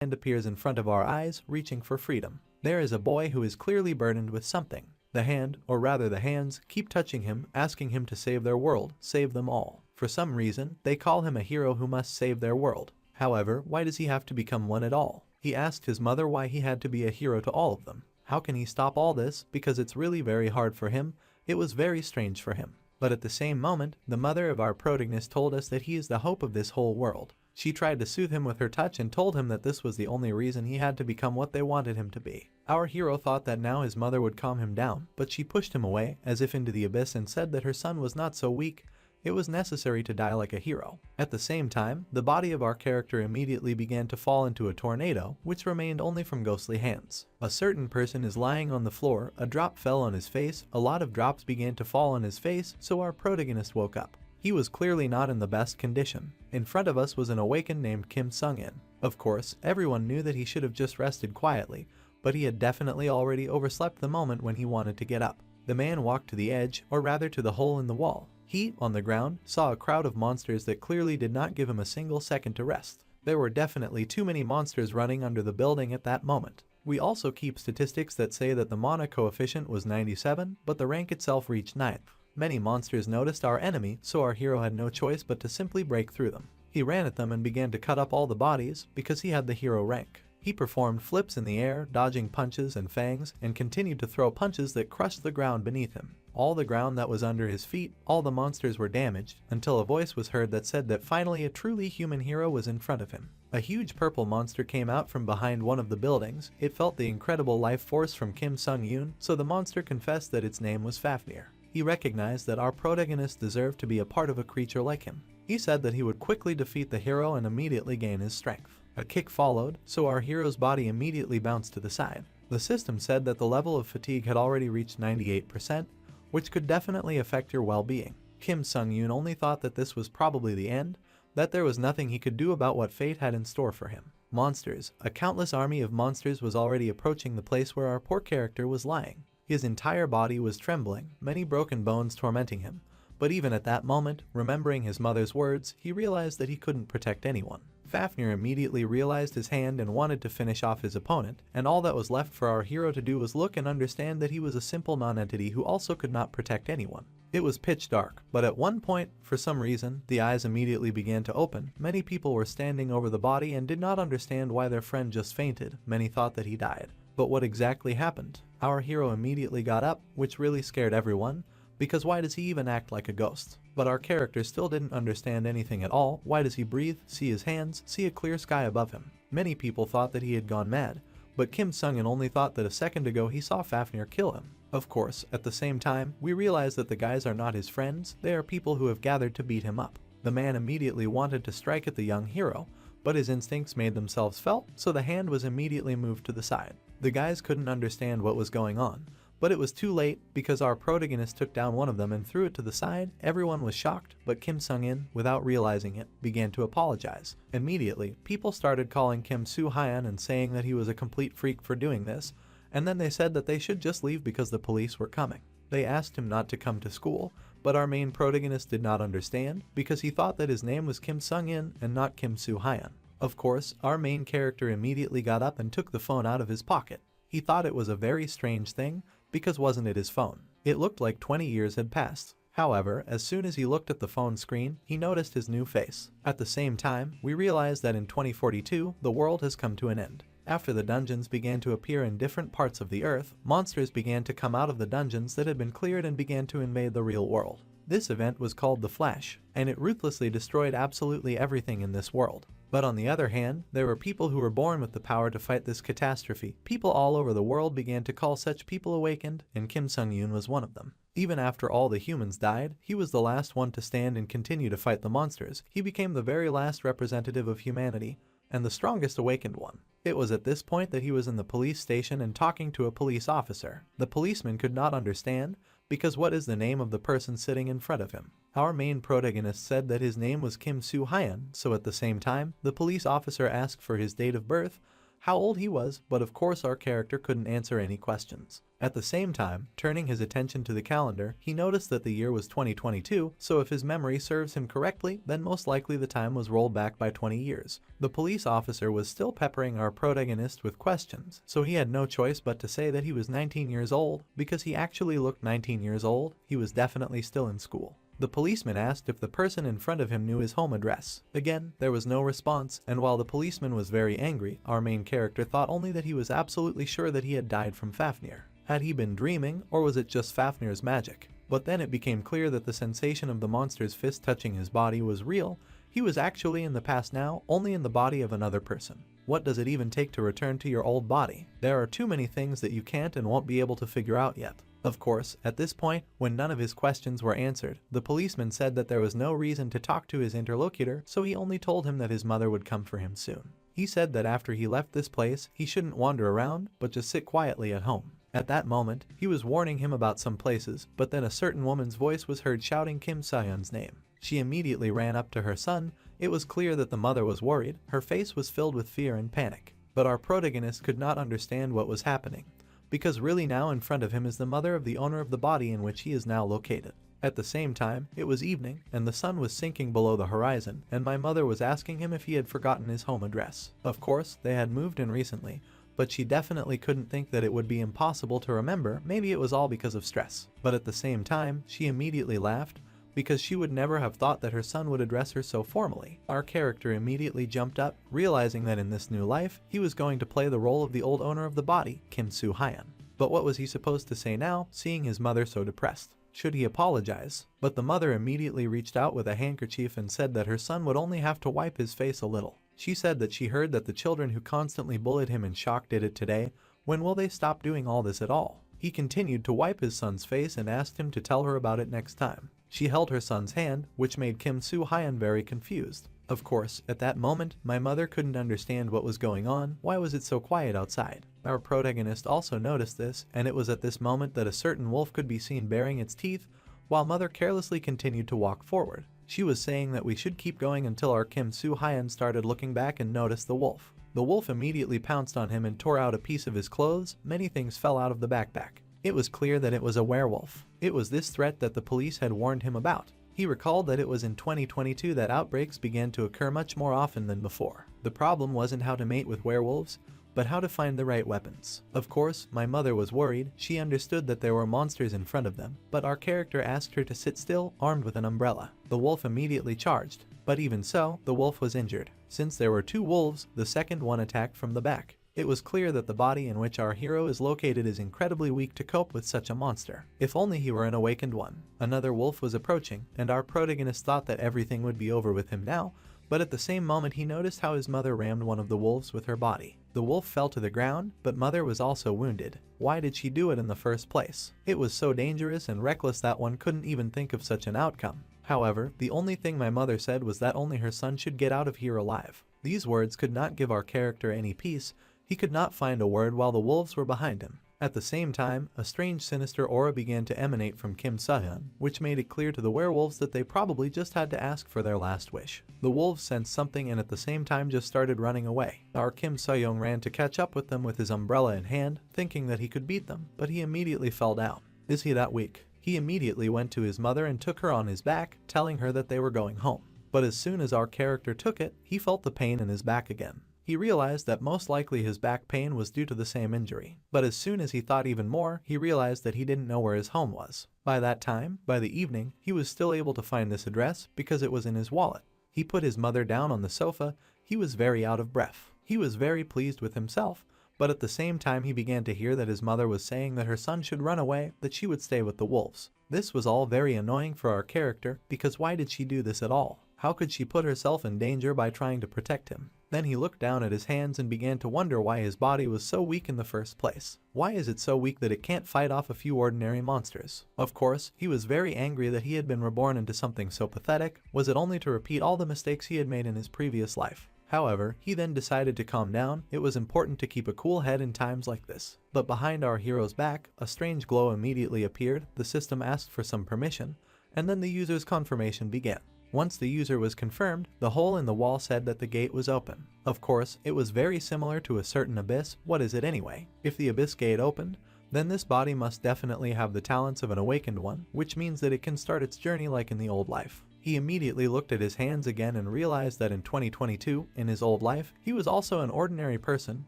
hand appears in front of our eyes, reaching for freedom. There is a boy who is clearly burdened with something. The hand, or rather the hands, keep touching him, asking him to save their world, save them all. For some reason, they call him a hero who must save their world. However, why does he have to become one at all? He asked his mother why he had to be a hero to all of them. How can he stop all this? Because it's really very hard for him. It was very strange for him. But at the same moment, the mother of our protagonist told us that he is the hope of this whole world. She tried to soothe him with her touch and told him that this was the only reason he had to become what they wanted him to be. Our hero thought that now his mother would calm him down, but she pushed him away, as if into the abyss, and said that her son was not so weak. It was necessary to die like a hero. At the same time, the body of our character immediately began to fall into a tornado, which remained only from ghostly hands. A certain person is lying on the floor, a drop fell on his face, a lot of drops began to fall on his face, so our protagonist woke up. He was clearly not in the best condition. In front of us was an awakened named Kim Sung-in. Of course, everyone knew that he should have just rested quietly, but he had definitely already overslept the moment when he wanted to get up. The man walked to the edge, or rather to the hole in the wall. He, on the ground, saw a crowd of monsters that clearly did not give him a single second to rest. There were definitely too many monsters running under the building at that moment. We also keep statistics that say that the mana coefficient was 97, but the rank itself reached 9. Many monsters noticed our enemy, so our hero had no choice but to simply break through them. He ran at them and began to cut up all the bodies, because he had the hero rank. He performed flips in the air, dodging punches and fangs, and continued to throw punches that crushed the ground beneath him. All the ground that was under his feet, all the monsters were damaged, until a voice was heard that said that finally a truly human hero was in front of him. A huge purple monster came out from behind one of the buildings. It felt the incredible life force from Kim Sung-yoon, so the monster confessed that its name was Fafnir. He recognized that our protagonist deserved to be a part of a creature like him. He said that he would quickly defeat the hero and immediately gain his strength. A kick followed, so our hero's body immediately bounced to the side. The system said that the level of fatigue had already reached 98%, which could definitely affect your well-being. Kim Sung-yoon only thought that this was probably the end, that there was nothing he could do about what fate had in store for him. Monsters, a countless army of monsters was already approaching the place where our poor character was lying. His entire body was trembling, many broken bones tormenting him. But even at that moment, remembering his mother's words, he realized that he couldn't protect anyone. Fafnir immediately realized his hand and wanted to finish off his opponent, and all that was left for our hero to do was look and understand that he was a simple non-entity who also could not protect anyone. It was pitch dark, but at one point, for some reason, the eyes immediately began to open. Many people were standing over the body and did not understand why their friend just fainted. Many thought that he died. But what exactly happened? Our hero immediately got up, which really scared everyone, because why does he even act like a ghost? But our character still didn't understand anything at all. Why does he breathe, see his hands, see a clear sky above him? Many people thought that he had gone mad, but Kim Sung-in only thought that a second ago he saw Fafnir kill him. Of course, at the same time, we realize that the guys are not his friends, they are people who have gathered to beat him up. The man immediately wanted to strike at the young hero, but his instincts made themselves felt, so the hand was immediately moved to the side. The guys couldn't understand what was going on, but it was too late because our protagonist took down one of them and threw it to the side. Everyone was shocked, but Kim Sung-in, without realizing it, began to apologize. Immediately, people started calling Kim Soo-hyun and saying that he was a complete freak for doing this, and then they said that they should just leave because the police were coming. They asked him not to come to school, but our main protagonist did not understand because he thought that his name was Kim Sung-in and not Kim Soo-hyun. Of course, our main character immediately got up and took the phone out of his pocket. He thought it was a very strange thing, because wasn't it his phone? It looked like 20 years had passed. However, as soon as he looked at the phone screen, he noticed his new face. At the same time, we realized that in 2042, the world has come to an end. After the dungeons began to appear in different parts of the earth, monsters began to come out of the dungeons that had been cleared and began to invade the real world. This event was called the Flash, and it ruthlessly destroyed absolutely everything in this world. But on the other hand, there were people who were born with the power to fight this catastrophe. People all over the world began to call such people awakened, and Kim Sung-yoon was one of them. Even after all the humans died, he was the last one to stand and continue to fight the monsters. He became the very last representative of humanity, and the strongest awakened one. It was at this point that he was in the police station and talking to a police officer. The policeman could not understand, because what is the name of the person sitting in front of him? Our main protagonist said that his name was Kim Soo-hyun, so at the same time, the police officer asked for his date of birth, how old he was, but of course our character couldn't answer any questions. At the same time, turning his attention to the calendar, he noticed that the year was 2022, so if his memory serves him correctly, then most likely the time was rolled back by 20 years. The police officer was still peppering our protagonist with questions, so he had no choice but to say that he was 19 years old, because he actually looked 19 years old. He was definitely still in school. The policeman asked if the person in front of him knew his home address. Again, there was no response, and while the policeman was very angry, our main character thought only that he was absolutely sure that he had died from Fafnir. Had he been dreaming, or was it just Fafnir's magic? But then it became clear that the sensation of the monster's fist touching his body was real. He was actually in the past now, only in the body of another person. What does it even take to return to your old body? There are too many things that you can't and won't be able to figure out yet. Of course, at this point, when none of his questions were answered, the policeman said that there was no reason to talk to his interlocutor, so he only told him that his mother would come for him soon. He said that after he left this place, he shouldn't wander around, but just sit quietly at home. At that moment, he was warning him about some places, but then a certain woman's voice was heard shouting Kim Seon's name. She immediately ran up to her son. It was clear that the mother was worried. Her face was filled with fear and panic. But our protagonist could not understand what was happening, because really now in front of him is the mother of the owner of the body in which he is now located. At the same time, it was evening, and the sun was sinking below the horizon, and my mother was asking him if he had forgotten his home address. Of course, they had moved in recently, but she definitely couldn't think that it would be impossible to remember. Maybe it was all because of stress. But at the same time, she immediately laughed, because she would never have thought that her son would address her so formally. Our character immediately jumped up, realizing that in this new life, he was going to play the role of the old owner of the body, Kim Soo-hyun. But what was he supposed to say now, seeing his mother so depressed? Should he apologize? But the mother immediately reached out with a handkerchief and said that her son would only have to wipe his face a little. She said that she heard that the children who constantly bullied him in shock did it today. When will they stop doing all this at all? He continued to wipe his son's face and asked him to tell her about it next time. She held her son's hand, which made Kim Soo-hyun very confused. Of course, at that moment, my mother couldn't understand what was going on. Why was it so quiet outside? Our protagonist also noticed this, and it was at this moment that a certain wolf could be seen baring its teeth, while mother carelessly continued to walk forward. She was saying that we should keep going until our Kim Soo-hyun started looking back and noticed the wolf. The wolf immediately pounced on him and tore out a piece of his clothes. Many things fell out of the backpack. It was clear that it was a werewolf. It was this threat that the police had warned him about. He recalled that it was in 2022 that outbreaks began to occur much more often than before. The problem wasn't how to mate with werewolves, but how to find the right weapons. Of course, my mother was worried. She understood that there were monsters in front of them, but our character asked her to sit still, armed with an umbrella. The wolf immediately charged, but even so, the wolf was injured. Since there were two wolves, the second one attacked from the back. It was clear that the body in which our hero is located is incredibly weak to cope with such a monster. If only he were an awakened one. Another wolf was approaching, and our protagonist thought that everything would be over with him now, but at the same moment he noticed how his mother rammed one of the wolves with her body. The wolf fell to the ground, but mother was also wounded. Why did she do it in the first place? It was so dangerous and reckless that one couldn't even think of such an outcome. However, the only thing my mother said was that only her son should get out of here alive. These words could not give our character any peace. He could not find a word while the wolves were behind him. At the same time, a strange sinister aura began to emanate from Kim Soo-hyun, which made it clear to the werewolves that they probably just had to ask for their last wish. The wolves sensed something and at the same time just started running away. Our Kim Soo-hyun ran to catch up with them with his umbrella in hand, thinking that he could beat them, but he immediately fell down. Is he that weak? He immediately went to his mother and took her on his back, telling her that they were going home. But as soon as our character took it, he felt the pain in his back again. He realized that most likely his back pain was due to the same injury. But as soon as he thought even more, he realized that he didn't know where his home was. By that time, by the evening, he was still able to find this address because it was in his wallet. He put his mother down on the sofa. He was very out of breath. He was very pleased with himself, but at the same time he began to hear that his mother was saying that her son should run away, that she would stay with the wolves. This was all very annoying for our character, because why did she do this at all? How could she put herself in danger by trying to protect him? Then he looked down at his hands and began to wonder why his body was so weak in the first place. Why is it so weak that it can't fight off a few ordinary monsters? Of course, he was very angry that he had been reborn into something so pathetic. Was it only to repeat all the mistakes he had made in his previous life? However, he then decided to calm down. It was important to keep a cool head in times like this. But behind our hero's back, a strange glow immediately appeared. The system asked for some permission, and then the user's confirmation began. Once the user was confirmed, the hole in the wall said that the gate was open. Of course, it was very similar to a certain abyss. What is it anyway? If the abyss gate opened, then this body must definitely have the talents of an awakened one, which means that it can start its journey like in the old life. He immediately looked at his hands again and realized that in 2022, in his old life, he was also an ordinary person,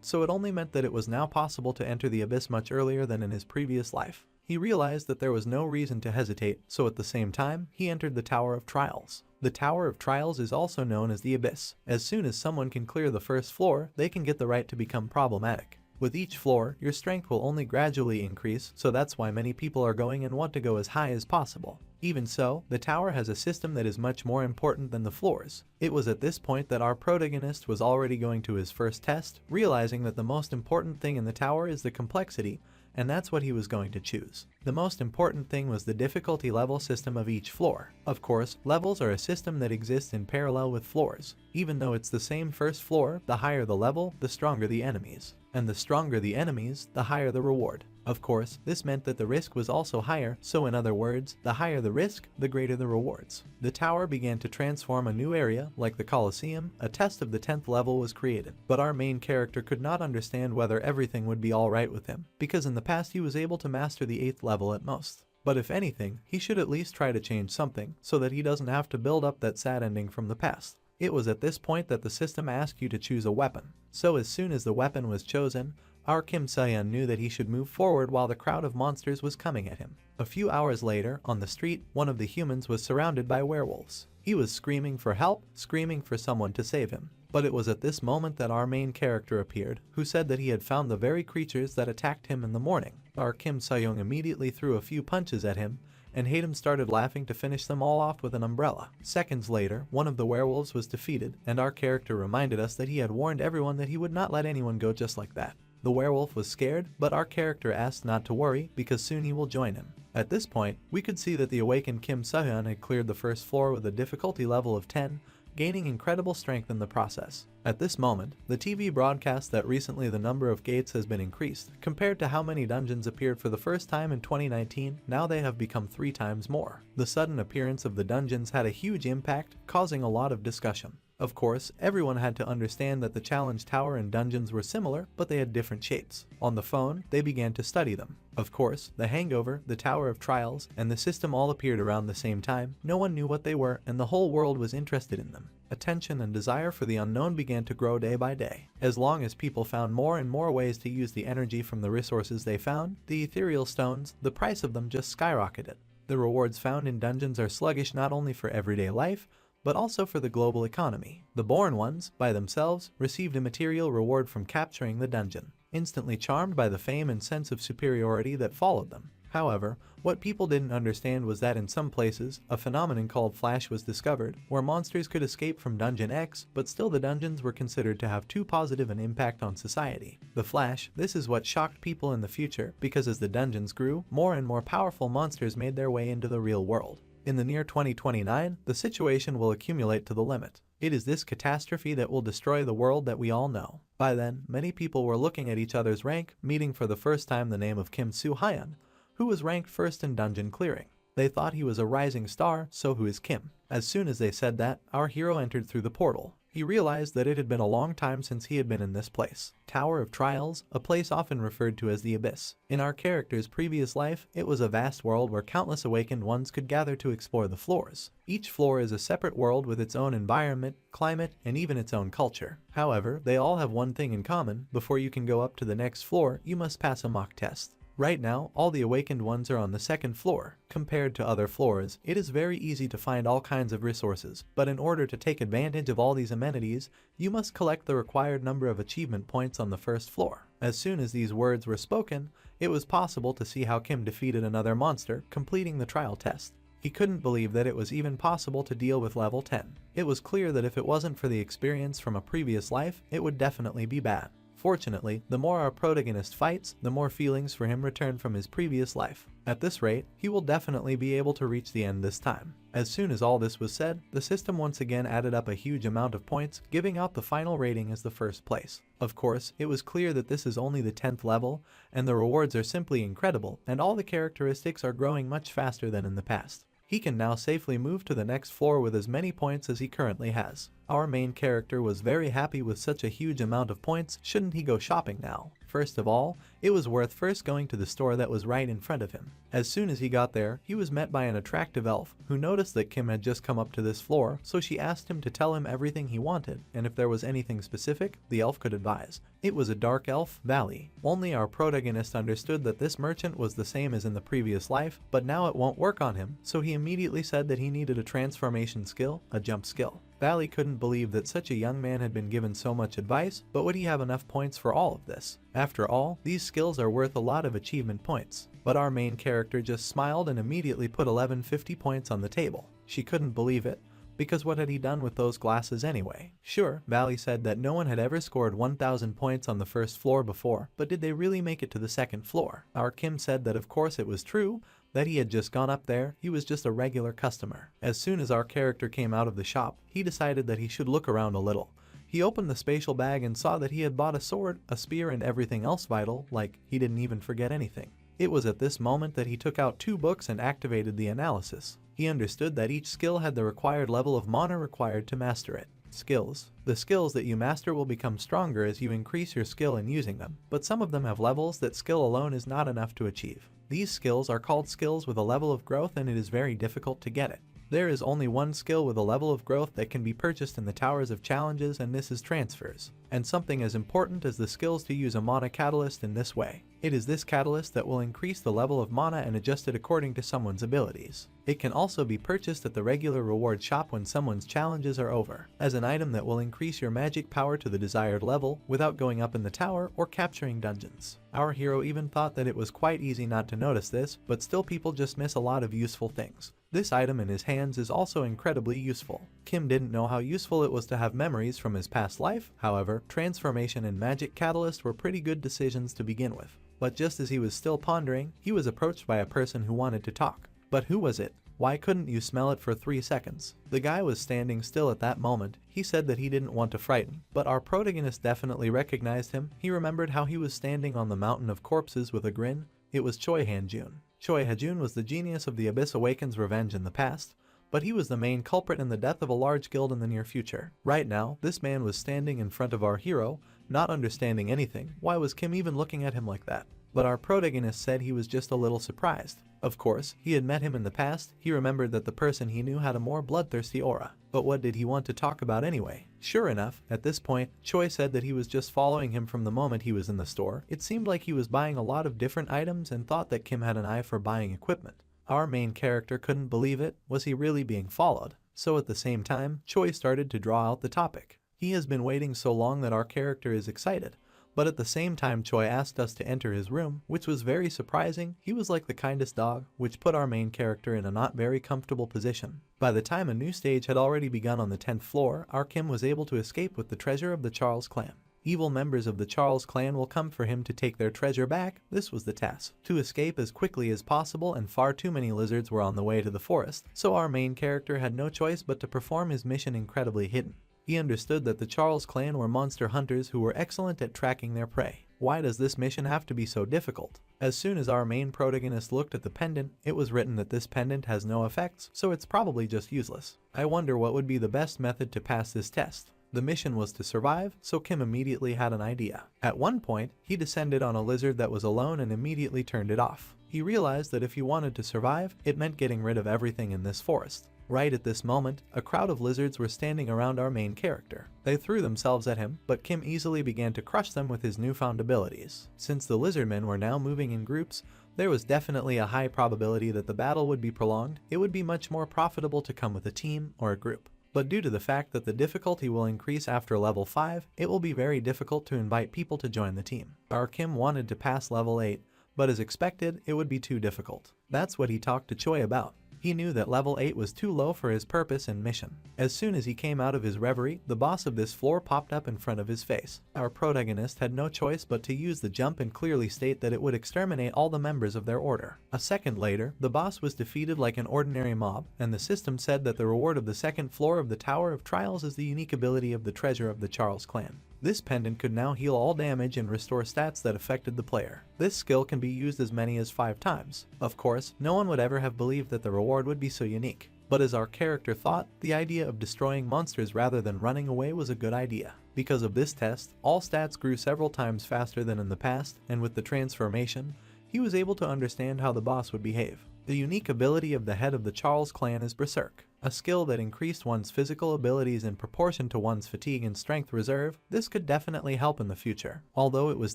so it only meant that it was now possible to enter the abyss much earlier than in his previous life. He realized that there was no reason to hesitate, so at the same time, he entered the Tower of Trials. The Tower of Trials is also known as the Abyss. As soon as someone can clear the first floor, they can get the right to become problematic. With each floor, your strength will only gradually increase, so that's why many people are going and want to go as high as possible. Even so, the tower has a system that is much more important than the floors. It was at this point that our protagonist was already going to his first test, realizing that the most important thing in the tower is the complexity, and that's what he was going to choose. The most important thing was the difficulty level system of each floor. Of course, levels are a system that exists in parallel with floors. Even though it's the same first floor, the higher the level, the stronger the enemies. And the stronger the enemies, the higher the reward. Of course, this meant that the risk was also higher, so in other words, the higher the risk, the greater the rewards. The tower began to transform a new area, like the Colosseum. A test of the 10th level was created, but our main character could not understand whether everything would be alright with him, because in the past he was able to master the 8th level at most. But if anything, he should at least try to change something, so that he doesn't have to build up that sad ending from the past. It was at this point that the system asked you to choose a weapon. So as soon as the weapon was chosen, our Kim Seon knew that he should move forward while the crowd of monsters was coming at him. A few hours later, on the street, one of the humans was surrounded by werewolves. He was screaming for help, screaming for someone to save him. But it was at this moment that our main character appeared, who said that he had found the very creatures that attacked him in the morning. Our Kim Seon immediately threw a few punches at him, and Hatem started laughing to finish them all off with an umbrella. Seconds later, one of the werewolves was defeated, and our character reminded us that he had warned everyone that he would not let anyone go just like that. The werewolf was scared, but our character asked not to worry because soon he will join him. At this point, we could see that the awakened Kim Seon had cleared the first floor with a difficulty level of 10, gaining incredible strength in the process. At this moment, the TV broadcast that recently the number of gates has been increased. Compared to how many dungeons appeared for the first time in 2019, now they have become 3 times more. The sudden appearance of the dungeons had a huge impact, causing a lot of discussion. Of course, everyone had to understand that the challenge tower and dungeons were similar, but they had different shapes. On the phone, they began to study them. Of course, the Hangover, the Tower of Trials, and the system all appeared around the same time. No one knew what they were, and the whole world was interested in them. Attention and desire for the unknown began to grow day by day. As long as people found more and more ways to use the energy from the resources they found, the ethereal stones, the price of them just skyrocketed. The rewards found in dungeons are sluggish not only for everyday life, but also for the global economy. The born ones, by themselves, received a material reward from capturing the dungeon, instantly charmed by the fame and sense of superiority that followed them. However, what people didn't understand was that in some places, a phenomenon called Flash was discovered, where monsters could escape from Dungeon X, but still the dungeons were considered to have too positive an impact on society. The Flash, this is what shocked people in the future, because as the dungeons grew, more and more powerful monsters made their way into the real world. In the near 2029, the situation will accumulate to the limit. It is this catastrophe that will destroy the world that we all know. By then, many people were looking at each other's rank, meeting for the first time the name of Kim Soo-hyun, who was ranked first in dungeon clearing. They thought he was a rising star, so who is Kim? As soon as they said that, our hero entered through the portal. He realized that it had been a long time since he had been in this place. Tower of Trials, a place often referred to as the Abyss. In our character's previous life, it was a vast world where countless awakened ones could gather to explore the floors. Each floor is a separate world with its own environment, climate, and even its own culture. However, they all have one thing in common: before you can go up to the next floor, you must pass a mock test. Right now, all the awakened ones are on the 2nd floor. Compared to other floors, it is very easy to find all kinds of resources, but in order to take advantage of all these amenities, you must collect the required number of achievement points on the 1st floor. As soon as these words were spoken, it was possible to see how Kim defeated another monster, completing the trial test. He couldn't believe that it was even possible to deal with level 10. It was clear that if it wasn't for the experience from a previous life, it would definitely be bad. Fortunately, the more our protagonist fights, the more feelings for him return from his previous life. At this rate, he will definitely be able to reach the end this time. As soon as all this was said, the system once again added up a huge amount of points, giving out the final rating as the 1st place. Of course, it was clear that this is only the 10th level, and the rewards are simply incredible, and all the characteristics are growing much faster than in the past. He can now safely move to the next floor with as many points as he currently has. Our main character was very happy with such a huge amount of points. Shouldn't he go shopping now? First of all, it was worth first going to the store that was right in front of him. As soon as he got there, he was met by an attractive elf who noticed that Kim had just come up to this floor, so she asked him to tell him everything he wanted, and if there was anything specific, the elf could advise. It was a dark elf, Valley. Only our protagonist understood that this merchant was the same as in the previous life, but now it won't work on him, so he immediately said that he needed a transformation skill, a jump skill. Valley couldn't believe that such a young man had been given so much advice, but would he have enough points for all of this? After all, these skills are worth a lot of achievement points. But our main character just smiled and immediately put 1150 points on the table. She couldn't believe it, because what had he done with those glasses anyway? Sure, Valley said that no one had ever scored 1000 points on the first floor before, but did they really make it to the second floor? Our Kim said that of course it was true, that he had just gone up there, he was just a regular customer. As soon as our character came out of the shop, he decided that he should look around a little. He opened the spatial bag and saw that he had bought a sword, a spear, and everything else vital, like he didn't even forget anything. It was at this moment that he took out 2 books and activated the analysis. He understood that each skill had the required level of mana required to master it. Skills. The skills that you master will become stronger as you increase your skill in using them, but some of them have levels that skill alone is not enough to achieve. These skills are called skills with a level of growth, and it is very difficult to get it. There is only one skill with a level of growth that can be purchased in the Towers of Challenges, and this is transfers. And something as important as the skills to use a mana catalyst in this way. It is this catalyst that will increase the level of mana and adjust it according to someone's abilities. It can also be purchased at the regular reward shop when someone's challenges are over, as an item that will increase your magic power to the desired level without going up in the tower or capturing dungeons. Our hero even thought that it was quite easy not to notice this, but still people just miss a lot of useful things. This item in his hands is also incredibly useful. Kim didn't know how useful it was to have memories from his past life, however, transformation and magic catalyst were pretty good decisions to begin with. But just as he was still pondering, he was approached by a person who wanted to talk. But who was it? Why couldn't you smell it for 3 seconds? The guy was standing still at that moment. He said that he didn't want to frighten, but our protagonist definitely recognized him. He remembered how he was standing on the mountain of corpses with a grin. It was Choi Han-jun. Choi Han-jun was the genius of the Abyss Awakens Revenge in the past, but he was the main culprit in the death of a large guild in the near future. Right now, this man was standing in front of our hero, not understanding anything. Why was Kim even looking at him like that? But our protagonist said he was just a little surprised. Of course, he had met him in the past. He remembered that the person he knew had a more bloodthirsty aura. But what did he want to talk about anyway? Sure enough, at this point, Choi said that he was just following him from the moment he was in the store. It seemed like he was buying a lot of different items and thought that Kim had an eye for buying equipment. Our main character couldn't believe it. Was he really being followed? So at the same time, Choi started to draw out the topic. He has been waiting so long that our character is excited. But at the same time, Choi asked us to enter his room, which was very surprising. He was like the kindest dog, which put our main character in a not very comfortable position. By the time a new stage had already begun on the 10th floor, our Kim was able to escape with the treasure of the Charles clan. Evil members of the Charles clan will come for him to take their treasure back. This was the task, to escape as quickly as possible, and far too many lizards were on the way to the forest, so our main character had no choice but to perform his mission incredibly hidden. He understood that the Charles clan were monster hunters who were excellent at tracking their prey. Why does this mission have to be so difficult? As soon as our main protagonist looked at the pendant, it was written that this pendant has no effects, so it's probably just useless. I wonder what would be the best method to pass this test. The mission was to survive, so Kim immediately had an idea. At one point, he descended on a lizard that was alone and immediately turned it off. He realized that if he wanted to survive, it meant getting rid of everything in this forest. Right at this moment, a crowd of lizards were standing around our main character. They threw themselves at him, but Kim easily began to crush them with his newfound abilities. Since the lizardmen were now moving in groups, there was definitely a high probability that the battle would be prolonged. It would be much more profitable to come with a team or a group. But due to the fact that the difficulty will increase after level 5, it will be very difficult to invite people to join the team. Our Kim wanted to pass level 8, but as expected, it would be too difficult. That's what he talked to Choi about. He knew that level 8 was too low for his purpose and mission. As soon as he came out of his reverie, the boss of this floor popped up in front of his face. Our protagonist had no choice but to use the jump and clearly state that it would exterminate all the members of their order. A second later, the boss was defeated like an ordinary mob, and the system said that the reward of the second floor of the Tower of Trials is the unique ability of the treasure of the Charles clan. This pendant could now heal all damage and restore stats that affected the player. This skill can be used as many as 5 times. Of course, no one would ever have believed that the reward would be so unique. But as our character thought, the idea of destroying monsters rather than running away was a good idea. Because of this test, all stats grew several times faster than in the past, and with the transformation, he was able to understand how the boss would behave. The unique ability of the head of the Charles clan is Berserk, a skill that increased one's physical abilities in proportion to one's fatigue and strength reserve. This could definitely help in the future. Although it was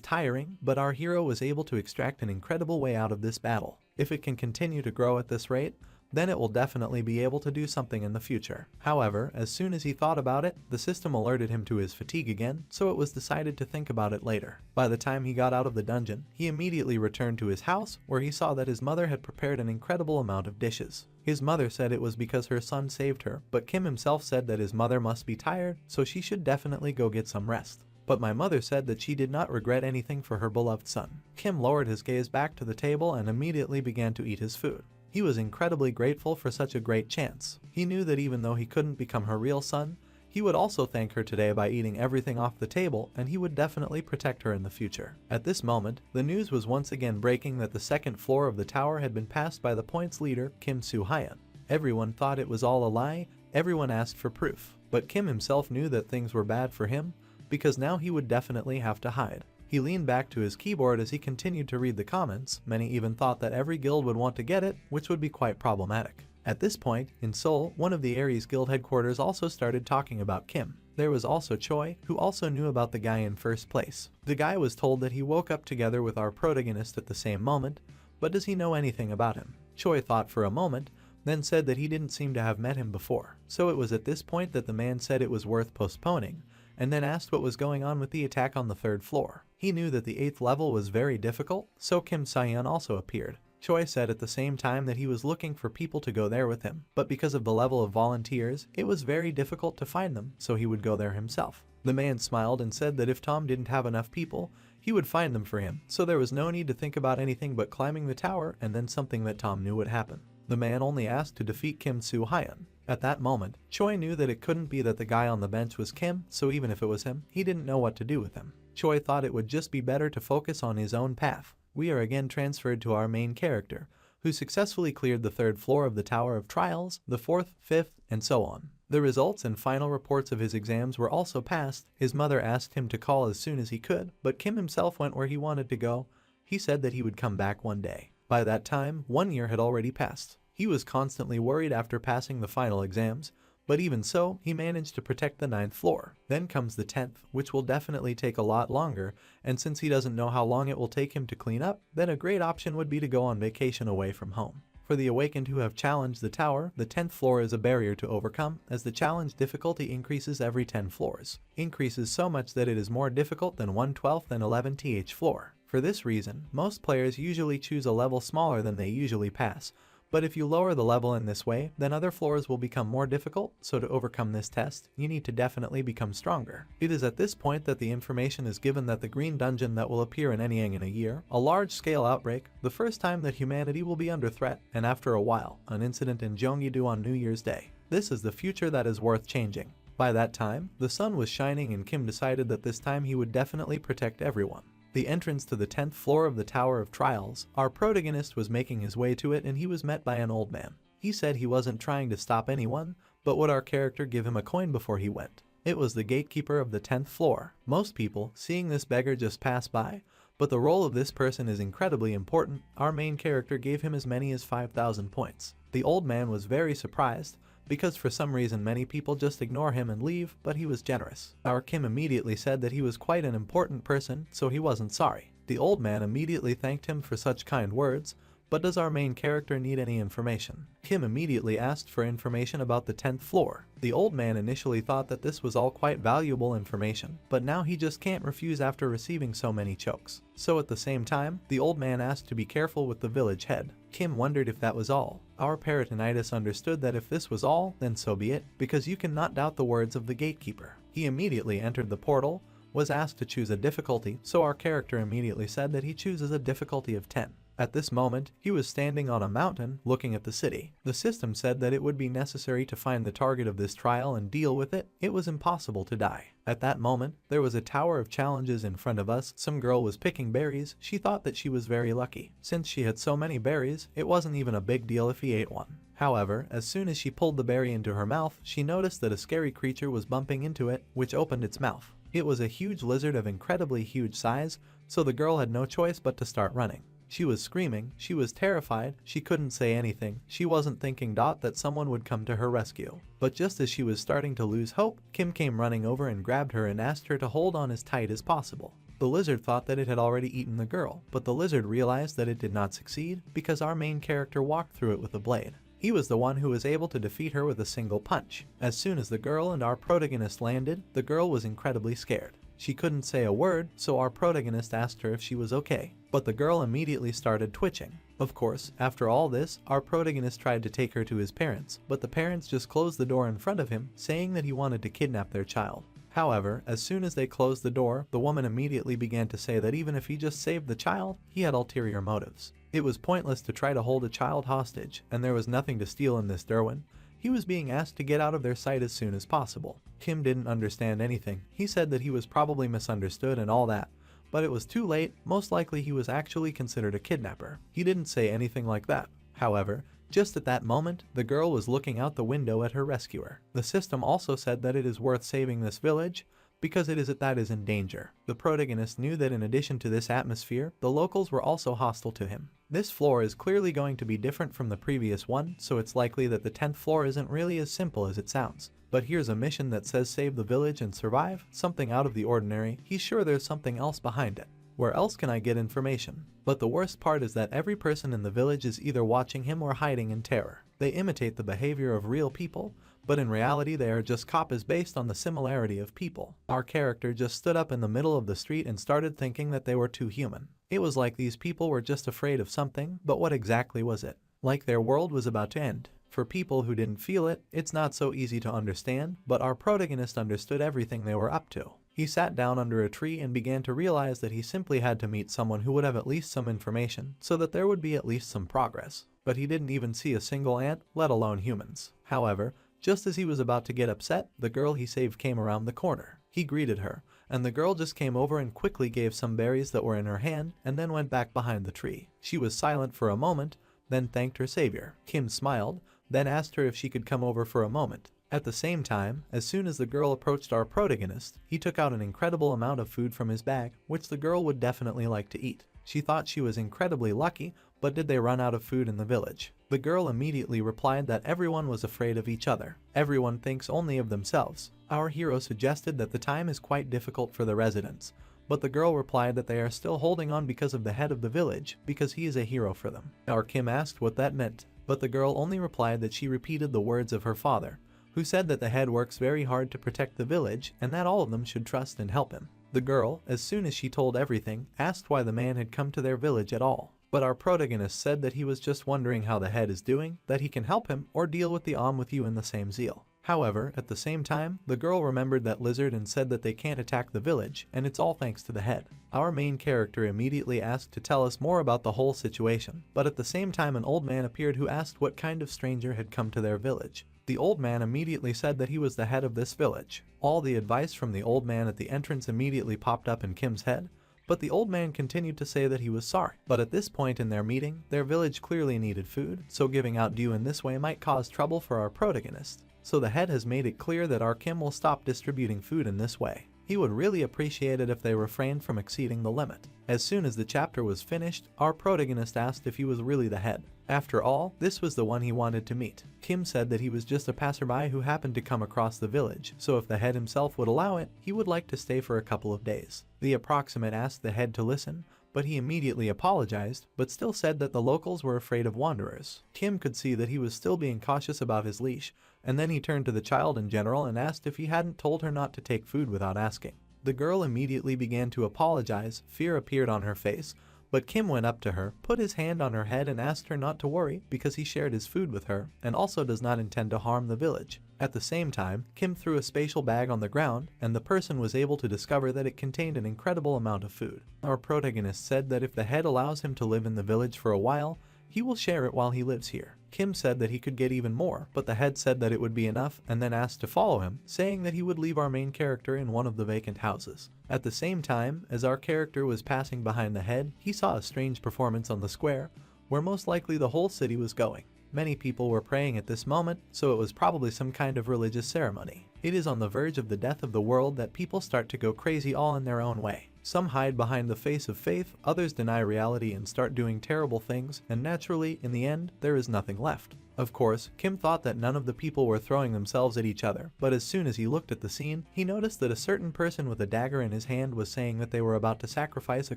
tiring, but our hero was able to extract an incredible way out of this battle. If it can continue to grow at this rate, then it will definitely be able to do something in the future. However, as soon as he thought about it, the system alerted him to his fatigue again, so it was decided to think about it later. By the time he got out of the dungeon, he immediately returned to his house, where he saw that his mother had prepared an incredible amount of dishes. His mother said it was because her son saved her, but Kim himself said that his mother must be tired, so she should definitely go get some rest. But my mother said that she did not regret anything for her beloved son. Kim lowered his gaze back to the table and immediately began to eat his food. He was incredibly grateful for such a great chance. He knew that even though he couldn't become her real son, he would also thank her today by eating everything off the table, and he would definitely protect her in the future. At this moment, the news was once again breaking that the second floor of the tower had been passed by the points leader, Kim Soo-hyun. Everyone thought it was all a lie, everyone asked for proof. But Kim himself knew that things were bad for him, because now he would definitely have to hide. He leaned back to his keyboard as he continued to read the comments. Many even thought that every guild would want to get it, which would be quite problematic. At this point, in Seoul, one of the Aries guild headquarters also started talking about Kim. There was also Choi, who also knew about the guy in first place. The guy was told that he woke up together with our protagonist at the same moment, but does he know anything about him? Choi thought for a moment, then said that he didn't seem to have met him before. So it was at this point that the man said it was worth postponing, and then asked what was going on with the attack on the 3rd floor. He knew that the 8th level was very difficult, so Kim Soo-hyun also appeared. Choi said at the same time that he was looking for people to go there with him, but because of the level of volunteers, it was very difficult to find them, so he would go there himself. The man smiled and said that if Tom didn't have enough people, he would find them for him, so there was no need to think about anything but climbing the tower and then something that Tom knew would happen. The man only asked to defeat Kim Soo-hyun. At that moment, Choi knew that it couldn't be that the guy on the bench was Kim, so even if it was him, he didn't know what to do with him. Choi thought it would just be better to focus on his own path. We are again transferred to our main character, who successfully cleared the 3rd floor of the Tower of Trials, the 4th, 5th, and so on. The results and final reports of his exams were also passed. His mother asked him to call as soon as he could, but Kim himself went where he wanted to go. He said that he would come back one day. By that time, 1 year had already passed. He was constantly worried after passing the final exams, but even so, he managed to protect the 9th floor. Then comes the 10th, which will definitely take a lot longer, and since he doesn't know how long it will take him to clean up, then a great option would be to go on vacation away from home. For the awakened who have challenged the tower, the 10th floor is a barrier to overcome, as the challenge difficulty increases every 10 floors. Increases so much that it is more difficult than 1/12 and 11th floor. For this reason, most players usually choose a level smaller than they usually pass, but if you lower the level in this way, then other floors will become more difficult, so to overcome this test, you need to definitely become stronger. It is at this point that the information is given that the green dungeon that will appear in Anyang in a year, a large-scale outbreak, the first time that humanity will be under threat, and after a while, an incident in Gyeonggi-do on New Year's Day. This is the future that is worth changing. By that time, the sun was shining and Kim decided that this time he would definitely protect everyone. The entrance to the 10th floor of the Tower of Trials, our protagonist was making his way to it and he was met by an old man. He said he wasn't trying to stop anyone, but would our character give him a coin before he went. It was the gatekeeper of the 10th floor. Most people, seeing this beggar, just pass by, but the role of this person is incredibly important. Our main character gave him as many as 5,000 points. The old man was very surprised, because for some reason many people just ignore him and leave, but he was generous. Our Kim immediately said that he was quite an important person, so he wasn't sorry. The old man immediately thanked him for such kind words, but does our main character need any information? Kim immediately asked for information about the 10th floor. The old man initially thought that this was all quite valuable information, but now he just can't refuse after receiving so many chokes. So at the same time, the old man asked to be careful with the village head. Kim wondered if that was all. Our peritonitis understood that if this was all, then so be it, because you cannot doubt the words of the gatekeeper. He immediately entered the portal, was asked to choose a difficulty, so our character immediately said that he chooses a difficulty of 10. At this moment, he was standing on a mountain looking at the city. The system said that it would be necessary to find the target of this trial and deal with it. It was impossible to die. At that moment, there was a tower of challenges in front of us. Some girl was picking berries. She thought that she was very lucky. Since she had so many berries, it wasn't even a big deal if he ate one. However, as soon as she pulled the berry into her mouth, she noticed that a scary creature was bumping into it, which opened its mouth. It was a huge lizard of incredibly huge size, so the girl had no choice but to start running. She was screaming, she was terrified, she couldn't say anything, she wasn't thinking that someone would come to her rescue. But just as she was starting to lose hope, Kim came running over and grabbed her and asked her to hold on as tight as possible. The lizard thought that it had already eaten the girl, but the lizard realized that it did not succeed because our main character walked through it with a blade. He was the one who was able to defeat her with a single punch. As soon as the girl and our protagonist landed, the girl was incredibly scared. She couldn't say a word, so our protagonist asked her if she was okay. But the girl immediately started twitching. Of course, after all this, our protagonist tried to take her to his parents, but the parents just closed the door in front of him, saying that he wanted to kidnap their child. However, as soon as they closed the door, the woman immediately began to say that even if he just saved the child, he had ulterior motives. It was pointless to try to hold a child hostage, and there was nothing to steal in this Derwin. He was being asked to get out of their sight as soon as possible. Kim didn't understand anything. He said that he was probably misunderstood and all that, but it was too late. Most likely he was actually considered a kidnapper. He didn't say anything like that. However, just at that moment, the girl was looking out the window at her rescuer. The system also said that it is worth saving this village because it is in danger. The protagonist knew that in addition to this atmosphere, the locals were also hostile to him. This floor is clearly going to be different from the previous one, so it's likely that the 10th floor isn't really as simple as it sounds. But here's a mission that says save the village and survive, something out of the ordinary. He's sure there's something else behind it. Where else can I get information? But the worst part is that every person in the village is either watching him or hiding in terror. They imitate the behavior of real people, but in reality they are just copies based on the similarity of people. Our character just stood up in the middle of the street and started thinking that they were too human. It was like these people were just afraid of something, but what exactly was it? Like their world was about to end. For people who didn't feel it, it's not so easy to understand, but our protagonist understood everything they were up to. He sat down under a tree and began to realize that he simply had to meet someone who would have at least some information, so that there would be at least some progress. But he didn't even see a single ant, let alone humans. However, just as he was about to get upset, the girl he saved came around the corner. He greeted her, and the girl just came over and quickly gave some berries that were in her hand, and then went back behind the tree. She was silent for a moment, then thanked her savior. Kim smiled, then asked her if she could come over for a moment. At the same time, as soon as the girl approached our protagonist, he took out an incredible amount of food from his bag, which the girl would definitely like to eat. She thought she was incredibly lucky, but did they run out of food in the village? The girl immediately replied that everyone was afraid of each other. Everyone thinks only of themselves. Our hero suggested that the time is quite difficult for the residents, but the girl replied that they are still holding on because of the head of the village, because he is a hero for them. Our Kim asked what that meant, but the girl only replied that she repeated the words of her father, who said that the head works very hard to protect the village and that all of them should trust and help him. The girl, as soon as she told everything, asked why the man had come to their village at all. But our protagonist said that he was just wondering how the head is doing, that he can help him or deal with the with you in the same zeal. However, at the same time, the girl remembered that lizard and said that they can't attack the village, and it's all thanks to the head. Our main character immediately asked to tell us more about the whole situation, but at the same time an old man appeared who asked what kind of stranger had come to their village. The old man immediately said that he was the head of this village. All the advice from the old man at the entrance immediately popped up in Kim's head, but the old man continued to say that he was sorry. But at this point in their meeting, their village clearly needed food, so giving out due in this way might cause trouble for our protagonist. So the head has made it clear that our Kim will stop distributing food in this way. He would really appreciate it if they refrained from exceeding the limit. As soon as the chapter was finished, our protagonist asked if he was really the head. After all, this was the one he wanted to meet. Kim said that he was just a passerby who happened to come across the village, so if the head himself would allow it, he would like to stay for a couple of days. The approximate asked the head to listen, but he immediately apologized, but still said that the locals were afraid of wanderers. Kim could see that he was still being cautious about his leash, and then he turned to the child in general and asked if he hadn't told her not to take food without asking. The girl immediately began to apologize. Fear appeared on her face, but Kim went up to her, put his hand on her head and asked her not to worry because he shared his food with her and also does not intend to harm the village. At the same time, Kim threw a spatial bag on the ground, and the person was able to discover that it contained an incredible amount of food. Our protagonist said that if the head allows him to live in the village for a while, he will share it while he lives here. Kim said that he could get even more, but the head said that it would be enough and then asked to follow him, saying that he would leave our main character in one of the vacant houses. At the same time, as our character was passing behind the head, he saw a strange performance on the square, where most likely the whole city was going. Many people were praying at this moment, so it was probably some kind of religious ceremony. It is on the verge of the death of the world that people start to go crazy all in their own way. Some hide behind the face of faith, others deny reality and start doing terrible things, and naturally, in the end, there is nothing left. Of course, Kim thought that none of the people were throwing themselves at each other, but as soon as he looked at the scene, he noticed that a certain person with a dagger in his hand was saying that they were about to sacrifice a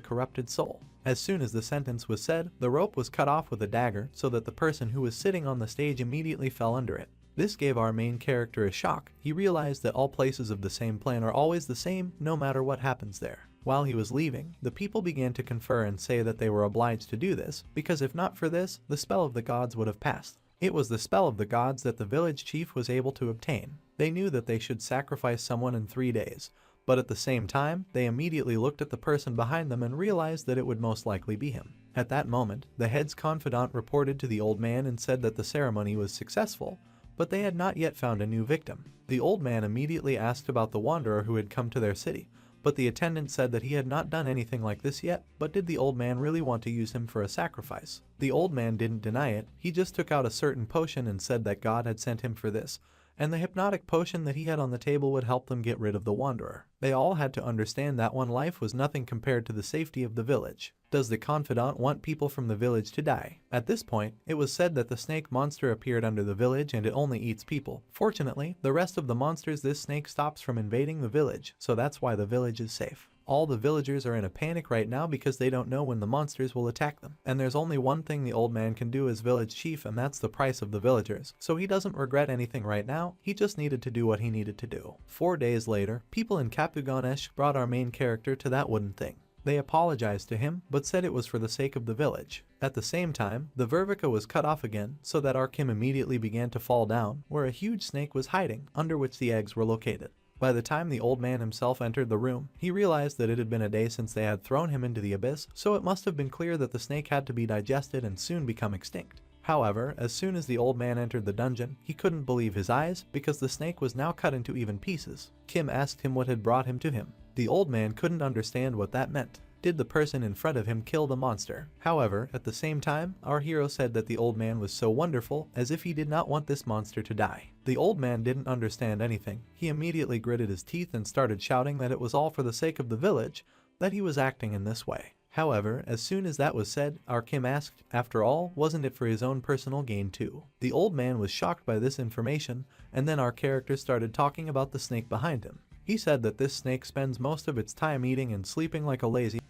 corrupted soul. As soon as the sentence was said, the rope was cut off with a dagger so that the person who was sitting on the stage immediately fell under it. This gave our main character a shock. He realized that all places of the same plan are always the same, no matter what happens there. While he was leaving, the people began to confer and say that they were obliged to do this, because if not for this, the spell of the gods would have passed. It was the spell of the gods that the village chief was able to obtain. They knew that they should sacrifice someone in 3 days, but at the same time, they immediately looked at the person behind them and realized that it would most likely be him. At that moment, the head's confidant reported to the old man and said that the ceremony was successful, but they had not yet found a new victim. The old man immediately asked about the wanderer who had come to their city, but the attendant said that he had not done anything like this yet. But did the old man really want to use him for a sacrifice? The old man didn't deny it, he just took out a certain potion and said that God had sent him for this, and the hypnotic potion that he had on the table would help them get rid of the wanderer. They all had to understand that one life was nothing compared to the safety of the village. Does the confidant want people from the village to die? At this point, it was said that the snake monster appeared under the village and it only eats people. Fortunately, the rest of the monsters this snake stops from invading the village, so that's why the village is safe. All the villagers are in a panic right now because they don't know when the monsters will attack them. And there's only one thing the old man can do as village chief, and that's the price of the villagers. So he doesn't regret anything right now, he just needed to do what he needed to do. 4 days later, people in Kapuganesh brought our main character to that wooden thing. They apologized to him, but said it was for the sake of the village. At the same time, the Vervica was cut off again, so that our Kim immediately began to fall down, where a huge snake was hiding, under which the eggs were located. By the time the old man himself entered the room, he realized that it had been a day since they had thrown him into the abyss, so it must have been clear that the snake had to be digested and soon become extinct. However, as soon as the old man entered the dungeon, he couldn't believe his eyes, because the snake was now cut into even pieces. Kim asked him what had brought him to him. The old man couldn't understand what that meant. Did the person in front of him kill the monster? However, at the same time, our hero said that the old man was so wonderful, as if he did not want this monster to die. The old man didn't understand anything. He immediately gritted his teeth and started shouting that it was all for the sake of the village, that he was acting in this way. However, as soon as that was said, our Kim asked, after all, wasn't it for his own personal gain too? The old man was shocked by this information, and then our character started talking about the snake behind him. He said that this snake spends most of its time eating and sleeping like a lazy.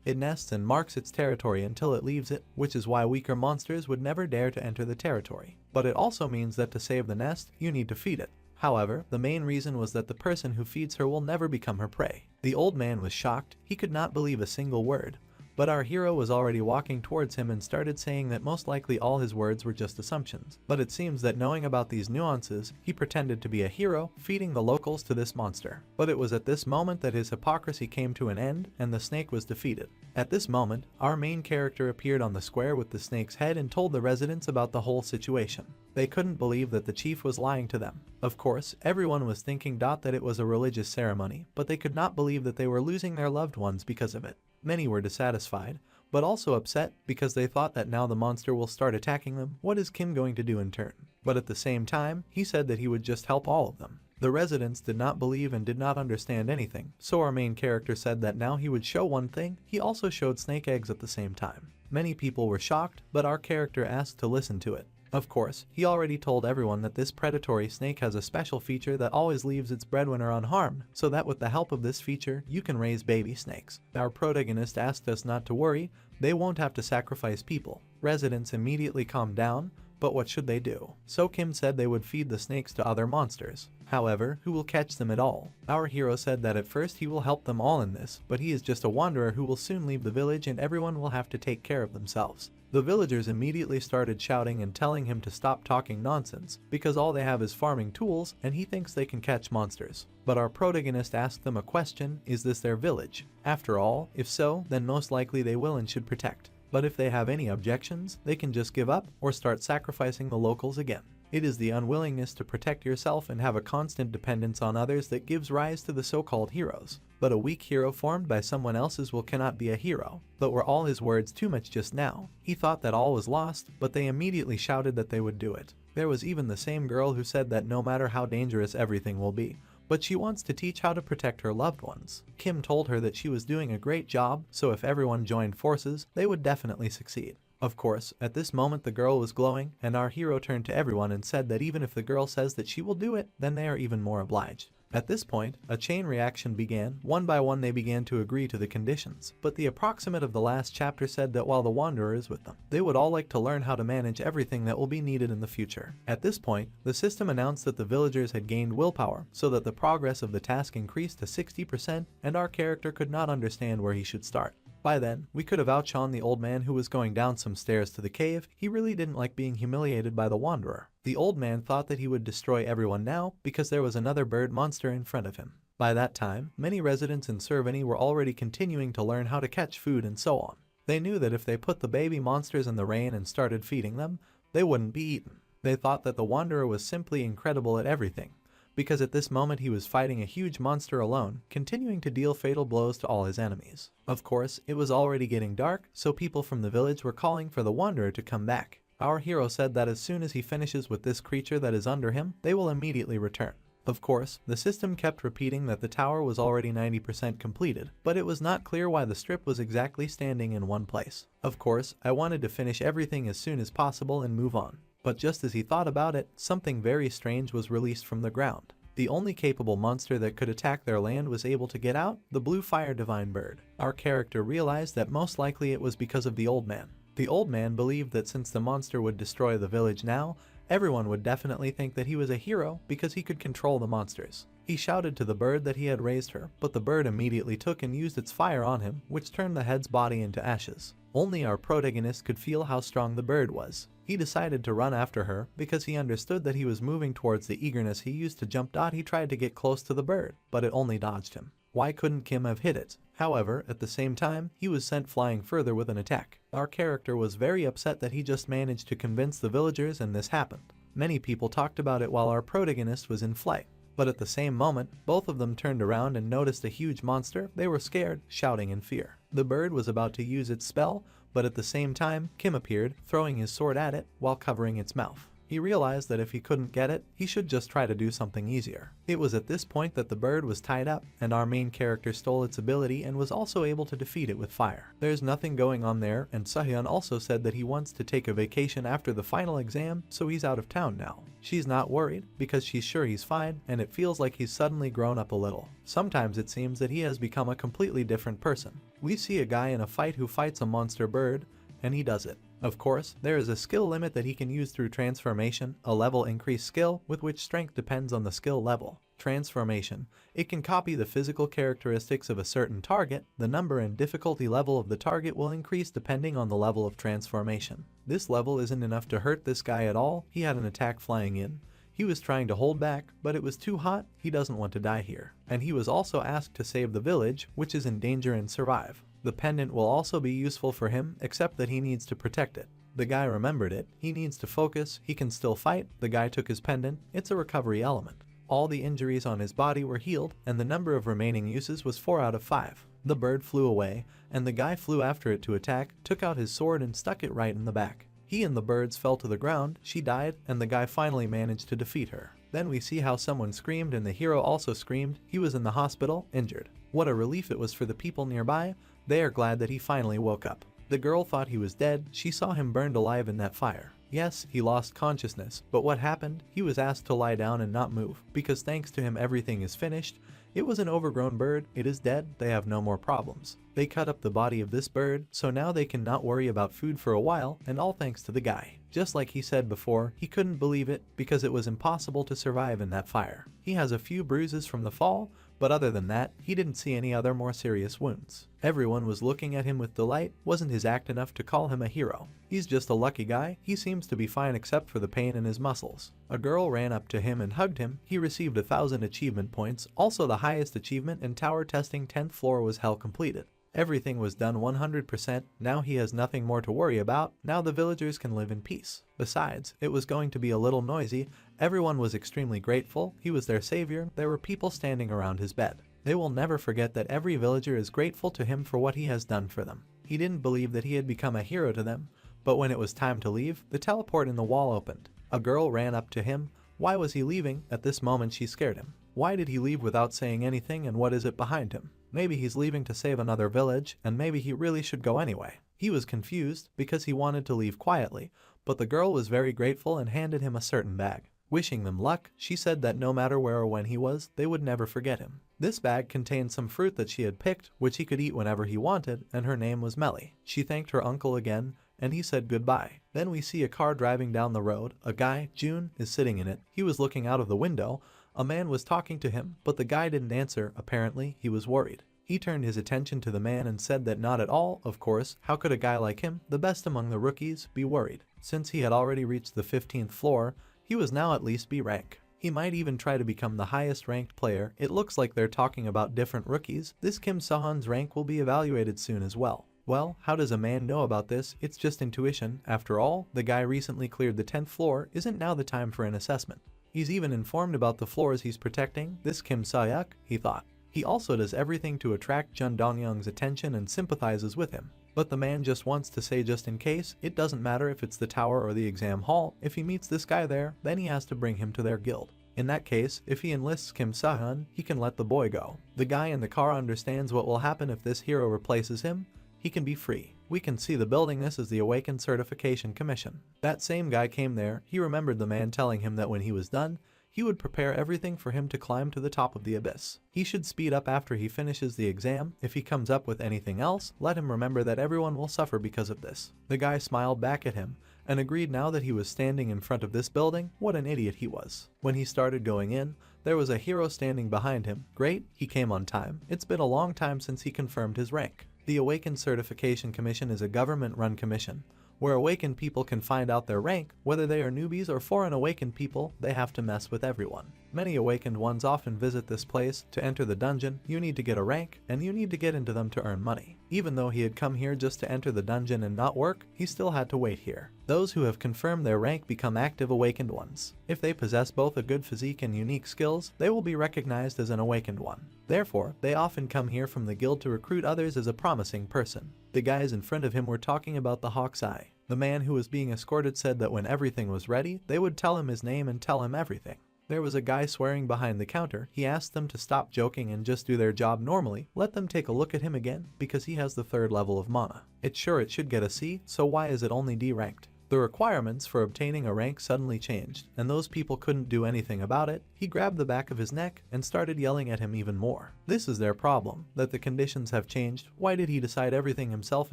It nests and marks its territory until it leaves it, which is why weaker monsters would never dare to enter the territory. But it also means that to save the nest, you need to feed it. However, the main reason was that the person who feeds her will never become her prey. The old man was shocked, he could not believe a single word. But our hero was already walking towards him and started saying that most likely all his words were just assumptions. But it seems that knowing about these nuances, he pretended to be a hero, feeding the locals to this monster. But it was at this moment that his hypocrisy came to an end, and the snake was defeated. At this moment, our main character appeared on the square with the snake's head and told the residents about the whole situation. They couldn't believe that the chief was lying to them. Of course, everyone was thinking that it was a religious ceremony, but they could not believe that they were losing their loved ones because of it. Many were dissatisfied, but also upset because they thought that now the monster will start attacking them. What is Kim going to do in turn? But at the same time, he said that he would just help all of them. The residents did not believe and did not understand anything, so our main character said that now he would show one thing. He also showed snake eggs at the same time. Many people were shocked, but our character asked to listen to it. Of course, he already told everyone that this predatory snake has a special feature that always leaves its breadwinner unharmed, so that with the help of this feature, you can raise baby snakes. Our protagonist asked us not to worry, they won't have to sacrifice people. Residents immediately calmed down, But what should they do? So Kim said they would feed the snakes to other monsters. However, who will catch them at all? Our hero said that at first he will help them all in this, but he is just a wanderer who will soon leave the village and everyone will have to take care of themselves. The villagers immediately started shouting and telling him to stop talking nonsense, because all they have is farming tools and he thinks they can catch monsters. But our protagonist asked them a question: is this their village? After all, if so, then most likely they will and should protect. But if they have any objections, they can just give up or start sacrificing the locals again. It is the unwillingness to protect yourself and have a constant dependence on others that gives rise to the so-called heroes. But a weak hero formed by someone else's will cannot be a hero. But were all his words too much just now? He thought that all was lost, but they immediately shouted that they would do it. There was even the same girl who said that no matter how dangerous everything will be, but she wants to teach how to protect her loved ones. Kim told her that she was doing a great job, so if everyone joined forces, they would definitely succeed. Of course, at this moment the girl was glowing, and our hero turned to everyone and said that even if the girl says that she will do it, then they are even more obliged. At this point, a chain reaction began. One by one they began to agree to the conditions, but the approximate of the last chapter said that while the Wanderer is with them, they would all like to learn how to manage everything that will be needed in the future. At this point, the system announced that the villagers had gained willpower, so that the progress of the task increased to 60%, and our character could not understand where he should start. By then, we could have outshone the old man who was going down some stairs to the cave. He really didn't like being humiliated by the Wanderer. The old man thought that he would destroy everyone now because there was another bird monster in front of him. By that time, many residents in Servany were already continuing to learn how to catch food and so on. They knew that if they put the baby monsters in the rain and started feeding them, they wouldn't be eaten. They thought that the Wanderer was simply incredible at everything, because at this moment he was fighting a huge monster alone, continuing to deal fatal blows to all his enemies. Of course, it was already getting dark, so people from the village were calling for the Wanderer to come back. Our hero said that as soon as he finishes with this creature that is under him, they will immediately return. Of course, the system kept repeating that the tower was already 90% completed, but it was not clear why the strip was exactly standing in one place. Of course, I wanted to finish everything as soon as possible and move on. But just as he thought about it, something very strange was released from the ground. The only capable monster that could attack their land was able to get out, the blue fire divine bird. Our character realized that most likely it was because of the old man. The old man believed that since the monster would destroy the village now, everyone would definitely think that he was a hero because he could control the monsters. He shouted to the bird that he had raised her, but the bird immediately took and used its fire on him, which turned the head's body into ashes. Only our protagonist could feel how strong the bird was. He decided to run after her because he understood that he was moving towards the eagerness he used to jump. He tried to get close to the bird, but it only dodged him. Why couldn't Kim have hit it? However, at the same time, he was sent flying further with an attack. Our character was very upset that he just managed to convince the villagers and this happened. Many people talked about it while our protagonist was in flight. But at the same moment, both of them turned around and noticed a huge monster. They were scared, shouting in fear. The bird was about to use its spell, but at the same time, Kim appeared, throwing his sword at it while covering its mouth. He realized that if he couldn't get it, he should just try to do something easier. It was at this point that the bird was tied up, and our main character stole its ability and was also able to defeat it with fire. There's nothing going on there, and Sahyun also said that he wants to take a vacation after the final exam, so he's out of town now. She's not worried, because she's sure he's fine, and it feels like he's suddenly grown up a little. Sometimes it seems that he has become a completely different person. We see a guy in a fight who fights a monster bird, and he does it. Of course, there is a skill limit that he can use through transformation, a level increased skill with which strength depends on the skill level. Transformation. It can copy the physical characteristics of a certain target. The number and difficulty level of the target will increase depending on the level of transformation. This level isn't enough to hurt this guy at all. He had an attack flying in. He was trying to hold back, but it was too hot. He doesn't want to die here. And he was also asked to save the village, which is in danger, and survive. The pendant will also be useful for him, except that he needs to protect it. The guy remembered it. He needs to focus. He can still fight. The guy took his pendant. It's a recovery element. All the injuries on his body were healed, and the number of remaining uses was 4 out of 5. The bird flew away, and the guy flew after it to attack, took out his sword and stuck it right in the back. He and the birds fell to the ground. She died, and the guy finally managed to defeat her. Then we see how someone screamed, and the hero also screamed. He was in the hospital, injured. What a relief it was for the people nearby. They are glad that he finally woke up. The girl thought he was dead. She saw him burned alive in that fire. Yes, he lost consciousness, but what happened? He was asked to lie down and not move, because thanks to him everything is finished, It was an overgrown bird, it is dead, they have no more problems. They cut up the body of this bird, so now they can not worry about food for a while, and all thanks to the guy. Just like he said before, he couldn't believe it because it was impossible to survive in that fire. He has a few bruises from the fall, but other than that, he didn't see any other more serious wounds. Everyone was looking at him with delight. Wasn't his act enough to call him a hero? He's just a lucky guy. He seems to be fine except for the pain in his muscles. A girl ran up to him and hugged him. He received 1,000 achievement points. Also the highest achievement in tower testing 10th floor was hell completed. Everything was done 100%, now he has nothing more to worry about, now the villagers can live in peace. Besides, it was going to be a little noisy, everyone was extremely grateful, he was their savior, there were people standing around his bed. They will never forget that every villager is grateful to him for what he has done for them. He didn't believe that he had become a hero to them, but when it was time to leave, the teleport in the wall opened. A girl ran up to him. Why was he leaving? At this moment she scared him. Why did he leave without saying anything, and what is it behind him? Maybe he's leaving to save another village, and maybe he really should go anyway. He was confused because he wanted to leave quietly, but the girl was very grateful and handed him a certain bag. Wishing them luck, she said that no matter where or when he was, they would never forget him. This bag contained some fruit that she had picked, which he could eat whenever he wanted, and her name was Melly. She thanked her uncle again, and he said goodbye. Then we see a car driving down the road. A guy, June, is sitting in it. He was looking out of the window. A man was talking to him, but the guy didn't answer. Apparently, he was worried. He turned his attention to the man and said that not at all, of course, how could a guy like him, the best among the rookies, be worried? Since he had already reached the 15th floor, he was now at least B rank. He might even try to become the highest ranked player. It looks like they're talking about different rookies. This Kim Sehun's rank will be evaluated soon as well. Well, how does a man know about this? It's just intuition. After all, the guy recently cleared the 10th floor. Isn't now the time for an assessment? He's even informed about the floors he's protecting. This Kim Sehun, he thought. He also does everything to attract Jun Dongyung's attention and sympathizes with him. But the man just wants to say just in case, it doesn't matter if it's the tower or the exam hall, if he meets this guy there, then he has to bring him to their guild. In that case, if he enlists Kim Sehun, he can let the boy go. The guy in the car understands what will happen if this hero replaces him. He can be free. We can see the building. This is the Awakened Certification Commission. That same guy came there. He remembered the man telling him that when he was done, he would prepare everything for him to climb to the top of the abyss. He should speed up after he finishes the exam. If he comes up with anything else, let him remember that everyone will suffer because of this. The guy smiled back at him and agreed now that he was standing in front of this building. What an idiot he was. When he started going in, there was a hero standing behind him. Great, he came on time. It's been a long time since he confirmed his rank. The Awakened Certification Commission is a government-run commission where awakened people can find out their rank. Whether they are newbies or foreign awakened people, they have to mess with everyone. Many awakened ones often visit this place. To enter the dungeon, you need to get a rank, and you need to get into them to earn money. Even though he had come here just to enter the dungeon and not work, he still had to wait here. Those who have confirmed their rank become active awakened ones. If they possess both a good physique and unique skills, they will be recognized as an awakened one. Therefore, they often come here from the guild to recruit others as a promising person. The guys in front of him were talking about the Hawk's Eye. The man who was being escorted said that when everything was ready, they would tell him his name and tell him everything. There was a guy swearing behind the counter. He asked them to stop joking and just do their job normally. Let them take a look at him again, because he has the 3rd level of mana. It should get a C, so why is it only D ranked? The requirements for obtaining a rank suddenly changed, and those people couldn't do anything about it. He grabbed the back of his neck and started yelling at him even more. This is their problem, that the conditions have changed. Why did he decide everything himself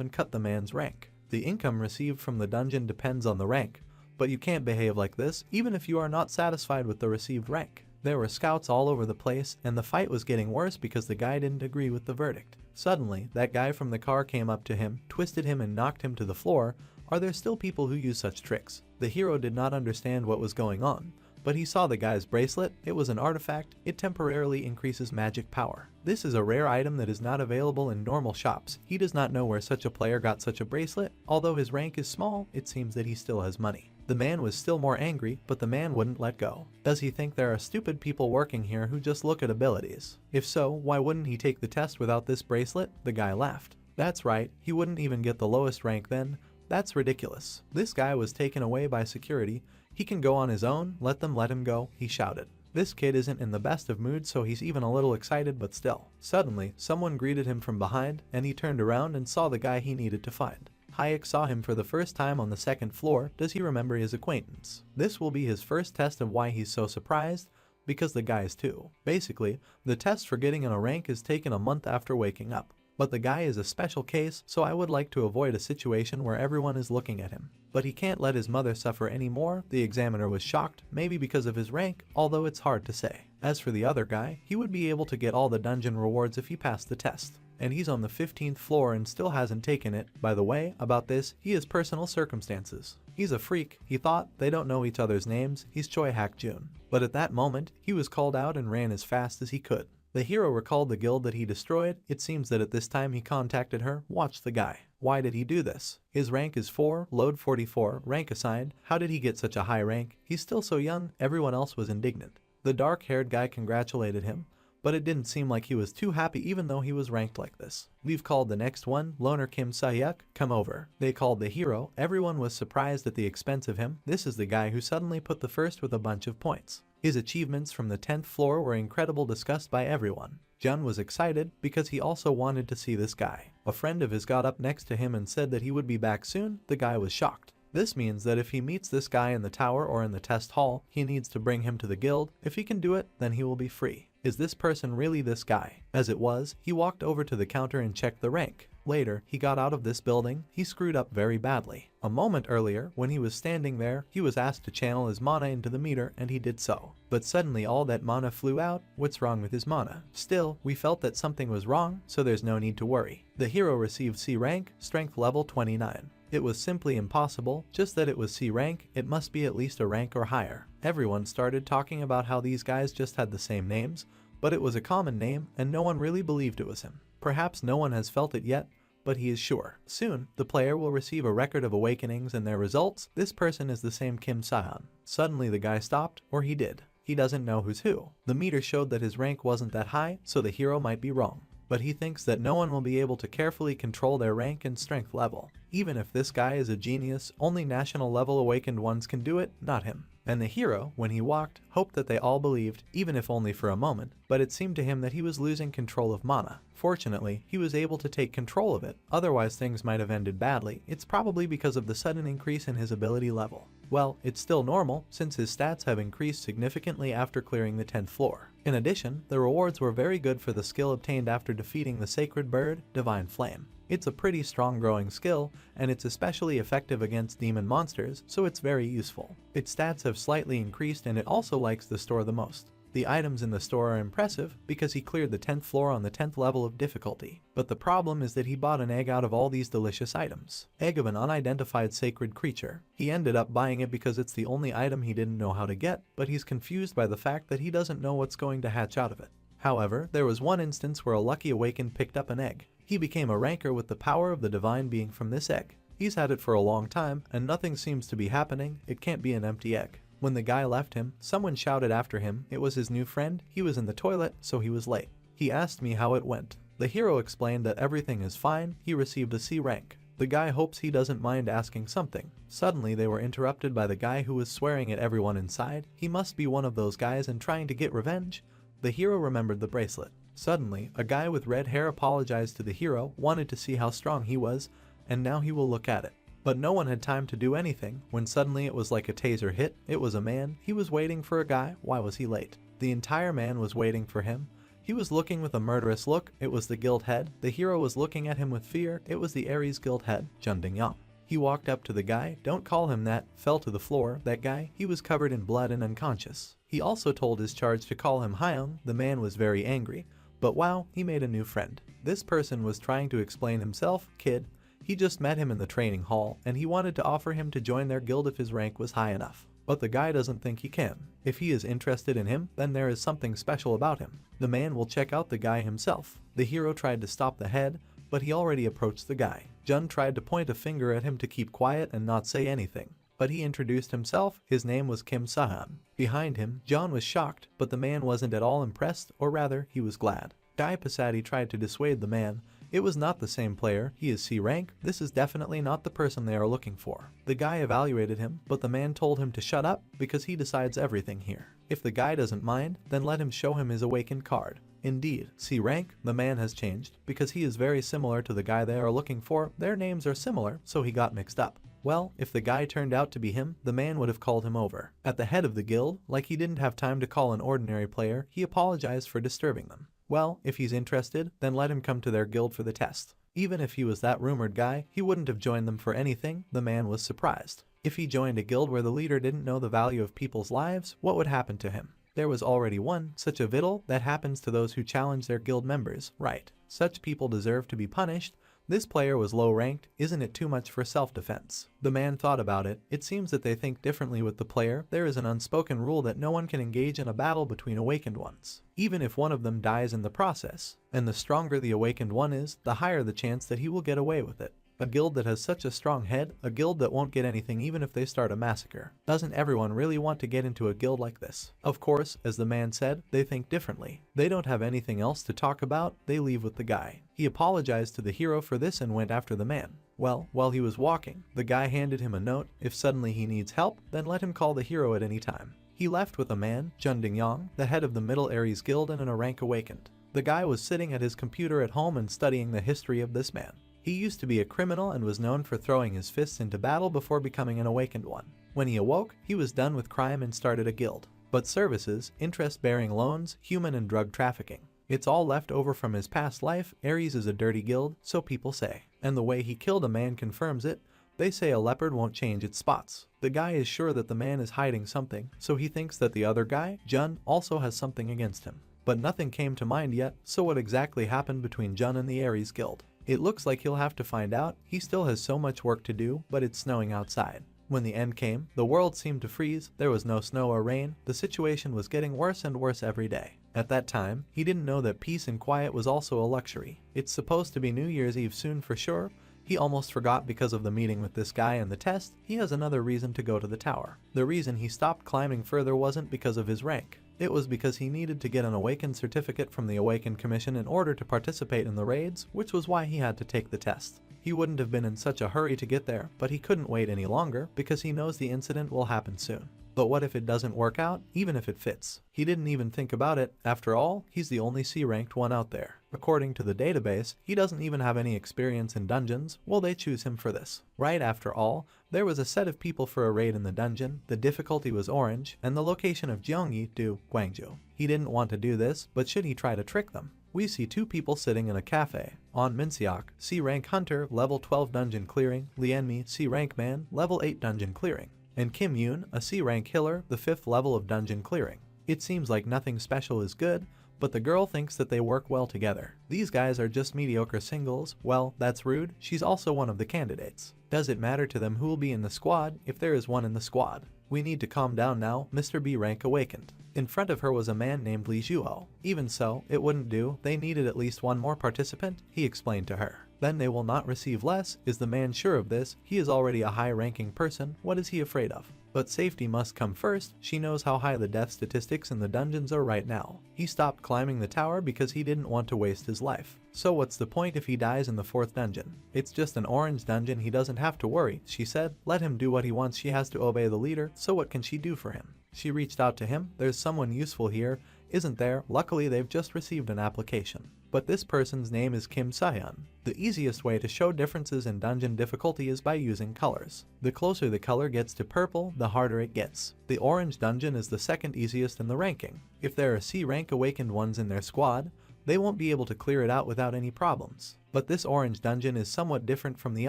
and cut the man's rank? The income received from the dungeon depends on the rank, but you can't behave like this even if you are not satisfied with the received rank. There were scouts all over the place, and the fight was getting worse because the guy didn't agree with the verdict. Suddenly, that guy from the car came up to him, twisted him and knocked him to the floor. Are there still people who use such tricks? The hero did not understand what was going on, but he saw the guy's bracelet. It was an artifact. It temporarily increases magic power. This is a rare item that is not available in normal shops. He does not know where such a player got such a bracelet. Although his rank is small, it seems that he still has money. The man was still more angry, but the man wouldn't let go. Does he think there are stupid people working here who just look at abilities? If so, why wouldn't he take the test without this bracelet? The guy laughed. That's right, he wouldn't even get the lowest rank then. That's ridiculous. This guy was taken away by security. He can go on his own. Let him go, he shouted. This kid isn't in the best of moods, so he's even a little excited, but still. Suddenly, someone greeted him from behind, and he turned around and saw the guy he needed to find. Hayek saw him for the first time on the 2nd floor. Does he remember his acquaintance? This will be his first test of why he's so surprised. because the guy's too. Basically, the test for getting in a rank is taken a month after waking up. But the guy is a special case, so I would like to avoid a situation where everyone is looking at him. But he can't let his mother suffer anymore. The examiner was shocked, maybe because of his rank, although it's hard to say. As for the other guy, he would be able to get all the dungeon rewards if he passed the test. And he's on the 15th floor and still hasn't taken it. By the way, about this, he has personal circumstances. He's a freak, he thought, they don't know each other's names, he's Choi Hak Jun. But at that moment, he was called out and ran as fast as he could. The hero recalled the guild that he destroyed. It seems that at this time he contacted her. Watch the guy. Why did he do this? His rank is 4, load 44, rank assigned. How did he get such a high rank? He's still so young. Everyone else was indignant. The dark-haired guy congratulated him, but it didn't seem like he was too happy even though he was ranked like this. We've called the next one, Loner Kim Sahyuk, come over. They called the hero. Everyone was surprised at the expense of him. This is the guy who suddenly put the first with a bunch of points. His achievements from the 10th floor were incredible, discussed by everyone. Jun was excited because he also wanted to see this guy. A friend of his got up next to him and said that he would be back soon. The guy was shocked. This means that if he meets this guy in the tower or in the test hall, he needs to bring him to the guild. If he can do it, then he will be free. Is this person really this guy? As it was, he walked over to the counter and checked the rank. Later, he got out of this building. He screwed up very badly. A moment earlier, when he was standing there, he was asked to channel his mana into the meter, and he did so. But suddenly all that mana flew out. What's wrong with his mana? Still, we felt that something was wrong, so there's no need to worry. The hero received C rank, strength level 29. It was simply impossible, just that it was C rank, it must be at least a rank or higher. Everyone started talking about how these guys just had the same names, but it was a common name, and no one really believed it was him. Perhaps no one has felt it yet, but he is sure. Soon, the player will receive a record of awakenings and their results. This person is the same Kim Sahan. Suddenly the guy stopped, or he did. He doesn't know who's who. The meter showed that his rank wasn't that high, so the hero might be wrong. But he thinks that no one will be able to carefully control their rank and strength level. Even if this guy is a genius, only national level awakened ones can do it, not him. And the hero, when he walked, hoped that they all believed, even if only for a moment, but it seemed to him that he was losing control of mana. Fortunately, he was able to take control of it, otherwise things might have ended badly. It's probably because of the sudden increase in his ability level. Well, it's still normal, since his stats have increased significantly after clearing the 10th floor. In addition, the rewards were very good for the skill obtained after defeating the sacred bird, Divine Flame. It's a pretty strong growing skill, and it's especially effective against demon monsters, so it's very useful. Its stats have slightly increased, and it also likes the store the most. The items in the store are impressive because he cleared the 10th floor on the 10th level of difficulty. But the problem is that he bought an egg out of all these delicious items. Egg of an unidentified sacred creature. He ended up buying it because it's the only item he didn't know how to get, but he's confused by the fact that he doesn't know what's going to hatch out of it. However, there was one instance where a lucky awakened picked up an egg. He became a ranker with the power of the divine being from this egg. He's had it for a long time, and nothing seems to be happening. It can't be an empty egg. When the guy left him, someone shouted after him. It was his new friend. He was in the toilet, so he was late. He asked me how it went. The hero explained that everything is fine. He received a C rank. The guy hopes he doesn't mind asking something. Suddenly they were interrupted by the guy who was swearing at everyone inside. He must be one of those guys and trying to get revenge. The hero remembered the bracelet. Suddenly, a guy with red hair apologized to the hero, wanted to see how strong he was, and now he will look at it. But no one had time to do anything, when suddenly it was like a taser hit. It was a man. He was waiting for a guy. Why was he late? The entire man was waiting for him. He was looking with a murderous look. It was the guild head. The hero was looking at him with fear. It was the Ares guild head, Jun Dingyang. He walked up to the guy. Don't call him that. Fell to the floor. That guy, he was covered in blood and unconscious. He also told his charge to call him Hyung. The man was very angry. But wow, he made a new friend. This person was trying to explain himself. Kid. He just met him in the training hall, and he wanted to offer him to join their guild if his rank was high enough. But the guy doesn't think he can. If he is interested in him, then there is something special about him. The man will check out the guy himself. The hero tried to stop the head, but he already approached the guy. Jun tried to point a finger at him to keep quiet and not say anything. But he introduced himself. His name was Kim Sahan. Behind him, John was shocked, but the man wasn't at all impressed, or rather, he was glad. Guy Pasati tried to dissuade the man. It was not the same player. He is C rank. This is definitely not the person they are looking for. The guy evaluated him, but the man told him to shut up because he decides everything here. If the guy doesn't mind, then let him show him his awakened card. Indeed, C rank, the man has changed because he is very similar to the guy they are looking for. Their names are similar, so he got mixed up. Well, if the guy turned out to be him, the man would have called him over. At the head of the guild, like he didn't have time to call an ordinary player, he apologized for disturbing them. Well, if he's interested, then let him come to their guild for the test. Even if he was that rumored guy, he wouldn't have joined them for anything. The man was surprised. If he joined a guild where the leader didn't know the value of people's lives, what would happen to him? There was already one, such a viddle that happens to those who challenge their guild members, right? Such people deserve to be punished. This player was low ranked, isn't it too much for self-defense? The man thought about it. It seems that they think differently with the player. There is an unspoken rule that no one can engage in a battle between awakened ones, even if one of them dies in the process. And the stronger the awakened one is, the higher the chance that he will get away with it. A guild that has such a strong head, a guild that won't get anything even if they start a massacre. Doesn't everyone really want to get into a guild like this? Of course, as the man said, they think differently. They don't have anything else to talk about, they leave with the guy. He apologized to the hero for this and went after the man. Well, while he was walking, the guy handed him a note. If suddenly he needs help, then let him call the hero at any time. He left with a man, Jun Dingyang, the head of the Middle Aries Guild and in a rank awakened. The guy was sitting at his computer at home and studying the history of this man. He used to be a criminal and was known for throwing his fists into battle before becoming an awakened one. When he awoke, he was done with crime and started a guild. But services, interest-bearing loans, human and drug trafficking. It's all left over from his past life. Aries is a dirty guild, so people say. And the way he killed a man confirms it. They say a leopard won't change its spots. The guy is sure that the man is hiding something, so he thinks that the other guy, Jun, also has something against him. But nothing came to mind yet, so what exactly happened between Jun and the Aries Guild? It looks like he'll have to find out. He still has so much work to do, but it's snowing outside. When the end came, the world seemed to freeze. There was no snow or rain. The situation was getting worse and worse every day. At that time, he didn't know that peace and quiet was also a luxury. It's supposed to be New Year's Eve soon for sure. He almost forgot because of the meeting with this guy and the test. He has another reason to go to the tower. The reason he stopped climbing further wasn't because of his rank. It was because he needed to get an Awakened certificate from the Awakened Commission in order to participate in the raids, which was why he had to take the test. He wouldn't have been in such a hurry to get there, but he couldn't wait any longer because he knows the incident will happen soon. But what if it doesn't work out, even if it fits? He didn't even think about it. After all, he's the only C-ranked one out there. According to the database, he doesn't even have any experience in dungeons. Well, they choose him for this. Right after all, there was a set of people for a raid in the dungeon, the difficulty was orange, and the location of Gyeonggi to Gwangju. He didn't want to do this, but should he try to trick them? We see two people sitting in a cafe. On Minseok, C-rank hunter, level 12 dungeon clearing, Lianmi, C-rank man, level 8 dungeon clearing. And Kim Yoon, a C-rank healer, the 5th level of dungeon clearing. It seems like nothing special is good, but the girl thinks that they work well together. These guys are just mediocre singles. Well, that's rude. She's also one of the candidates. Does it matter to them who will be in the squad if there is one in the squad? We need to calm down now. Mr. B rank awakened. In front of her was a man named Li Zhuo. Even so, it wouldn't do. They needed at least one more participant, he explained to her. Then they will not receive less. Is the man sure of this? He is already a high-ranking person. What is he afraid of? But safety must come first. She knows how high the death statistics in the dungeons are right now. He stopped climbing the tower because he didn't want to waste his life. So what's the point if he dies in the 4th dungeon? It's just an orange dungeon, he doesn't have to worry, she said. Let him do what he wants, she has to obey the leader, so what can she do for him? She reached out to him. There's someone useful here, isn't there? Luckily they've just received an application. But this person's name is Kim Sahyun. The easiest way to show differences in dungeon difficulty is by using colors. The closer the color gets to purple, the harder it gets. The orange dungeon is the second easiest in the ranking. If there are C-rank awakened ones in their squad, they won't be able to clear it out without any problems. But this orange dungeon is somewhat different from the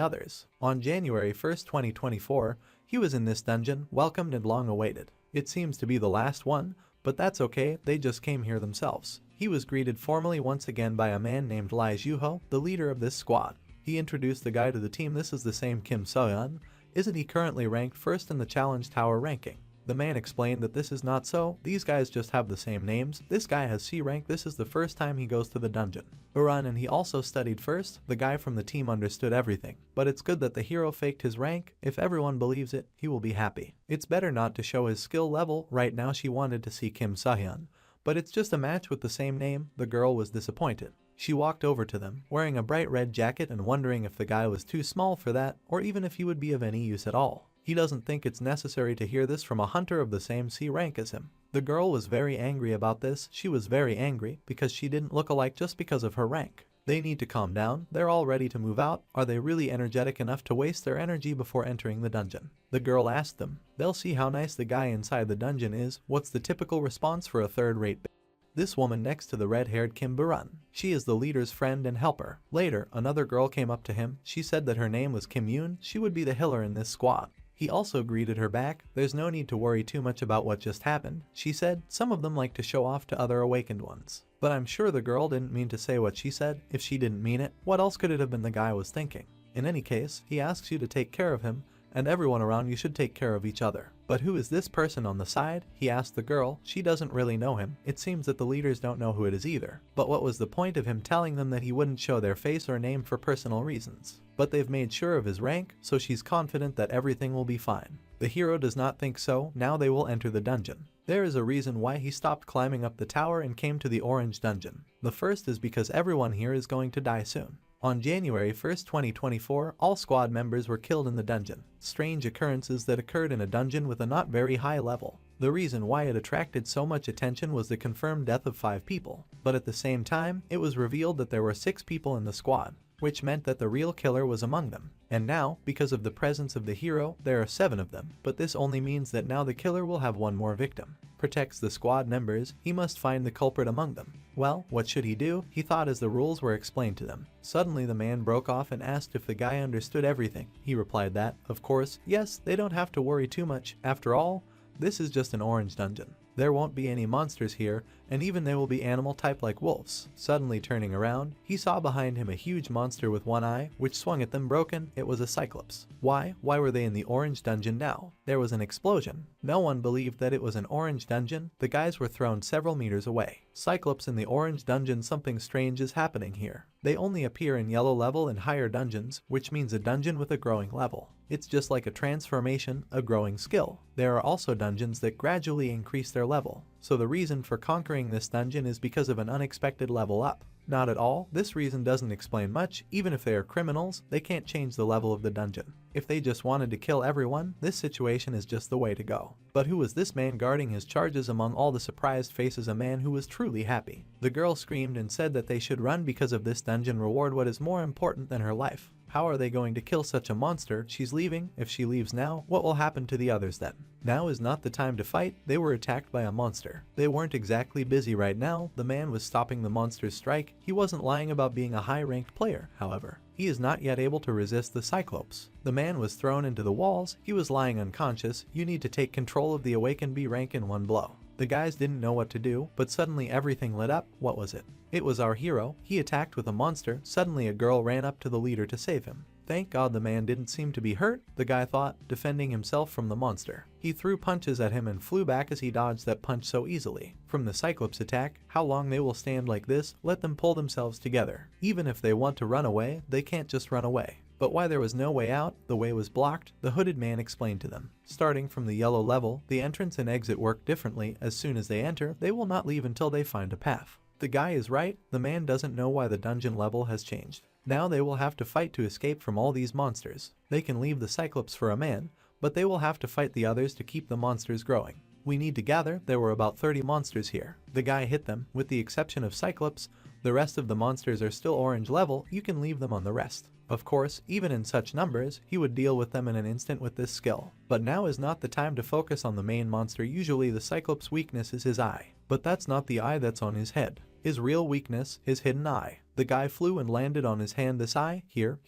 others. On January 1st, 2024, he was in this dungeon, welcomed and long awaited. It seems to be the last one, but that's okay, they just came here themselves. He was greeted formally once again by a man named Lai Zhuho, the leader of this squad. He introduced the guy to the team. This is the same Kim Soyeon. Isn't he currently ranked first in the Challenge Tower ranking? The man explained that this is not so. These guys just have the same names. This guy has C rank. This is the first time he goes to the dungeon. Uran, and he also studied first. The guy from the team understood everything. But it's good that the hero faked his rank. If everyone believes it, he will be happy. It's better not to show his skill level. Right now she wanted to see Kim Sahyun. But it's just a match with the same name. The girl was disappointed. She walked over to them, wearing a bright red jacket and wondering if the guy was too small for that, or even if he would be of any use at all. He doesn't think it's necessary to hear this from a hunter of the same C rank as him. The girl was very angry about this. She was very angry because she didn't look alike just because of her rank. They need to calm down, they're all ready to move out. Are they really energetic enough to waste their energy before entering the dungeon? The girl asked them. They'll see how nice the guy inside the dungeon is. What's the typical response for a third-rate? This woman next to the red-haired Kim Burun. She is the leader's friend and helper. Later, another girl came up to him. She said that her name was Kim Yoon. She would be the healer in this squad. He also greeted her back. There's no need to worry too much about what just happened, she said. Some of them like to show off to other awakened ones. But I'm sure the girl didn't mean to say what she said. If she didn't mean it, what else could it have been the guy was thinking? In any case, he asks you to take care of him, and everyone around you should take care of each other. But who is this person on the side? He asked the girl. She doesn't really know him. It seems that the leaders don't know who it is either. But what was the point of him telling them that he wouldn't show their face or name for personal reasons? But they've made sure of his rank, so she's confident that everything will be fine. The hero does not think so. Now they will enter the dungeon. There is a reason why he stopped climbing up the tower and came to the orange dungeon. The first is because everyone here is going to die soon. On January 1st, 2024, all squad members were killed in the dungeon. Strange occurrences that occurred in a dungeon with a not very high level. The reason why it attracted so much attention was the confirmed death of 5 people. But at the same time, it was revealed that there were 6 people in the squad, which meant that the real killer was among them. And now, because of the presence of the hero, there are 7 of them. But this only means that now the killer will have 1 more victim. Protects the squad members, he must find the culprit among them. Well, what should he do? He thought as the rules were explained to them. Suddenly the man broke off and asked if the guy understood everything. He replied that, of course, yes, they don't have to worry too much. After all, this is just an orange dungeon. There won't be any monsters here, and even they will be animal type like wolves. Suddenly turning around, he saw behind him a huge monster with 1 eye, which swung at them broken. It was a cyclops. Why were they in the orange dungeon now? There was an explosion. No one believed that it was an orange dungeon. The guys were thrown several meters away. Cyclops in the orange dungeon. Something strange is happening here. They only appear in yellow level and higher dungeons, which means a dungeon with a growing level. It's just like a transformation, a growing skill. There are also dungeons that gradually increase their level. So the reason for conquering this dungeon is because of an unexpected level up. Not at all. This reason doesn't explain much. Even if they are criminals, they can't change the level of the dungeon. If they just wanted to kill everyone, this situation is just the way to go. But who was this man guarding his charges among all the surprised faces? A man who was truly happy. The girl screamed and said that they should run because of this dungeon reward. What is more important than her life? How are they going to kill such a monster? She's leaving. If she leaves now, what will happen to the others then? Now is not the time to fight. They were attacked by a monster. They weren't exactly busy right now. The man was stopping the monster's strike. He wasn't lying about being a high-ranked player, however. He is not yet able to resist the Cyclops. The man was thrown into the walls. He was lying unconscious. You need to take control of the awakened B rank in 1 blow. The guys didn't know what to do, but suddenly everything lit up. What was it? It was our hero. He attacked with a monster. Suddenly a girl ran up to the leader to save him. Thank God the man didn't seem to be hurt, the guy thought, defending himself from the monster. He threw punches at him and flew back as he dodged that punch so easily. From the Cyclops attack, how long they will stand like this? Let them pull themselves together. Even if they want to run away, they can't just run away. But why there was no way out, the way was blocked, the hooded man explained to them. Starting from the yellow level, the entrance and exit work differently. As soon as they enter, they will not leave until they find a path. The guy is right, the man doesn't know why the dungeon level has changed. Now they will have to fight to escape from all these monsters. They can leave the Cyclops for a man, but they will have to fight the others to keep the monsters growing. We need to gather. There were about 30 monsters here. The guy hit them, with the exception of Cyclops. The rest of the monsters are still orange level. You can leave them on the rest. Of course, even in such numbers, he would deal with them in an instant with this skill. But now is not the time to focus on the main monster. Usually the Cyclops' weakness is his eye. But that's not the eye that's on his head. His real weakness, his hidden eye. The guy flew and landed on his hand. This eye, here.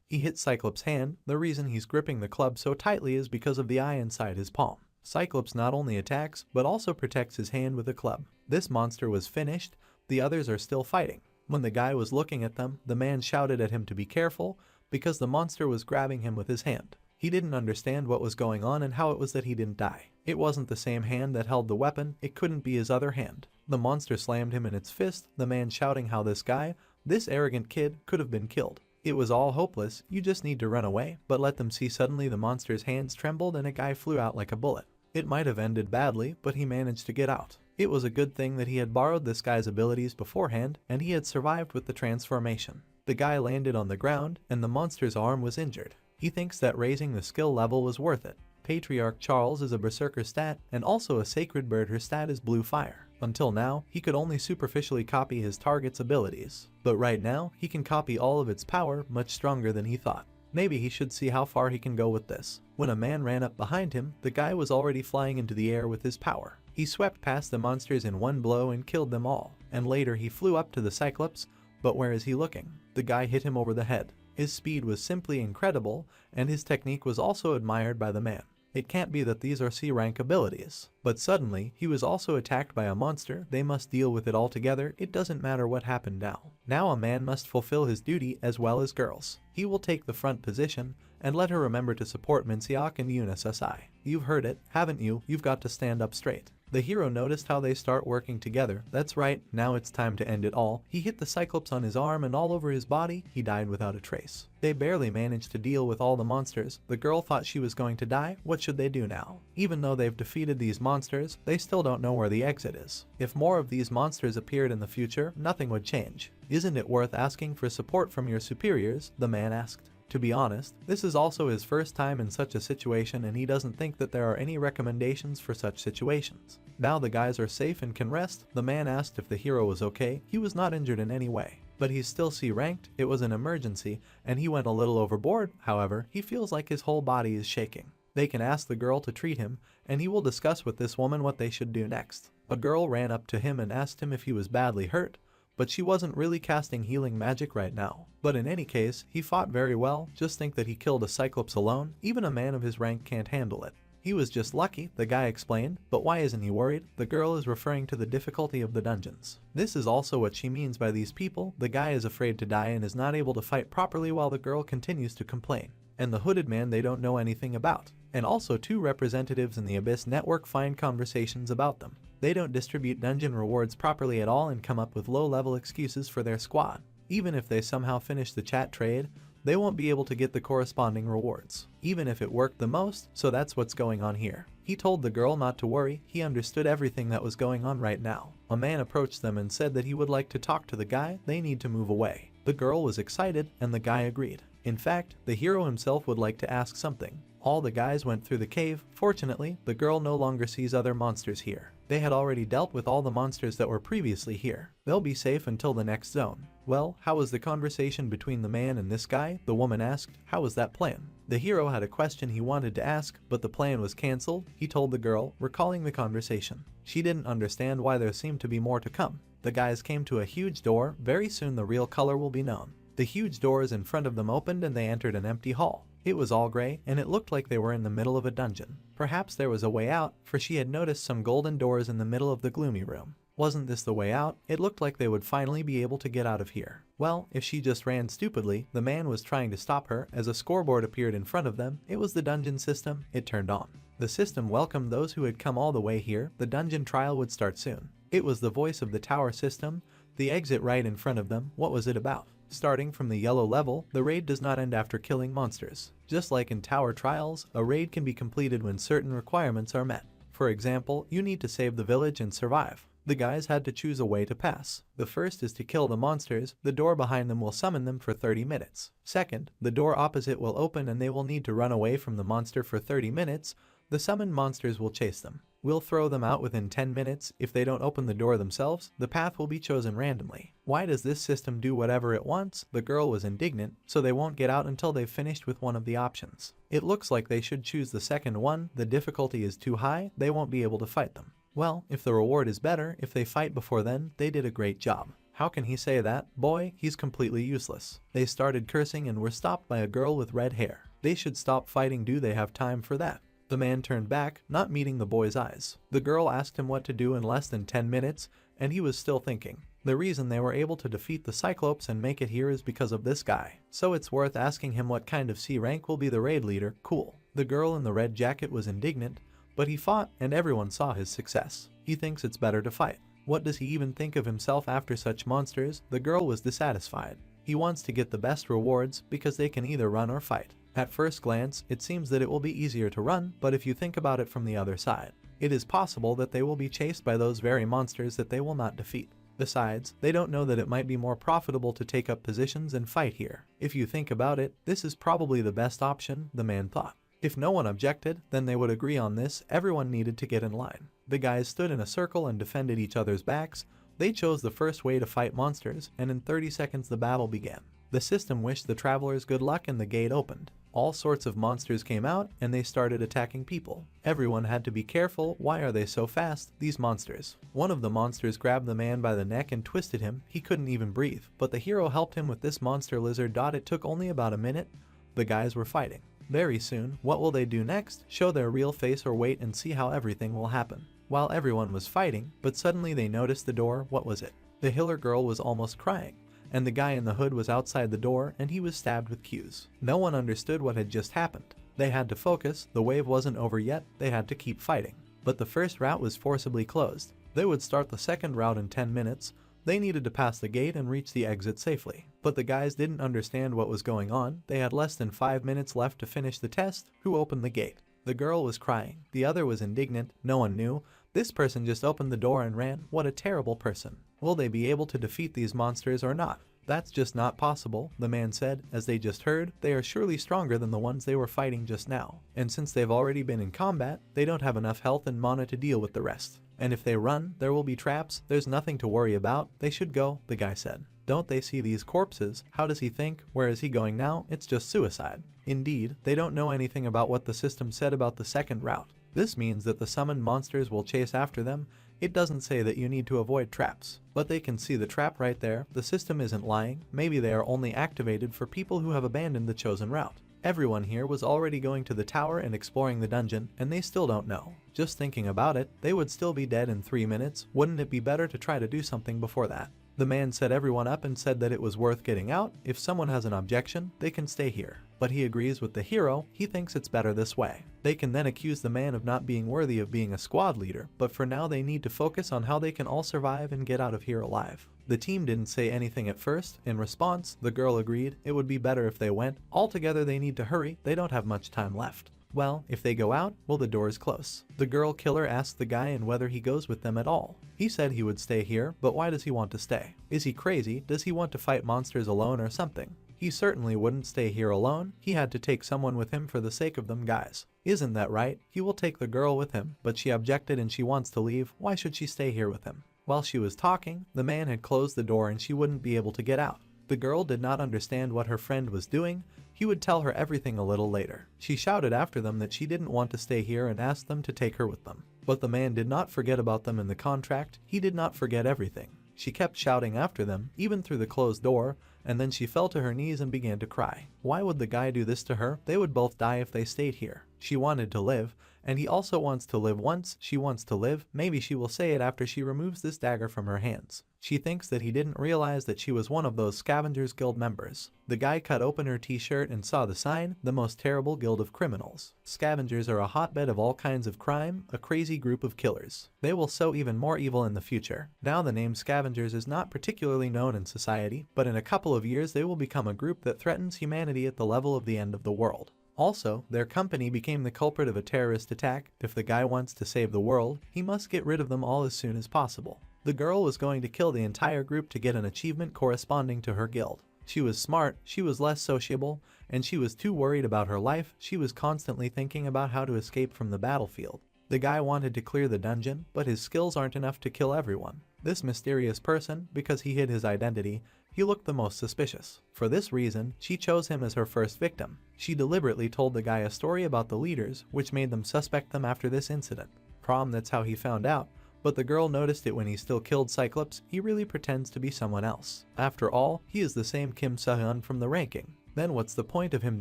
He hit Cyclops' hand. The reason he's gripping the club so tightly is because of the eye inside his palm. Cyclops not only attacks, but also protects his hand with a club. This monster was finished. The others are still fighting. When the guy was looking at them, the man shouted at him to be careful, because the monster was grabbing him with his hand. He didn't understand what was going on and how it was that he didn't die. It wasn't the same hand that held the weapon. It couldn't be his other hand. The monster slammed him in its fist, the man shouting how this guy, this arrogant kid, could have been killed. It was all hopeless. You just need to run away. But let them see. Suddenly the monster's hands trembled and a guy flew out like a bullet. It might have ended badly, but he managed to get out. It was a good thing that he had borrowed this guy's abilities beforehand, and he had survived with the transformation. The guy landed on the ground, and the monster's arm was injured. He thinks that raising the skill level was worth it. Patriarch Charles is a berserker stat and also a sacred bird. Her stat is blue fire. Until now, he could only superficially copy his target's abilities, but right now, he can copy all of its power much stronger than he thought. Maybe he should see how far he can go with this. When a man ran up behind him, the guy was already flying into the air with his power. He swept past the monsters in one blow and killed them all, and later he flew up to the Cyclops, but where is he looking? The guy hit him over the head. His speed was simply incredible, and his technique was also admired by the man. It can't be that these are C-rank abilities. But suddenly, he was also attacked by a monster. They must deal with it all together. It doesn't matter what happened now. Now a man must fulfill his duty as well as girls. He will take the front position and let her remember to support Minseok and UNSSI. You've heard it, haven't you? You've got to stand up straight. The hero noticed how they start working together. That's right, now it's time to end it all. He hit the Cyclops on his arm and all over his body. He died without a trace. They barely managed to deal with all the monsters. The girl thought she was going to die. What should they do now? Even though they've defeated these monsters, they still don't know where the exit is. If more of these monsters appeared in the future, nothing would change. Isn't it worth asking for support from your superiors? The man asked. To be honest, this is also his first time in such a situation and he doesn't think that there are any recommendations for such situations. Now the guys are safe and can rest. The man asked if the hero was okay. He was not injured in any way. But he's still C-ranked, it was an emergency, and he went a little overboard. However, he feels like his whole body is shaking. They can ask the girl to treat him, and he will discuss with this woman what they should do next. A girl ran up to him and asked him if he was badly hurt, but she wasn't really casting healing magic right now. But in any case, he fought very well. Just think that he killed a Cyclops alone. Even a man of his rank can't handle it. He was just lucky, the guy explained, but why isn't he worried? The girl is referring to the difficulty of the dungeons. This is also what she means by these people. The guy is afraid to die and is not able to fight properly while the girl continues to complain. And the hooded man they don't know anything about. And also two representatives in the Abyss network find conversations about them. They don't distribute dungeon rewards properly at all and come up with low-level excuses for their squad. Even if they somehow finish the chat trade, they won't be able to get the corresponding rewards, even if it worked the most, so that's what's going on here. He told the girl not to worry, he understood everything that was going on right now. A man approached them and said that he would like to talk to the guy, they need to move away. The girl was excited and the guy agreed. In fact, the hero himself would like to ask something. All the guys went through the cave. Fortunately, the girl no longer sees other monsters here. They had already dealt with all the monsters that were previously here. They'll be safe until the next zone. Well, how was the conversation between the man and this guy? The woman asked. How was that plan? The hero had a question he wanted to ask, but the plan was cancelled. He told the girl, recalling the conversation. She didn't understand why there seemed to be more to come. The guys came to a huge door. Very soon the real color will be known. The huge doors in front of them opened and they entered an empty hall. It was all gray, and it looked like they were in the middle of a dungeon. Perhaps there was a way out, for she had noticed some golden doors in the middle of the gloomy room. Wasn't this the way out? It looked like they would finally be able to get out of here. Well, if she just ran stupidly, the man was trying to stop her. As a scoreboard appeared in front of them, it was the dungeon system. It turned on. The system welcomed those who had come all the way here. The dungeon trial would start soon. It was the voice of the tower system. The exit right in front of them. What was it about? Starting from the yellow level, the raid does not end after killing monsters. Just like in tower trials, a raid can be completed when certain requirements are met. For example, you need to save the village and survive. The guys had to choose a way to pass. The first is to kill the monsters. The door behind them will summon them for 30 minutes. Second, the door opposite will open and they will need to run away from the monster for 30 minutes. The summoned monsters will chase them. We'll throw them out within 10 minutes. If they don't open the door themselves, the path will be chosen randomly. Why does this system do whatever it wants? The girl was indignant, so they won't get out until they've finished with one of the options. It looks like they should choose the second one. The difficulty is too high, they won't be able to fight them. Well, if the reward is better, if they fight before then, they did a great job. How can he say that? Boy, he's completely useless. They started cursing and were stopped by a girl with red hair. They should stop fighting. Do they have time for that? The man turned back, not meeting the boy's eyes. The girl asked him what to do in less than 10 minutes, and he was still thinking. The reason they were able to defeat the Cyclops and make it here is because of this guy. So it's worth asking him what kind of C rank will be the raid leader. Cool. The girl in the red jacket was indignant, but he fought and everyone saw his success. He thinks it's better to fight. What does he even think of himself after such monsters? The girl was dissatisfied. He wants to get the best rewards because they can either run or fight. At first glance, it seems that it will be easier to run, but if you think about it from the other side, it is possible that they will be chased by those very monsters that they will not defeat. Besides, they don't know that it might be more profitable to take up positions and fight here. If you think about it, this is probably the best option, the man thought. If no one objected, then they would agree on this. Everyone needed to get in line. The guys stood in a circle and defended each other's backs. They chose the first way to fight monsters, and in 30 seconds the battle began. The system wished the travelers good luck and the gate opened. All sorts of monsters came out and they started attacking people. Everyone had to be careful. Why are they so fast, these monsters? One of the monsters grabbed the man by the neck and twisted him. He couldn't even breathe, but the hero helped him with this monster lizard. It took only about a minute. The guys were fighting. Very soon, what will they do next? Show their real face or wait and see how everything will happen? While everyone was fighting, but suddenly they noticed the door. What was it? The healer girl was almost crying, and the guy in the hood was outside the door and he was stabbed with cues. No one understood what had just happened. They had to focus. The wave wasn't over yet. They had to keep fighting. But the first route was forcibly closed. They would start the second route in 10 minutes. They needed to pass the gate and reach the exit safely. But the guys didn't understand what was going on. They had less than 5 minutes left to finish the test. Who opened the gate? The girl was crying. The other was indignant. No one knew. This person just opened the door and ran. What a terrible person. Will they be able to defeat these monsters or not? That's just not possible, the man said. As they just heard, they are surely stronger than the ones they were fighting just now. And since they've already been in combat, they don't have enough health and mana to deal with the rest. And if they run, there will be traps. There's nothing to worry about. They should go, the guy said. Don't they see these corpses? How does he think? Where is he going now? It's just suicide. Indeed, they don't know anything about what the system said about the second route. This means that the summoned monsters will chase after them. It doesn't say that you need to avoid traps, but they can see the trap right there. The system isn't lying. Maybe they are only activated for people who have abandoned the chosen route. Everyone here was already going to the tower and exploring the dungeon, and they still don't know. Just thinking about it, they would still be dead in 3 minutes. Wouldn't it be better to try to do something before that? The man set everyone up and said that it was worth getting out. If someone has an objection, they can stay here. But he agrees with the hero. He thinks it's better this way. They can then accuse the man of not being worthy of being a squad leader, but for now they need to focus on how they can all survive and get out of here alive. The team didn't say anything at first. In response, the girl agreed it would be better if they went. Altogether they need to hurry. They don't have much time left. Well, if they go out, well, the door is close. The girl killer asked the guy and whether he goes with them at all. He said he would stay here, but why does he want to stay? Is he crazy? Does he want to fight monsters alone or something? He certainly wouldn't stay here alone. He had to take someone with him for the sake of them guys. Isn't that right? He will take the girl with him, but she objected and she wants to leave. Why should she stay here with him? While she was talking, the man had closed the door and she wouldn't be able to get out. The girl did not understand what her friend was doing. He would tell her everything a little later. She shouted after them that she didn't want to stay here and asked them to take her with them. But the man did not forget about them in the contract. He did not forget everything. She kept shouting after them, even through the closed door, and then she fell to her knees and began to cry. Why would the guy do this to her? They would both die if they stayed here. She wanted to live, and he also wants to live once. She wants to live. Maybe she will say it after she removes this dagger from her hands. She thinks that he didn't realize that she was one of those Scavengers Guild members. The guy cut open her t-shirt and saw the sign, the most terrible guild of criminals. Scavengers are a hotbed of all kinds of crime, a crazy group of killers. They will sow even more evil in the future. Now the name Scavengers is not particularly known in society, but in a couple of years they will become a group that threatens humanity at the level of the end of the world. Also, their company became the culprit of a terrorist attack. If the guy wants to save the world, he must get rid of them all as soon as possible. The girl was going to kill the entire group to get an achievement corresponding to her guild. She was smart, she was less sociable, and she was too worried about her life. She was constantly thinking about how to escape from the battlefield. The guy wanted to clear the dungeon, but his skills aren't enough to kill everyone. This mysterious person, because he hid his identity, he looked the most suspicious. For this reason, she chose him as her first victim. She deliberately told the guy a story about the leaders, which made them suspect them after this incident. That's how he found out. But the girl noticed it when he still killed Cyclops. He really pretends to be someone else. After all, he is the same Kim Se-hyun from the ranking. Then what's the point of him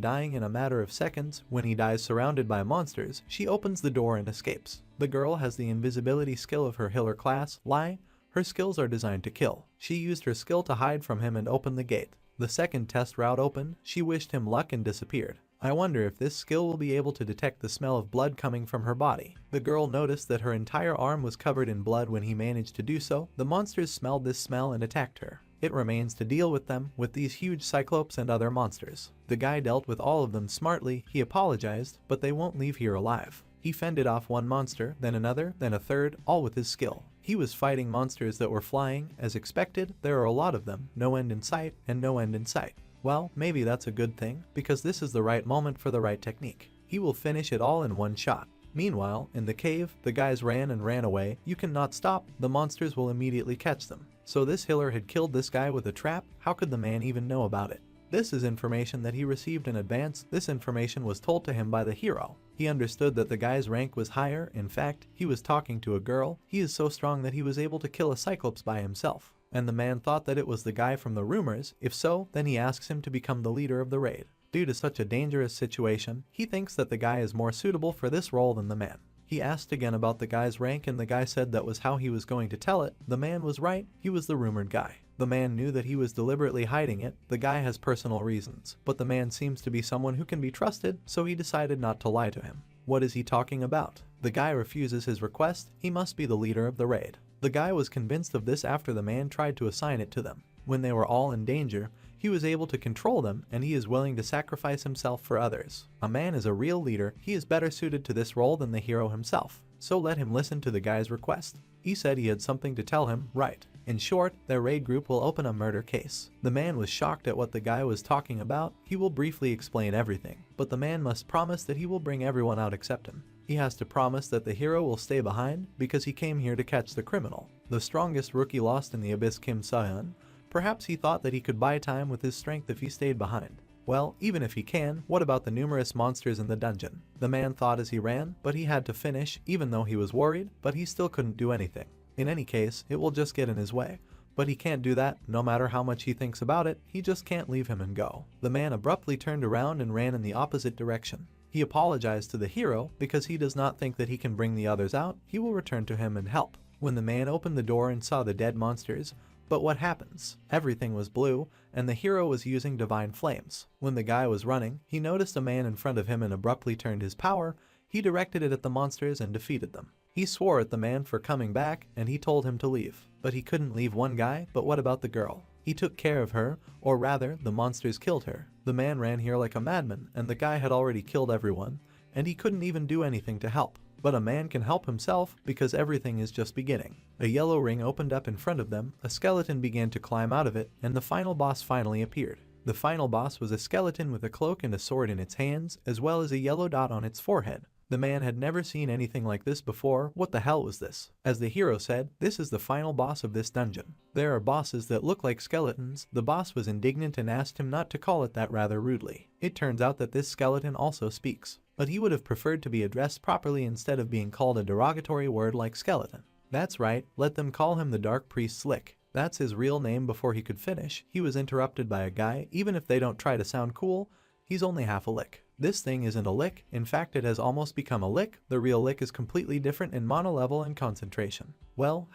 dying in a matter of seconds? When he dies surrounded by monsters, she opens the door and escapes. The girl has the invisibility skill of her healer class. Lie? Her skills are designed to kill. She used her skill to hide from him and open the gate. The second test route opened. She wished him luck and disappeared. I wonder if this skill will be able to detect the smell of blood coming from her body. The girl noticed that her entire arm was covered in blood when he managed to do so. The monsters smelled this smell and attacked her. It remains to deal with them, with these huge cyclops and other monsters. The guy dealt with all of them smartly. He apologized, but they won't leave here alive. He fended off one monster, then another, then a third, all with his skill. He was fighting monsters that were flying. As expected, there are a lot of them, no end in sight and no end in sight. Well, maybe that's a good thing, because this is the right moment for the right technique. He will finish it all in one shot. Meanwhile, in the cave, the guys ran and ran away. You cannot stop, the monsters will immediately catch them. So this healer had killed this guy with a trap. How could the man even know about it? This is information that he received in advance. This information was told to him by the hero. He understood that the guy's rank was higher. In fact, he was talking to a girl. He is so strong that he was able to kill a cyclops by himself. And the man thought that it was the guy from the rumors. If so, then he asks him to become the leader of the raid. Due to such a dangerous situation, he thinks that the guy is more suitable for this role than the man. He asked again about the guy's rank and the guy said that was how he was going to tell it. The man was right, he was the rumored guy. The man knew that he was deliberately hiding it. The guy has personal reasons, but the man seems to be someone who can be trusted, so he decided not to lie to him. What is he talking about? The guy refuses his request. He must be the leader of the raid. The guy was convinced of this after the man tried to assign it to them. When they were all in danger, he was able to control them, and he is willing to sacrifice himself for others. A man is a real leader. He is better suited to this role than the hero himself. So let him listen to the guy's request. He said he had something to tell him, right? In short, their raid group will open a murder case. The man was shocked at what the guy was talking about. He will briefly explain everything, but the man must promise that he will bring everyone out except him. He has to promise that the hero will stay behind because he came here to catch the criminal. The strongest rookie lost in the abyss, Kim Seon. Perhaps he thought that he could buy time with his strength if he stayed behind. Well, even if he can, what about the numerous monsters in the dungeon? The man thought as he ran, but he had to finish, even though he was worried, but he still couldn't do anything. In any case, it will just get in his way. But he can't do that. No matter how much he thinks about it, he just can't leave him and go. The man abruptly turned around and ran in the opposite direction. He apologized to the hero because he does not think that he can bring the others out. He will return to him and help. When the man opened the door and saw the dead monsters, but what happens? Everything was blue, and the hero was using divine flames. When the guy was running, he noticed a man in front of him and abruptly turned his power. He directed it at the monsters and defeated them. He swore at the man for coming back, and he told him to leave. But he couldn't leave one guy. But what about the girl? He took care of her, or rather, the monsters killed her. The man ran here like a madman, and the guy had already killed everyone, and he couldn't even do anything to help. But a man can help himself because everything is just beginning. A yellow ring opened up in front of them, a skeleton began to climb out of it, and the final boss finally appeared. The final boss was a skeleton with a cloak and a sword in its hands, as well as a yellow dot on its forehead. The man had never seen anything like this before. What the hell was this? As the hero said, this is the final boss of this dungeon. There are bosses that look like skeletons. The boss was indignant and asked him not to call it that rather rudely. It turns out that this skeleton also speaks, but he would have preferred to be addressed properly instead of being called a derogatory word like skeleton. That's right, let them call him the Dark Priest Slick. That's his real name. Before he could finish, he was interrupted by a guy. Even if they don't try to sound cool, he's only half a lick. This thing isn't a lick. In fact, it has almost become a lick. The real lick is completely different in mono level and concentration. Well,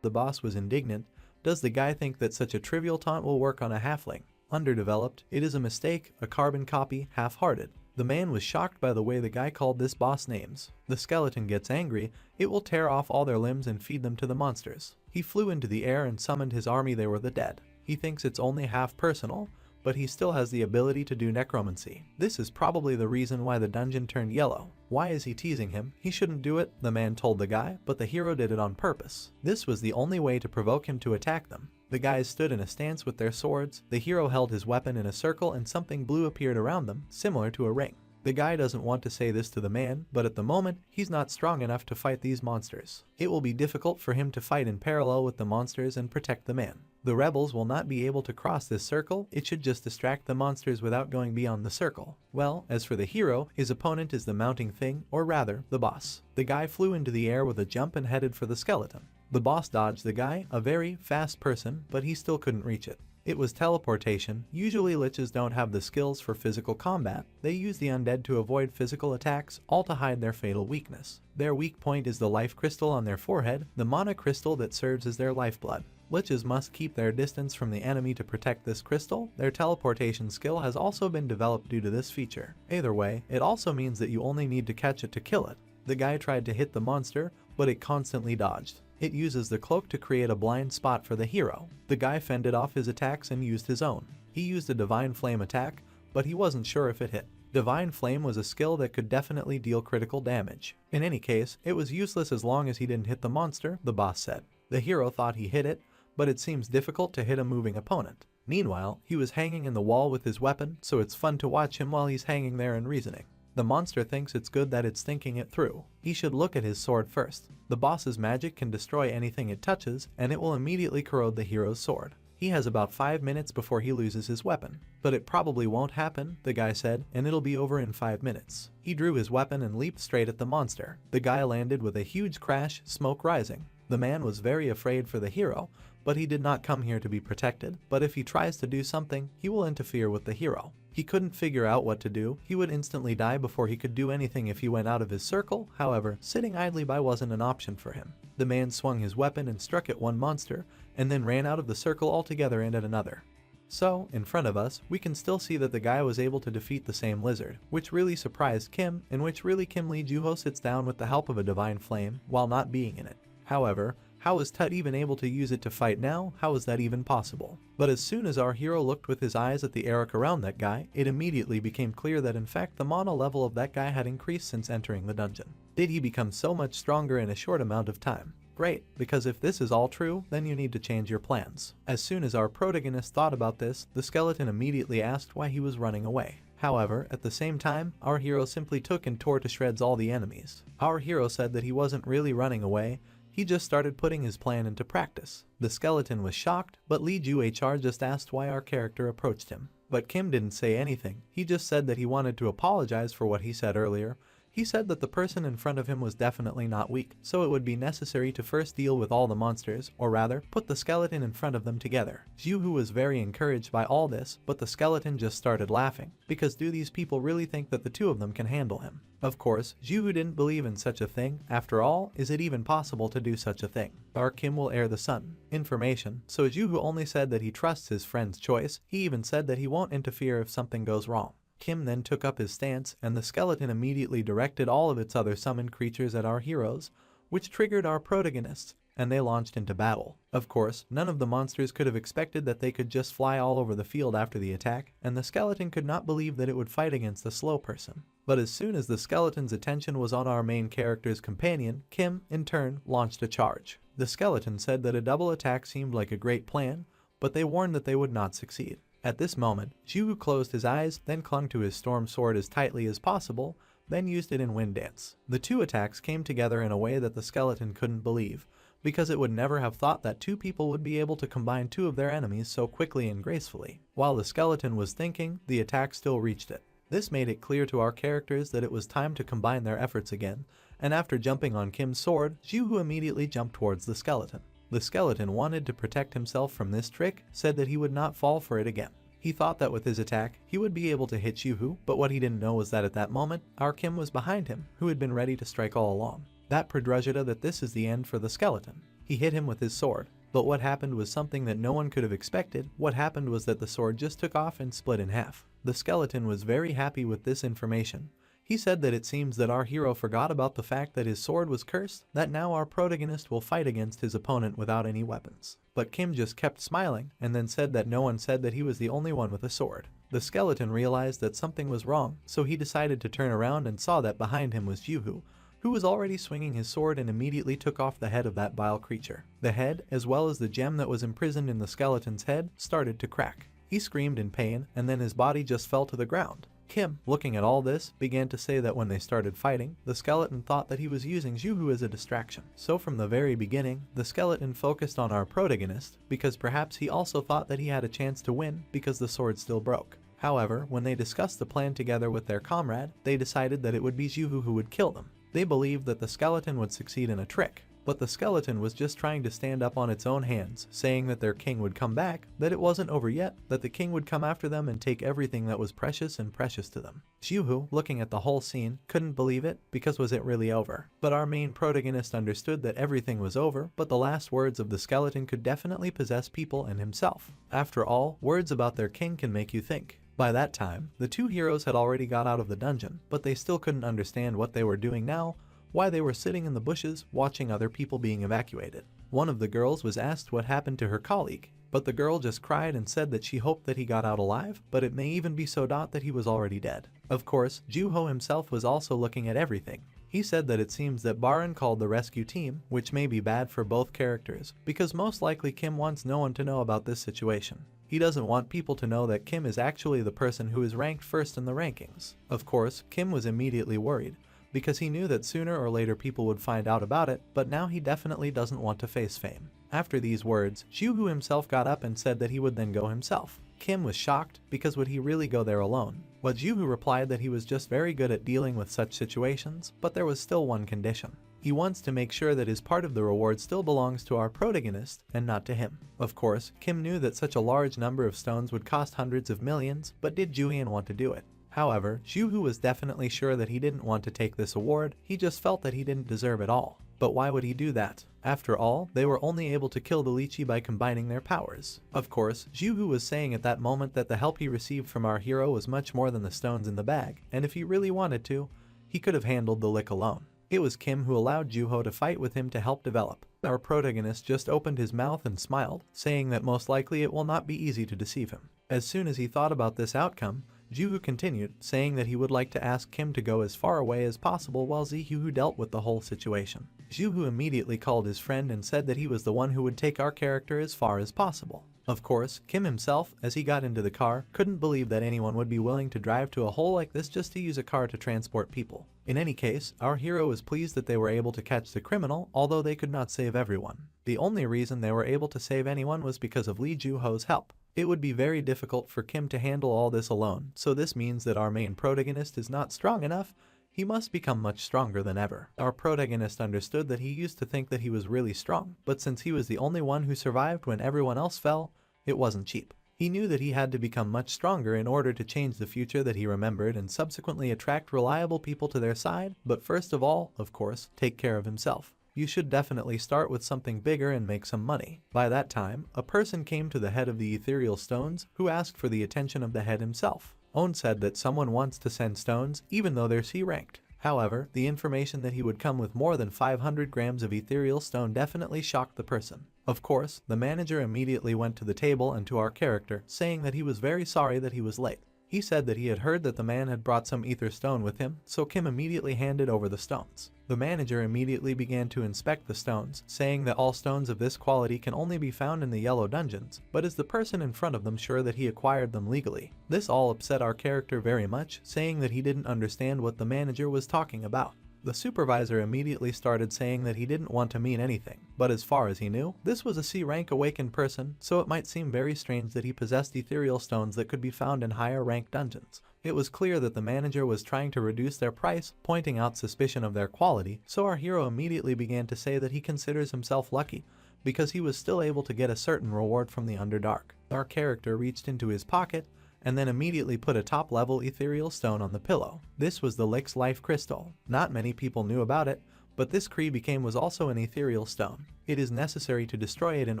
the boss was indignant. Does the guy think that such a trivial taunt will work on a halfling? Underdeveloped, it is a mistake, a carbon copy, half-hearted. The man was shocked by the way the guy called this boss names. The skeleton gets angry. It will tear off all their limbs and feed them to the monsters. He flew into the air and summoned his army. They were the dead. He thinks it's only half personal, but he still has the ability to do necromancy. This is probably the reason why the dungeon turned yellow. Why is he teasing him? He shouldn't do it, the man told the guy, but the hero did it on purpose. This was the only way to provoke him to attack them. The guys stood in a stance with their swords. The hero held his weapon in a circle and something blue appeared around them, similar to a ring. The guy doesn't want to say this to the man, but at the moment, he's not strong enough to fight these monsters. It will be difficult for him to fight in parallel with the monsters and protect the man. The rebels will not be able to cross this circle. It should just distract the monsters without going beyond the circle. Well, as for the hero, his opponent is the mounting thing, or rather, the boss. The guy flew into the air with a jump and headed for the skeleton. The boss dodged the guy, a very fast person, but he still couldn't reach it. It was teleportation. Usually liches don't have the skills for physical combat. They use the undead to avoid physical attacks, all to hide their fatal weakness. Their weak point is the life crystal on their forehead, the mana crystal that serves as their lifeblood. Liches must keep their distance from the enemy to protect this crystal. Their teleportation skill has also been developed due to this feature. Either way, it also means that you only need to catch it to kill it. The guy tried to hit the monster, but it constantly dodged. It uses the cloak to create a blind spot for the hero. The guy fended off his attacks and used his own. He used a divine flame attack, but he wasn't sure if it hit. Divine Flame was a skill that could definitely deal critical damage. In any case, it was useless as long as he didn't hit the monster, the boss said. The hero thought he hit it, but it seems difficult to hit a moving opponent. Meanwhile, he was hanging in the wall with his weapon, so it's fun to watch him while he's hanging there and reasoning. The monster thinks it's good that it's thinking it through. He should look at his sword first. The boss's magic can destroy anything it touches, and it will immediately corrode the hero's sword. He has about 5 minutes before he loses his weapon. But it probably won't happen, the guy said, and it'll be over in 5 minutes. He drew his weapon and leaped straight at the monster. The guy landed with a huge crash, smoke rising. The man was very afraid for the hero, but he did not come here to be protected, but if he tries to do something, he will interfere with the hero. He couldn't figure out what to do. He would instantly die before he could do anything if he went out of his circle. However, sitting idly by wasn't an option for him. The man swung his weapon and struck at one monster, and then ran out of the circle altogether and at another. So, in front of us, we can still see that the guy was able to defeat the same lizard, which really surprised Kim, in which really Kim Lee Juho sits down with the help of a divine flame, while not being in it. However, how is Tut even able to use it to fight now? How is that even possible? But as soon as our hero looked with his eyes at the Eric around that guy, it immediately became clear that in fact the mana level of that guy had increased since entering the dungeon. Did he become so much stronger in a short amount of time? Great, because if this is all true, then you need to change your plans. As soon as our protagonist thought about this, the skeleton immediately asked why he was running away. However, at the same time, our hero simply took and tore to shreds all the enemies. Our hero said that he wasn't really running away, he just started putting his plan into practice. The skeleton was shocked, but Lee Ju HR just asked why our character approached him. But Kim didn't say anything, he just said that he wanted to apologize for what he said earlier. He said that the person in front of him was definitely not weak, so it would be necessary to first deal with all the monsters, or rather, put the skeleton in front of them together. Juhu was very encouraged by all this, but the skeleton just started laughing, because do these people really think that the two of them can handle him? Of course, Juhu didn't believe in such a thing. After all, is it even possible to do such a thing? Our Kim will air the sun. Information, so Juhu only said that he trusts his friend's choice. He even said that he won't interfere if something goes wrong. Kim then took up his stance, and the skeleton immediately directed all of its other summoned creatures at our heroes, which triggered our protagonists, and they launched into battle. Of course, none of the monsters could have expected that they could just fly all over the field after the attack, and the skeleton could not believe that it would fight against a slow person. But as soon as the skeleton's attention was on our main character's companion, Kim, in turn, launched a charge. The skeleton said that a double attack seemed like a great plan, but they warned that they would not succeed. At this moment, Juhu closed his eyes, then clung to his storm sword as tightly as possible, then used it in Wind Dance. The two attacks came together in a way that the skeleton couldn't believe, because it would never have thought that two people would be able to combine two of their enemies so quickly and gracefully. While the skeleton was thinking, the attack still reached it. This made it clear to our characters that it was time to combine their efforts again, and after jumping on Kim's sword, Juhu immediately jumped towards the skeleton. The skeleton wanted to protect himself from this trick, said that he would not fall for it again. He thought that with his attack, he would be able to hit Juhu, but what he didn't know was that at that moment, our Kim was behind him, who had been ready to strike all along. That Pradrajita that this is the end for the skeleton. He hit him with his sword, but what happened was something that no one could have expected. What happened was that the sword just took off and split in half. The skeleton was very happy with this information. He said that it seems that our hero forgot about the fact that his sword was cursed, that now our protagonist will fight against his opponent without any weapons. But Kim just kept smiling, and then said that no one said that he was the only one with a sword. The skeleton realized that something was wrong, so he decided to turn around and saw that behind him was Juhu, who was already swinging his sword and immediately took off the head of that vile creature. The head, as well as the gem that was imprisoned in the skeleton's head, started to crack. He screamed in pain, and then his body just fell to the ground. Kim, looking at all this, began to say that when they started fighting, the skeleton thought that he was using Juhu as a distraction. So from the very beginning, the skeleton focused on our protagonist, because perhaps he also thought that he had a chance to win because the sword still broke. However, when they discussed the plan together with their comrade, they decided that it would be Juhu who would kill them. They believed that the skeleton would succeed in a trick, but the skeleton was just trying to stand up on its own hands, saying that their king would come back, that it wasn't over yet, that the king would come after them and take everything that was precious and precious to them. Juhu, looking at the whole scene, couldn't believe it, because was it really over? But our main protagonist understood that everything was over, but the last words of the skeleton could definitely possess people and himself. After all, words about their king can make you think. By that time, the two heroes had already got out of the dungeon, but they still couldn't understand what they were doing now, why they were sitting in the bushes watching other people being evacuated. One of the girls was asked what happened to her colleague, but the girl just cried and said that she hoped that he got out alive, but it may even be so that he was already dead. Of course, Juho himself was also looking at everything. He said that it seems that Baran called the rescue team, which may be bad for both characters, because most likely Kim wants no one to know about this situation. He doesn't want people to know that Kim is actually the person who is ranked first in the rankings. Of course, Kim was immediately worried, because he knew that sooner or later people would find out about it, but now he definitely doesn't want to face fame. After these words, Juho himself got up and said that he would then go himself. Kim was shocked, because would he really go there alone? But Juho replied that he was just very good at dealing with such situations, but there was still one condition. He wants to make sure that his part of the reward still belongs to our protagonist and not to him. Of course, Kim knew that such a large number of stones would cost hundreds of millions, but did Julian want to do it? However, Juho was definitely sure that he didn't want to take this award, he just felt that he didn't deserve it all. But why would he do that? After all, they were only able to kill the lychee by combining their powers. Of course, Juho was saying at that moment that the help he received from our hero was much more than the stones in the bag, and if he really wanted to, he could have handled the lick alone. It was Kim who allowed Juho to fight with him to help develop. Our protagonist just opened his mouth and smiled, saying that most likely it will not be easy to deceive him. As soon as he thought about this outcome, Juho continued, saying that he would like to ask Kim to go as far away as possible while Zihu dealt with the whole situation. Juho immediately called his friend and said that he was the one who would take our character as far as possible. Of course, Kim himself, as he got into the car, couldn't believe that anyone would be willing to drive to a hole like this just to use a car to transport people. In any case, our hero was pleased that they were able to catch the criminal, although they could not save everyone. The only reason they were able to save anyone was because of Lee Juho's help. It would be very difficult for Kim to handle all this alone, so this means that our main protagonist is not strong enough. He must become much stronger than ever. Our protagonist understood that he used to think that he was really strong, but since he was the only one who survived when everyone else fell, it wasn't cheap. He knew that he had to become much stronger in order to change the future that he remembered and subsequently attract reliable people to their side, but first of all, of course, take care of himself. You should definitely start with something bigger and make some money. By that time, a person came to the head of the ethereal stones who asked for the attention of the head himself. Own said that someone wants to send stones even though they're C ranked. However, the information that he would come with more than 500 grams of ethereal stone definitely shocked the person. Of course, the manager immediately went to the table and to our character, saying that he was very sorry that he was late. He said that he had heard that the man had brought some ether stone with him, so Kim immediately handed over the stones. The manager immediately began to inspect the stones, saying that all stones of this quality can only be found in the yellow dungeons, but is the person in front of them sure that he acquired them legally? This all upset our character very much, saying that he didn't understand what the manager was talking about. The supervisor immediately started saying that he didn't want to mean anything, but as far as he knew, this was a C-rank awakened person, so it might seem very strange that he possessed ethereal stones that could be found in higher ranked dungeons. It was clear that the manager was trying to reduce their price, pointing out suspicion of their quality, so our hero immediately began to say that he considers himself lucky, because he was still able to get a certain reward from the Underdark. Our character reached into his pocket, and then immediately put a top-level ethereal stone on the pillow. This was the Lick's life crystal. Not many people knew about it, but this Kree was also an ethereal stone. It is necessary to destroy it in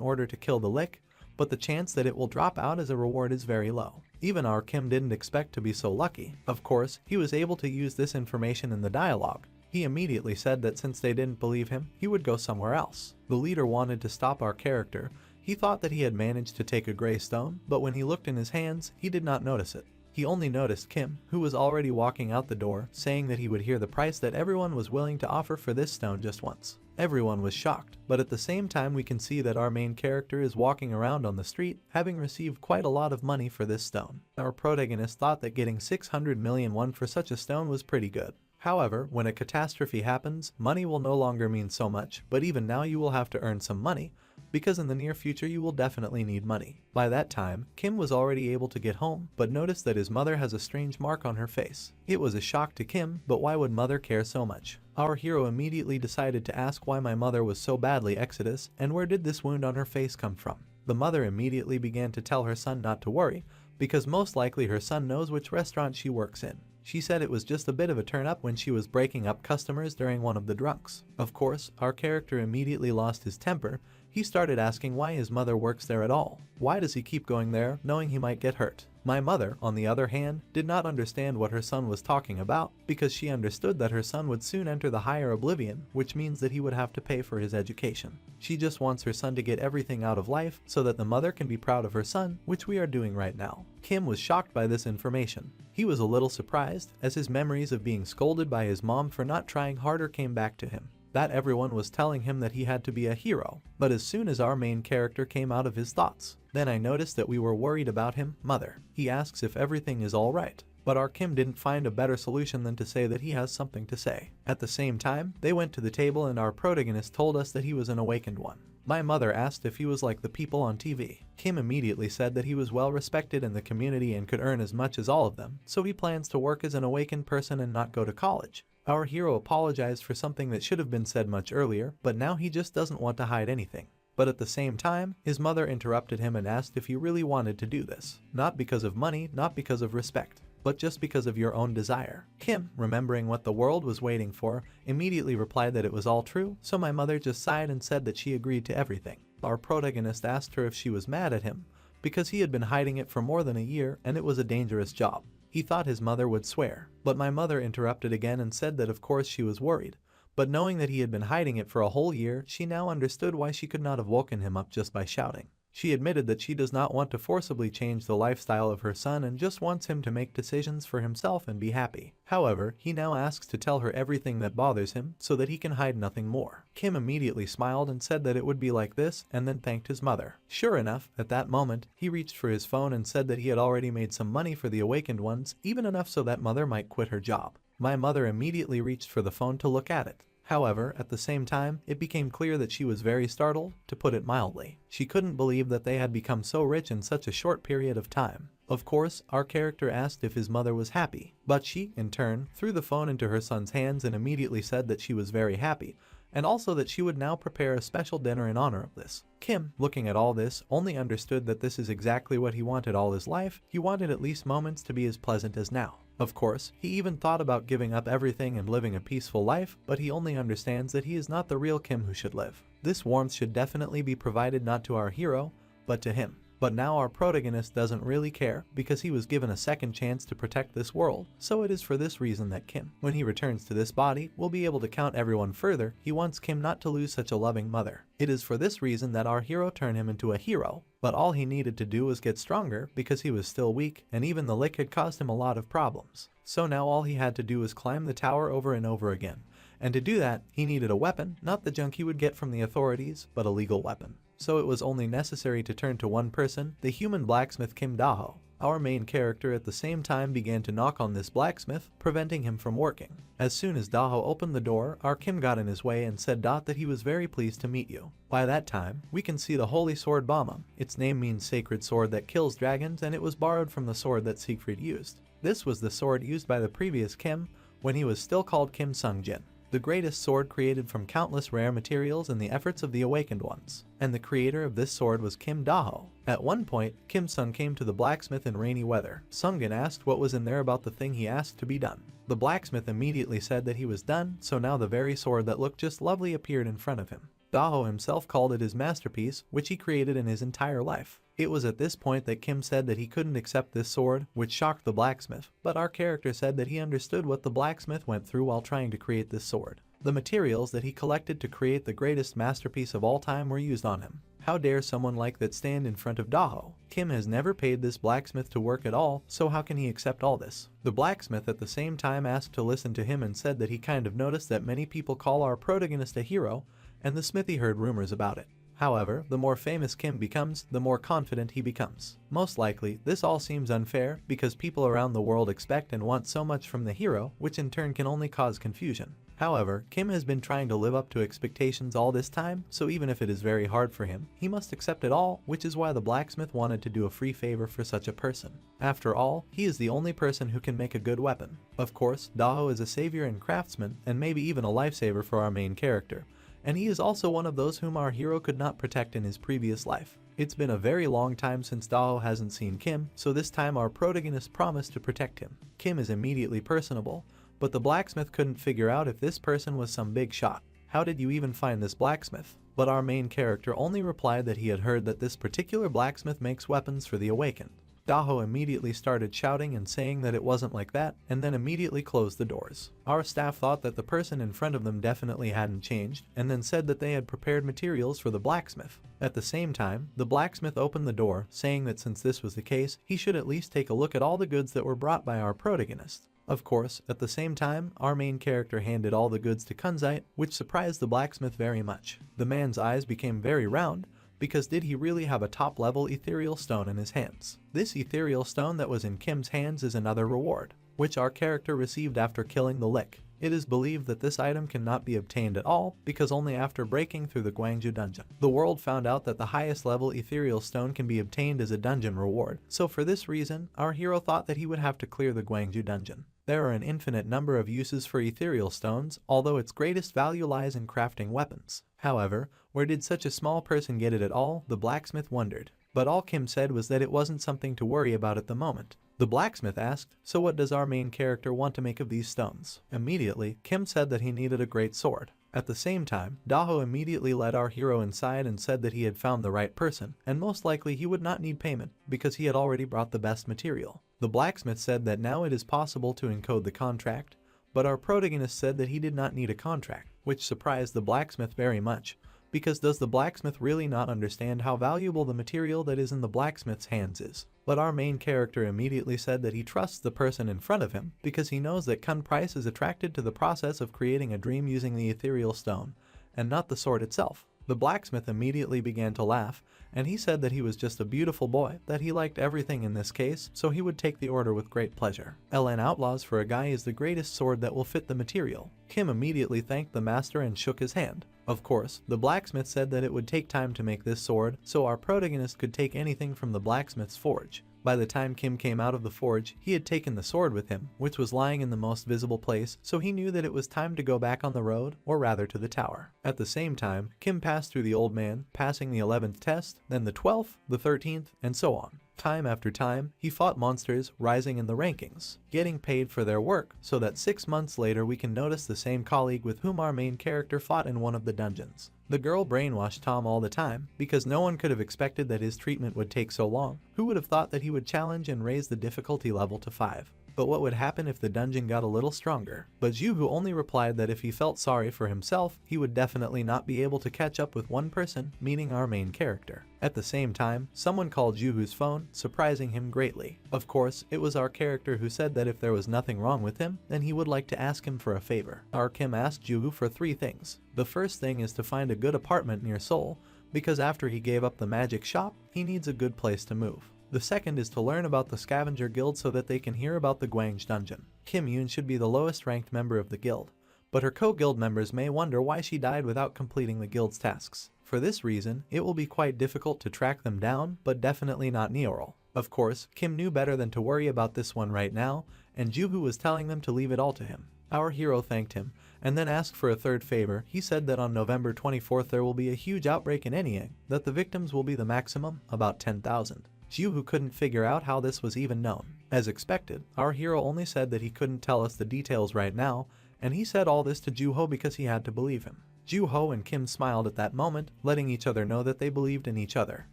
order to kill the Lick, but the chance that it will drop out as a reward is very low. Even our Kim didn't expect to be so lucky. Of course, he was able to use this information in the dialogue. He immediately said that since they didn't believe him, he would go somewhere else. The leader wanted to stop our character. He thought that he had managed to take a gray stone, but when he looked in his hands, he did not notice it. He only noticed Kim, who was already walking out the door, saying that he would hear the price that everyone was willing to offer for this stone just once. Everyone was shocked, but at the same time we can see that our main character is walking around on the street, having received quite a lot of money for this stone. Our protagonist thought that getting 600 million won for such a stone was pretty good. However, when a catastrophe happens, money will no longer mean so much, but even now you will have to earn some money, because in the near future you will definitely need money. By that time, Kim was already able to get home, but noticed that his mother has a strange mark on her face. It was a shock to Kim, but why would mother care so much? Our hero immediately decided to ask why my mother was so badly Exodus, and where did this wound on her face come from? The mother immediately began to tell her son not to worry, because most likely her son knows which restaurant she works in. She said it was just a bit of a turn-up when she was breaking up customers during one of the drunks. Of course, our character immediately lost his temper. He started asking why his mother works there at all. Why does he keep going there, knowing he might get hurt? My mother, on the other hand, did not understand what her son was talking about because she understood that her son would soon enter the higher oblivion, which means that he would have to pay for his education. She just wants her son to get everything out of life so that the mother can be proud of her son, which we are doing right now. Kim was shocked by this information. He was a little surprised as his memories of being scolded by his mom for not trying harder came back to him. That everyone was telling him that he had to be a hero, but as soon as our main character came out of his thoughts, then I noticed that we were worried about him, mother. He asks if everything is alright, but our Kim didn't find a better solution than to say that he has something to say. At the same time, they went to the table and our protagonist told us that he was an awakened one. My mother asked if he was like the people on TV. Kim immediately said that he was well respected in the community and could earn as much as all of them, so he plans to work as an awakened person and not go to college. Our hero apologized for something that should have been said much earlier, but now he just doesn't want to hide anything. But at the same time, his mother interrupted him and asked if he really wanted to do this. Not because of money, not because of respect, but just because of your own desire. Kim, remembering what the world was waiting for, immediately replied that it was all true, so my mother just sighed and said that she agreed to everything. Our protagonist asked her if she was mad at him, because he had been hiding it for more than a year and it was a dangerous job. He thought his mother would swear, but my mother interrupted again and said that of course she was worried. But knowing that he had been hiding it for a whole year, she now understood why she could not have woken him up just by shouting. She admitted that she does not want to forcibly change the lifestyle of her son and just wants him to make decisions for himself and be happy. However, he now asks to tell her everything that bothers him so that he can hide nothing more. Kim immediately smiled and said that it would be like this and then thanked his mother. Sure enough, at that moment, he reached for his phone and said that he had already made some money for the awakened ones, even enough so that mother might quit her job. My mother immediately reached for the phone to look at it. However, at the same time, it became clear that she was very startled, to put it mildly. She couldn't believe that they had become so rich in such a short period of time. Of course, our character asked if his mother was happy, but she, in turn, threw the phone into her son's hands and immediately said that she was very happy, and also that she would now prepare a special dinner in honor of this. Kim, looking at all this, only understood that this is exactly what he wanted all his life. He wanted at least moments to be as pleasant as now. Of course, he even thought about giving up everything and living a peaceful life, but he only understands that he is not the real Kim who should live. This warmth should definitely be provided not to our hero, but to him. But now our protagonist doesn't really care because he was given a second chance to protect this world, so it is for this reason that Kim, when he returns to this body, will be able to count everyone further. He wants Kim not to lose such a loving mother. It is for this reason that our hero turned him into a hero, but all he needed to do was get stronger because he was still weak and even the lick had caused him a lot of problems. So now all he had to do was climb the tower over and over again. And to do that, he needed a weapon, not the junk he would get from the authorities, but a legal weapon. So it was only necessary to turn to one person, the human blacksmith Kim Daho. Our main character at the same time began to knock on this blacksmith, preventing him from working. As soon as Daho opened the door, our Kim got in his way and said that he was very pleased to meet you. By that time, we can see the holy sword Bama. Its name means sacred sword that kills dragons, and it was borrowed from the sword that Siegfried used. This was the sword used by the previous Kim when he was still called Kim Sungjin, the greatest sword created from countless rare materials and the efforts of the awakened ones. And the creator of this sword was Kim Daho. At one point, Kim Sung came to the blacksmith in rainy weather. Sungjin asked what was in there about the thing he asked to be done. The blacksmith immediately said that he was done, so now the very sword that looked just lovely appeared in front of him. Daho himself called it his masterpiece, which he created in his entire life. It was at this point that Kim said that he couldn't accept this sword, which shocked the blacksmith, but our character said that he understood what the blacksmith went through while trying to create this sword. The materials that he collected to create the greatest masterpiece of all time were used on him. How dare someone like that stand in front of Daho? Kim has never paid this blacksmith to work at all, so how can he accept all this? The blacksmith at the same time asked to listen to him and said that he kind of noticed that many people call our protagonist a hero, and the smithy heard rumors about it. However, the more famous Kim becomes, the more confident he becomes. Most likely, this all seems unfair because people around the world expect and want so much from the hero, which in turn can only cause confusion. However, Kim has been trying to live up to expectations all this time, so even if it is very hard for him, he must accept it all, which is why the blacksmith wanted to do a free favor for such a person. After all, he is the only person who can make a good weapon. Of course, Daho is a savior and craftsman, and maybe even a lifesaver for our main character. And he is also one of those whom our hero could not protect in his previous life. It's been a very long time since Daho hasn't seen Kim, so this time our protagonist promised to protect him. Kim is immediately personable, but the blacksmith couldn't figure out if this person was some big shot. How did you even find this blacksmith? But our main character only replied that he had heard that this particular blacksmith makes weapons for the awakened. Daho immediately started shouting and saying that it wasn't like that, and then immediately closed the doors. Our staff thought that the person in front of them definitely hadn't changed, and then said that they had prepared materials for the blacksmith. At the same time, the blacksmith opened the door, saying that since this was the case, he should at least take a look at all the goods that were brought by our protagonist. Of course, at the same time, our main character handed all the goods to Kunzite, which surprised the blacksmith very much. The man's eyes became very round, because did he really have a top-level ethereal stone in his hands? This ethereal stone that was in Kim's hands is another reward, which our character received after killing the Lick. It is believed that this item cannot be obtained at all, because only after breaking through the Gwangju dungeon. The world found out that the highest level ethereal stone can be obtained as a dungeon reward, so for this reason, our hero thought that he would have to clear the Gwangju dungeon. There are an infinite number of uses for ethereal stones, although its greatest value lies in crafting weapons. However, where did such a small person get it at all? The blacksmith wondered. But all Kim said was that it wasn't something to worry about at the moment. The blacksmith asked, "So what does our main character want to make of these stones?" Immediately, Kim said that he needed a great sword. At the same time, Daho immediately led our hero inside and said that he had found the right person, and most likely he would not need payment, because he had already brought the best material. The blacksmith said that now it is possible to encode the contract, but our protagonist said that he did not need a contract, which surprised the blacksmith very much, because does the blacksmith really not understand how valuable the material that is in the blacksmith's hands is? But our main character immediately said that he trusts the person in front of him, because he knows that Kun Price is attracted to the process of creating a dream using the ethereal stone, and not the sword itself. The blacksmith immediately began to laugh, and he said that he was just a beautiful boy, that he liked everything in this case, so he would take the order with great pleasure. LN Outlaws for a guy is the greatest sword that will fit the material. Kim immediately thanked the master and shook his hand. Of course, the blacksmith said that it would take time to make this sword, so our protagonist could take anything from the blacksmith's forge. By the time Kim came out of the forge, he had taken the sword with him, which was lying in the most visible place, so he knew that it was time to go back on the road, or rather to the tower. At the same time, Kim passed through the old man, passing the 11th test, then the 12th, the 13th, and so on. Time after time, he fought monsters, rising in the rankings, getting paid for their work, so that 6 months later we can notice the same colleague with whom our main character fought in one of the dungeons. The girl brainwashed Tom all the time, because no one could have expected that his treatment would take so long. Who would have thought that he would challenge and raise the difficulty level to 5? But what would happen if the dungeon got a little stronger? But Juhu only replied that if he felt sorry for himself, he would definitely not be able to catch up with one person, meaning our main character. At the same time, someone called Juhu's phone, surprising him greatly. Of course, it was our character who said that if there was nothing wrong with him, then he would like to ask him for a favor. Our Kim asked Juhu for 3 things. The first thing is to find a good apartment near Seoul, because after he gave up the magic shop, he needs a good place to move. The second is to learn about the scavenger guild so that they can hear about the Gwangju dungeon. Kim Yoon should be the lowest ranked member of the guild, but her co-guild members may wonder why she died without completing the guild's tasks. For this reason, it will be quite difficult to track them down, but definitely not Neoral. Of course, Kim knew better than to worry about this one right now, and Juhu was telling them to leave it all to him. Our hero thanked him, and then asked for a third favor. He said that on November 24th there will be a huge outbreak in Anyang, that the victims will be the maximum, about 10,000. Juhu couldn't figure out how this was even known. As expected, our hero only said that he couldn't tell us the details right now, and he said all this to Juho because he had to believe him. Juho and Kim smiled at that moment, letting each other know that they believed in each other.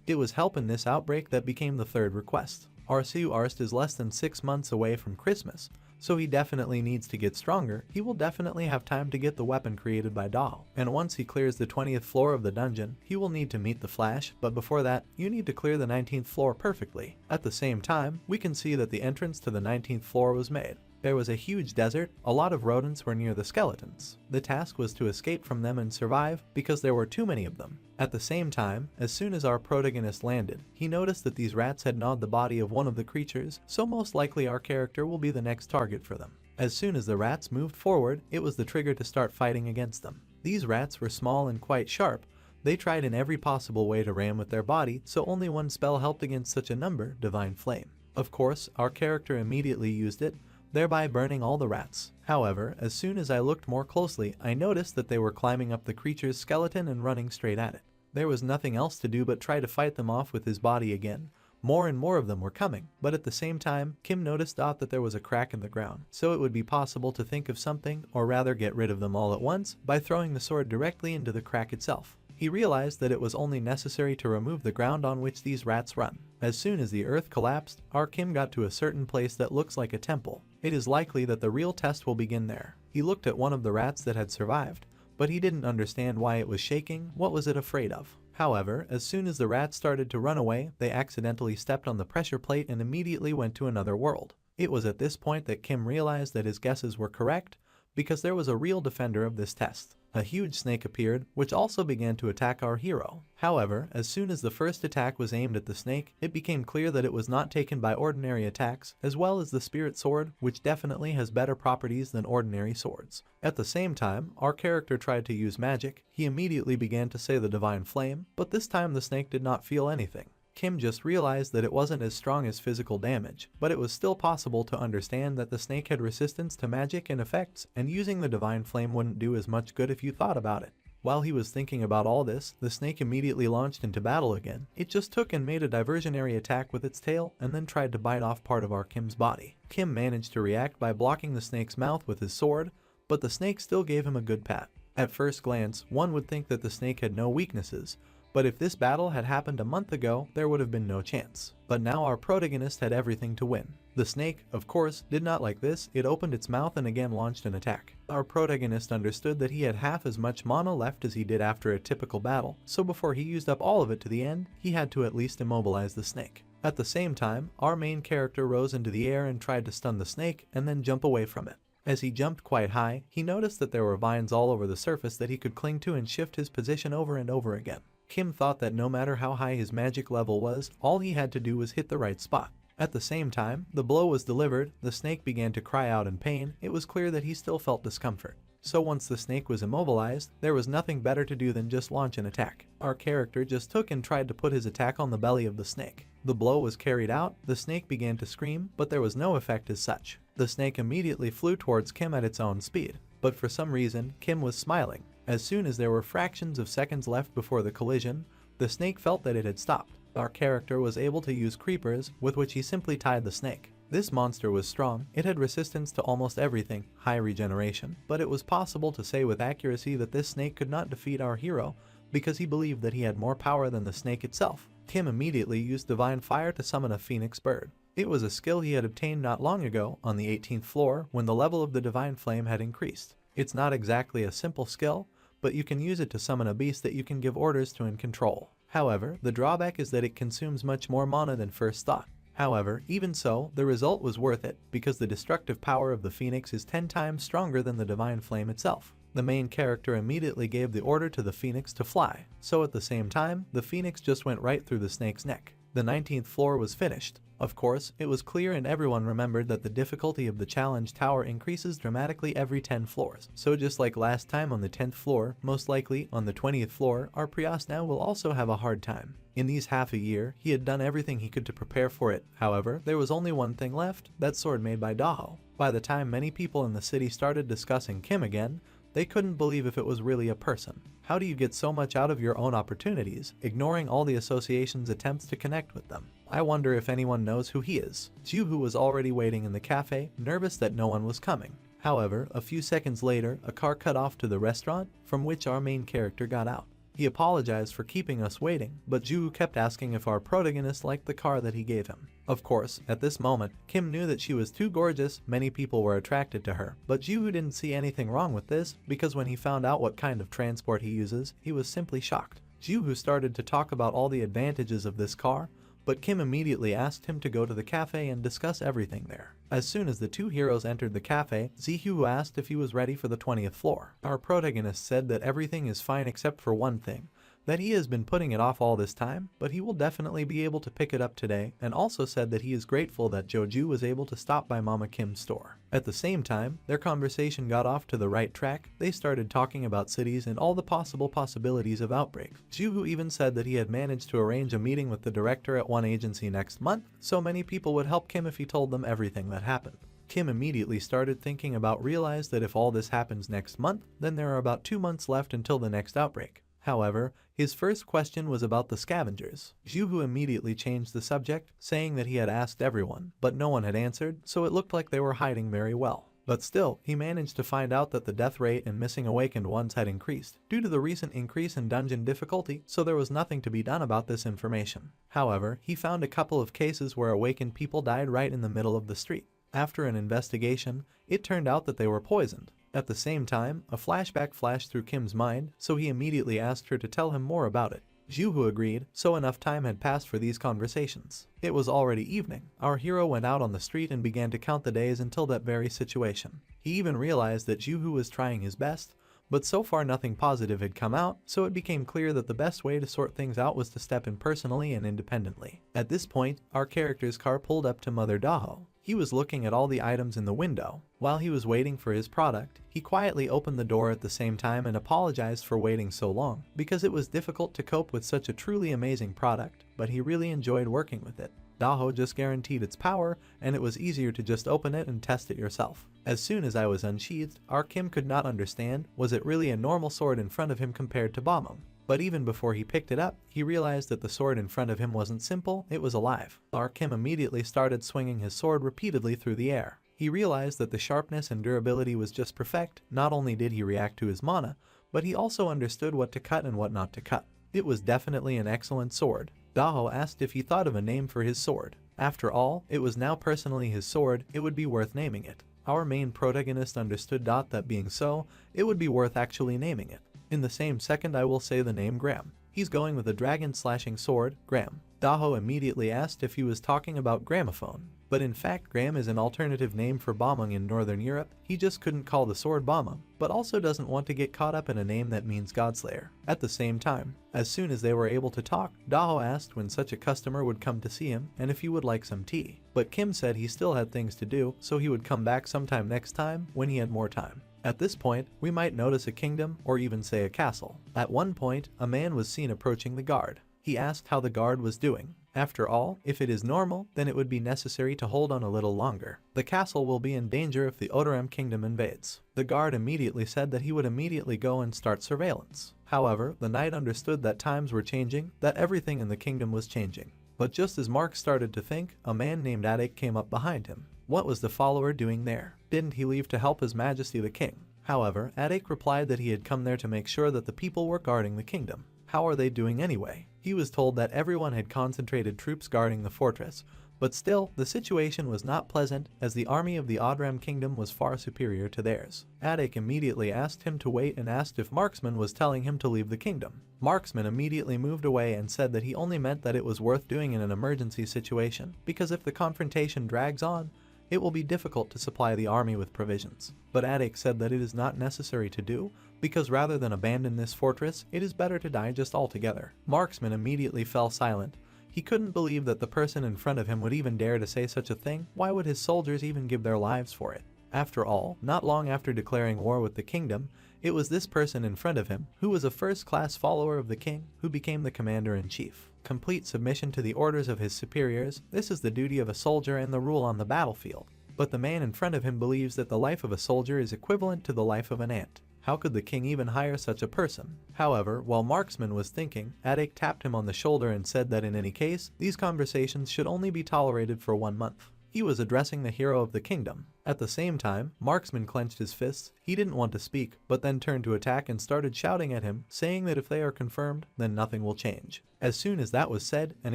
It was help in this outbreak that became the third request. Arsu Arst is less than 6 months away from Christmas, so he definitely needs to get stronger. He will definitely have time to get the weapon created by Dahl. And once he clears the 20th floor of the dungeon, he will need to meet the Flash, but before that, you need to clear the 19th floor perfectly. At the same time, we can see that the entrance to the 19th floor was made. There was a huge desert, a lot of rodents were near the skeletons. The task was to escape from them and survive because there were too many of them. At the same time, as soon as our protagonist landed, he noticed that these rats had gnawed the body of one of the creatures, so most likely our character will be the next target for them. As soon as the rats moved forward, it was the trigger to start fighting against them. These rats were small and quite sharp. They tried in every possible way to ram with their body, so only one spell helped against such a number, Divine Flame. Of course, our character immediately used it, thereby burning all the rats. However, as soon as I looked more closely, I noticed that they were climbing up the creature's skeleton and running straight at it. There was nothing else to do but try to fight them off with his body again. More and more of them were coming, but at the same time, Kim noticed that there was a crack in the ground, so it would be possible to think of something, or rather get rid of them all at once, by throwing the sword directly into the crack itself. He realized that it was only necessary to remove the ground on which these rats run. As soon as the earth collapsed, our Kim got to a certain place that looks like a temple. It is likely that the real test will begin there. He looked at one of the rats that had survived, but he didn't understand why it was shaking. What was it afraid of? However, as soon as the rats started to run away, they accidentally stepped on the pressure plate and immediately went to another world. It was at this point that Kim realized that his guesses were correct, because there was a real defender of this test. A huge snake appeared, which also began to attack our hero. However, as soon as the first attack was aimed at the snake, it became clear that it was not taken by ordinary attacks, as well as the spirit sword, which definitely has better properties than ordinary swords. At the same time, our character tried to use magic. He immediately began to say the divine flame, but this time the snake did not feel anything. Kim just realized that it wasn't as strong as physical damage, but it was still possible to understand that the snake had resistance to magic and effects, and using the divine flame wouldn't do as much good if you thought about it. While he was thinking about all this, the snake immediately launched into battle again. It just took and made a diversionary attack with its tail, and then tried to bite off part of our Kim's body. Kim managed to react by blocking the snake's mouth with his sword, but the snake still gave him a good pat. At first glance, one would think that the snake had no weaknesses, but if this battle had happened a month ago, there would have been no chance. But now our protagonist had everything to win. The snake, of course, did not like this. It opened its mouth and again launched an attack. Our protagonist understood that he had half as much mana left as he did after a typical battle, so before he used up all of it to the end, he had to at least immobilize the snake. At the same time, our main character rose into the air and tried to stun the snake and then jump away from it. As he jumped quite high, he noticed that there were vines all over the surface that he could cling to and shift his position over and over again. Kim thought that no matter how high his magic level was, all he had to do was hit the right spot. At the same time, the blow was delivered, the snake began to cry out in pain. It was clear that he still felt discomfort. So once the snake was immobilized, there was nothing better to do than just launch an attack. Our character just took and tried to put his attack on the belly of the snake. The blow was carried out, the snake began to scream, but there was no effect as such. The snake immediately flew towards Kim at its own speed, but for some reason, Kim was smiling. As soon as there were fractions of seconds left before the collision, the snake felt that it had stopped. Our character was able to use creepers, with which he simply tied the snake. This monster was strong, it had resistance to almost everything, high regeneration, but it was possible to say with accuracy that this snake could not defeat our hero because he believed that he had more power than the snake itself. Kim immediately used divine fire to summon a phoenix bird. It was a skill he had obtained not long ago on the 18th floor when the level of the divine flame had increased. It's not exactly a simple skill, but you can use it to summon a beast that you can give orders to and control. However, the drawback is that it consumes much more mana than first thought. However, even so, the result was worth it, because the destructive power of the phoenix is 10 times stronger than the divine flame itself. The main character immediately gave the order to the phoenix to fly, so at the same time, the phoenix just went right through the snake's neck. The 19th floor was finished. Of course, it was clear and everyone remembered that the difficulty of the challenge tower increases dramatically every 10 floors. So just like last time on the 10th floor, most likely on the 20th floor, our Prius now will also have a hard time. In these half a year, he had done everything he could to prepare for it. However, there was only one thing left, that sword made by Daho. By the time many people in the city started discussing Kim again, they couldn't believe if it was really a person. How do you get so much out of your own opportunities, ignoring all the association's attempts to connect with them? I wonder if anyone knows who he is. Juhu was already waiting in the cafe, nervous that no one was coming. However, a few seconds later, a car cut off to the restaurant, from which our main character got out. He apologized for keeping us waiting, but Juhu kept asking if our protagonist liked the car that he gave him. Of course, at this moment, Kim knew that she was too gorgeous, many people were attracted to her, but Juhu didn't see anything wrong with this, because when he found out what kind of transport he uses, he was simply shocked. Juhu started to talk about all the advantages of this car, but Kim immediately asked him to go to the cafe and discuss everything there. As soon as the two heroes entered the cafe, Zihu asked if he was ready for the 20th floor. Our protagonist said that everything is fine except for one thing, that he has been putting it off all this time, but he will definitely be able to pick it up today, and also said that he is grateful that Joju was able to stop by Mama Kim's store. At the same time, their conversation got off to the right track. They started talking about cities and all the possible possibilities of outbreaks. Juhu even said that he had managed to arrange a meeting with the director at one agency next month, so many people would help Kim if he told them everything that happened. Kim immediately started thinking about realized that if all this happens next month, then there are about 2 months left until the next outbreak. However, his first question was about the scavengers. Juhu immediately changed the subject, saying that he had asked everyone, but no one had answered, so it looked like they were hiding very well. But still, he managed to find out that the death rate and missing awakened ones had increased due to the recent increase in dungeon difficulty, so there was nothing to be done about this information. However, he found a couple of cases where awakened people died right in the middle of the street. After an investigation, it turned out that they were poisoned. At the same time, a flashback flashed through Kim's mind, so he immediately asked her to tell him more about it. Juhu agreed, so enough time had passed for these conversations. It was already evening. Our hero went out on the street and began to count the days until that very situation. He even realized that Juhu was trying his best, but so far nothing positive had come out, so it became clear that the best way to sort things out was to step in personally and independently. At this point, our character's car pulled up to Mother Daho. He was looking at all the items in the window. While he was waiting for his product, he quietly opened the door at the same time and apologized for waiting so long, because it was difficult to cope with such a truly amazing product, but he really enjoyed working with it. Daho just guaranteed its power, and it was easier to just open it and test it yourself. As soon as I was unsheathed, our Kim could not understand, was it really a normal sword in front of him compared to Bomum? But even before he picked it up, he realized that the sword in front of him wasn't simple, it was alive. Our Kim immediately started swinging his sword repeatedly through the air. He realized that the sharpness and durability was just perfect. Not only did he react to his mana, but he also understood what to cut and what not to cut. It was definitely an excellent sword. Daho asked if he thought of a name for his sword. After all, it was now personally his sword, it would be worth naming it. Our main protagonist understood that being so, it would be worth actually naming it. In the same second I will say the name Graham. He's going with a dragon slashing sword, Graham. Daho immediately asked if he was talking about gramophone. But in fact Graham is an alternative name for Bomung in Northern Europe. He just couldn't call the sword Bomung, but also doesn't want to get caught up in a name that means Godslayer. At the same time, as soon as they were able to talk, Daho asked when such a customer would come to see him and if he would like some tea. But Kim said he still had things to do, so he would come back sometime next time when he had more time. At this point, we might notice a kingdom or even say a castle. At one point, a man was seen approaching the guard. He asked how the guard was doing. After all, if it is normal, then it would be necessary to hold on a little longer. The castle will be in danger if the Odoram kingdom invades. The guard immediately said that he would immediately go and start surveillance. However, the knight understood that times were changing, that everything in the kingdom was changing. But just as Mark started to think, a man named Adik came up behind him. What was the follower doing there? Didn't he leave to help His Majesty the King? However, Adik replied that he had come there to make sure that the people were guarding the kingdom. How are they doing anyway? He was told that everyone had concentrated troops guarding the fortress, but still, the situation was not pleasant as the army of the Odram kingdom was far superior to theirs. Adik immediately asked him to wait and asked if Marksman was telling him to leave the kingdom. Marksman immediately moved away and said that he only meant that it was worth doing in an emergency situation, because if the confrontation drags on, it will be difficult to supply the army with provisions. But Adik said that it is not necessary to do, because rather than abandon this fortress, it is better to die just altogether. Marksman immediately fell silent. He couldn't believe that the person in front of him would even dare to say such a thing. Why would his soldiers even give their lives for it? After all, not long after declaring war with the kingdom, it was this person in front of him, who was a first-class follower of the king, who became the commander-in-chief. Complete submission to the orders of his superiors, this is the duty of a soldier and the rule on the battlefield. But the man in front of him believes that the life of a soldier is equivalent to the life of an ant. How could the king even hire such a person? However, while Marksman was thinking, Adik tapped him on the shoulder and said that in any case, these conversations should only be tolerated for 1 month. He was addressing the hero of the kingdom. At the same time, Marksman clenched his fists. He didn't want to speak, but then turned to attack and started shouting at him, saying that if they are confirmed, then nothing will change. As soon as that was said, an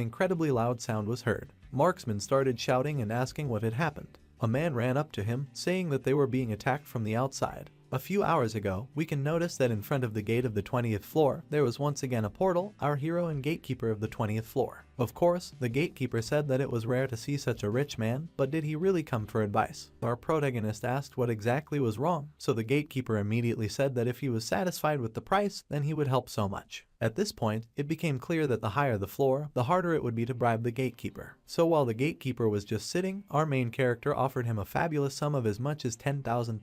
incredibly loud sound was heard. Marksman started shouting and asking what had happened. A man ran up to him, saying that they were being attacked from the outside. A few hours ago, we can notice that in front of the gate of the 20th floor, there was once again a portal, our hero and gatekeeper of the 20th floor. Of course, the gatekeeper said that it was rare to see such a rich man, but did he really come for advice? Our protagonist asked what exactly was wrong, so the gatekeeper immediately said that if he was satisfied with the price, then he would help so much. At this point, it became clear that the higher the floor, the harder it would be to bribe the gatekeeper. So while the gatekeeper was just sitting, our main character offered him a fabulous sum of as much as 10,000.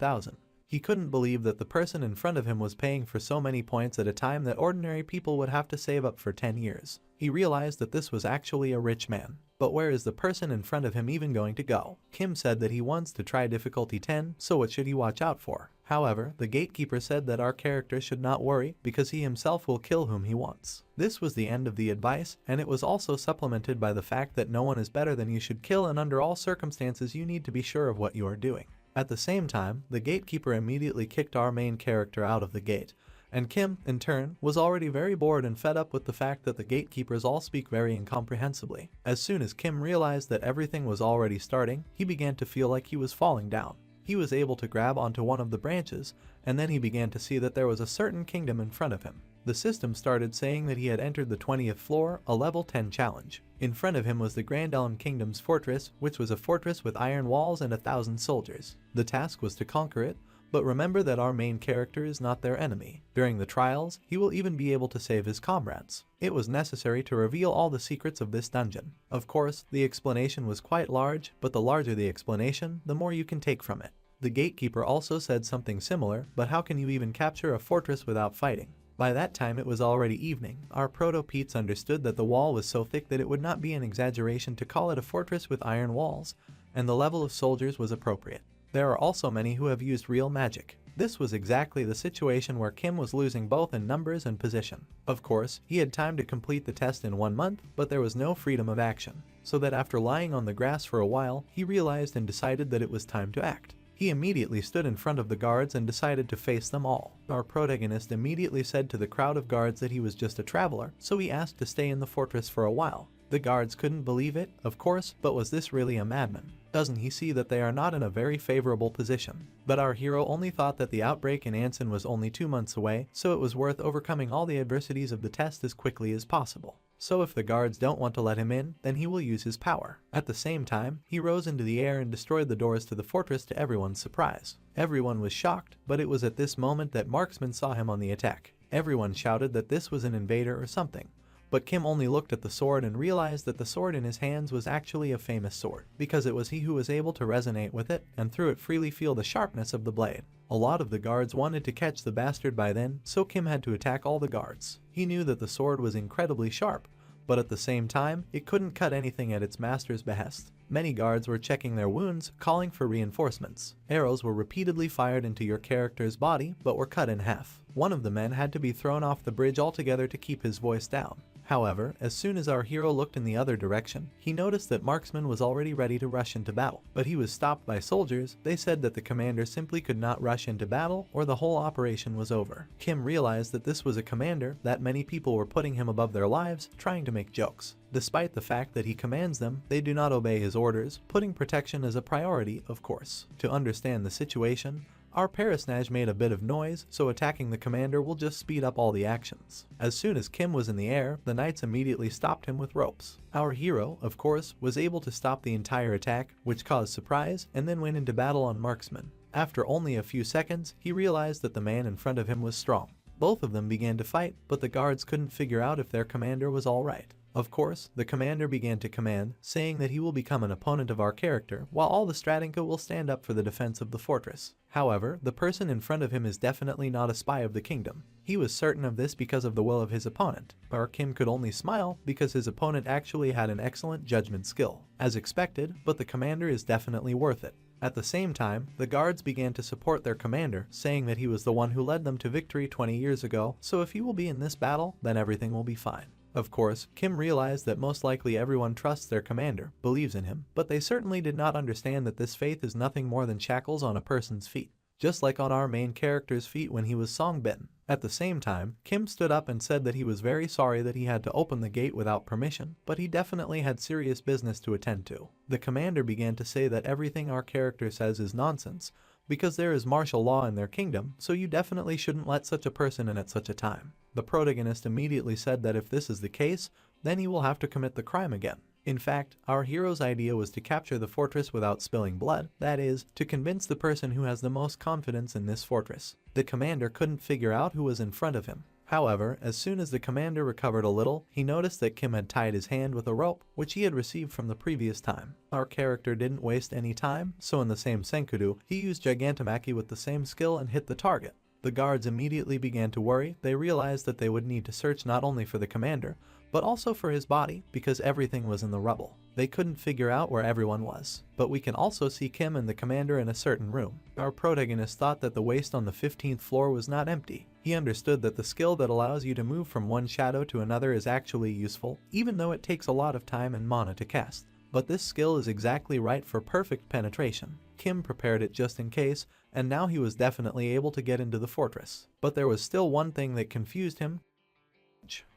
He couldn't believe that the person in front of him was paying for so many points at a time that ordinary people would have to save up for 10 years. He realized that this was actually a rich man. But where is the person in front of him even going to go? Kim said that he wants to try difficulty 10, so what should he watch out for? However, the gatekeeper said that our character should not worry because he himself will kill whom he wants. This was the end of the advice, and it was also supplemented by the fact that no one is better than you should kill, and under all circumstances you need to be sure of what you are doing. At the same time, the gatekeeper immediately kicked our main character out of the gate, and Kim, in turn, was already very bored and fed up with the fact that the gatekeepers all speak very incomprehensibly. As soon as Kim realized that everything was already starting, he began to feel like he was falling down. He was able to grab onto one of the branches, and then he began to see that there was a certain kingdom in front of him. The system started saying that he had entered the 20th floor, a level 10 challenge. In front of him was the Grand Elm Kingdom's fortress, which was a fortress with iron walls and 1,000 soldiers. The task was to conquer it, but remember that our main character is not their enemy. During the trials, he will even be able to save his comrades. It was necessary to reveal all the secrets of this dungeon. Of course, the explanation was quite large, but the larger the explanation, the more you can take from it. The gatekeeper also said something similar, but how can you even capture a fortress without fighting? By that time it was already evening. Our proto-Peets understood that the wall was so thick that it would not be an exaggeration to call it a fortress with iron walls, and the level of soldiers was appropriate. There are also many who have used real magic. This was exactly the situation where Kim was losing both in numbers and position. Of course, he had time to complete the test in 1 month, but there was no freedom of action, so that after lying on the grass for a while, he realized and decided that it was time to act. He immediately stood in front of the guards and decided to face them all. Our protagonist immediately said to the crowd of guards that he was just a traveler, so he asked to stay in the fortress for a while. The guards couldn't believe it, of course, but was this really a madman? Doesn't he see that they are not in a very favorable position? But our hero only thought that the outbreak in Anson was only 2 months away, so it was worth overcoming all the adversities of the test as quickly as possible. So if the guards don't want to let him in, then he will use his power. At the same time, he rose into the air and destroyed the doors to the fortress to everyone's surprise. Everyone was shocked, but it was at this moment that marksmen saw him on the attack. Everyone shouted that this was an invader or something. But Kim only looked at the sword and realized that the sword in his hands was actually a famous sword, because it was he who was able to resonate with it and through it freely feel the sharpness of the blade. A lot of the guards wanted to catch the bastard by then, so Kim had to attack all the guards. He knew that the sword was incredibly sharp, but at the same time, it couldn't cut anything at its master's behest. Many guards were checking their wounds, calling for reinforcements. Arrows were repeatedly fired into your character's body, but were cut in half. One of the men had to be thrown off the bridge altogether to keep his voice down. However, as soon as our hero looked in the other direction, he noticed that Marksman was already ready to rush into battle. But he was stopped by soldiers. They said that the commander simply could not rush into battle or the whole operation was over. Kim realized that this was a commander, that many people were putting him above their lives, trying to make jokes. Despite the fact that he commands them, they do not obey his orders, putting protection as a priority, of course. To understand the situation, our Parasnage made a bit of noise, so attacking the commander will just speed up all the actions. As soon as Kim was in the air, the knights immediately stopped him with ropes. Our hero, of course, was able to stop the entire attack, which caused surprise, and then went into battle on Marksman. After only a few seconds, he realized that the man in front of him was strong. Both of them began to fight, but the guards couldn't figure out if their commander was alright. Of course, the commander began to command, saying that he will become an opponent of our character, while all the Stratinka will stand up for the defense of the fortress. However, the person in front of him is definitely not a spy of the kingdom. He was certain of this because of the will of his opponent. Our Kim could only smile because his opponent actually had an excellent judgment skill. As expected, but the commander is definitely worth it. At the same time, the guards began to support their commander, saying that he was the one who led them to victory 20 years ago, so if he will be in this battle, then everything will be fine. Of course, Kim realized that most likely everyone trusts their commander, believes in him, but they certainly did not understand that this faith is nothing more than shackles on a person's feet, just like on our main character's feet when he was song-bitten. At the same time, Kim stood up and said that he was very sorry that he had to open the gate without permission, but he definitely had serious business to attend to. The commander began to say that everything our character says is nonsense, because there is martial law in their kingdom, so you definitely shouldn't let such a person in at such a time. The protagonist immediately said that if this is the case, then he will have to commit the crime again. In fact, our hero's idea was to capture the fortress without spilling blood, that is, to convince the person who has the most confidence in this fortress. The commander couldn't figure out who was in front of him. However, as soon as the commander recovered a little, he noticed that Kim had tied his hand with a rope, which he had received from the previous time. Our character didn't waste any time, so in the same Senkudu, he used Gigantomachy with the same skill and hit the target. The guards immediately began to worry. They realized that they would need to search not only for the commander, but also for his body, because everything was in the rubble. They couldn't figure out where everyone was. But we can also see Kim and the commander in a certain room. Our protagonist thought that the waste on the 15th floor was not empty. He understood that the skill that allows you to move from one shadow to another is actually useful, even though it takes a lot of time and mana to cast. But this skill is exactly right for perfect penetration. Kim prepared it just in case, and now he was definitely able to get into the fortress. But there was still one thing that confused him.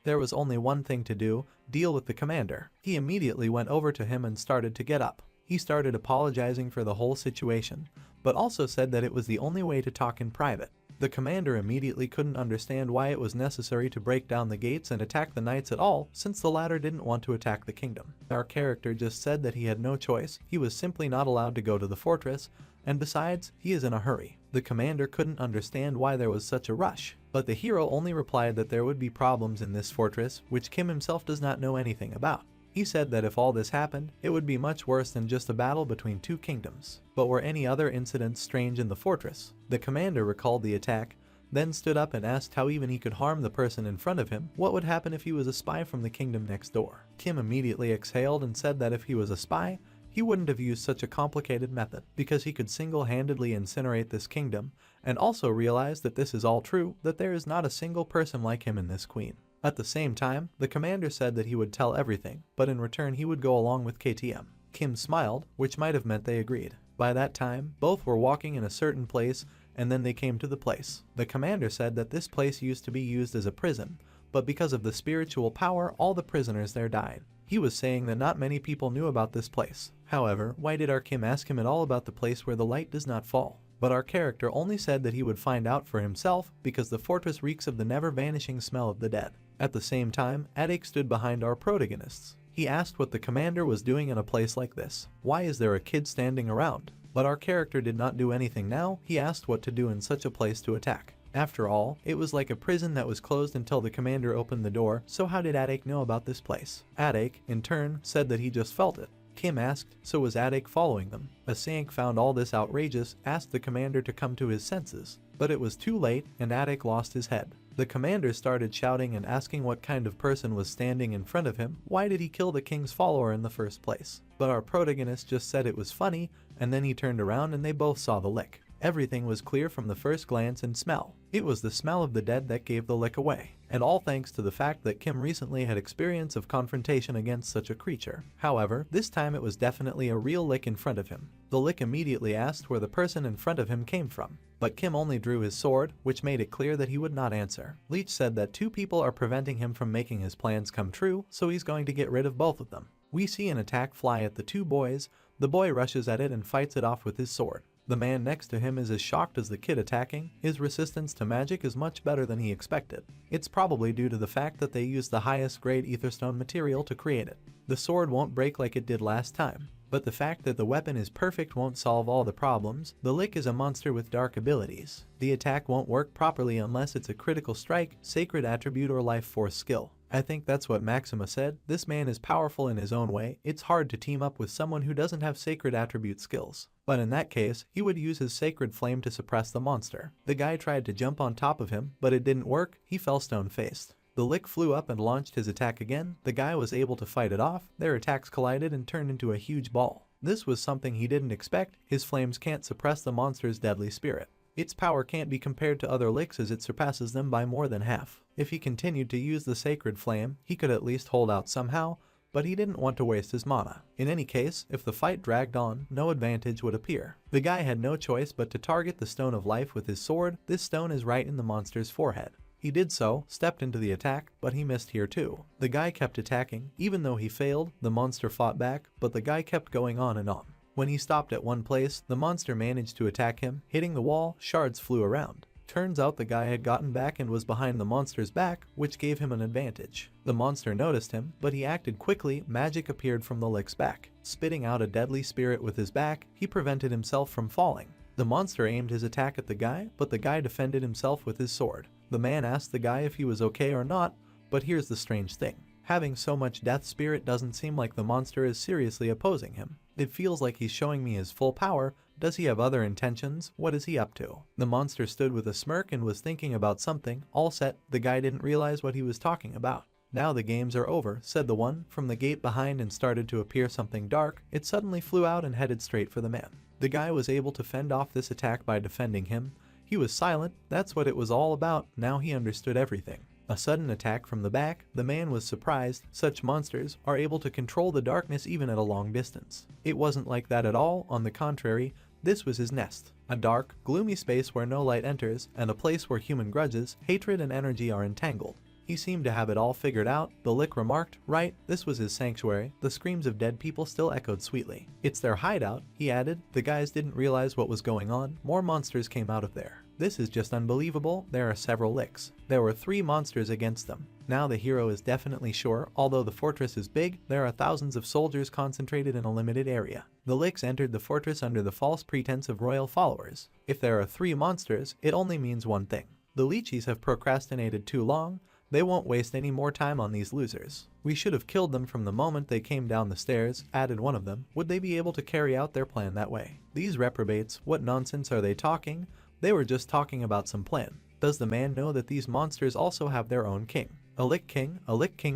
There was only one thing to do: deal with the commander. He immediately went over to him and started to get up. He started apologizing for the whole situation, but also said that it was the only way to talk in private. The commander immediately couldn't understand why it was necessary to break down the gates and attack the knights at all, since the latter didn't want to attack the kingdom. Our character just said that he had no choice, he was simply not allowed to go to the fortress, and besides, he is in a hurry. The commander couldn't understand why there was such a rush, but the hero only replied that there would be problems in this fortress, which Kim himself does not know anything about. He said that if all this happened, it would be much worse than just a battle between two kingdoms. But were any other incidents strange in the fortress? The commander recalled the attack, then stood up and asked how even he could harm the person in front of him. What would happen if he was a spy from the kingdom next door? Kim immediately exhaled and said that if he was a spy, he wouldn't have used such a complicated method, because he could single-handedly incinerate this kingdom, and also realized that this is all true, that there is not a single person like him in this queen. At the same time, the commander said that he would tell everything, but in return he would go along with KTM. Kim smiled, which might have meant they agreed. By that time, both were walking in a certain place, and then they came to the place. The commander said that this place used to be used as a prison, but because of the spiritual power, all the prisoners there died. He was saying that not many people knew about this place. However, why did our Kim ask him at all about the place where the light does not fall? But our character only said that he would find out for himself, because the fortress reeks of the never-vanishing smell of the dead. At the same time, Attic stood behind our protagonists. He asked what the commander was doing in a place like this. Why is there a kid standing around? But our character did not do anything now. He asked what to do in such a place to attack. After all, it was like a prison that was closed until the commander opened the door, so how did Attic know about this place? Attic, in turn, said that he just felt it. Kim asked, so was Attic following them? Asank found all this outrageous, asked the commander to come to his senses. But it was too late, and Attic lost his head. The commander started shouting and asking what kind of person was standing in front of him. Why did he kill the king's follower in the first place? But our protagonist just said it was funny, and then he turned around and they both saw the lick. Everything was clear from the first glance and smell. It was the smell of the dead that gave the lick away, and all thanks to the fact that Kim recently had experience of confrontation against such a creature. However, this time it was definitely a real lick in front of him. The lick immediately asked where the person in front of him came from, but Kim only drew his sword, which made it clear that he would not answer. Leech said that two people are preventing him from making his plans come true, so he's going to get rid of both of them. We see an attack fly at the two boys. The boy rushes at it and fights it off with his sword. The man next to him is as shocked as the kid attacking. His resistance to magic is much better than he expected. It's probably due to the fact that they used the highest grade etherstone material to create it. The sword won't break like it did last time, but the fact that the weapon is perfect won't solve all the problems. The lick is a monster with dark abilities. The attack won't work properly unless it's a critical strike, sacred attribute, or life force skill. I think that's what Maxima said. This man is powerful in his own way. It's hard to team up with someone who doesn't have sacred attribute skills. But in that case, he would use his sacred flame to suppress the monster. The guy tried to jump on top of him, but it didn't work. He fell stone-faced. The lick flew up and launched his attack again. The guy was able to fight it off. Their attacks collided and turned into a huge ball. This was something he didn't expect. His flames can't suppress the monster's deadly spirit. Its power can't be compared to other licks as it surpasses them by more than half. If he continued to use the sacred flame, he could at least hold out somehow, but he didn't want to waste his mana. In any case, if the fight dragged on, no advantage would appear. The guy had no choice but to target the stone of life with his sword. This stone is right in the monster's forehead. He did so, stepped into the attack, but he missed here too. The guy kept attacking. Even though he failed, the monster fought back, but the guy kept going on and on. When he stopped at one place, the monster managed to attack him. Hitting the wall, shards flew around. Turns out the guy had gotten back and was behind the monster's back, which gave him an advantage. The monster noticed him, but he acted quickly. Magic appeared from the lick's back. Spitting out a deadly spirit with his back, he prevented himself from falling. The monster aimed his attack at the guy, but the guy defended himself with his sword. The man asked the guy if he was okay or not, but here's the strange thing. Having so much death spirit doesn't seem like the monster is seriously opposing him. It feels like he's showing me his full power. Does he have other intentions? What is he up to? The monster stood with a smirk and was thinking about something. All set, the guy didn't realize what he was talking about. Now the games are over, said the one from the gate behind, and started to appear something dark. It suddenly flew out and headed straight for the man. The guy was able to fend off this attack by defending him. He was silent. That's what it was all about. Now he understood everything. A sudden attack from the back. The man was surprised. Such monsters are able to control the darkness even at a long distance. It wasn't like that at all. On the contrary, This was his nest. A dark, gloomy space where no light enters, and a place where human grudges, hatred and energy are entangled. He seemed to have it all figured out, the Lick remarked. Right, this was his sanctuary. The screams of dead people still echoed sweetly. It's their hideout, he added. The guys didn't realize what was going on. More monsters came out of there. This is just unbelievable. There are several Licks. There were 3 monsters against them. Now the hero is definitely sure, although the fortress is big, there are thousands of soldiers concentrated in a limited area. The Licks entered the fortress under the false pretense of royal followers. If there are 3 monsters, it only means one thing. The Lychees have procrastinated too long. They won't waste any more time on these losers. We should have killed them from the moment they came down the stairs, added one of them. Would they be able to carry out their plan that way? These reprobates, what nonsense are they talking? They were just talking about some plan. Does the man know that these monsters also have their own king? A Lick king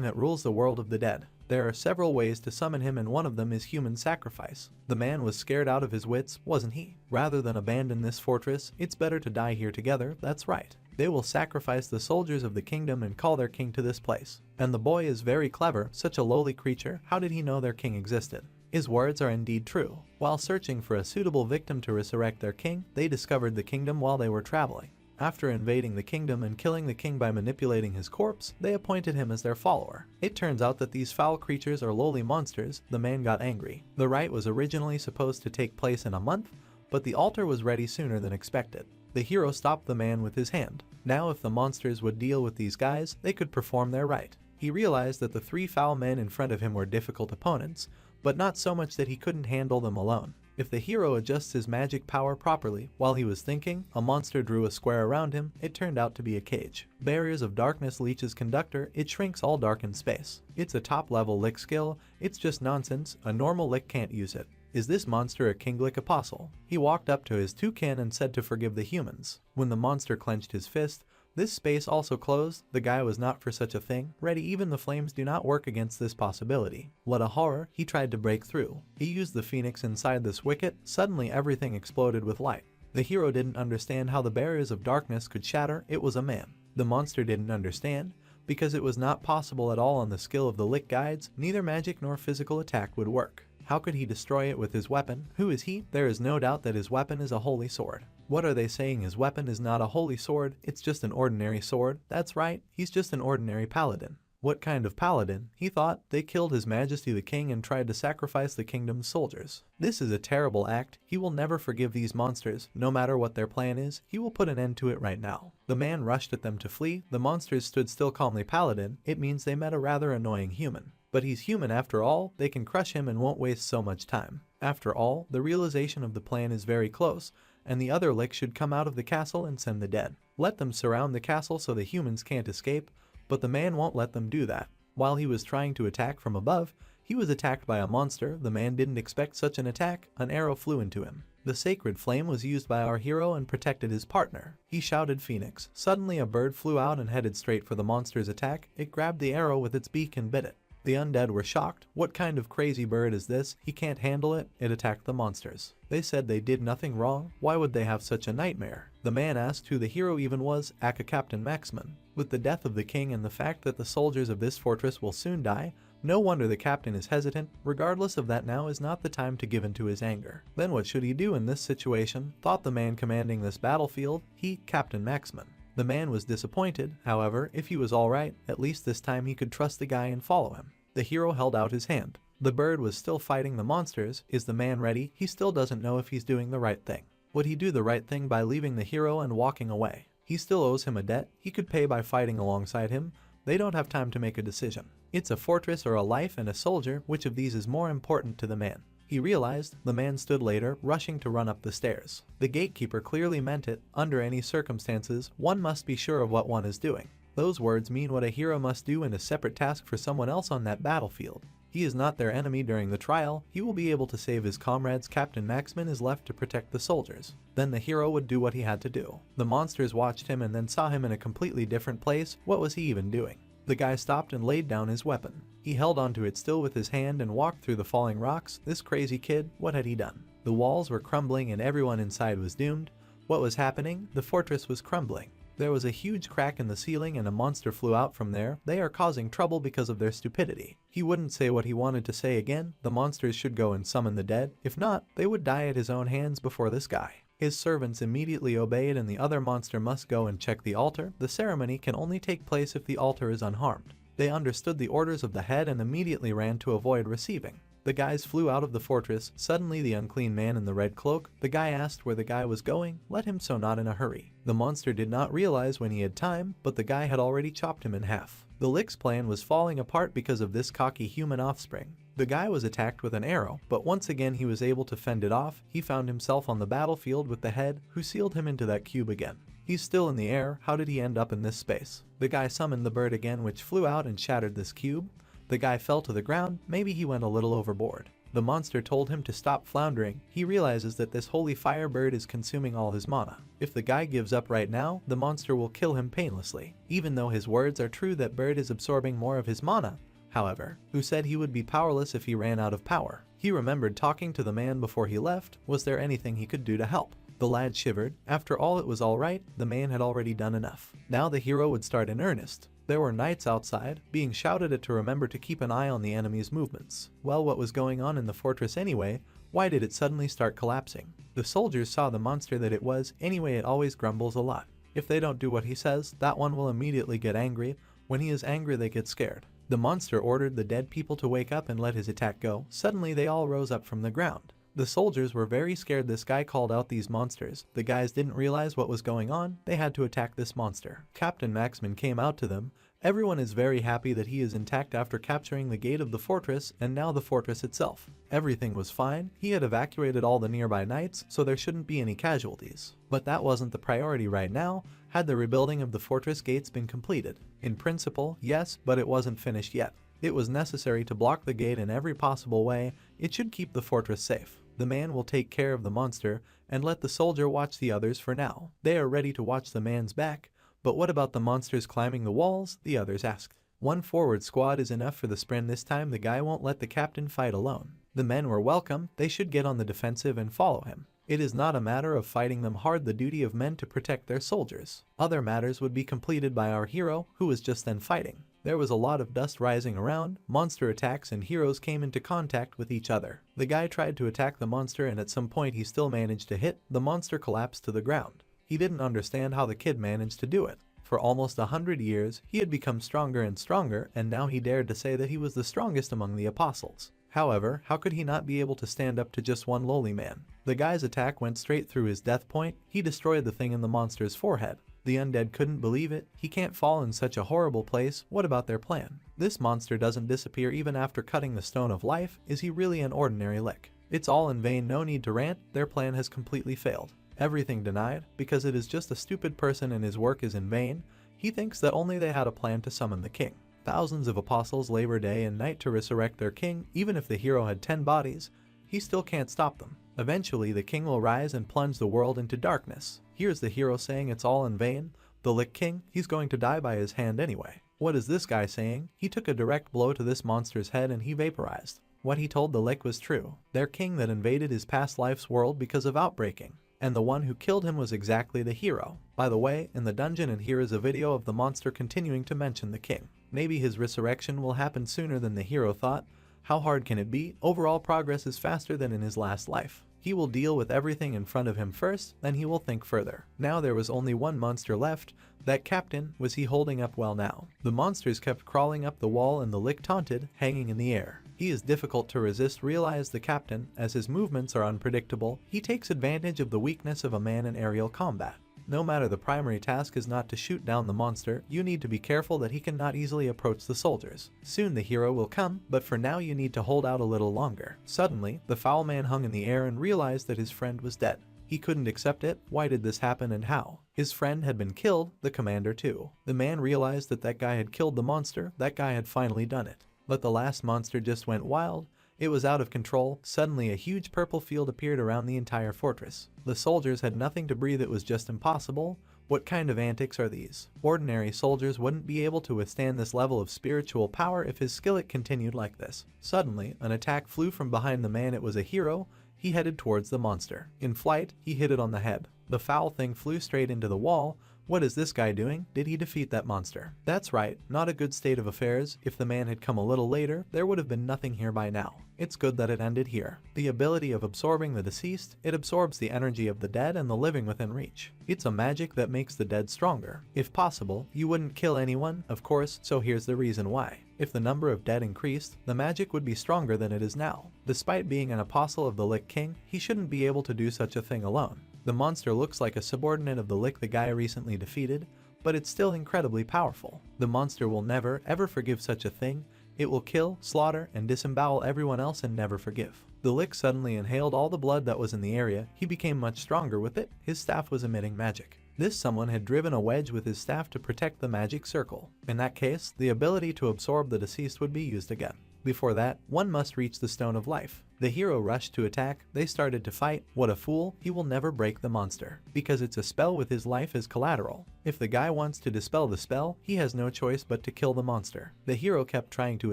that rules the world of the dead. There are several ways to summon him and one of them is human sacrifice. The man was scared out of his wits, wasn't he? Rather than abandon this fortress, it's better to die here together, that's right. They will sacrifice the soldiers of the kingdom and call their king to this place. And the boy is very clever, such a lowly creature, how did he know their king existed? His words are indeed true. While searching for a suitable victim to resurrect their king, they discovered the kingdom while they were traveling. After invading the kingdom and killing the king by manipulating his corpse, they appointed him as their follower. It turns out that these foul creatures are lowly monsters. The man got angry. The rite was originally supposed to take place in a month, but the altar was ready sooner than expected. The hero stopped the man with his hand. Now if the monsters would deal with these guys, they could perform their rite. He realized that the 3 foul men in front of him were difficult opponents, but not so much that he couldn't handle them alone. If the hero adjusts his magic power properly, while he was thinking, a monster drew a square around him. It turned out to be a cage. Barriers of Darkness leeches conductor, it shrinks all darkened space. It's a top level Lick skill, it's just nonsense, a normal Lick can't use it. Is this monster a King Lick apostle? He walked up to his 2 kin and said to forgive the humans. When the monster clenched his fist, this space also closed. The guy was not for such a thing. Ready, even the flames do not work against this possibility. What a horror, he tried to break through. He used the phoenix inside this wicket. Suddenly everything exploded with light. The hero didn't understand how the barriers of darkness could shatter. It was a man. The monster didn't understand, because it was not possible at all on the skill of the Lick guides. Neither magic nor physical attack would work. How could he destroy it with his weapon? Who is he? There is no doubt that his weapon is a holy sword. What are they saying? His weapon is not a holy sword, it's just an ordinary sword. That's right, he's just an ordinary paladin. What kind of paladin? He thought. They killed His Majesty the King and tried to sacrifice the kingdom's soldiers. This is a terrible act. He will never forgive these monsters. No matter what their plan is, he will put an end to it right now. The man rushed at them to flee. The monsters stood still calmly. Paladin, it means they met a rather annoying human. But he's human after all, they can crush him and won't waste so much time. After all, the realization of the plan is very close, and the other Lick should come out of the castle and send the dead. Let them surround the castle so the humans can't escape, but the man won't let them do that. While he was trying to attack from above, he was attacked by a monster. The man didn't expect such an attack. An arrow flew into him. The sacred flame was used by our hero and protected his partner. He shouted Phoenix. Suddenly a bird flew out and headed straight for the monster's attack. It grabbed the arrow with its beak and bit it. The undead were shocked. What kind of crazy bird is this? He can't handle it. It attacked the monsters. They said they did nothing wrong. Why would they have such a nightmare? The man asked who the hero even was. Captain Maximin. With the death of the king and the fact that the soldiers of this fortress will soon die, no wonder the captain is hesitant. Regardless of that, now is not the time to give in to his anger. Then what should he do in this situation? Thought the man commanding this battlefield. Captain Maximin. The man was disappointed. However, if he was alright, at least this time he could trust the guy and follow him. The hero held out his hand. The bird was still fighting the monsters. Is the man ready? He still doesn't know if he's doing the right thing. Would he do the right thing by leaving the hero and walking away? He still owes him a debt. He could pay by fighting alongside him. They don't have time to make a decision. It's a fortress or a life and a soldier. Which of these is more important to the man? He realized. The man stood later, rushing to run up the stairs. The gatekeeper clearly meant it. Under any circumstances, one must be sure of what one is doing. Those words mean what a hero must do in a separate task for someone else on that battlefield. He is not their enemy during the trial. He will be able to save his comrades. Captain Maximin is left to protect the soldiers. Then the hero would do what he had to do. The monsters watched him and then saw him in a completely different place. What was he even doing? The guy stopped and laid down his weapon. He held onto it still with his hand and walked through the falling rocks. This crazy kid, what had he done? The walls were crumbling and everyone inside was doomed. What was happening? The fortress was crumbling. There was a huge crack in the ceiling and a monster flew out from there. They are causing trouble because of their stupidity. He wouldn't say what he wanted to say again. The monsters should go and summon the dead. If not, they would die at his own hands before this guy. His servants immediately obeyed and the other monster must go and check the altar. The ceremony can only take place if the altar is unharmed. They understood the orders of the head and immediately ran to avoid receiving. The guys flew out of the fortress. Suddenly the unclean man in the red cloak, the guy asked where the guy was going, let him so not in a hurry. The monster did not realize when he had time, but the guy had already chopped him in half. The lick's plan was falling apart because of this cocky human offspring. The guy was attacked with an arrow, but once again he was able to fend it off. He found himself on the battlefield with the head, who sealed him into that cube again. He's still in the air. How did he end up in this space? The guy summoned the bird again, which flew out and shattered this cube. The guy fell to the ground. Maybe he went a little overboard. The monster told him to stop floundering. He realizes that this holy fire bird is consuming all his mana. If the guy gives up right now, the monster will kill him painlessly. Even though his words are true that bird is absorbing more of his mana, however, who said he would be powerless if he ran out of power. He remembered talking to the man before he left. Was there anything he could do to help? The lad shivered. After all, it was alright. The man had already done enough. Now the hero would start in earnest. There were knights outside, being shouted at to remember to keep an eye on the enemy's movements. Well, what was going on in the fortress anyway? Why did it suddenly start collapsing? The soldiers saw the monster that it was. Anyway, it always grumbles a lot. If they don't do what he says, that one will immediately get angry. When he is angry, they get scared. The monster ordered the dead people to wake up and let his attack go. Suddenly, they all rose up from the ground. The soldiers were very scared. This guy called out these monsters. The guys didn't realize what was going on. They had to attack this monster. Captain Maxman came out to them. Everyone is very happy that he is intact after capturing the gate of the fortress and now the fortress itself. Everything was fine. He had evacuated all the nearby knights, so there shouldn't be any casualties. But that wasn't the priority right now. Had the rebuilding of the fortress gates been completed? In principle, yes, but it wasn't finished yet. It was necessary to block the gate in every possible way. It should keep the fortress safe. The man will take care of the monster and let the soldier watch the others for now. They are ready to watch the man's back. But what about the monsters climbing the walls? The others asked. One forward squad is enough for the sprint this time. The guy won't let the captain fight alone. The men were welcome. They should get on the defensive and follow him. It is not a matter of fighting them hard, the duty of men to protect their soldiers. Other matters would be completed by our hero, who was just then fighting. There was a lot of dust rising around. Monster attacks and heroes came into contact with each other. The guy tried to attack the monster and at some point he still managed to hit. The monster collapsed to the ground. He didn't understand how the kid managed to do it. For almost 100 years, he had become stronger and stronger, and now he dared to say that he was the strongest among the apostles. However, how could he not be able to stand up to just one lowly man? The guy's attack went straight through his death point. He destroyed the thing in the monster's forehead. The undead couldn't believe it. He can't fall in such a horrible place. What about their plan? This monster doesn't disappear even after cutting the stone of life. Is he really an ordinary lick? It's all in vain. No need to rant. Their plan has completely failed. Everything denied, because it is just a stupid person and his work is in vain. He thinks that only they had a plan to summon the king. Thousands of apostles labor day and night to resurrect their king. Even if the hero had 10 bodies, he still can't stop them. Eventually, the king will rise and plunge the world into darkness. Here's the hero saying it's all in vain. The Lick King, he's going to die by his hand anyway. What is this guy saying? He took a direct blow to this monster's head and he vaporized. What he told the Lick was true. Their king that invaded his past life's world because of outbreaking. And the one who killed him was exactly the hero. By the way, in the dungeon, and here is a video of the monster continuing to mention the king. Maybe his resurrection will happen sooner than the hero thought. How hard can it be? Overall progress is faster than in his last life. He will deal with everything in front of him first, then he will think further. Now there was only one monster left. That captain, was he holding up well now? The monsters kept crawling up the wall and the Lick taunted, hanging in the air. He is difficult to resist, realized the captain, as his movements are unpredictable. He takes advantage of the weakness of a man in aerial combat. No matter, the primary task is not to shoot down the monster. You need to be careful that he cannot easily approach the soldiers. Soon the hero will come, but for now you need to hold out a little longer. Suddenly, the foul man hung in the air and realized that his friend was dead. He couldn't accept it. Why did this happen and how? His friend had been killed, the commander too. The man realized that that guy had killed the monster. That guy had finally done it. But the last monster just went wild. It was out of control. Suddenly a huge purple field appeared around the entire fortress. The soldiers had nothing to breathe. It was just impossible. What kind of antics are these? Ordinary soldiers wouldn't be able to withstand this level of spiritual power if his skillet continued like this. Suddenly, an attack flew from behind the man. It was a hero. He headed towards the monster. In flight, he hit it on the head. The foul thing flew straight into the wall. What is this guy doing? Did he defeat that monster? That's right, not a good state of affairs. If the man had come a little later, there would have been nothing here by now. It's good that it ended here. The ability of absorbing the deceased, it absorbs the energy of the dead and the living within reach. It's a magic that makes the dead stronger. If possible, you wouldn't kill anyone, of course, so here's the reason why. If the number of dead increased, the magic would be stronger than it is now. Despite being an apostle of the Lich King, he shouldn't be able to do such a thing alone. The monster looks like a subordinate of the Lich the guy recently defeated, but it's still incredibly powerful. The monster will never, ever forgive such a thing. It will kill, slaughter, and disembowel everyone else and never forgive. The Lich suddenly inhaled all the blood that was in the area. He became much stronger with it. His staff was emitting magic. This someone had driven a wedge with his staff to protect the magic circle. In that case, the ability to absorb the deceased would be used again. Before that, one must reach the Stone of Life. The hero rushed to attack. They started to fight. What a fool, he will never break the monster, because it's a spell with his life as collateral. If the guy wants to dispel the spell, he has no choice but to kill the monster. The hero kept trying to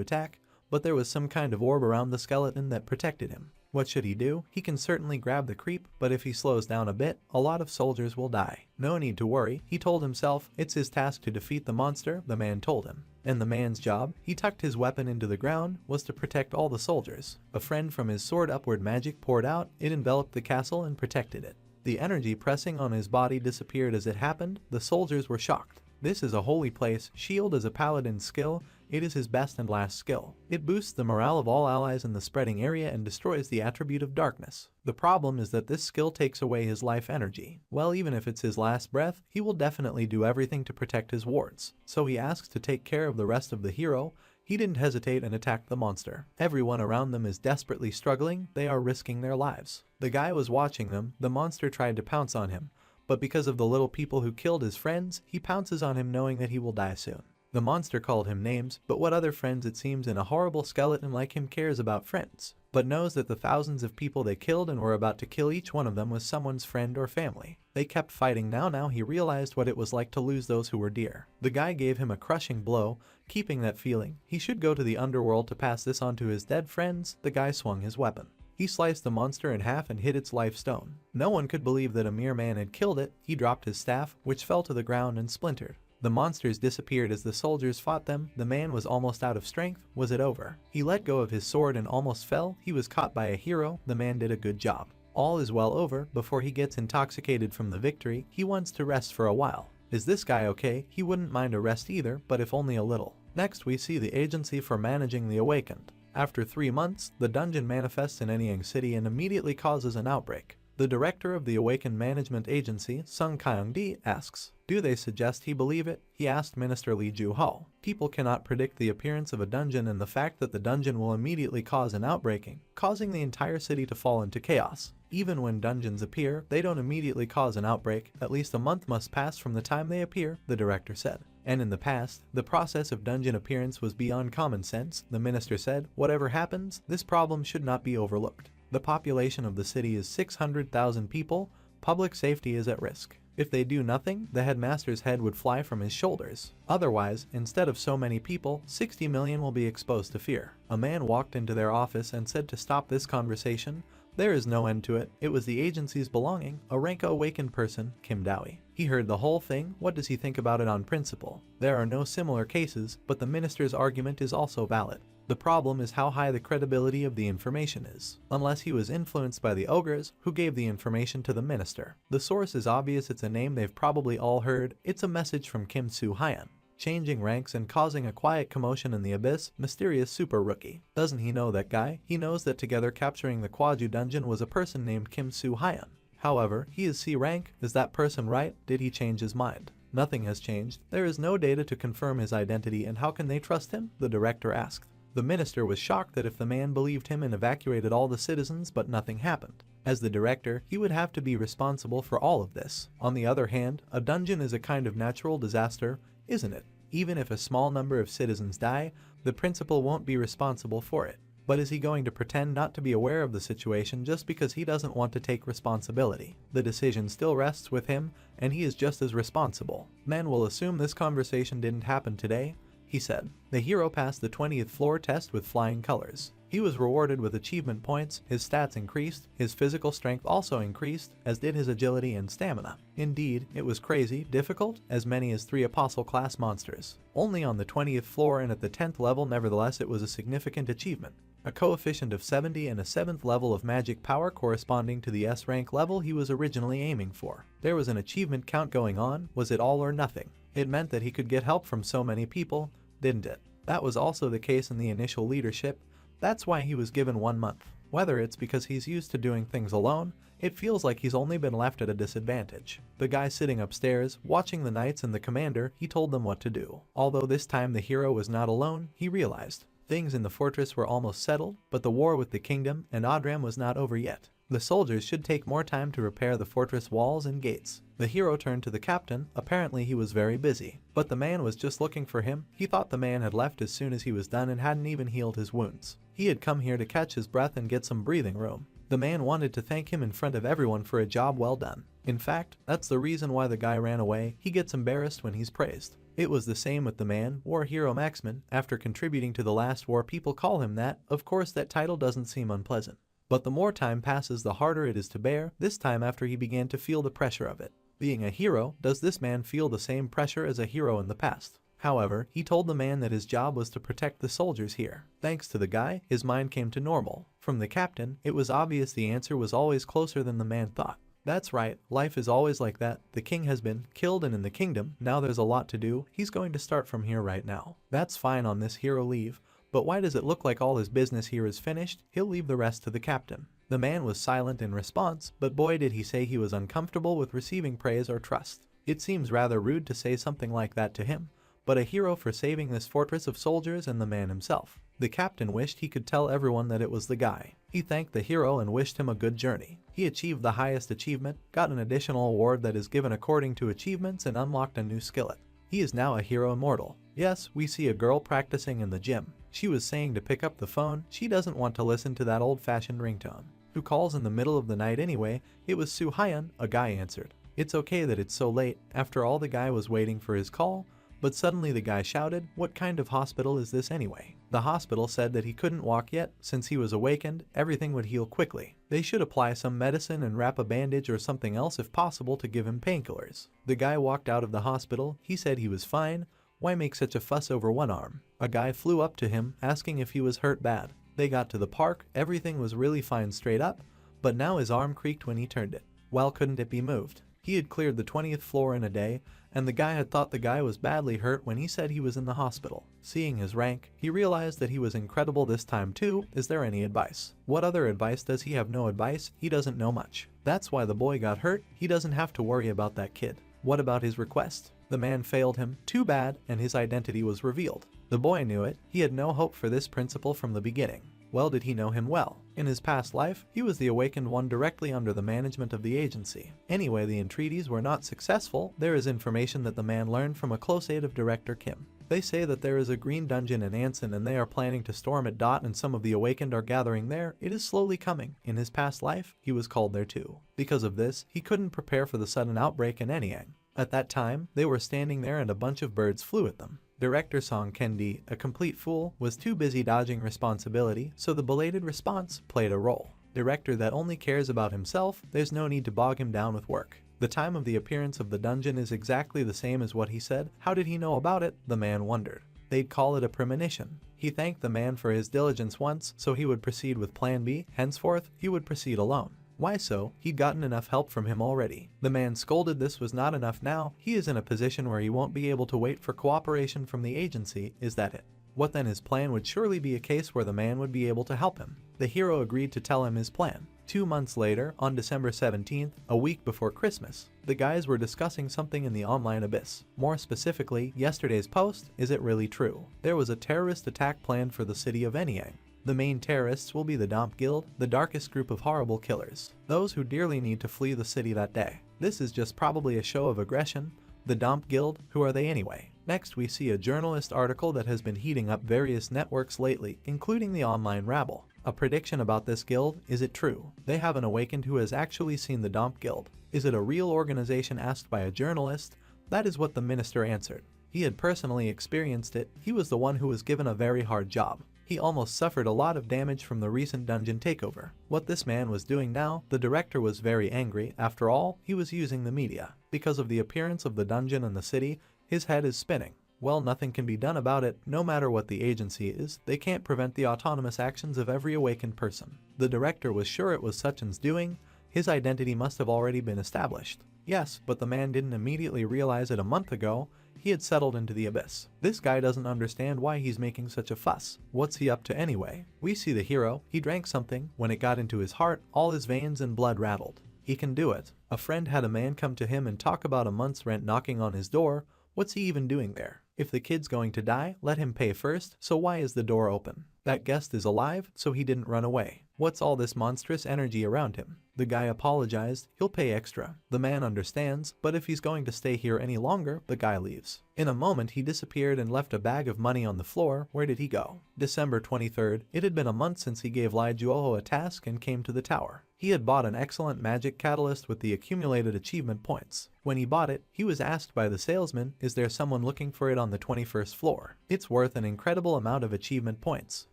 attack, but there was some kind of orb around the skeleton that protected him. What should he do? He can certainly grab the creep, but if he slows down a bit, a lot of soldiers will die. No need to worry, he told himself. It's his task to defeat the monster, the man told him. And the man's job, he tucked his weapon into the ground, was to protect all the soldiers. A friend from his sword upward magic poured out. It enveloped the castle and protected it. The energy pressing on his body disappeared as it happened. The soldiers were shocked. This is a holy place. Shield is a paladin's skill. It is his best and last skill. It boosts the morale of all allies in the spreading area and destroys the attribute of darkness. The problem is that this skill takes away his life energy. Well, even if it's his last breath, he will definitely do everything to protect his wards. So he asks to take care of the rest of the hero. He didn't hesitate and attacked the monster. Everyone around them is desperately struggling. They are risking their lives. The guy was watching them. The monster tried to pounce on him, but because of the little people who killed his friends, he pounces on him knowing that he will die soon. The monster called him names, but what other friends it seems in a horrible skeleton like him cares about friends, but knows that the thousands of people they killed and were about to kill each one of them was someone's friend or family. They kept fighting. Now he realized what it was like to lose those who were dear. The guy gave him a crushing blow, keeping that feeling. He should go to the underworld to pass this on to his dead friends. The guy swung his weapon. He sliced the monster in half and hit its life stone. No one could believe that a mere man had killed it. He dropped his staff, which fell to the ground and splintered. The monsters disappeared as the soldiers fought them. The man was almost out of strength. Was it over? He let go of his sword and almost fell. He was caught by a hero. The man did a good job. All is well over. Before he gets intoxicated from the victory, he wants to rest for a while. Is this guy okay? He wouldn't mind a rest either, but if only a little. Next we see the agency for managing the awakened. After 3 months, the dungeon manifests in Anyang City and immediately causes an outbreak. The director of the Awakened Management Agency, Sung Kyung-di, asks, do they suggest he believe it? He asked Minister Lee Ju-ho. People cannot predict the appearance of a dungeon and the fact that the dungeon will immediately cause an outbreaking, causing the entire city to fall into chaos. Even when dungeons appear, they don't immediately cause an outbreak. At least a month must pass from the time they appear, the director said. And in the past, the process of dungeon appearance was beyond common sense. The minister said, whatever happens, this problem should not be overlooked. The population of the city is 600,000 people. Public safety is at risk. If they do nothing, the headmaster's head would fly from his shoulders. Otherwise, instead of so many people, 60 million will be exposed to fear. A man walked into their office and said to stop this conversation. There is no end to it. It was the agency's belonging, a Renka awakened person, Kim Dowie. He heard the whole thing. What does he think about it on principle? There are no similar cases, but the minister's argument is also valid. The problem is how high the credibility of the information is. Unless he was influenced by the ogres who gave the information to the minister. The source is obvious. It's a name they've probably all heard. It's a message from Kim Soo-hyun. Changing ranks and causing a quiet commotion in the abyss, mysterious super rookie. Doesn't he know that guy? He knows that together capturing the Kwaju dungeon was a person named Kim Soo-hyun. However, he is C rank. Is that person right? Did he change his mind? Nothing has changed. There is no data to confirm his identity, and how can they trust him? The director asked. The minister was shocked that if the man believed him and evacuated all the citizens but nothing happened. As the director, he would have to be responsible for all of this. On the other hand, a dungeon is a kind of natural disaster, isn't it? Even if a small number of citizens die, the principal won't be responsible for it. But is he going to pretend not to be aware of the situation just because he doesn't want to take responsibility? The decision still rests with him, and he is just as responsible. Men will assume this conversation didn't happen today. he said. The hero passed the 20th floor test with flying colors. He was rewarded with achievement points, his stats increased, his physical strength also increased, as did his agility and stamina. Indeed, it was crazy, difficult, as many as 3 apostle class monsters. Only on the 20th floor and at the 10th level, nevertheless it was a significant achievement. A coefficient of 70 and a 7th level of magic power corresponding to the S rank level he was originally aiming for. There was an achievement count going on, was it all or nothing? It meant that he could get help from so many people, didn't it? That was also the case in the initial leadership. That's why he was given 1 month. Whether it's because he's used to doing things alone, it feels like he's only been left at a disadvantage. The guy sitting upstairs, watching the knights and the commander, he told them what to do. Although this time the hero was not alone, he realized. Things in the fortress were almost settled, but the war with the kingdom and Odram was not over yet. The soldiers should take more time to repair the fortress walls and gates. The hero turned to the captain. Apparently he was very busy. But the man was just looking for him. He thought the man had left as soon as he was done and hadn't even healed his wounds. He had come here to catch his breath and get some breathing room. The man wanted to thank him in front of everyone for a job well done. In fact, that's the reason why the guy ran away. He gets embarrassed when he's praised. It was the same with the man, War Hero Maxman. After contributing to the last war, people call him that. Of course, that title doesn't seem unpleasant. But the more time passes, the harder it is to bear, this time after he began to feel the pressure of it. Being a hero, does this man feel the same pressure as a hero in the past? However, he told the man that his job was to protect the soldiers here. Thanks to the guy, his mind came to normal. From the captain, it was obvious the answer was always closer than the man thought. That's right, life is always like that. The king has been killed and in the kingdom, now there's a lot to do. He's going to start from here right now. That's fine on this hero leave. But why does it look like all his business here is finished? He'll leave the rest to the captain. The man was silent in response, but boy did he say he was uncomfortable with receiving praise or trust. It seems rather rude to say something like that to him, but a hero for saving this fortress of soldiers and the man himself. The captain wished he could tell everyone that it was the guy. He thanked the hero and wished him a good journey. He achieved the highest achievement, got an additional award that is given according to achievements, and unlocked a new skillet. He is now a hero immortal. Yes, we see a girl practicing in the gym. She was saying to pick up the phone. She doesn't want to listen to that old-fashioned ringtone. Who calls in the middle of the night anyway? It was Soo Hyun, a guy answered. It's okay that it's so late. After all, the guy was waiting for his call, but suddenly the guy shouted, "What kind of hospital is this anyway?" The hospital said that he couldn't walk yet. Since he was awakened, everything would heal quickly. They should apply some medicine and wrap a bandage or something else if possible to give him painkillers. The guy walked out of the hospital. He said he was fine. Why make such a fuss over one arm? A guy flew up to him, asking if he was hurt bad. They got to the park, everything was really fine straight up, but now his arm creaked when he turned it. Well, couldn't it be moved? He had cleared the 20th floor in a day, and the guy had thought the guy was badly hurt when he said he was in the hospital. Seeing his rank, he realized that he was incredible this time too. Is there any advice? What other advice does he have? No advice? He doesn't know much. That's why the boy got hurt. He doesn't have to worry about that kid. What about his request? The man failed him, too bad, and his identity was revealed. The boy knew it. He had no hope for this principal from the beginning. Well, did he know him well? In his past life, he was the awakened one directly under the management of the agency. Anyway, the entreaties were not successful. There is information that the man learned from a close aide of Director Kim. They say that there is a green dungeon in Anson and they are planning to storm it. And some of the awakened are gathering there. It is slowly coming. In his past life, he was called there too. Because of this, he couldn't prepare for the sudden outbreak in Anyang. At that time, they were standing there and a bunch of birds flew at them. Director Song Kendi, a complete fool, was too busy dodging responsibility, so the belated response played a role. Director that only cares about himself, there's no need to bog him down with work. The time of the appearance of the dungeon is exactly the same as what he said. How did he know about it? The man wondered. They'd call it a premonition. He thanked the man for his diligence once, so he would proceed with Plan B. Henceforth, he would proceed alone. Why so? He'd gotten enough help from him already. The man scolded this was not enough now. He is in a position where he won't be able to wait for cooperation from the agency. Is that it? What then? His plan would surely be a case where the man would be able to help him. The hero agreed to tell him his plan. 2 months later, on December 17th, a week before Christmas, the guys were discussing something in the online abyss. More specifically, yesterday's post. Is it really true? There was a terrorist attack planned for the city of Anyang. The main terrorists will be the Domp Guild, the darkest group of horrible killers. Those who dearly need to flee the city that day. This is just probably a show of aggression. The Domp Guild, who are they anyway? Next we see a journalist article that has been heating up various networks lately, including the online rabble. A prediction about this guild, is it true? They have an awakened who has actually seen the Domp Guild. Is it a real organization? Asked by a journalist. That is what the minister answered. He had personally experienced it. He was the one who was given a very hard job. He almost suffered a lot of damage from the recent dungeon takeover. What this man was doing now, the director was very angry. After all, he was using the media. Because of the appearance of the dungeon and the city, his head is spinning. Well, nothing can be done about it. No matter what the agency is, they can't prevent the autonomous actions of every awakened person. The director was sure it was Suchin's doing. His identity must have already been established. Yes, but the man didn't immediately realize it a month ago. He had settled into the abyss. This guy doesn't understand why he's making such a fuss. What's he up to anyway? We see the hero. He drank something. When it got into his heart, all his veins and blood rattled. He can do it. A friend had a man come to him and talk about a month's rent knocking on his door. What's he even doing there? If the kid's going to die, let him pay first, so why is the door open? That guest is alive, so he didn't run away. What's all this monstrous energy around him? The guy apologized. He'll pay extra. The man understands, but if he's going to stay here any longer, the guy leaves. In a moment he disappeared and left a bag of money on the floor. Where did he go? December 23rd. It had been a month since he gave Lai Juoho a task and came to the tower. He had bought an excellent magic catalyst with the accumulated achievement points. When he bought it, he was asked by the salesman, is there someone looking for it on the 21st floor? It's worth an incredible amount of achievement points.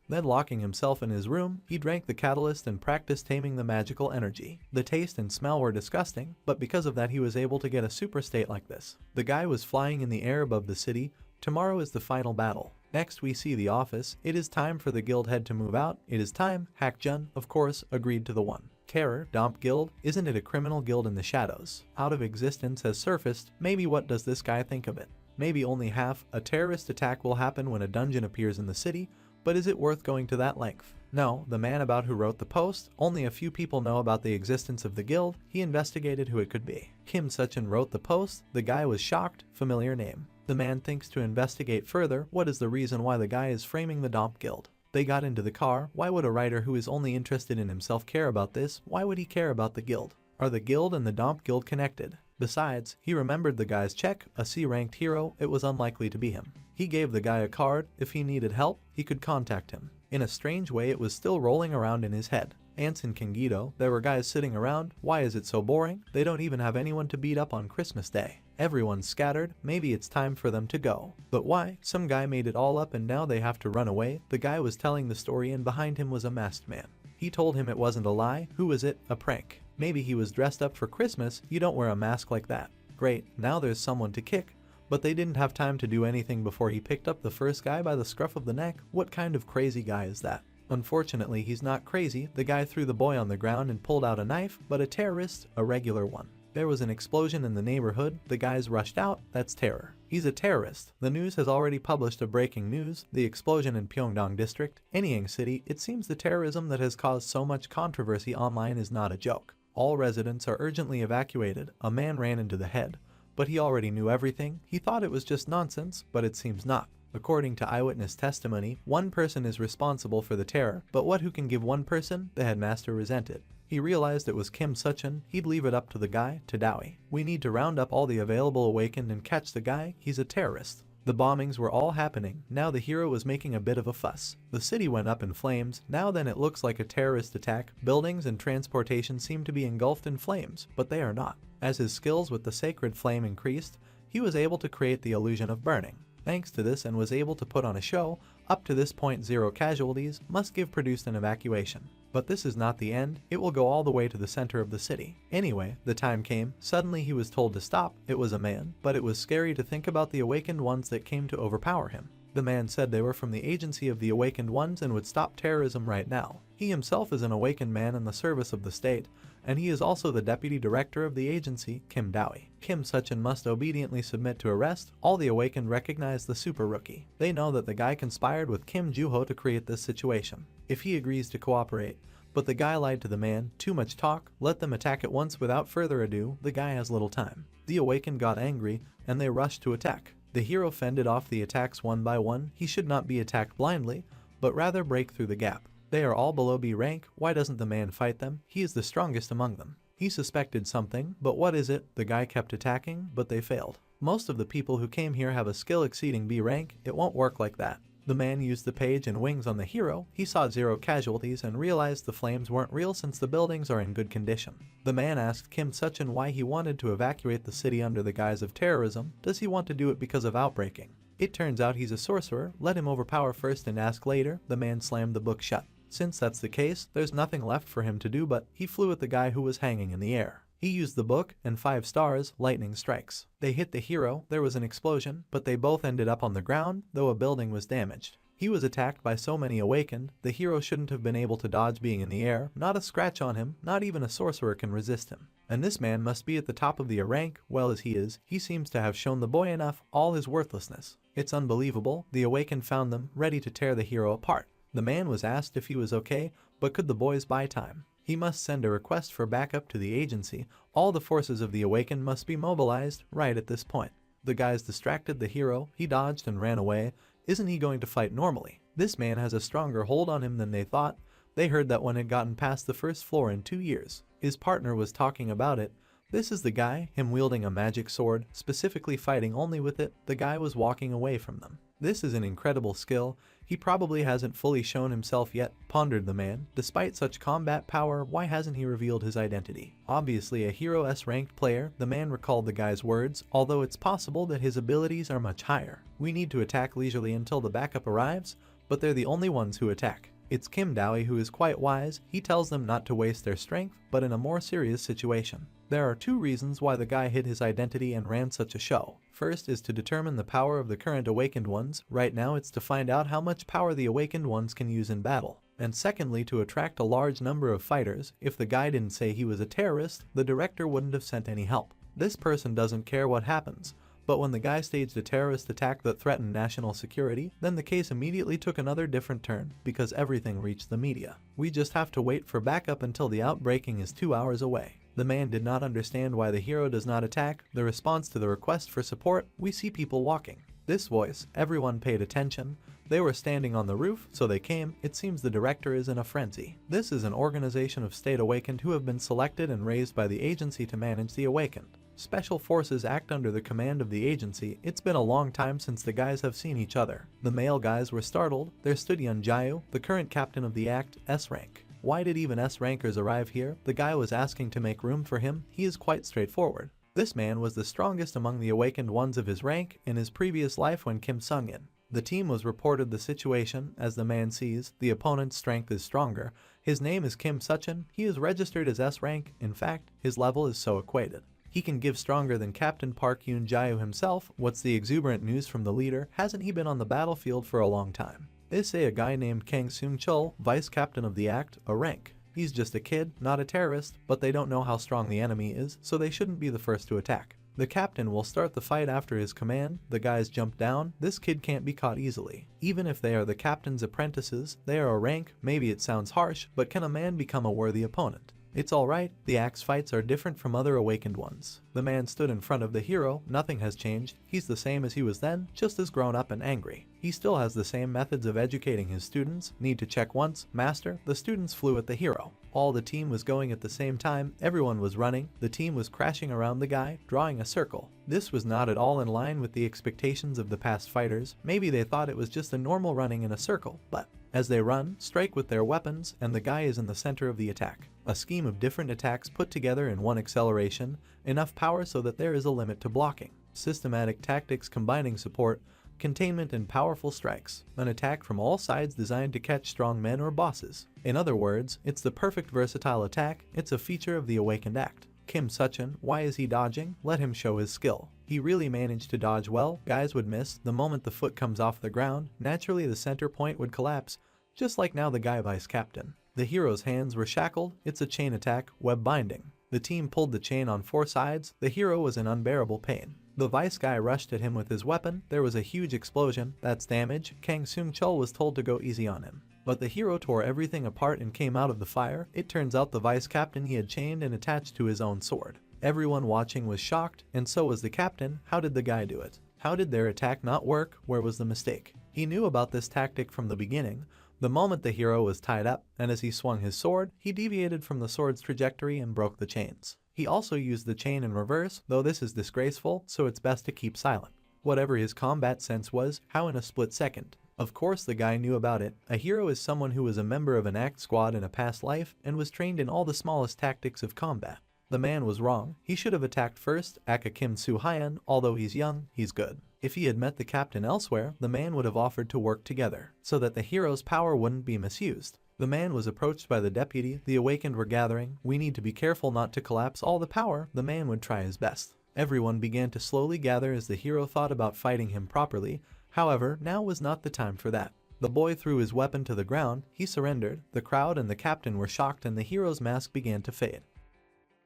Then locking himself in his room, he drank the catalyst and practiced taming the magical energy. The taste and smell were disgusting, but because of that he was able to get a super state like this. The guy was flying in the air above the city. Tomorrow is the final battle. Next we see the office. It is time for the guild head to move out. It is time. Hakjun, of course, agreed to the one. Terror, Domp Guild, isn't it a criminal guild in the shadows? Out of existence has surfaced. Maybe what does this guy think of it? Maybe only half. A terrorist attack will happen when a dungeon appears in the city, but is it worth going to that length? No, the man about who wrote the post, only a few people know about the existence of the guild. He investigated who it could be. Kim Suchin wrote the post. The guy was shocked. Familiar name. The man thinks to investigate further. What is the reason why the guy is framing the Domp Guild? They got into the car. Why would a writer who is only interested in himself care about this? Why would he care about the guild? Are the guild and the Domp Guild connected? Besides, he remembered the guy's check, a C-ranked hero. It was unlikely to be him. He gave the guy a card. If he needed help, he could contact him. In a strange way, it was still rolling around in his head. Ants in Kingido, there were guys sitting around. Why is it so boring? They don't even have anyone to beat up on Christmas Day. Everyone's scattered. Maybe it's time for them to go. But why? Some guy made it all up and now they have to run away. The guy was telling the story and behind him was a masked man. He told him it wasn't a lie. Who was it? A prank. Maybe he was dressed up for Christmas. You don't wear a mask like that. Great, now there's someone to kick. But they didn't have time to do anything before he picked up the first guy by the scruff of the neck. What kind of crazy guy is that? Unfortunately, he's not crazy. The guy threw the boy on the ground and pulled out a knife, but a terrorist, a regular one. There was an explosion in the neighborhood. The guys rushed out. That's terror. He's a terrorist. The news has already published a breaking news. The explosion in Pyeongdong district, Anyang city. It seems the terrorism that has caused so much controversy online is not a joke. All residents are urgently evacuated. A man ran into the head. But he already knew everything. He thought it was just nonsense, but it seems not. According to eyewitness testimony, one person is responsible for the terror, but what who can give one person? The headmaster resented. He realized it was Kim Suchin. He'd leave it up to the guy, to Dowie. We need to round up all the available awakened and catch the guy. He's a terrorist. The bombings were all happening. Now the hero was making a bit of a fuss. The city went up in flames. Now then it looks like a terrorist attack. Buildings and transportation seem to be engulfed in flames, but they are not. As his skills with the sacred flame increased, he was able to create the illusion of burning. Thanks to this and was able to put on a show. Up to this point 0 casualties, must give produced an evacuation. But this is not the end. It will go all the way to the center of the city. Anyway, the time came. Suddenly he was told to stop. It was a man, but it was scary to think about the awakened ones that came to overpower him. The man said they were from the agency of the awakened ones and would stop terrorism right now. He himself is an awakened man in the service of the state, and he is also the deputy director of the agency, Kim Dowie. Kim Suchin must obediently submit to arrest. All the awakened recognize the super rookie. They know that the guy conspired with Kim Juho to create this situation. If he agrees to cooperate, but the guy lied to the man. Too much talk. Let them attack at once without further ado. The guy has little time. The awakened got angry, and they rushed to attack. The hero fended off the attacks one by one. He should not be attacked blindly, but rather break through the gap. They are all below B rank. Why doesn't the man fight them? He is the strongest among them. He suspected something, but what is it? The guy kept attacking, but they failed. Most of the people who came here have a skill exceeding B rank. It won't work like that. The man used the page and wings on the hero. He saw 0 casualties and realized the flames weren't real since the buildings are in good condition. The man asked Kim Suchin why he wanted to evacuate the city under the guise of terrorism. Does he want to do it because of outbreaking? It turns out he's a sorcerer. Let him overpower first and ask later. The man slammed the book shut. Since that's the case, there's nothing left for him to do, but he flew at the guy who was hanging in the air. He used the book, and 5 stars, lightning strikes. They hit the hero, there was an explosion, but they both ended up on the ground, though a building was damaged. He was attacked by so many awakened, the hero shouldn't have been able to dodge being in the air, not a scratch on him, not even a sorcerer can resist him. And this man must be at the top of the rank. Well as he is, he seems to have shown the boy enough, all his worthlessness. It's unbelievable. The awakened found them, ready to tear the hero apart. The man was asked if he was okay, but could the boys buy time? He must send a request for backup to the agency. All the forces of the awakened must be mobilized right at this point. The guys distracted the hero, he dodged and ran away. Isn't he going to fight normally? This man has a stronger hold on him than they thought. They heard that one had gotten past the first floor in 2 years. His partner was talking about it. This is the guy, him wielding a magic sword, specifically fighting only with it. The guy was walking away from them. This is an incredible skill. He probably hasn't fully shown himself yet, pondered the man. Despite such combat power, why hasn't he revealed his identity? Obviously a hero S-ranked player, the man recalled the guy's words, although it's possible that his abilities are much higher. We need to attack leisurely until the backup arrives, but they're the only ones who attack. It's Kim Dowie who is quite wise. He tells them not to waste their strength, but in a more serious situation. There are 2 reasons why the guy hid his identity and ran such a show. First is to determine the power of the current awakened ones. Right now it's to find out how much power the awakened ones can use in battle. And secondly, to attract a large number of fighters. If the guy didn't say he was a terrorist, the director wouldn't have sent any help. This person doesn't care what happens. But when the guy staged a terrorist attack that threatened national security, then the case immediately took another different turn, because everything reached the media. We just have to wait for backup until the outbreaking is 2 hours away. The man did not understand why the hero does not attack. The response to the request for support, we see people walking. This voice, everyone paid attention. They were standing on the roof, so they came. It seems the director is in a frenzy. This is an organization of state awakened who have been selected and raised by the agency to manage the awakened. Special forces act under the command of the agency. It's been a long time since the guys have seen each other. The male guys were startled. There stood Yun Jayu, the current captain of the act, S-rank. Why did even S-rankers arrive here? The guy was asking to make room for him. He is quite straightforward. This man was the strongest among the awakened ones of his rank in his previous life when Kim sung in. The team was reported the situation. As the man sees, the opponent's strength is stronger. His name is Kim Suchin. He is registered as S-rank. In fact, his level is so equated. He can give stronger than Captain Park Yun Jayu himself. What's the exuberant news from the leader? Hasn't he been on the battlefield for a long time? They say a guy named Kang Seung-chul, vice captain of the act, a rank. He's just a kid, not a terrorist, but they don't know how strong the enemy is, so they shouldn't be the first to attack. The captain will start the fight after his command. The guys jump down. This kid can't be caught easily. Even if they are the captain's apprentices, they are a rank. Maybe it sounds harsh, but can a man become a worthy opponent? It's alright, the axe fights are different from other awakened ones. The man stood in front of the hero. Nothing has changed. He's the same as he was then, just as grown up and angry. He still has the same methods of educating his students. Need to check once. Master, the students flew at the hero. All the team was going at the same time. Everyone was running. The team was crashing around the guy, drawing a circle. This was not at all in line with the expectations of the past fighters. Maybe they thought it was just a normal running in a circle, but as they run, strike with their weapons, and the guy is in the center of the attack. A scheme of different attacks put together in one acceleration, enough power so that there is a limit to blocking. Systematic tactics combining support, containment and powerful strikes. An attack from all sides designed to catch strong men or bosses. In other words, it's the perfect versatile attack. It's a feature of the Awakened Act. Kim Suchin, why is he dodging? Let him show his skill. He really managed to dodge well. Guys would miss. The moment the foot comes off the ground, naturally the center point would collapse, just like now the guy vice captain. The hero's hands were shackled. It's a chain attack, web binding. The team pulled the chain on 4 sides. The hero was in unbearable pain. The vice guy rushed at him with his weapon. There was a huge explosion. That's damage. Kang Seung-chul was told to go easy on him. But the hero tore everything apart and came out of the fire. It turns out the vice captain he had chained and attached to his own sword. Everyone watching was shocked, and so was the captain. How did the guy do it? How did their attack not work? Where was the mistake? He knew about this tactic from the beginning. The moment the hero was tied up, and as he swung his sword, he deviated from the sword's trajectory and broke the chains. He also used the chain in reverse, though this is disgraceful, so it's best to keep silent. whatever his combat sense was, how in a split second. Of course the guy knew about it. A hero is someone who was a member of an act squad in a past life and was trained in all the smallest tactics of combat. The man was wrong. He should have attacked first, aka Kim Soo-hyun. Although he's young, he's good. If he had met the captain elsewhere, the man would have offered to work together, so that the hero's power wouldn't be misused. The man was approached by the deputy. The awakened were gathering. We need to be careful not to collapse all the power. The man would try his best. Everyone began to slowly gather as the hero thought about fighting him properly. However, now was not the time for that. The boy threw his weapon to the ground. He surrendered. The crowd and the captain were shocked and the hero's mask began to fade.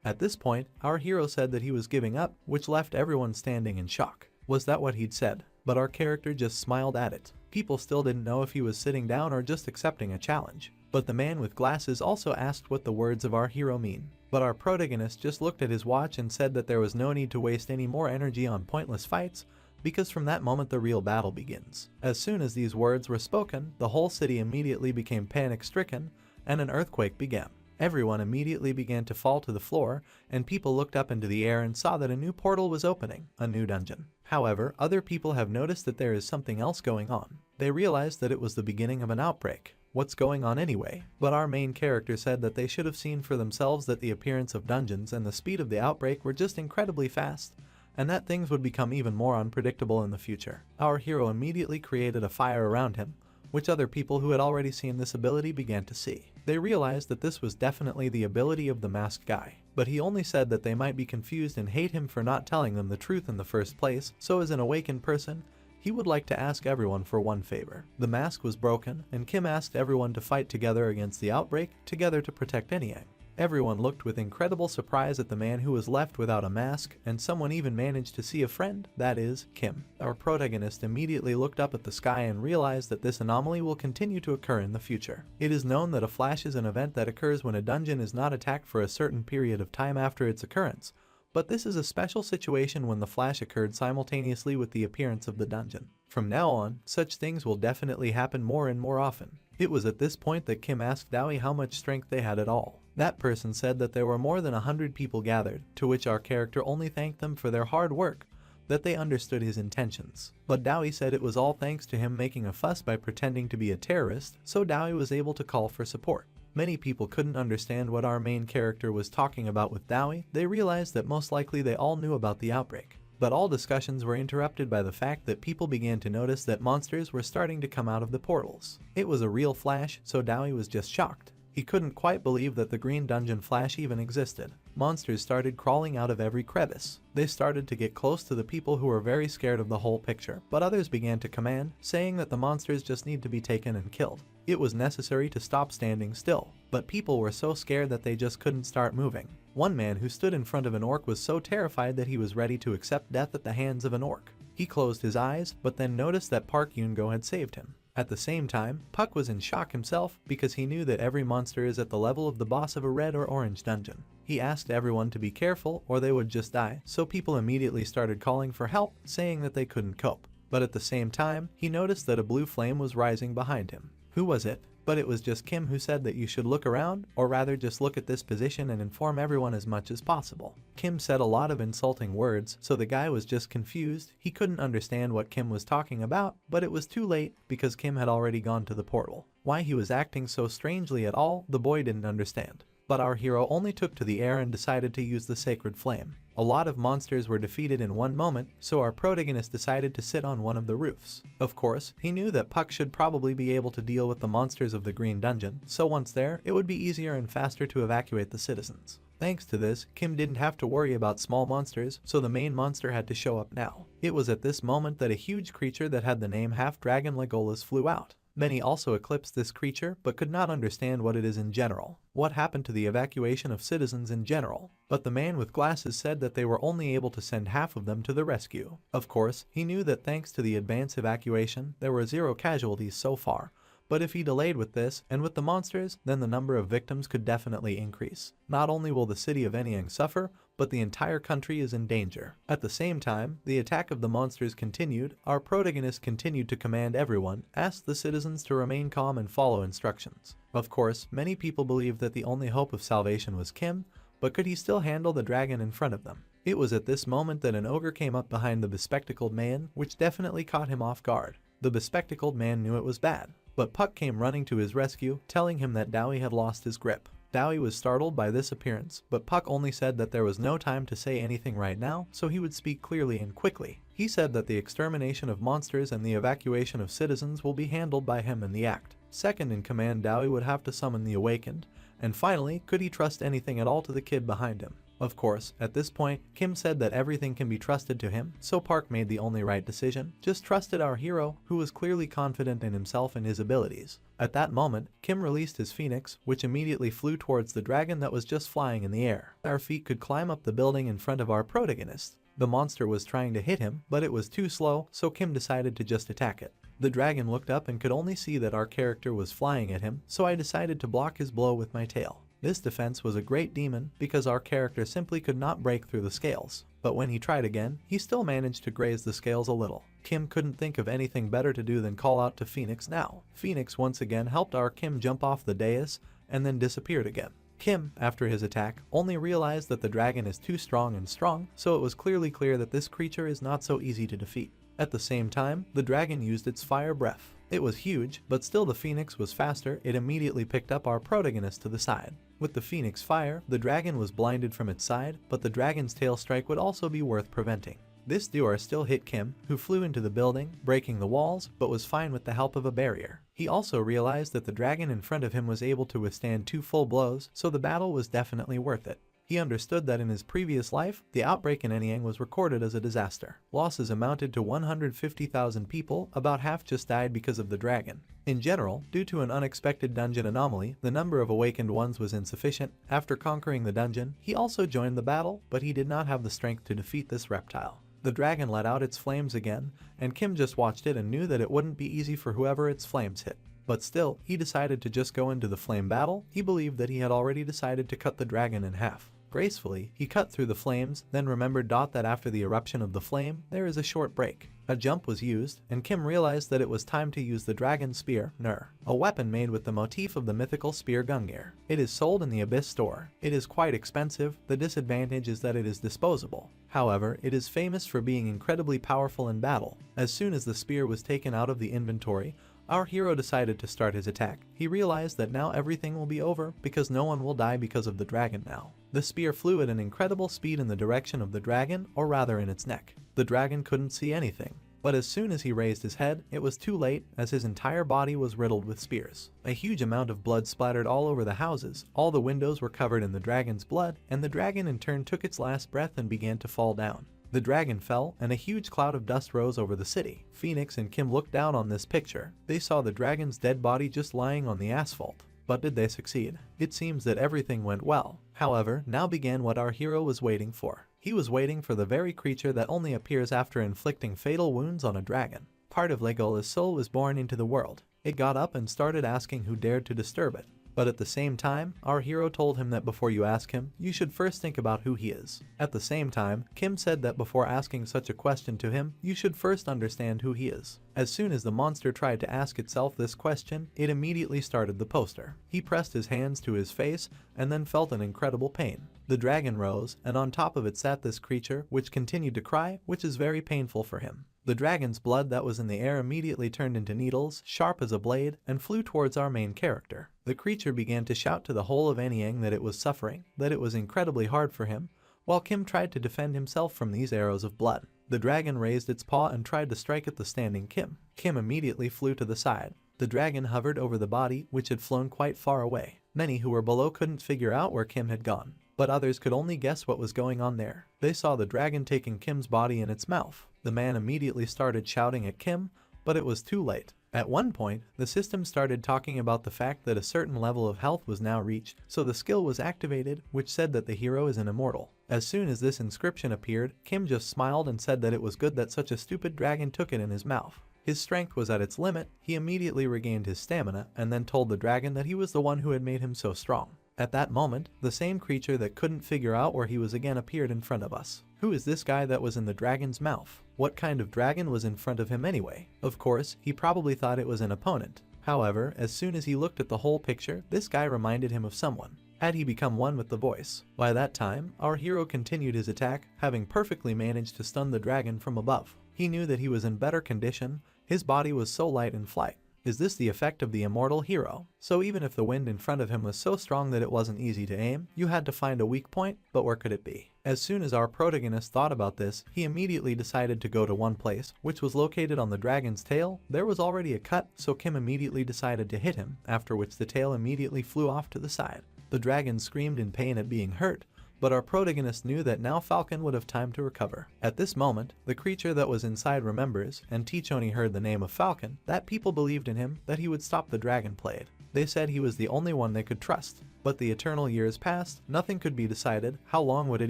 At this point, our hero said that he was giving up, which left everyone standing in shock. Was that what he'd said? But our character just smiled at it. People still didn't know if he was sitting down or just accepting a challenge. But the man with glasses also asked what the words of our hero mean. But our protagonist just looked at his watch and said that there was no need to waste any more energy on pointless fights, because from that moment the real battle begins. As soon as these words were spoken, the whole city immediately became panic-stricken, and an earthquake began. Everyone immediately began to fall to the floor, and people looked up into the air and saw that a new portal was opening, a new dungeon. However, other people have noticed that there is something else going on. They realized that it was the beginning of an outbreak. What's going on anyway? But our main character said that they should have seen for themselves that the appearance of dungeons and the speed of the outbreak were just incredibly fast, and that things would become even more unpredictable in the future. Our hero immediately created a fire around him, which other people who had already seen this ability began to see. They realized that this was definitely the ability of the masked guy, but he only said that they might be confused and hate him for not telling them the truth in the first place, so as an awakened person, he would like to ask everyone for one favor. The mask was broken, and Kim asked everyone to fight together against the outbreak, together to protect Anyang. Everyone looked with incredible surprise at the man who was left without a mask, and someone even managed to see a friend, that is, Kim. Our protagonist immediately looked up at the sky and realized that this anomaly will continue to occur in the future. It is known that a flash is an event that occurs when a dungeon is not attacked for a certain period of time after its occurrence, but this is a special situation when the flash occurred simultaneously with the appearance of the dungeon. From now on, such things will definitely happen more and more often. It was at this point that Kim asked Dowie how much strength they had at all. That person said that there were more than 100 people gathered, to which our character only thanked them for their hard work, that they understood his intentions. But Dowie said it was all thanks to him making a fuss by pretending to be a terrorist, so Dowie was able to call for support. Many people couldn't understand what our main character was talking about with Dowie. They realized that most likely they all knew about the outbreak. But all discussions were interrupted by the fact that people began to notice that monsters were starting to come out of the portals. It was a real flash, so Dowie was just shocked. He couldn't quite believe that the green dungeon flash even existed. Monsters started crawling out of every crevice. They started to get close to the people who were very scared of the whole picture, but others began to command, saying that the monsters just need to be taken and killed. It was necessary to stop standing still, but people were so scared that they just couldn't start moving. One man who stood in front of an orc was so terrified that he was ready to accept death at the hands of an orc. He closed his eyes, but then noticed that Park Yoon-go had saved him. At the same time, Puck was in shock himself because he knew that every monster is at the level of the boss of a red or orange dungeon. He asked everyone to be careful or they would just die, so people immediately started calling for help, saying that they couldn't cope. But at the same time, he noticed that a blue flame was rising behind him. Who was it? But it was just Kim who said that you should look around, or rather just look at this position and inform everyone as much as possible. Kim said a lot of insulting words, so the guy was just confused. He couldn't understand what Kim was talking about, but it was too late because Kim had already gone to the portal. Why he was acting so strangely at all, the boy didn't understand. But our hero only took to the air and decided to use the sacred flame. A lot of monsters were defeated in one moment, so our protagonist decided to sit on one of the roofs. Of course, he knew that Puck should probably be able to deal with the monsters of the green dungeon, so once there, it would be easier and faster to evacuate the citizens. Thanks to this, Kim didn't have to worry about small monsters, so the main monster had to show up now. It was at this moment that a huge creature that had the name Half-Dragon Legolas flew out. Many also eclipsed this creature, but could not understand what it is in general. What happened to the evacuation of citizens in general? But the man with glasses said that they were only able to send half of them to the rescue. Of course, he knew that thanks to the advance evacuation, there were 0 casualties so far. But if he delayed with this, and with the monsters, then the number of victims could definitely increase. Not only will the city of Anyang suffer, but the entire country is in danger. At the same time, the attack of the monsters continued. Our protagonist continued to command everyone, asked the citizens to remain calm and follow instructions. Of course, many people believed that the only hope of salvation was Kim, but could he still handle the dragon in front of them? It was at this moment that an ogre came up behind the bespectacled man, which definitely caught him off guard. The bespectacled man knew it was bad, but Puck came running to his rescue, telling him that Dowie had lost his grip. Dowie was startled by this appearance, but Puck only said that there was no time to say anything right now, so he would speak clearly and quickly. He said that the extermination of monsters and the evacuation of citizens will be handled by him in the act. Second in command, Dowie would have to summon the awakened, and finally, could he trust anything at all to the kid behind him? Of course, at this point, Kim said that everything can be trusted to him, so Park made the only right decision, just trusted our hero, who was clearly confident in himself and his abilities. At that moment, Kim released his phoenix, which immediately flew towards the dragon that was just flying in the air. Our feet could climb up the building in front of our protagonist. The monster was trying to hit him, but it was too slow, so Kim decided to just attack it. The dragon looked up and could only see that our character was flying at him, so I decided to block his blow with my tail. This defense was a great demon because our character simply could not break through the scales, but when he tried again, he still managed to graze the scales a little. Kim couldn't think of anything better to do than call out to Phoenix now. Phoenix once again helped our Kim jump off the dais and then disappeared again. Kim, after his attack, only realized that the dragon is too strong, so it was clearly clear that this creature is not so easy to defeat. At the same time, the dragon used its fire breath. It was huge, but still the phoenix was faster. It immediately picked up our protagonist to the side. With the phoenix fire, the dragon was blinded from its side, but the dragon's tail strike would also be worth preventing. This duel still hit Kim, who flew into the building, breaking the walls, but was fine with the help of a barrier. He also realized that the dragon in front of him was able to withstand 2 full blows, so the battle was definitely worth it. He understood that in his previous life, the outbreak in Anyang was recorded as a disaster. Losses amounted to 150,000 people, about half just died because of the dragon. In general, due to an unexpected dungeon anomaly, the number of awakened ones was insufficient. After conquering the dungeon, he also joined the battle, but he did not have the strength to defeat this reptile. The dragon let out its flames again, and Kim just watched it and knew that it wouldn't be easy for whoever its flames hit. But still, he decided to just go into the flame battle. He believed that he had already decided to cut the dragon in half. Gracefully, he cut through the flames, then remembered that after the eruption of the flame, there is a short break. A jump was used, and Kim realized that it was time to use the dragon spear, Nur, a weapon made with the motif of the mythical spear Gungnir. It is sold in the Abyss store. It is quite expensive. The disadvantage is that it is disposable. However, it is famous for being incredibly powerful in battle. As soon as the spear was taken out of the inventory, our hero decided to start his attack. He realized that now everything will be over because no one will die because of the dragon now. The spear flew at an incredible speed in the direction of the dragon, or rather in its neck. The dragon couldn't see anything, but as soon as he raised his head, it was too late as his entire body was riddled with spears. A huge amount of blood splattered all over the houses. All the windows were covered in the dragon's blood, and the dragon in turn took its last breath and began to fall down. The dragon fell, and a huge cloud of dust rose over the city. Phoenix and Kim looked down on this picture. They saw the dragon's dead body just lying on the asphalt. But did they succeed? It seems that everything went well. However, now began what our hero was waiting for. He was waiting for the very creature that only appears after inflicting fatal wounds on a dragon. Part of Legolas' soul was born into the world. It got up and started asking who dared to disturb it. But at the same time, our hero told him that before you ask him, you should first think about who he is. At the same time, Kim said that before asking such a question to him, you should first understand who he is. As soon as the monster tried to ask itself this question, it immediately started the poster. He pressed his hands to his face and then felt an incredible pain. The dragon rose, and on top of it sat this creature, which continued to cry, which is very painful for him. The dragon's blood that was in the air immediately turned into needles, sharp as a blade, and flew towards our main character. The creature began to shout to the whole of Anyang that it was suffering, that it was incredibly hard for him, while Kim tried to defend himself from these arrows of blood. The dragon raised its paw and tried to strike at the standing Kim. Kim immediately flew to the side. The dragon hovered over the body, which had flown quite far away. Many who were below couldn't figure out where Kim had gone, but others could only guess what was going on there. They saw the dragon taking Kim's body in its mouth. The man immediately started shouting at Kim, but it was too late. At one point, the system started talking about the fact that a certain level of health was now reached, so the skill was activated, which said that the hero is an immortal. As soon as this inscription appeared, Kim just smiled and said that it was good that such a stupid dragon took it in his mouth. His strength was at its limit. He immediately regained his stamina and then told the dragon that he was the one who had made him so strong. At that moment, the same creature that couldn't figure out where he was again appeared in front of us. Who is this guy that was in the dragon's mouth? What kind of dragon was in front of him anyway? Of course, he probably thought it was an opponent. However, as soon as he looked at the whole picture, this guy reminded him of someone. had he become one with the voice. By that time, our hero continued his attack, having perfectly managed to stun the dragon from above. He knew that he was in better condition, his body was so light in flight. Is this the effect of the immortal hero? So even if the wind in front of him was so strong that it wasn't easy to aim, you had to find a weak point, but where could it be? As soon as our protagonist thought about this, he immediately decided to go to one place, which was located on the dragon's tail. There was already a cut, so Kim immediately decided to hit him, after which the tail immediately flew off to the side. The dragon screamed in pain at being hurt, but our protagonist knew that now Falcon would have time to recover. At this moment, the creature that was inside remembers, and Tichoni heard the name of Falcon, that people believed in him, that he would stop the dragon plague. They said he was the only one they could trust. But the eternal years passed, nothing could be decided, how long would it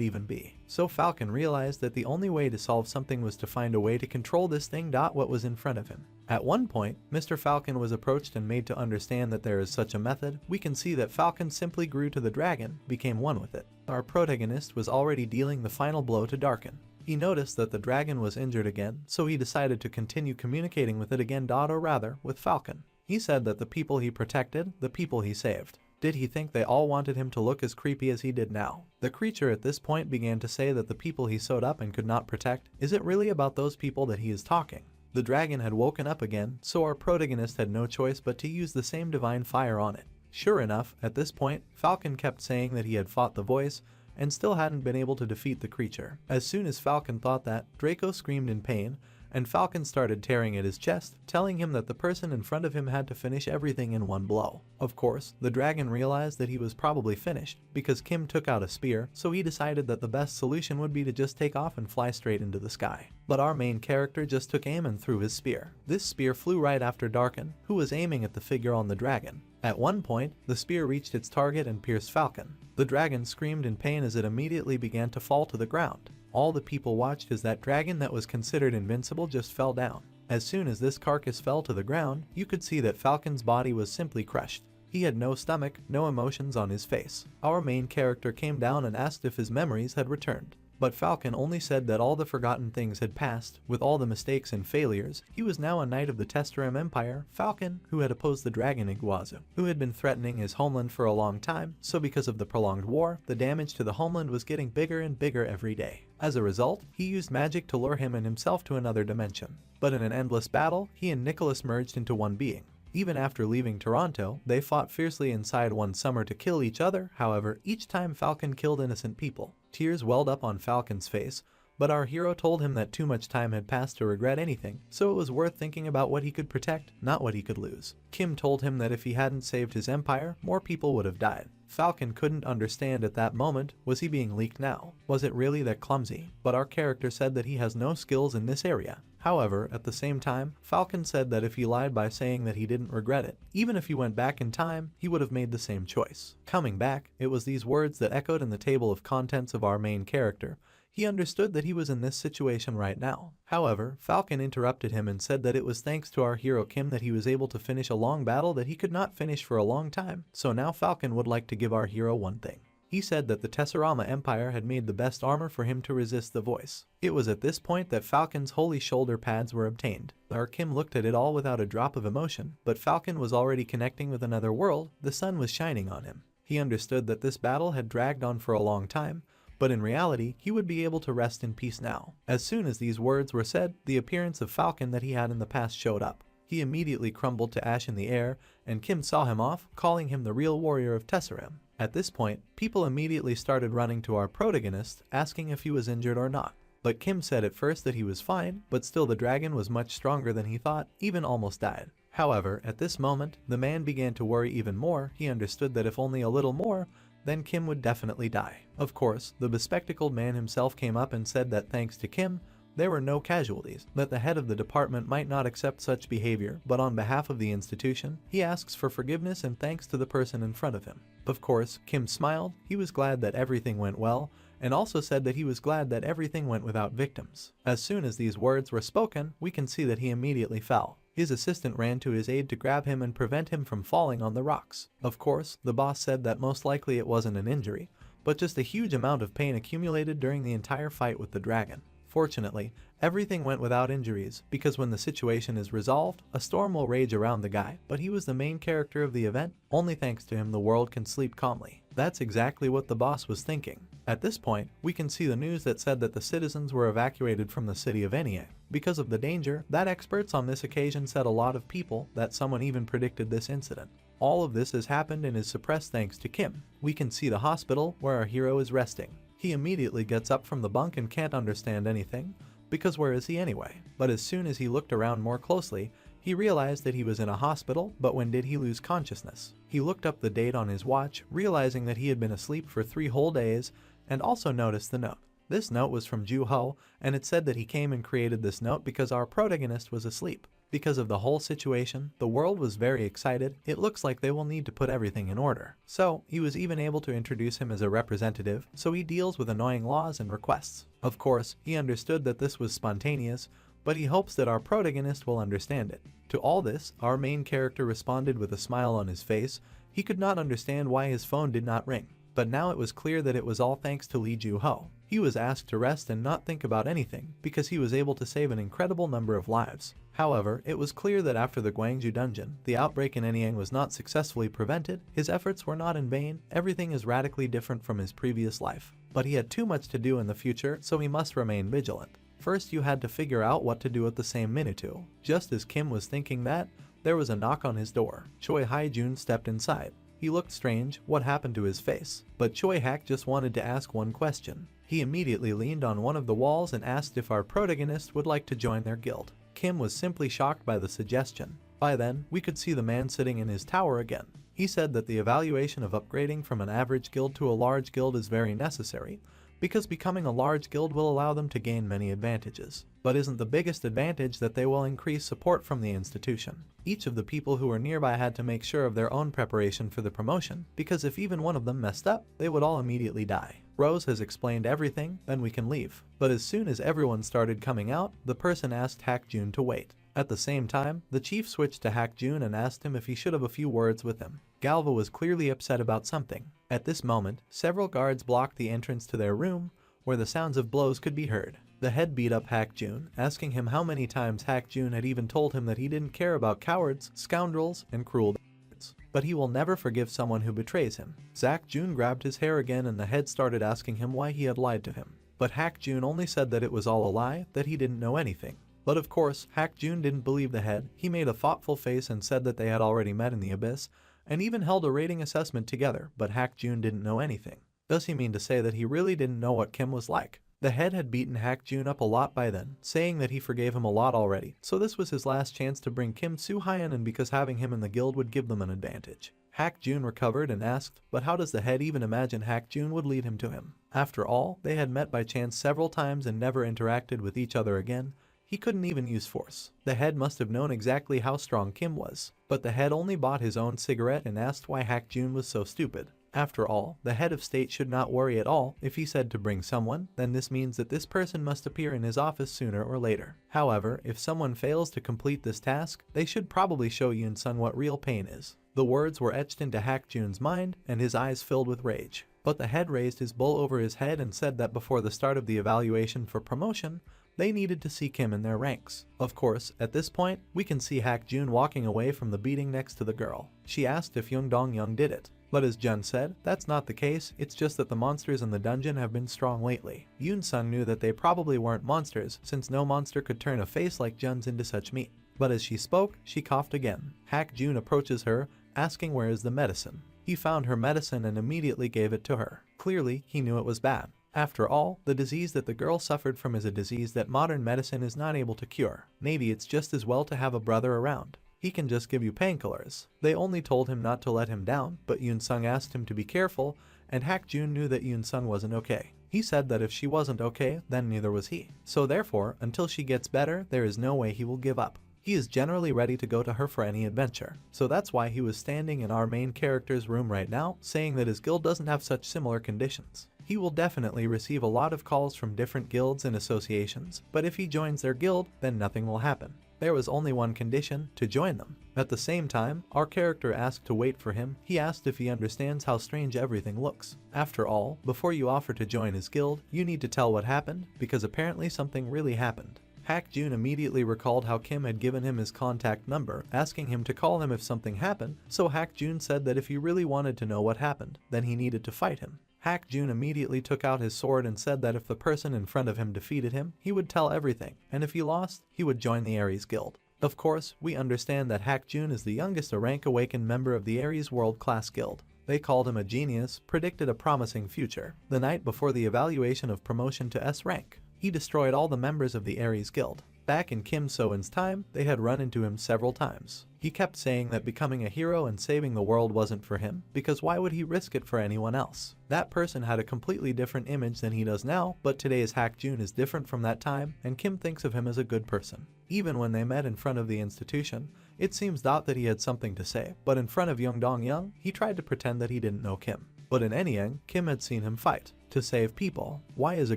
even be? So Falcon realized that the only way to solve something was to find a way to control this thing. What was in front of him. At one point, Mr. Falcon was approached and made to understand that there is such a method. We can see that Falcon simply grew to the dragon, became one with it. Our protagonist was already dealing the final blow to Darken. He noticed that the dragon was injured again, so he decided to continue communicating with it again, or rather, with Falcon. He said that the people he protected, the people he saved. Did he think they all wanted him to look as creepy as he did now? The creature at this point began to say that the people he sewed up and could not protect, is it really about those people that he is talking? The dragon had woken up again, so our protagonist had no choice but to use the same divine fire on it. Sure enough, at this point, Falcon kept saying that he had fought the voice, and still hadn't been able to defeat the creature. As soon as Falcon thought that, Draco screamed in pain, and Falcon started tearing at his chest, telling him that the person in front of him had to finish everything in one blow. Of course, the dragon realized that he was probably finished, because Kim took out a spear, so he decided that the best solution would be to just take off and fly straight into the sky. But our main character just took aim and threw his spear. This spear flew right after Darken, who was aiming at the figure on the dragon. At one point, the spear reached its target and pierced Falcon. The dragon screamed in pain as it immediately began to fall to the ground. All the people watched as that dragon that was considered invincible just fell down. As soon as this carcass fell to the ground, you could see that Falcon's body was simply crushed. He had no stomach, no emotions on his face. Our main character came down and asked if his memories had returned. But Falcon only said that all the forgotten things had passed, with all the mistakes and failures. He was now a knight of the Testaram Empire, Falcon, who had opposed the dragon Iguazu, who had been threatening his homeland for a long time, so because of the prolonged war, the damage to the homeland was getting bigger and bigger every day. As a result, he used magic to lure him and himself to another dimension. But in an endless battle, he and Nicholas merged into one being. Even after leaving Toronto, they fought fiercely inside one summer to kill each other. However, each time Falcon killed innocent people. Tears welled up on Falcon's face, but our hero told him that too much time had passed to regret anything, so it was worth thinking about what he could protect, not what he could lose. Kim told him that if he hadn't saved his empire, more people would have died. Falcon couldn't understand at that moment, was he being leaked now? Was it really that clumsy? But our character said that he has no skills in this area. However, at the same time, Falcon said that if he lied by saying that he didn't regret it, even if he went back in time, he would have made the same choice. Coming back, it was these words that echoed in the table of contents of our main character. He understood that he was in this situation right now. However, Falcon interrupted him and said that it was thanks to our hero Kim that he was able to finish a long battle that he could not finish for a long time, so now Falcon would like to give our hero one thing. He said that the Tessarama Empire had made the best armor for him to resist the voice. It was at this point that Falcon's holy shoulder pads were obtained. Our Kim looked at it all without a drop of emotion, but Falcon was already connecting with another world, the sun was shining on him. He understood that this battle had dragged on for a long time, but in reality, he would be able to rest in peace now. As soon as these words were said, the appearance of Falcon that he had in the past showed up. He immediately crumbled to ash in the air, and Kim saw him off, calling him the real warrior of Tessaram. At this point, people immediately started running to our protagonist, asking if he was injured or not. But Kim said at first that he was fine, but still the dragon was much stronger than he thought, even almost died. However, at this moment, the man began to worry even more. He understood that if only a little more, then Kim would definitely die. Of course, the bespectacled man himself came up and said that thanks to Kim, there were no casualties, that the head of the department might not accept such behavior, but on behalf of the institution, he asks for forgiveness and thanks to the person in front of him. Of course, Kim smiled, he was glad that everything went well, and also said that he was glad that everything went without victims. As soon as these words were spoken, we can see that he immediately fell. His assistant ran to his aid to grab him and prevent him from falling on the rocks. Of course, the boss said that most likely it wasn't an injury, but just a huge amount of pain accumulated during the entire fight with the dragon. Fortunately, Everything went without injuries, because when the situation is resolved, a storm will rage around the guy, but he was the main character of the event. Only thanks to him the world can sleep calmly. That's exactly what the boss was thinking. At this point, we can see the news that said that the citizens were evacuated from the city of Eniac. Because of the danger, that experts on this occasion said a lot of people that someone even predicted this incident. All of this has happened and is suppressed thanks to Kim. We can see the hospital where our hero is resting. He immediately gets up from the bunk and can't understand anything, because where is he anyway? But as soon as he looked around more closely, he realized that he was in a hospital. But when did he lose consciousness? He looked up the date on his watch, realizing that he had been asleep for 3 whole days, and also noticed the note. This note was from Ju-ho, and it said that he came and created this note because our protagonist was asleep. Because of the whole situation, the world was very excited. It looks like they will need to put everything in order. So, he was even able to introduce him as a representative, so he deals with annoying laws and requests. Of course, he understood that this was spontaneous, but he hopes that our protagonist will understand it. To all this, our main character responded with a smile on his face. He could not understand why his phone did not ring. But now it was clear that it was all thanks to Lee Ju-ho. He was asked to rest and not think about anything, because he was able to save an incredible number of lives. However, it was clear that after the Gwangju dungeon, the outbreak in Anyang was not successfully prevented. His efforts were not in vain. Everything is radically different from his previous life. But he had too much to do in the future, so he must remain vigilant. First, you had to figure out what to do at the same minute. Just as Kim was thinking that, there was a knock on his door. Choi Hae-jun stepped inside. He looked strange. What happened to his face? But Choi Hak just wanted to ask one question. He immediately leaned on one of the walls and asked if our protagonist would like to join their guild. Kim was simply shocked by the suggestion. By then, we could see the man sitting in his tower again. He said that the evaluation of upgrading from an average guild to a large guild is very necessary, because becoming a large guild will allow them to gain many advantages. But isn't the biggest advantage that they will increase support from the institution? Each of the people who were nearby had to make sure of their own preparation for the promotion, because if even one of them messed up, they would all immediately die. Rose has explained everything, then we can leave. But as soon as everyone started coming out, the person asked Hak-jun to wait. At the same time, the chief switched to Hak-jun and asked him if he should have a few words with him. Galva was clearly upset about something. At this moment, several guards blocked the entrance to their room, where the sounds of blows could be heard. The head beat up Hak-jun, asking him how many times Hak-jun had even told him that he didn't care about cowards, scoundrels, and cruel bastards. But he will never forgive someone who betrays him. Zak-jun grabbed his hair again and the head started asking him why he had lied to him. But Hak-jun only said that it was all a lie, that he didn't know anything. But of course, Hak-jun didn't believe the head. He made a thoughtful face and said that they had already met in the abyss, and even held a rating assessment together, but Hak-jun didn't know anything. Does he mean to say that he really didn't know what Kim was like? The head had beaten Hak-jun up a lot by then, saying that he forgave him a lot already, so this was his last chance to bring Kim Soo-hyun in because having him in the guild would give them an advantage. Hak-jun recovered and asked, but how does the head even imagine Hak-jun would lead him to him? After all, they had met by chance several times and never interacted with each other again. He couldn't even use force. The head must have known exactly how strong Kim was. But the head only bought his own cigarette and asked why Hak-jun was so stupid. After all, the head of state should not worry at all. If he said to bring someone, then this means that this person must appear in his office sooner or later. However, if someone fails to complete this task, they should probably show Yoon-sung what real pain is. The words were etched into Hak-jun's mind, and his eyes filled with rage. But the head raised his bowl over his head and said that before the start of the evaluation for promotion, they needed to see Kim in their ranks. Of course, at this point, we can see Hak-jun walking away from the beating next to the girl. She asked if Yoon Dong-young did it. But as Jun said, that's not the case, it's just that the monsters in the dungeon have been strong lately. Yoon-sung knew that they probably weren't monsters, since no monster could turn a face like Jun's into such meat. But as she spoke, she coughed again. Hak-jun approaches her, asking where is the medicine. He found her medicine and immediately gave it to her. Clearly, he knew it was bad. After all, the disease that the girl suffered from is a disease that modern medicine is not able to cure. Maybe it's just as well to have a brother around. He can just give you painkillers. They only told him not to let him down, but Yoon-sung asked him to be careful, and Hak-jun knew that Yoon-sung wasn't okay. He said that if she wasn't okay, then neither was he. So therefore, until she gets better, there is no way he will give up. He is generally ready to go to her for any adventure. So that's why he was standing in our main character's room right now, saying that his guild doesn't have such similar conditions. He will definitely receive a lot of calls from different guilds and associations, but if he joins their guild, then nothing will happen. There was only one condition, to join them. At the same time, our character asked to wait for him. He asked if he understands how strange everything looks. After all, before you offer to join his guild, you need to tell what happened, because apparently something really happened. Hak Jun immediately recalled how Kim had given him his contact number, asking him to call him if something happened, so Hak Jun said that if he really wanted to know what happened, then he needed to fight him. Hak Jun immediately took out his sword and said that if the person in front of him defeated him, he would tell everything, and if he lost, he would join the Aries Guild. Of course, we understand that Hak Jun is the youngest rank awakened member of the Aries World-Class Guild. They called him a genius, predicted a promising future. The night before the evaluation of promotion to S rank, he destroyed all the members of the Aries Guild. Back in Kim So-eun's time, they had run into him several times. He kept saying that becoming a hero and saving the world wasn't for him, because why would he risk it for anyone else? That person had a completely different image than he does now, but today's Hak Jun is different from that time, and Kim thinks of him as a good person. Even when they met in front of the institution, it seems that he had something to say, but in front of Young Dong-young, he tried to pretend that he didn't know Kim. But in Anyang, Kim had seen him fight to save people. Why is a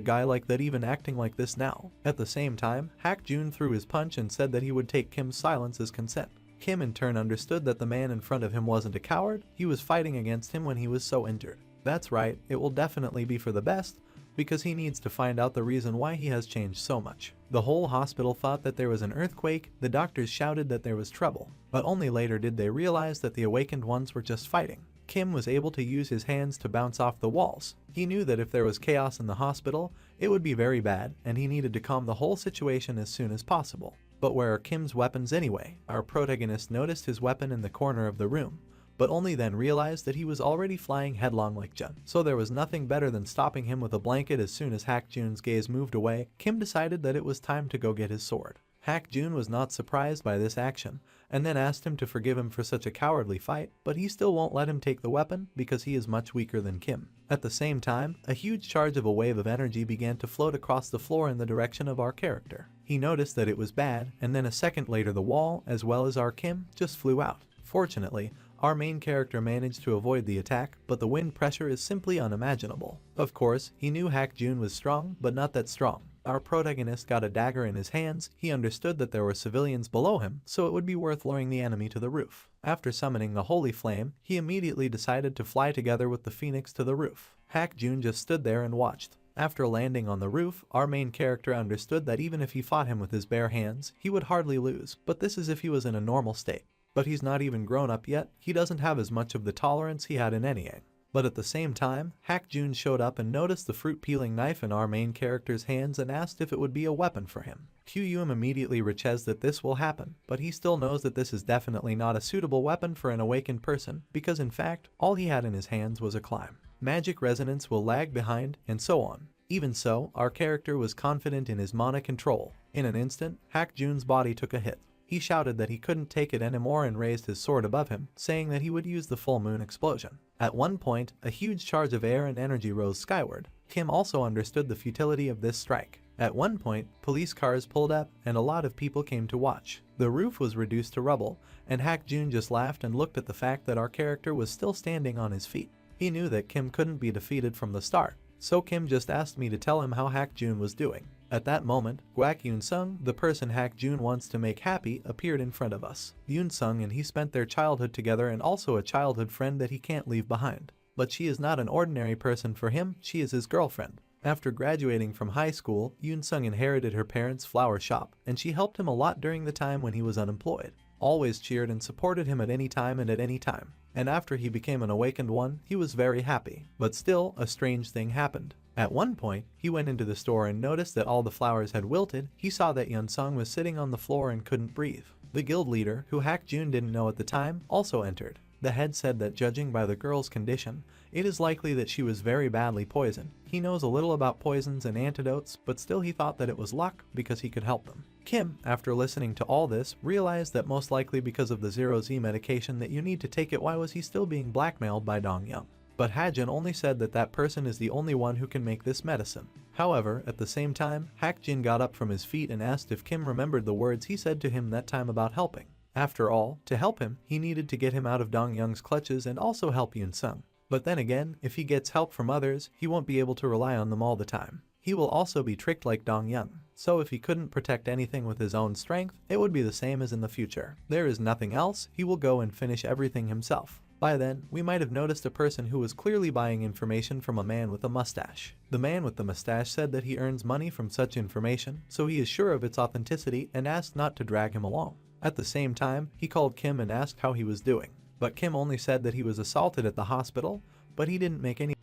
guy like that even acting like this now? At the same time, Hak Jun threw his punch and said that he would take Kim's silence as consent. Kim in turn understood that the man in front of him wasn't a coward, he was fighting against him when he was so injured. That's right, it will definitely be for the best, because he needs to find out the reason why he has changed so much. The whole hospital thought that there was an earthquake, the doctors shouted that there was trouble, but only later did they realize that the awakened ones were just fighting. Kim was able to use his hands to bounce off the walls. He knew that if there was chaos in the hospital, it would be very bad, and he needed to calm the whole situation as soon as possible. But where are Kim's weapons anyway? Our protagonist noticed his weapon in the corner of the room, but only then realized that he was already flying headlong like Jun. So there was nothing better than stopping him with a blanket. As soon as Hak Jun's gaze moved away, Kim decided that it was time to go get his sword. Hak Jun was not surprised by this action, and then asked him to forgive him for such a cowardly fight, but he still won't let him take the weapon because he is much weaker than Kim. At the same time, a huge charge of a wave of energy began to float across the floor in the direction of our character. He noticed that it was bad, and then a second later the wall, as well as our Kim, just flew out. Fortunately, our main character managed to avoid the attack, but the wind pressure is simply unimaginable. Of course, he knew Hak Jun was strong, but not that strong. Our protagonist got a dagger in his hands. He understood that there were civilians below him, so it would be worth luring the enemy to the roof. After summoning the holy flame, he immediately decided to fly together with the phoenix to the roof. Hak Jun just stood there and watched. After landing on the roof, our main character understood that even if he fought him with his bare hands, he would hardly lose, but this is if he was in a normal state. But he's not even grown up yet, he doesn't have as much of the tolerance he had in Anyang. But at the same time, Hak Jun showed up and noticed the fruit peeling knife in our main character's hands and asked if it would be a weapon for him. Kyuyum immediately reches that this will happen, but he still knows that this is definitely not a suitable weapon for an awakened person, because in fact, all he had in his hands was a climb. Magic resonance will lag behind, and so on. Even so, our character was confident in his mana control. In an instant, Hak Jun's body took a hit. He shouted that he couldn't take it anymore and raised his sword above him, saying that he would use the full moon explosion. At one point, a huge charge of air and energy rose skyward. Kim also understood the futility of this strike. At one point, police cars pulled up and a lot of people came to watch. The roof was reduced to rubble, and Hak Jun just laughed and looked at the fact that our character was still standing on his feet. He knew that Kim couldn't be defeated from the start, so Kim just asked me to tell him how Hak Jun was doing. At that moment, Guak Yoon-sung, the person Hak Jun wants to make happy, appeared in front of us. Yoon-sung and he spent their childhood together and also a childhood friend that he can't leave behind. But she is not an ordinary person for him, she is his girlfriend. After graduating from high school, Yoon-sung inherited her parents' flower shop, and she helped him a lot during the time when he was unemployed. Always cheered and supported him at any time and at any time. And after he became an awakened one, he was very happy. But still, a strange thing happened. At one point, he went into the store and noticed that all the flowers had wilted. He saw that Yoon-sung was sitting on the floor and couldn't breathe. The guild leader, who Hak Jun didn't know at the time, also entered. The head said that judging by the girl's condition, it is likely that she was very badly poisoned. He knows a little about poisons and antidotes, but still he thought that it was luck because he could help them. Kim, after listening to all this, realized that most likely because of the 0Z medication that you need to take it. Why was he still being blackmailed by Dong-young? But Hajin only said that that person is the only one who can make this medicine. However, at the same time, Hak Jin got up from his feet and asked if Kim remembered the words he said to him that time about helping. After all, to help him, he needed to get him out of Dong-young's clutches and also help Yoon-sung. But then again, if he gets help from others, he won't be able to rely on them all the time. He will also be tricked like Dong-young. So if he couldn't protect anything with his own strength, it would be the same as in the future. There is nothing else, he will go and finish everything himself. By then, we might have noticed a person who was clearly buying information from a man with a mustache. The man with the mustache said that he earns money from such information, so he is sure of its authenticity and asked not to drag him along. At the same time, he called Kim and asked how he was doing. But Kim only said that he was assaulted at the hospital, but he didn't make any.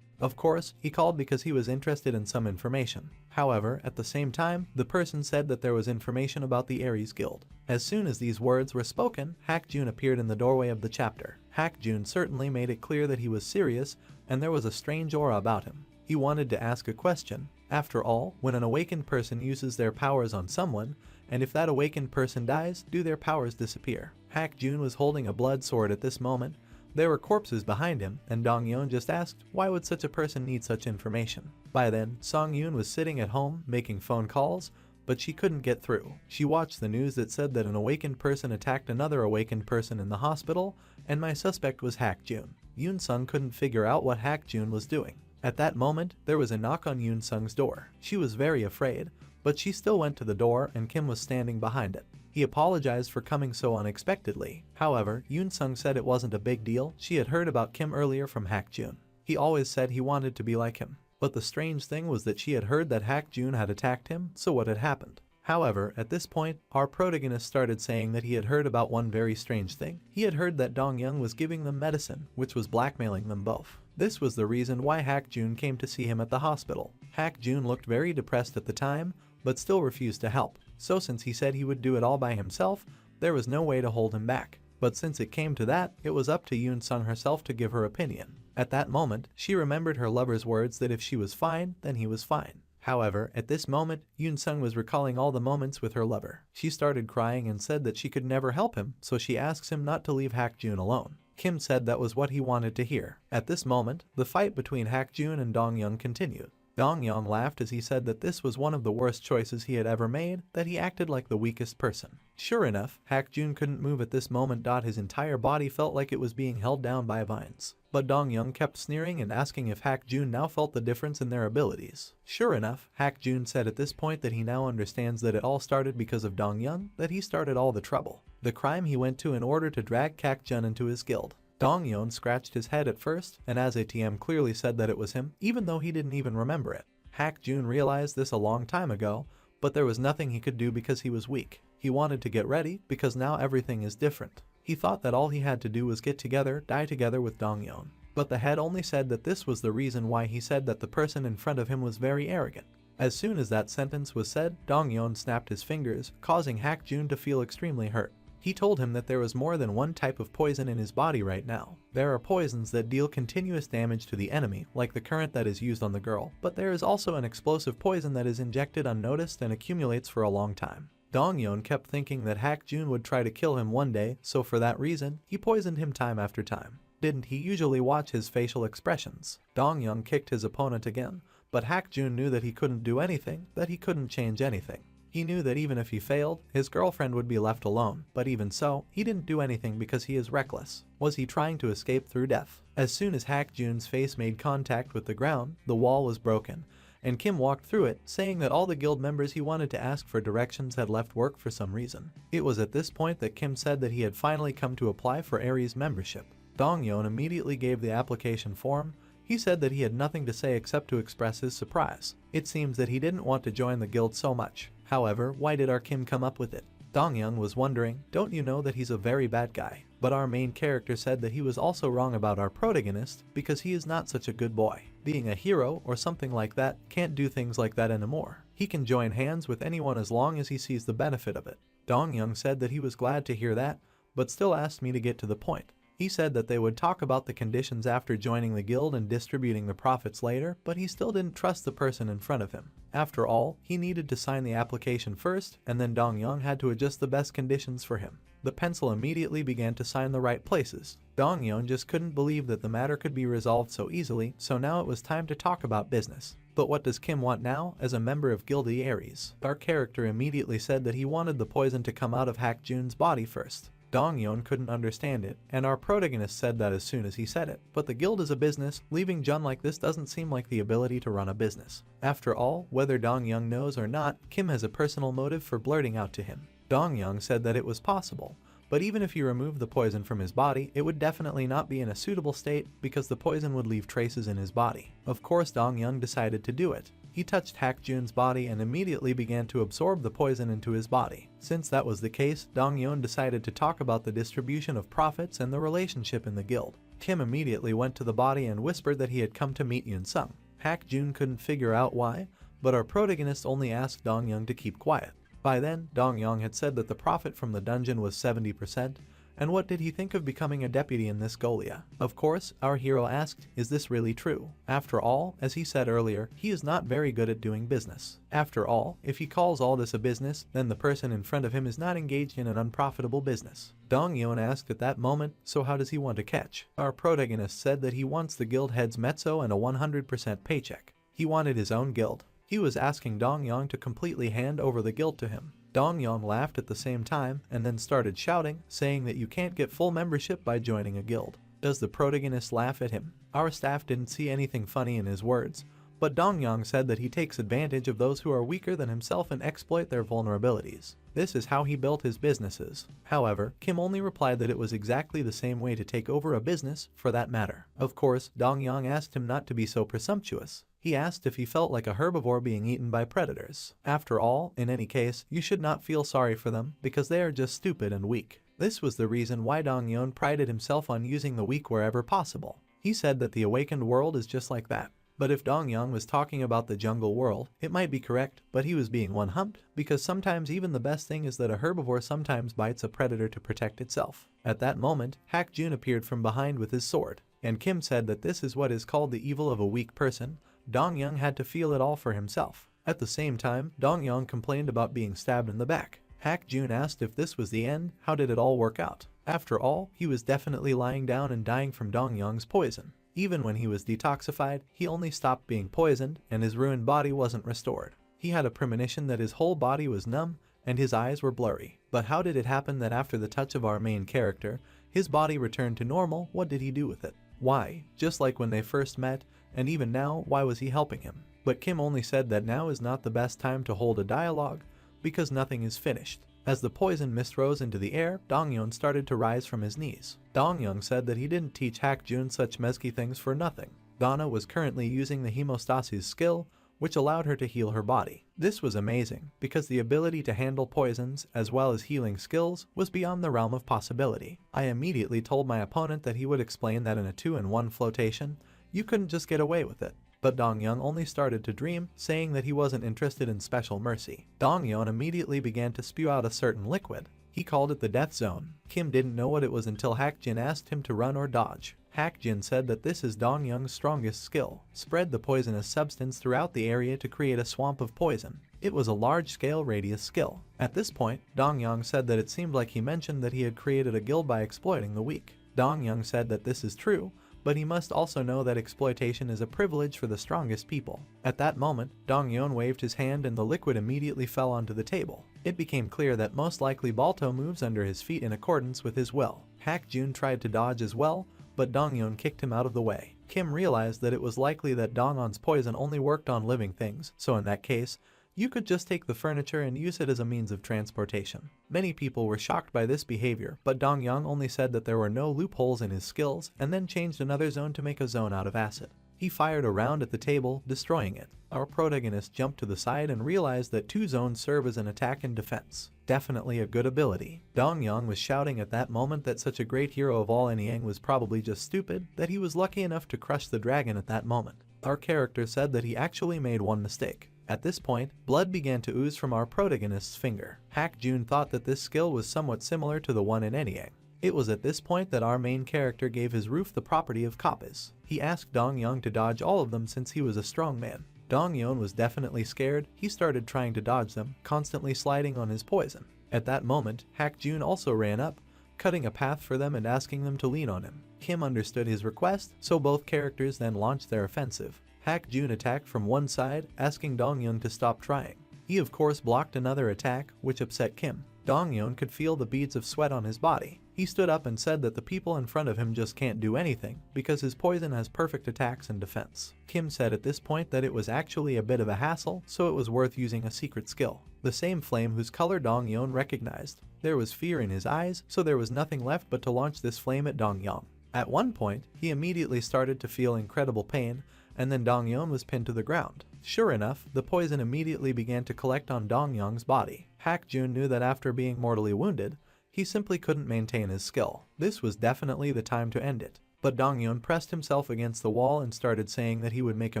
Of course, he called because he was interested in some information. However, at the same time, the person said that there was information about the Aries Guild. As soon as these words were spoken, Hak-jun appeared in the doorway of the chapter. Hak-jun certainly made it clear that he was serious, and there was a strange aura about him. He wanted to ask a question. After all, when an awakened person uses their powers on someone, and if that awakened person dies, do their powers disappear? Hak-jun was holding a blood sword at this moment. There were corpses behind him, and Dong-yeon just asked, why would such a person need such information? By then, Song-yoon was sitting at home, making phone calls, but she couldn't get through. She watched the news that said that an awakened person attacked another awakened person in the hospital, and my suspect was Hak-jun. Yoon-sung couldn't figure out what Hak-jun was doing. At that moment, there was a knock on Yoon-sung's door. She was very afraid, but she still went to the door and Kim was standing behind it. He apologized for coming so unexpectedly. However, Yoon-sung said it wasn't a big deal. She had heard about Kim earlier from Hak-jun. He always said he wanted to be like him. But the strange thing was that she had heard that Hak-jun had attacked him, so what had happened? However, at this point, our protagonist started saying that he had heard about one very strange thing. He had heard that Dong-yeon was giving them medicine, which was blackmailing them both. This was the reason why Hak-jun came to see him at the hospital. Hak-jun looked very depressed at the time, but still refused to help. So since he said he would do it all by himself, there was no way to hold him back. But since it came to that, it was up to Yoon-sung herself to give her opinion. At that moment, she remembered her lover's words that if she was fine, then he was fine. However, at this moment, Yoon-sung was recalling all the moments with her lover. She started crying and said that she could never help him, so she asks him not to leave Hak-jun alone. Kim said that was what he wanted to hear. At this moment, the fight between Hak-jun and Dong-yeon continued. Dong-yeon laughed as he said that this was one of the worst choices he had ever made, that he acted like the weakest person. Sure enough, Hak-jun couldn't move at this moment. His entire body felt like it was being held down by vines. But Dong-yeon kept sneering and asking if Hak-jun now felt the difference in their abilities. Sure enough, Hak-jun said at this point that he now understands that it all started because of Dong-yeon, that he started all the trouble. The crime he went to in order to drag Hak-jun into his guild. Dong-yeon scratched his head at first, and as ATM clearly said that it was him, even though he didn't even remember it. Hak-jun realized this a long time ago, but there was nothing he could do because he was weak. He wanted to get ready, because now everything is different. He thought that all he had to do was get together, die together with Dong-yeon. But the head only said that this was the reason why he said that the person in front of him was very arrogant. As soon as that sentence was said, Dong-yeon snapped his fingers, causing Hak-jun to feel extremely hurt. He told him that there was more than one type of poison in his body right now. There are poisons that deal continuous damage to the enemy, like the current that is used on the girl, but there is also an explosive poison that is injected unnoticed and accumulates for a long time. Dong-yeon kept thinking that Hak-jun would try to kill him one day, so for that reason, he poisoned him time after time. Didn't he usually watch his facial expressions? Dong-yeon kicked his opponent again, but Hak-jun knew that he couldn't do anything, that he couldn't change anything. He knew that even if he failed, his girlfriend would be left alone, but even so, he didn't do anything because he is reckless. Was he trying to escape through death? As soon as Hak-jun's face made contact with the ground, the wall was broken, and Kim walked through it, saying that all the guild members he wanted to ask for directions had left work for some reason. It was at this point that Kim said that he had finally come to apply for Aries membership. Dong-yeon immediately gave the application form. He said that he had nothing to say except to express his surprise. It seems that he didn't want to join the guild so much. However, why did our Kim come up with it? Dong-yeon was wondering, don't you know that he's a very bad guy? But our main character said that he was also wrong about our protagonist because he is not such a good boy. Being a hero or something like that can't do things like that anymore. He can join hands with anyone as long as he sees the benefit of it. Dong-yeon said that he was glad to hear that, but still asked me to get to the point. He said that they would talk about the conditions after joining the guild and distributing the profits later, but he still didn't trust the person in front of him. After all, he needed to sign the application first, and then Dong-yeon had to adjust the best conditions for him. The pencil immediately began to sign the right places. Dong-yeon just couldn't believe that the matter could be resolved so easily, so now it was time to talk about business. But what does Kim want now, as a member of Guild Aries? Our character immediately said that he wanted the poison to come out of Hak-jun's body first. Dong-yeon couldn't understand it, and our protagonist said that as soon as he said it. But the guild is a business. Leaving Jun like this doesn't seem like the ability to run a business. After all, whether Dong-yeon knows or not, Kim has a personal motive for blurting out to him. Dong-yeon said that it was possible, But even if you remove the poison from his body, it would definitely not be in a suitable state because the poison would leave traces in his body. Of course, Dong-young decided to do it. He touched Hak-jun's body and immediately began to absorb the poison into his body. Since that was the case, Dong-yeon decided to talk about the distribution of profits and the relationship in the guild. Kim immediately went to the body and whispered that he had come to meet Yoon-sung. Hak-jun couldn't figure out why, but our protagonist only asked Dong-young to keep quiet. By then, Dong-young had said that the profit from the dungeon was 70%, and what did he think of becoming a deputy in this Golia? Of course, our hero asked, is this really true? After all, as he said earlier, he is not very good at doing business. After all, if he calls all this a business, then the person in front of him is not engaged in an unprofitable business. Dong-yeon asked at that moment, so how does he want to catch? Our protagonist said that he wants the guild head's mezzo and a 100% paycheck. He wanted his own guild. He was asking Dong-yeon to completely hand over the guild to him. Dong-yeon laughed at the same time and then started shouting, saying that you can't get full membership by joining a guild. Does the protagonist laugh at him? Our staff didn't see anything funny in his words, but Dong-yeon said that he takes advantage of those who are weaker than himself and exploit their vulnerabilities. This is how he built his businesses. However, Kim only replied that it was exactly the same way to take over a business, for that matter. Of course, Dong-yeon asked him not to be so presumptuous. He asked if he felt like a herbivore being eaten by predators. After all, in any case, you should not feel sorry for them because they are just stupid and weak. This was the reason why Dong-yeon prided himself on using the weak wherever possible. He said that the awakened world is just like that. But if Dong-yeon was talking about the jungle world, it might be correct, but he was being one-humped, because sometimes even the best thing is that a herbivore sometimes bites a predator to protect itself. At that moment, Hak-jun appeared from behind with his sword, and Kim said that this is what is called the evil of a weak person. Dong-yeon had to feel it all for himself. At the same time, Dong-yeon complained about being stabbed in the back. Hak-jun asked if this was the end, how did it all work out? After all, he was definitely lying down and dying from Dong-yeon's poison. Even when he was detoxified, he only stopped being poisoned and his ruined body wasn't restored. He had a premonition that his whole body was numb and his eyes were blurry. But how did it happen that after the touch of our main character, his body returned to normal? What did he do with it? Why? Just like when they first met, and even now, why was he helping him? But Kim only said that now is not the best time to hold a dialogue because nothing is finished. As the poison mist rose into the air, Dong-yeon started to rise from his knees. Dong-yeon said that he didn't teach Hak-jun such mesky things for nothing. Donna was currently using the hemostasis skill, which allowed her to heal her body. This was amazing, because the ability to handle poisons, as well as healing skills, was beyond the realm of possibility. I immediately told my opponent that he would explain that in a 2-in-1 flotation, you couldn't just get away with it. But Dong-yeon only started to dream, saying that he wasn't interested in special mercy. Dong-yeon immediately began to spew out a certain liquid. He called it the death zone. Kim didn't know what it was until Hak-jin asked him to run or dodge. Hak-jin said that this is Dong-yeon's strongest skill. Spread the poisonous substance throughout the area to create a swamp of poison. It was a large-scale radius skill. At this point, Dong-yeon said that it seemed like he mentioned that he had created a guild by exploiting the weak. Dong-yeon said that this is true, but he must also know that exploitation is a privilege for the strongest people. At that moment, Dong-yeon waved his hand and the liquid immediately fell onto the table. It became clear that most likely Balto moves under his feet in accordance with his will. Hak-jun tried to dodge as well, but Dong-yeon kicked him out of the way. Kim realized that it was likely that Dong-yeon's poison only worked on living things, so in that case, you could just take the furniture and use it as a means of transportation. Many people were shocked by this behavior, but Dong-yeon only said that there were no loopholes in his skills and then changed another zone to make a zone out of acid. He fired a round at the table, destroying it. Our protagonist jumped to the side and realized that 2 zones serve as an attack and defense. Definitely a good ability. Dong-yeon was shouting at that moment that such a great hero of all Anyang was probably just stupid, that he was lucky enough to crush the dragon at that moment. Our character said that he actually made one mistake. At this point, blood began to ooze from our protagonist's finger. Hak-jun thought that this skill was somewhat similar to the one in Anyang. It was at this point that our main character gave his roof the property of kappas. He asked Dong-yeon to dodge all of them since he was a strong man. Dong-yeon was definitely scared. He started trying to dodge them, constantly sliding on his poison. At that moment, Hak-jun also ran up, cutting a path for them and asking them to lean on him. Kim understood his request, so both characters then launched their offensive. Hak-jun attacked from one side, asking Dong-yeon to stop trying. He of course blocked another attack, which upset Kim. Dong-yeon could feel the beads of sweat on his body. He stood up and said that the people in front of him just can't do anything, because his poison has perfect attacks and defense. Kim said at this point that it was actually a bit of a hassle, so it was worth using a secret skill. The same flame whose color Dong-yeon recognized. There was fear in his eyes, so there was nothing left but to launch this flame at Dongyong. At one point, he immediately started to feel incredible pain, and then Dongyong was pinned to the ground. Sure enough, the poison immediately began to collect on Dongyong's body. Hakjun knew that after being mortally wounded, he simply couldn't maintain his skill. This was definitely the time to end it. But Dongyong pressed himself against the wall and started saying that he would make a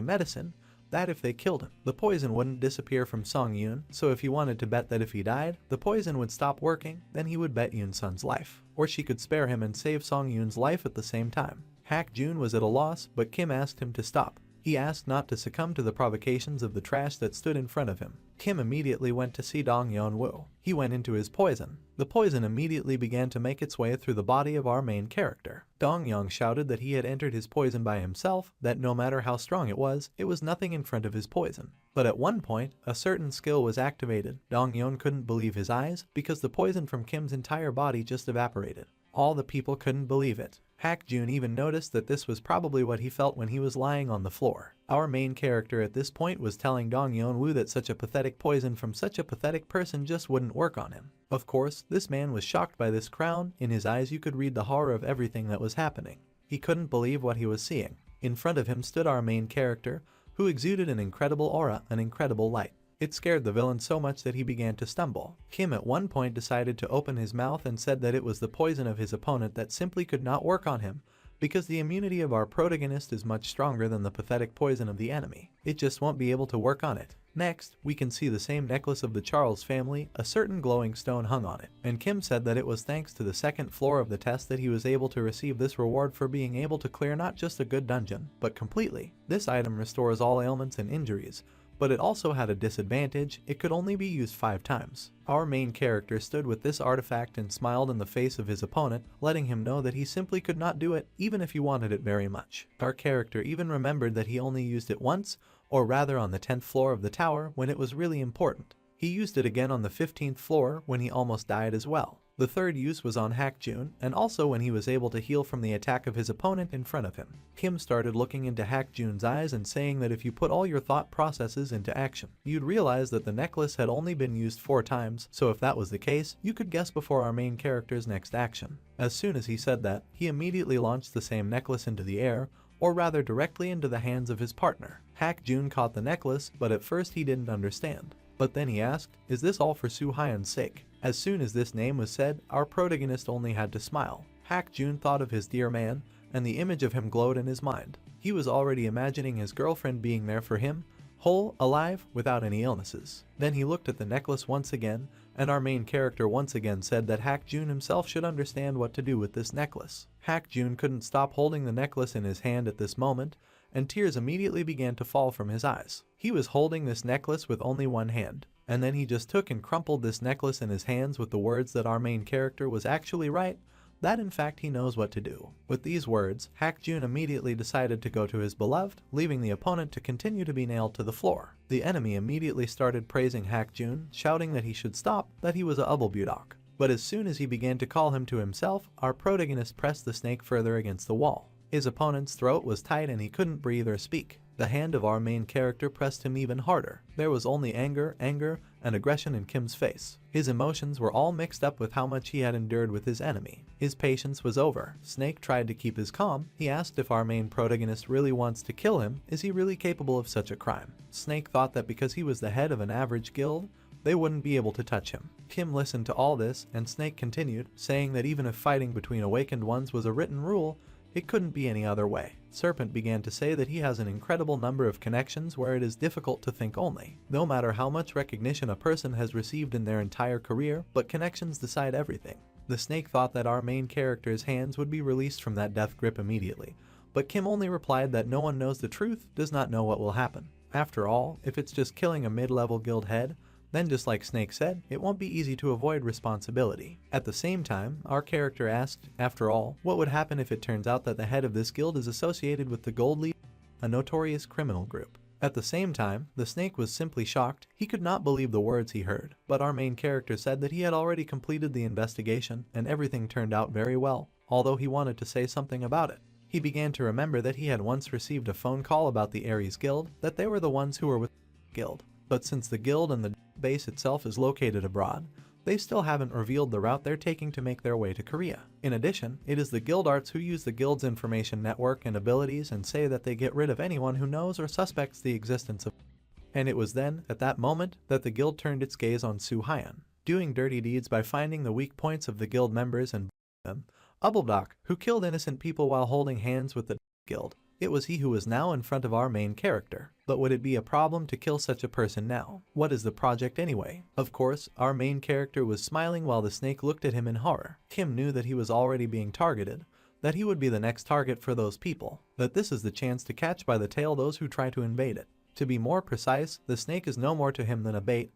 medicine, that if they killed him, the poison wouldn't disappear from Songyun, so if he wanted to bet that if he died, the poison would stop working, then he would bet Yun-sun's life. Or she could spare him and save Songyun's life at the same time. Hakjun was at a loss, but Kim asked him to stop. He asked not to succumb to the provocations of the trash that stood in front of him. Kim immediately went to see Dong Woo. He went into his poison. The poison immediately began to make its way through the body of our main character. Dongyong shouted that he had entered his poison by himself, that no matter how strong it was nothing in front of his poison. But at one point, a certain skill was activated. Dongyong couldn't believe his eyes, because the poison from Kim's entire body just evaporated. All the people couldn't believe it. Hakjun even noticed that this was probably what he felt when he was lying on the floor. Our main character at this point was telling Dong Woo that such a pathetic poison from such a pathetic person just wouldn't work on him. Of course, this man was shocked by this crown. In his eyes you could read the horror of everything that was happening. He couldn't believe what he was seeing. In front of him stood our main character, who exuded an incredible aura, an incredible light. It scared the villain so much that he began to stumble. Kim at one point decided to open his mouth and said that it was the poison of his opponent that simply could not work on him, because the immunity of our protagonist is much stronger than the pathetic poison of the enemy. It just won't be able to work on it. Next, we can see the same necklace of the Charles family, a certain glowing stone hung on it, and Kim said that it was thanks to the second floor of the test that he was able to receive this reward for being able to clear not just a good dungeon, but completely. This item restores all ailments and injuries, but it also had a disadvantage: it could only be used 5 times. Our main character stood with this artifact and smiled in the face of his opponent, letting him know that he simply could not do it, even if he wanted it very much. Our character even remembered that he only used it once, or rather on the 10th floor of the tower, when it was really important. He used it again on the 15th floor when he almost died as well. The third use was on Hakjun, and also when he was able to heal from the attack of his opponent in front of him. Kim started looking into Hakjun's eyes and saying that if you put all your thought processes into action, you'd realize that the necklace had only been used 4 times, so if that was the case, you could guess before our main character's next action. As soon as he said that, he immediately launched the same necklace into the air, or rather directly into the hands of his partner. Hakjun caught the necklace, but at first he didn't understand. But then he asked, "Is this all for Su Hyun's sake?" As soon as this name was said, our protagonist only had to smile. Hakjun thought of his dear man, and the image of him glowed in his mind. He was already imagining his girlfriend being there for him, whole, alive, without any illnesses. Then he looked at the necklace once again, and our main character once again said that Hakjun himself should understand what to do with this necklace. Hakjun couldn't stop holding the necklace in his hand at this moment, and tears immediately began to fall from his eyes. He was holding this necklace with only one hand, and then he just took and crumpled this necklace in his hands with the words that our main character was actually right, that in fact he knows what to do. With these words, Hakjun immediately decided to go to his beloved, leaving the opponent to continue to be nailed to the floor. The enemy immediately started praising Hakjun, shouting that he should stop, that he was a Ubblebudak. But as soon as he began to call him to himself, our protagonist pressed the snake further against the wall. His opponent's throat was tight and he couldn't breathe or speak. The hand of our main character pressed him even harder. There was only anger, and aggression in Kim's face. His emotions were all mixed up with how much he had endured with his enemy. His patience was over. Snake tried to keep his calm. He asked if our main protagonist really wants to kill him. Is he really capable of such a crime? Snake thought that because he was the head of an average guild, they wouldn't be able to touch him. Kim listened to all this, and Snake continued, saying that even if fighting between awakened ones was a written rule, it couldn't be any other way. Serpent began to say that he has an incredible number of connections where it is difficult to think only. No matter how much recognition a person has received in their entire career, but connections decide everything. The snake thought that our main character's hands would be released from that death grip immediately, but Kim only replied that no one knows the truth, does not know what will happen. After all, if it's just killing a mid-level guild head, then just like Snake said, it won't be easy to avoid responsibility. At the same time, our character asked, after all, what would happen if it turns out that the head of this guild is associated with the Gold League, a notorious criminal group? At the same time, the snake was simply shocked. He could not believe the words he heard, but our main character said that he had already completed the investigation and everything turned out very well, although he wanted to say something about it. He began to remember that he had once received a phone call about the Ares Guild, that they were the ones who were with the guild. But since the guild and the base itself is located abroad, they still haven't revealed the route they're taking to make their way to Korea. In addition, it is the guild arts who use the guild's information network and abilities and say that they get rid of anyone who knows or suspects the existence of. And it was then, at that moment, that the guild turned its gaze on Su Hyun, doing dirty deeds by finding the weak points of the guild members and them. Ubbledock, who killed innocent people while holding hands with the guild. It was he who was now in front of our main character. But would it be a problem to kill such a person now? What is the project anyway? Of course, our main character was smiling while the snake looked at him in horror. Kim knew that he was already being targeted, that he would be the next target for those people, that this is the chance to catch by the tail those who try to invade it. To be more precise, the snake is no more to him than a bait.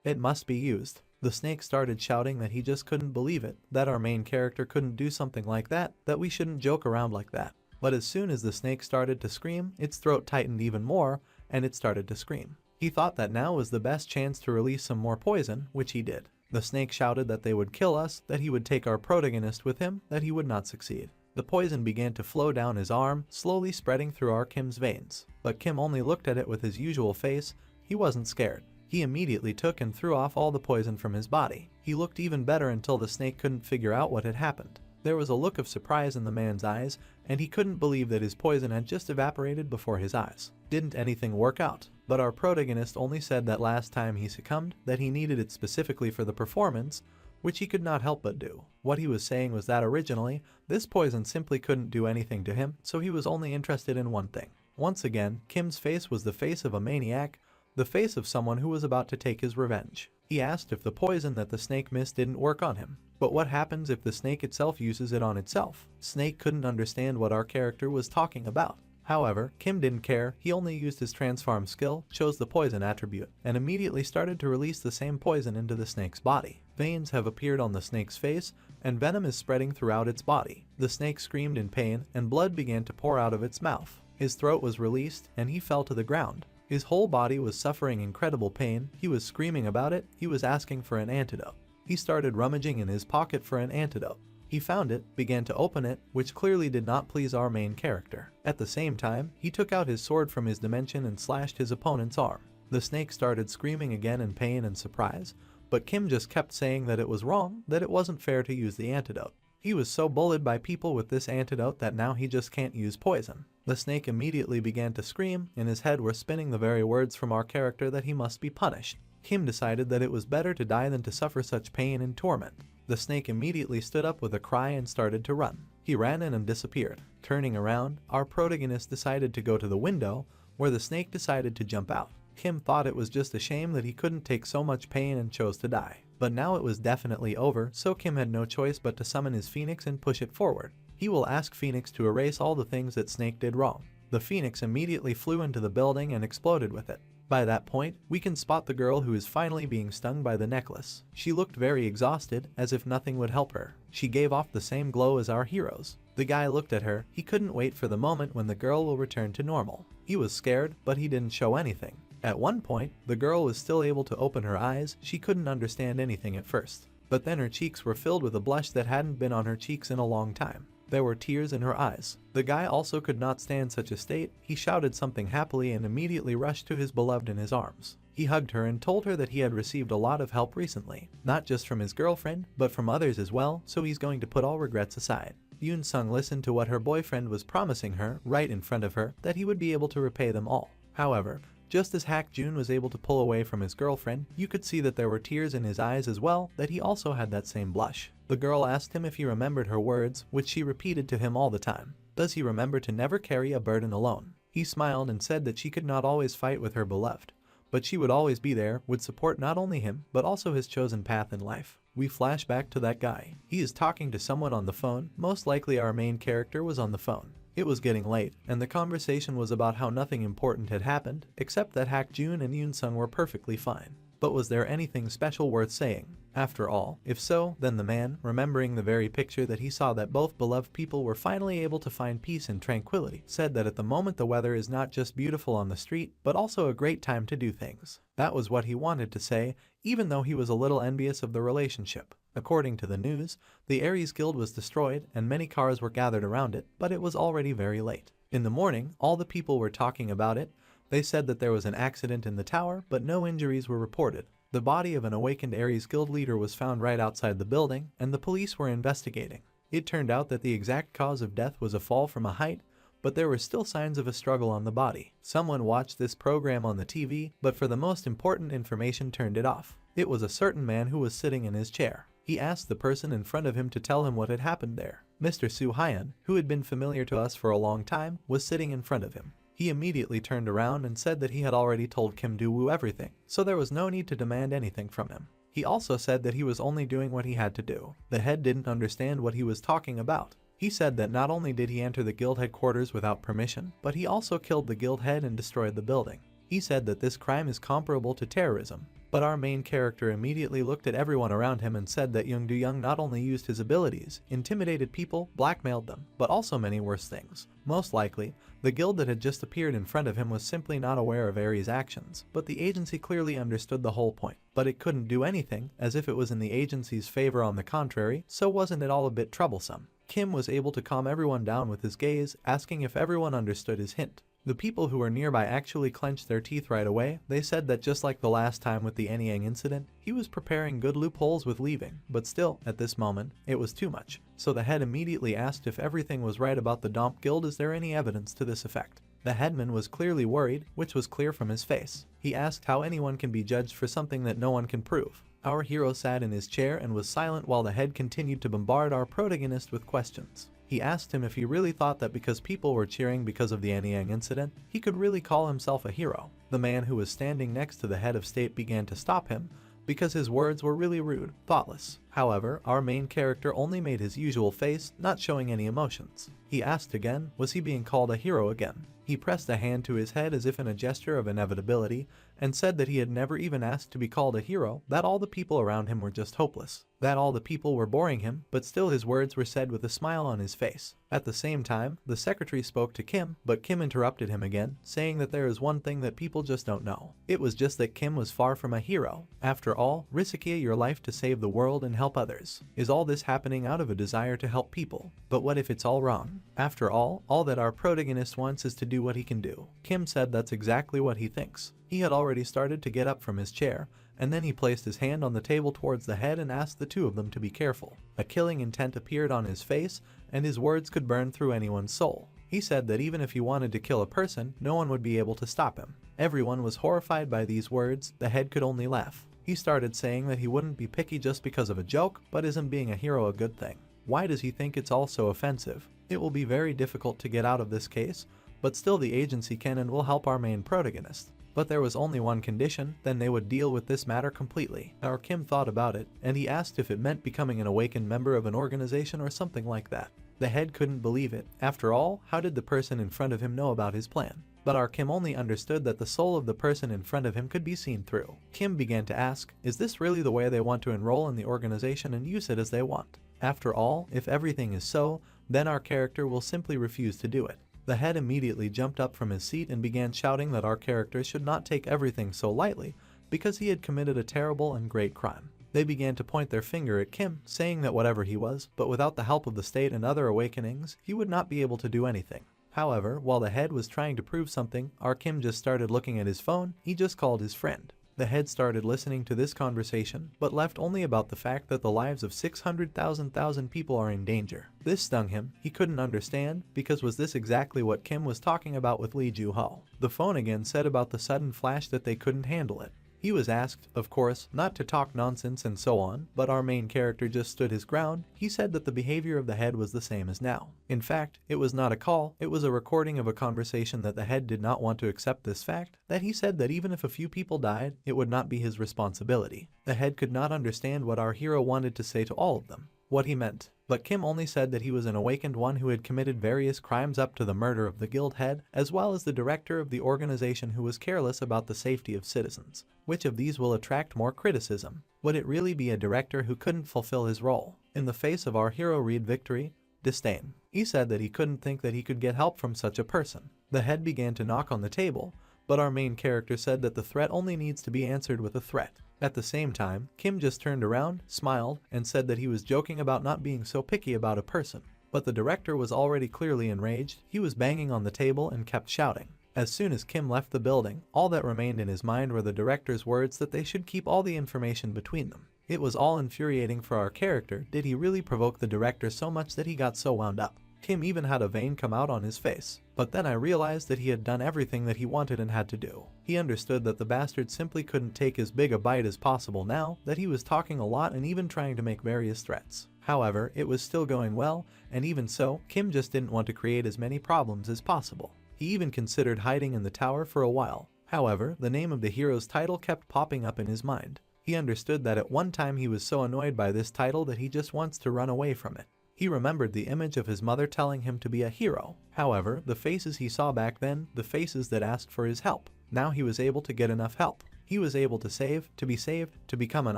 It must be used. The snake started shouting that he just couldn't believe it, that our main character couldn't do something like that we shouldn't joke around like that. But as soon as the snake started to scream, its throat tightened even more, and it started to scream. He thought that now was the best chance to release some more poison, which he did. The snake shouted that they would kill us, that he would take our protagonist with him, that he would not succeed. The poison began to flow down his arm, slowly spreading through our Kim's veins. But Kim only looked at it with his usual face. He wasn't scared. He immediately took and threw off all the poison from his body. He looked even better until the snake couldn't figure out what had happened. There was a look of surprise in the man's eyes, and he couldn't believe that his poison had just evaporated before his eyes. Didn't anything work out? But our protagonist only said that last time he succumbed, that he needed it specifically for the performance, which he could not help but do. What he was saying was that originally, this poison simply couldn't do anything to him, so he was only interested in one thing. Once again, Kim's face was the face of a maniac, the face of someone who was about to take his revenge. He asked if the poison that the snake missed didn't work on him. But what happens if the snake itself uses it on itself? Snake couldn't understand what our character was talking about. However, Kim didn't care. He only used his transform skill, chose the poison attribute, and immediately started to release the same poison into the snake's body. Veins have appeared on the snake's face, and venom is spreading throughout its body. The snake screamed in pain, and blood began to pour out of its mouth. His throat was released, and he fell to the ground. His whole body was suffering incredible pain. He was screaming about it. He was asking for an antidote. He started rummaging in his pocket for an antidote. He found it, began to open it, which clearly did not please our main character. At the same time, he took out his sword from his dimension and slashed his opponent's arm. The snake started screaming again in pain and surprise, but Kim just kept saying that it was wrong, that it wasn't fair to use the antidote. He was so bullied by people with this antidote that now he just can't use poison. The snake immediately began to scream. In his head were spinning the very words from our character that he must be punished. Kim decided that it was better to die than to suffer such pain and torment. The snake immediately stood up with a cry and started to run. He ran in and disappeared. Turning around, our protagonist decided to go to the window, where the snake decided to jump out. Kim thought it was just a shame that he couldn't take so much pain and chose to die. But now it was definitely over, so Kim had no choice but to summon his phoenix and push it forward. He will ask Phoenix to erase all the things that Snake did wrong. The phoenix immediately flew into the building and exploded with it. By that point, we can spot the girl who is finally being stung by the necklace. She looked very exhausted, as if nothing would help her. She gave off the same glow as our heroes. The guy looked at her. He couldn't wait for the moment when the girl will return to normal. He was scared, but he didn't show anything. At one point, the girl was still able to open her eyes. She couldn't understand anything at first. But then her cheeks were filled with a blush that hadn't been on her cheeks in a long time. There were tears in her eyes. The guy also could not stand such a state. He shouted something happily and immediately rushed to his beloved in his arms. He hugged her and told her that he had received a lot of help recently, not just from his girlfriend, but from others as well, so he's going to put all regrets aside. Yoon Sung listened to what her boyfriend was promising her, right in front of her, that he would be able to repay them all. However, just as Hak Jun was able to pull away from his girlfriend, you could see that there were tears in his eyes as well, that he also had that same blush. The girl asked him if he remembered her words, which she repeated to him all the time. Does he remember to never carry a burden alone? He smiled and said that she could not always fight with her beloved, but she would always be there, would support not only him, but also his chosen path in life. We flash back to that guy. He is talking to someone on the phone. Most likely our main character was on the phone. It was getting late, and the conversation was about how nothing important had happened, except that Hak Jun and Yoon Sung were perfectly fine. But was there anything special worth saying? After all, if so, then the man, remembering the very picture that he saw that both beloved people were finally able to find peace and tranquility, said that at the moment the weather is not just beautiful on the street, but also a great time to do things. That was what he wanted to say, even though he was a little envious of the relationship. According to the news, the Aries Guild was destroyed and many cars were gathered around it, but it was already very late. In the morning, all the people were talking about it. They said that there was an accident in the tower, but no injuries were reported. The body of an awakened Aries guild leader was found right outside the building, and the police were investigating. It turned out that the exact cause of death was a fall from a height, but there were still signs of a struggle on the body. Someone watched this program on the TV, but for the most important information turned it off. It was a certain man who was sitting in his chair. He asked the person in front of him to tell him what had happened there. Mr. Soo Hyun, who had been familiar to us for a long time, was sitting in front of him. He immediately turned around and said that he had already told Kim Do-woo everything, so there was no need to demand anything from him. He also said that he was only doing what he had to do. The head didn't understand what he was talking about. He said that not only did he enter the guild headquarters without permission, but he also killed the guild head and destroyed the building. He said that this crime is comparable to terrorism. But our main character immediately looked at everyone around him and said that Young Do-young not only used his abilities, intimidated people, blackmailed them, but also many worse things. Most likely, the guild that had just appeared in front of him was simply not aware of Aries' actions, but the agency clearly understood the whole point. But it couldn't do anything, as if it was in the agency's favor on the contrary, so wasn't it all a bit troublesome? Kim was able to calm everyone down with his gaze, asking if everyone understood his hint. The people who were nearby actually clenched their teeth right away. They said that just like the last time with the Anyang incident, he was preparing good loopholes with leaving, but still, at this moment, it was too much. So the head immediately asked if everything was right about the Domp Guild. Is there any evidence to this effect? The headman was clearly worried, which was clear from his face. He asked how anyone can be judged for something that no one can prove. Our hero sat in his chair and was silent while the head continued to bombard our protagonist with questions. He asked him if he really thought that because people were cheering because of the Anyang incident, he could really call himself a hero. The man who was standing next to the head of state began to stop him, because his words were really rude, thoughtless. However, our main character only made his usual face, not showing any emotions. He asked again, was he being called a hero again? He pressed a hand to his head as if in a gesture of inevitability, and said that he had never even asked to be called a hero, that all the people around him were just hopeless, that all the people were boring him, but still his words were said with a smile on his face. At the same time, the secretary spoke to Kim, but Kim interrupted him again, saying that there is one thing that people just don't know. It was just that Kim was far from a hero. After all, risking your life to save the world and help others. Is all this happening out of a desire to help people? But what if it's all wrong? After all that our protagonist wants is to do what he can do. Kim said that's exactly what he thinks. He had already started to get up from his chair, and then he placed his hand on the table towards the head and asked the two of them to be careful. A killing intent appeared on his face, and his words could burn through anyone's soul. He said that even if he wanted to kill a person, no one would be able to stop him. Everyone was horrified by these words. The head could only laugh. He started saying that he wouldn't be picky just because of a joke, but isn't being a hero a good thing? Why does he think it's all so offensive? It will be very difficult to get out of this case, but still the agency can and will help our main protagonist. But there was only one condition, then they would deal with this matter completely. Our Kim thought about it, and he asked if it meant becoming an awakened member of an organization or something like that. The head couldn't believe it. After all, how did the person in front of him know about his plan? But our Kim only understood that the soul of the person in front of him could be seen through. Kim began to ask, is this really the way they want to enroll in the organization and use it as they want? After all, if everything is so, then our character will simply refuse to do it. The head immediately jumped up from his seat and began shouting that our character should not take everything so lightly, because he had committed a terrible and great crime. They began to point their finger at Kim, saying that whatever he was, but without the help of the state and other awakenings, he would not be able to do anything. However, while the head was trying to prove something, our Kim just started looking at his phone. He just called his friend. The head started listening to this conversation, but left only about the fact that the lives of 600,000 people are in danger. This stung him. He couldn't understand, because was this exactly what Kim was talking about with Lee Ju-ho? The phone again said about the sudden flash that they couldn't handle it. He was asked, of course, not to talk nonsense and so on, but our main character just stood his ground. He said that the behavior of the head was the same as now. In fact, it was not a call, it was a recording of a conversation that the head did not want to accept this fact, that he said that even if a few people died, it would not be his responsibility. The head could not understand what our hero wanted to say to all of them, what he meant. But Kim only said that he was an awakened one who had committed various crimes up to the murder of the guild head, as well as the director of the organization who was careless about the safety of citizens. Which of these will attract more criticism? Would it really be a director who couldn't fulfill his role? In the face of our hero read victory, disdain. He said that he couldn't think that he could get help from such a person. The head began to knock on the table, but our main character said that the threat only needs to be answered with a threat. At the same time, Kim just turned around, smiled, and said that he was joking about not being so picky about a person. But the director was already clearly enraged. He was banging on the table and kept shouting, As soon as Kim left the building, all that remained in his mind were the director's words that they should keep all the information between them. It was all infuriating for our character. Did he really provoke the director so much that he got so wound up? Kim even had a vein come out on his face. But then I realized that he had done everything that he wanted and had to do. He understood that the bastard simply couldn't take as big a bite as possible now that he was talking a lot and even trying to make various threats. However, it was still going well, and even so, Kim just didn't want to create as many problems as possible. He even considered hiding in the tower for a while. However, the name of the hero's title kept popping up in his mind. He understood that at one time he was so annoyed by this title that he just wants to run away from it. He remembered the image of his mother telling him to be a hero. However, the faces he saw back then, the faces that asked for his help. Now he was able to get enough help. He was able to save, to be saved, to become an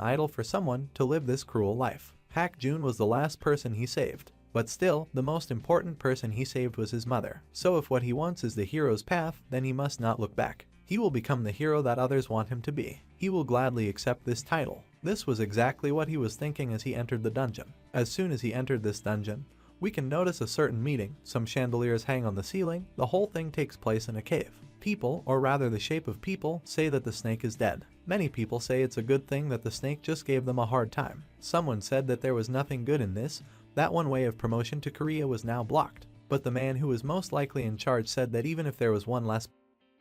idol for someone, to live this cruel life. Hack Jun was the last person he saved. But still, the most important person he saved was his mother. So if what he wants is the hero's path, then he must not look back. He will become the hero that others want him to be. He will gladly accept this title. This was exactly what he was thinking as he entered the dungeon. As soon as he entered this dungeon, we can notice a certain meeting. Some chandeliers hang on the ceiling. The whole thing takes place in a cave. People, or rather the shape of people, say that the snake is dead. Many people say it's a good thing that the snake just gave them a hard time. Someone said that there was nothing good in this, that one way of promotion to Korea was now blocked. But the man who was most likely in charge said that even if there was one less,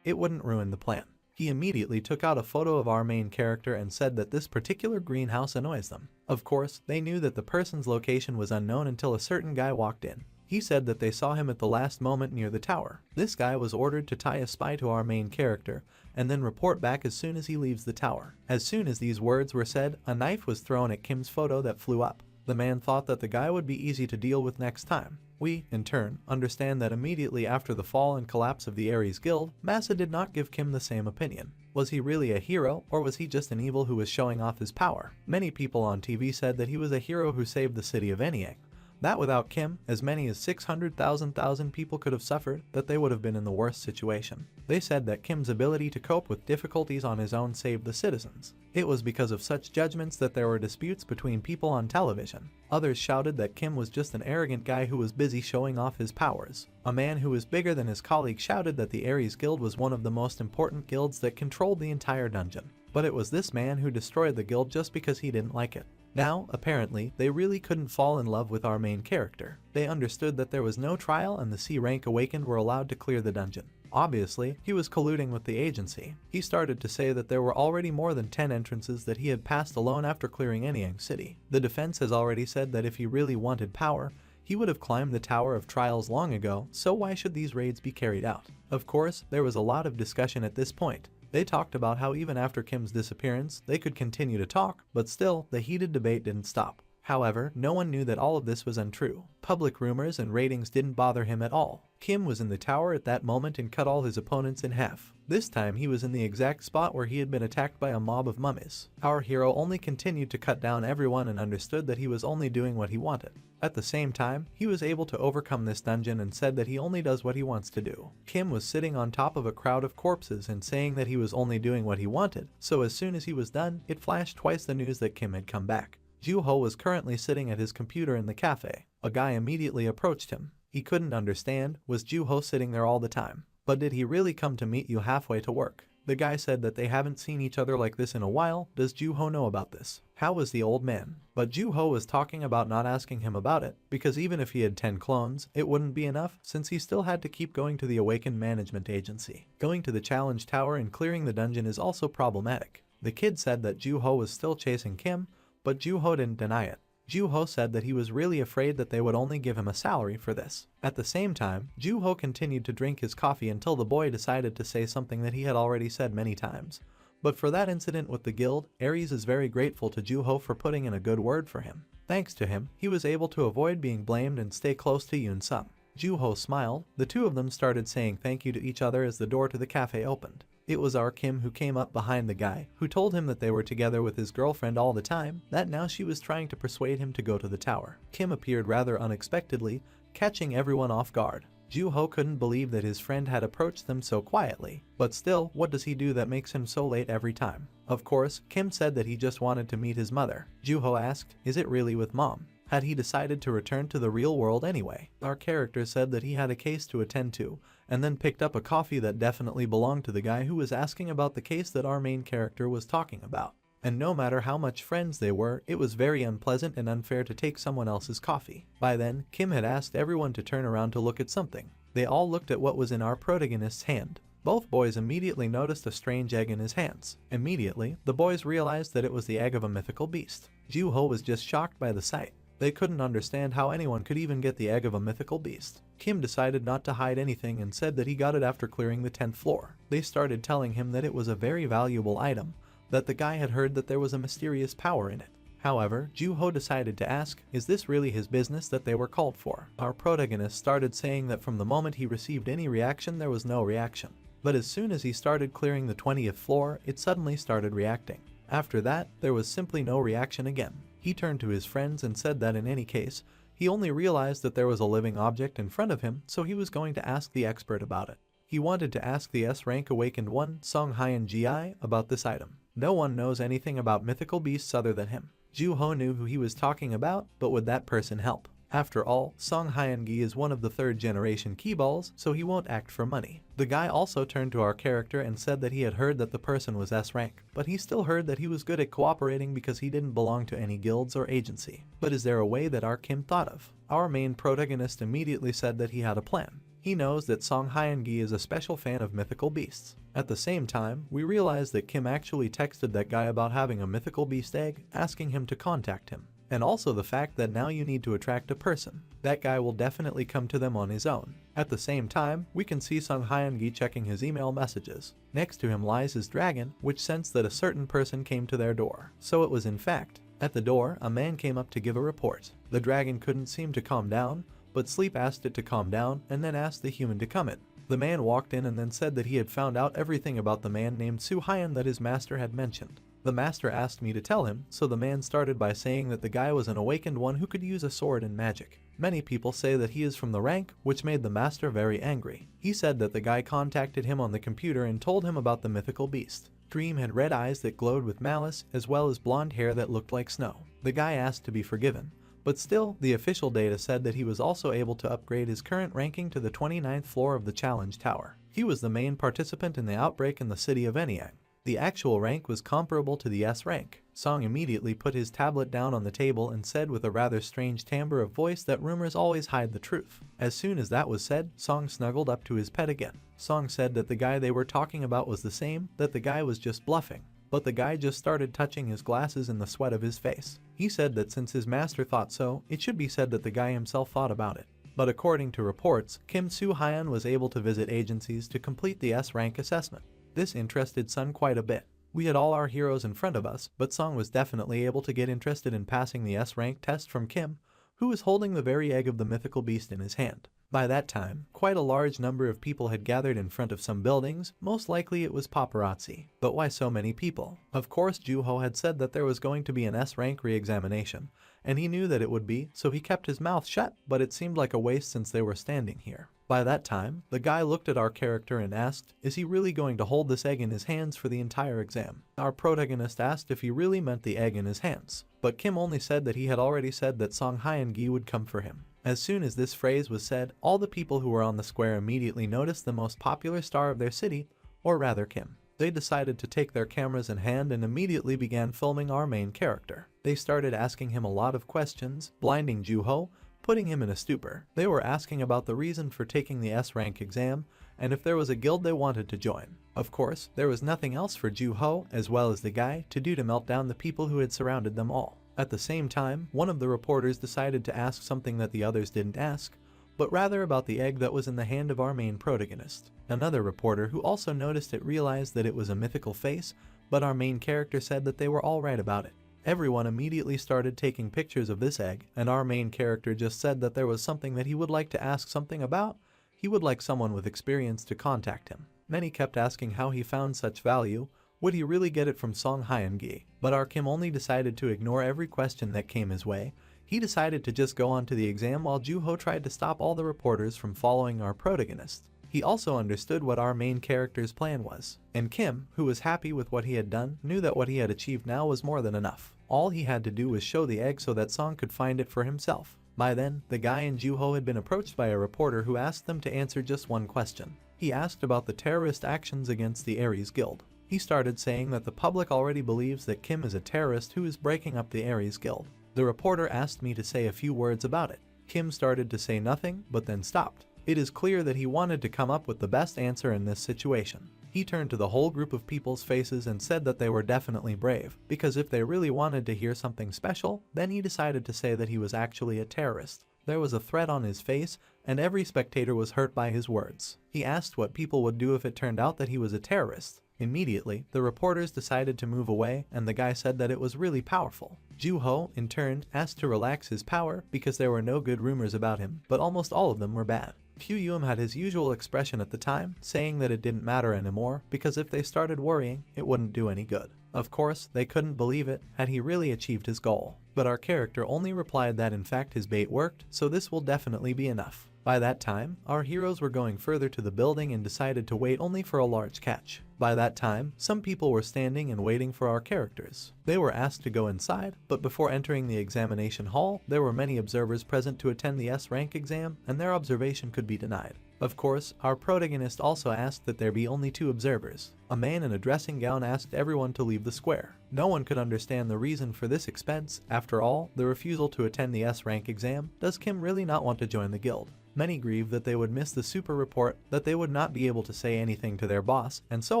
it wouldn't ruin the plan. He immediately took out a photo of our main character and said that this particular greenhouse annoys them. Of course, they knew that the person's location was unknown until a certain guy walked in. He said that they saw him at the last moment near the tower. This guy was ordered to tie a spy to our main character and then report back as soon as he leaves the tower. As soon as these words were said, a knife was thrown at Kim's photo that flew up. The man thought that the guy would be easy to deal with next time. We, in turn, understand that immediately after the fall and collapse of the Ares Guild, Masa did not give Kim the same opinion. Was he really a hero, or was he just an evil who was showing off his power? Many people on TV said that he was a hero who saved the city of Eniang. That without Kim, as many as 600,000 people could have suffered, that they would have been in the worst situation. They said that Kim's ability to cope with difficulties on his own saved the citizens. It was because of such judgments that there were disputes between people on television. Others shouted that Kim was just an arrogant guy who was busy showing off his powers. A man who was bigger than his colleague shouted that the Ares Guild was one of the most important guilds that controlled the entire dungeon. But it was this man who destroyed the guild just because he didn't like it. Now, apparently, they really couldn't fall in love with our main character. They understood that there was no trial and the C-rank awakened were allowed to clear the dungeon. Obviously, he was colluding with the agency. He started to say that there were already more than 10 entrances that he had passed alone after clearing Eniang City. The defense has already said that if he really wanted power, he would have climbed the Tower of Trials long ago, so why should these raids be carried out? Of course, there was a lot of discussion at this point. They talked about how even after Kim's disappearance, they could continue to talk, but still, the heated debate didn't stop. However, no one knew that all of this was untrue. Public rumors and ratings didn't bother him at all. Kim was in the tower at that moment and cut all his opponents in half. This time he was in the exact spot where he had been attacked by a mob of mummies. Our hero only continued to cut down everyone and understood that he was only doing what he wanted. At the same time, he was able to overcome this dungeon and said that he only does what he wants to do. Kim was sitting on top of a crowd of corpses and saying that he was only doing what he wanted, so as soon as he was done, it flashed twice the news that Kim had come back. Juho was currently sitting at his computer in the cafe. A guy immediately approached him. He couldn't understand, was Juho sitting there all the time? But did he really come to meet you halfway to work? The guy said that they haven't seen each other like this in a while. Does Juho know about this? How was the old man? But Juho was talking about not asking him about it, because even if he had 10 clones, it wouldn't be enough since he still had to keep going to the Awakened Management Agency. Going to the Challenge Tower and clearing the dungeon is also problematic. The kid said that Juho was still chasing Kim, but Juho didn't deny it. Juho said that he was really afraid that they would only give him a salary for this. At the same time, Juho continued to drink his coffee until the boy decided to say something that he had already said many times. But for that incident with the guild, Ares is very grateful to Juho for putting in a good word for him. Thanks to him, he was able to avoid being blamed and stay close to Yoon Sung. Juho smiled. The two of them started saying thank you to each other as the door to the cafe opened. It was our Kim who came up behind the guy, who told him that they were together with his girlfriend all the time, that now she was trying to persuade him to go to the tower. Kim appeared rather unexpectedly, catching everyone off guard. Juho couldn't believe that his friend had approached them so quietly, but still, what does he do that makes him so late every time? Of course, Kim said that he just wanted to meet his mother. Juho asked, is it really with mom? had he decided to return to the real world anyway? Our character said that he had a case to attend to, and then picked up a coffee that definitely belonged to the guy who was asking about the case that our main character was talking about. And no matter how much friends they were, it was very unpleasant and unfair to take someone else's coffee. By then, Kim had asked everyone to turn around to look at something. They all looked at what was in our protagonist's hand. Both boys immediately noticed a strange egg in his hands. Immediately, the boys realized that it was the egg of a mythical beast. Ju-ho was just shocked by the sight. They couldn't understand how anyone could even get the egg of a mythical beast. Kim decided not to hide anything and said that he got it after clearing the 10th floor. They started telling him that it was a very valuable item, that the guy had heard that there was a mysterious power in it. However, Ju-ho decided to ask, is this really his business that they were called for? Our protagonist started saying that from the moment he received any reaction, there was no reaction. But as soon as he started clearing the 20th floor, it suddenly started reacting. After that, there was simply no reaction again. He turned to his friends and said that in any case, he only realized that there was a living object in front of him, so he was going to ask the expert about it. He wanted to ask the S-rank awakened one, Song Hyeon Gi, about this item. No one knows anything about mythical beasts other than him. Ju-ho knew who he was talking about, but would that person help? After all, Song Hyeon-gi is one of the 3rd generation keyballs, so he won't act for money. The guy also turned to our character and said that he had heard that the person was S-rank, but he still heard that he was good at cooperating because he didn't belong to any guilds or agency. But is there a way that our Kim thought of? Our main protagonist immediately said that he had a plan. He knows that Song Hyeon-gi is a special fan of mythical beasts. At the same time, we realize that Kim actually texted that guy about having a mythical beast egg, asking him to contact him. And also the fact that now you need to attract a person. That guy will definitely come to them on his own. At the same time, we can see Song Hyeon-gi checking his email messages. Next to him lies his dragon, which sensed that a certain person came to their door. So it was in fact. At the door, a man came up to give a report. The dragon couldn't seem to calm down, but Sleep asked it to calm down and then asked the human to come in. The man walked in and then said that he had found out everything about the man named Soo-hyun that his master had mentioned. The master asked me to tell him, so the man started by saying that the guy was an awakened one who could use a sword and magic. Many people say that he is from the rank, which made the master very angry. He said that the guy contacted him on the computer and told him about the mythical beast. Dream had red eyes that glowed with malice, as well as blonde hair that looked like snow. The guy asked to be forgiven. But still, the official data said that he was also able to upgrade his current ranking to the 29th floor of the Challenge Tower. He was the main participant in the outbreak in the city of Enyang. The actual rank was comparable to the S rank. Song immediately put his tablet down on the table and said with a rather strange timbre of voice that rumors always hide the truth. As soon as that was said, Song snuggled up to his pet again. Song said that the guy they were talking about was the same, that the guy was just bluffing. But the guy just started touching his glasses in the sweat of his face. He said that since his master thought so, it should be said that the guy himself thought about it. But according to reports, Kim Soo-hyun was able to visit agencies to complete the S-rank assessment. This interested Sun quite a bit. We had all our heroes in front of us, but Song was definitely able to get interested in passing the S-rank test from Kim, who was holding the very egg of the mythical beast in his hand. By that time, quite a large number of people had gathered in front of some buildings. Most likely it was paparazzi. But why so many people? Of course, Ju-ho had said that there was going to be an S-rank re-examination, and he knew that it would be, so he kept his mouth shut, but it seemed like a waste since they were standing here. By that time, the guy looked at our character and asked, is he really going to hold this egg in his hands for the entire exam? Our protagonist asked if he really meant the egg in his hands, but Kim only said that he had already said that Song Hyeon-gi would come for him. As soon as this phrase was said, all the people who were on the square immediately noticed the most popular star of their city, or rather Kim. They decided to take their cameras in hand and immediately began filming our main character. They started asking him a lot of questions, blinding Ju-ho, putting him in a stupor. They were asking about the reason for taking the S-rank exam, and if there was a guild they wanted to join. Of course, there was nothing else for Ju-ho, as well as the guy, to do to melt down the people who had surrounded them all. At the same time, one of the reporters decided to ask something that the others didn't ask, but rather about the egg that was in the hand of our main protagonist. Another reporter who also noticed it realized that it was a mythical face, but our main character said that they were all right about it. Everyone immediately started taking pictures of this egg, and our main character just said that there was something that he would like to ask something about. He would like someone with experience to contact him. Many kept asking how he found such value. Would he really get it from Song Hyeon-gi? But our Kim only decided to ignore every question that came his way. He decided to just go on to the exam while Ju-ho tried to stop all the reporters from following our protagonist. He also understood what our main character's plan was, and Kim, who was happy with what he had done, knew that what he had achieved now was more than enough. All he had to do was show the egg so that Song could find it for himself. By then, the guy in Juho had been approached by a reporter who asked them to answer just one question. He asked about the terrorist actions against the Ares Guild. He started saying that the public already believes that Kim is a terrorist who is breaking up the Ares Guild. The reporter asked me to say a few words about it. Kim started to say nothing, but then stopped. It is clear that he wanted to come up with the best answer in this situation. He turned to the whole group of people's faces and said that they were definitely brave, because if they really wanted to hear something special, then he decided to say that he was actually a terrorist. There was a threat on his face, and every spectator was hurt by his words. He asked what people would do if it turned out that he was a terrorist. Immediately, the reporters decided to move away, and the guy said that it was really powerful. Juho, in turn, asked to relax his power because there were no good rumors about him, but almost all of them were bad. Kyuyum had his usual expression at the time, saying that it didn't matter anymore because if they started worrying, it wouldn't do any good. Of course, they couldn't believe it, had he really achieved his goal. But our character only replied that in fact his bait worked, so this will definitely be enough. By that time, our heroes were going further to the building and decided to wait only for a large catch. By that time, some people were standing and waiting for our characters. They were asked to go inside, but before entering the examination hall, there were many observers present to attend the S-rank exam, and their observation could be denied. Of course, our protagonist also asked that there be only 2 observers. A man in a dressing gown asked everyone to leave the square. No one could understand the reason for this expense. After all, the refusal to attend the S-rank exam, does Kim really not want to join the guild? Many grieved that they would miss the super report, that they would not be able to say anything to their boss, and so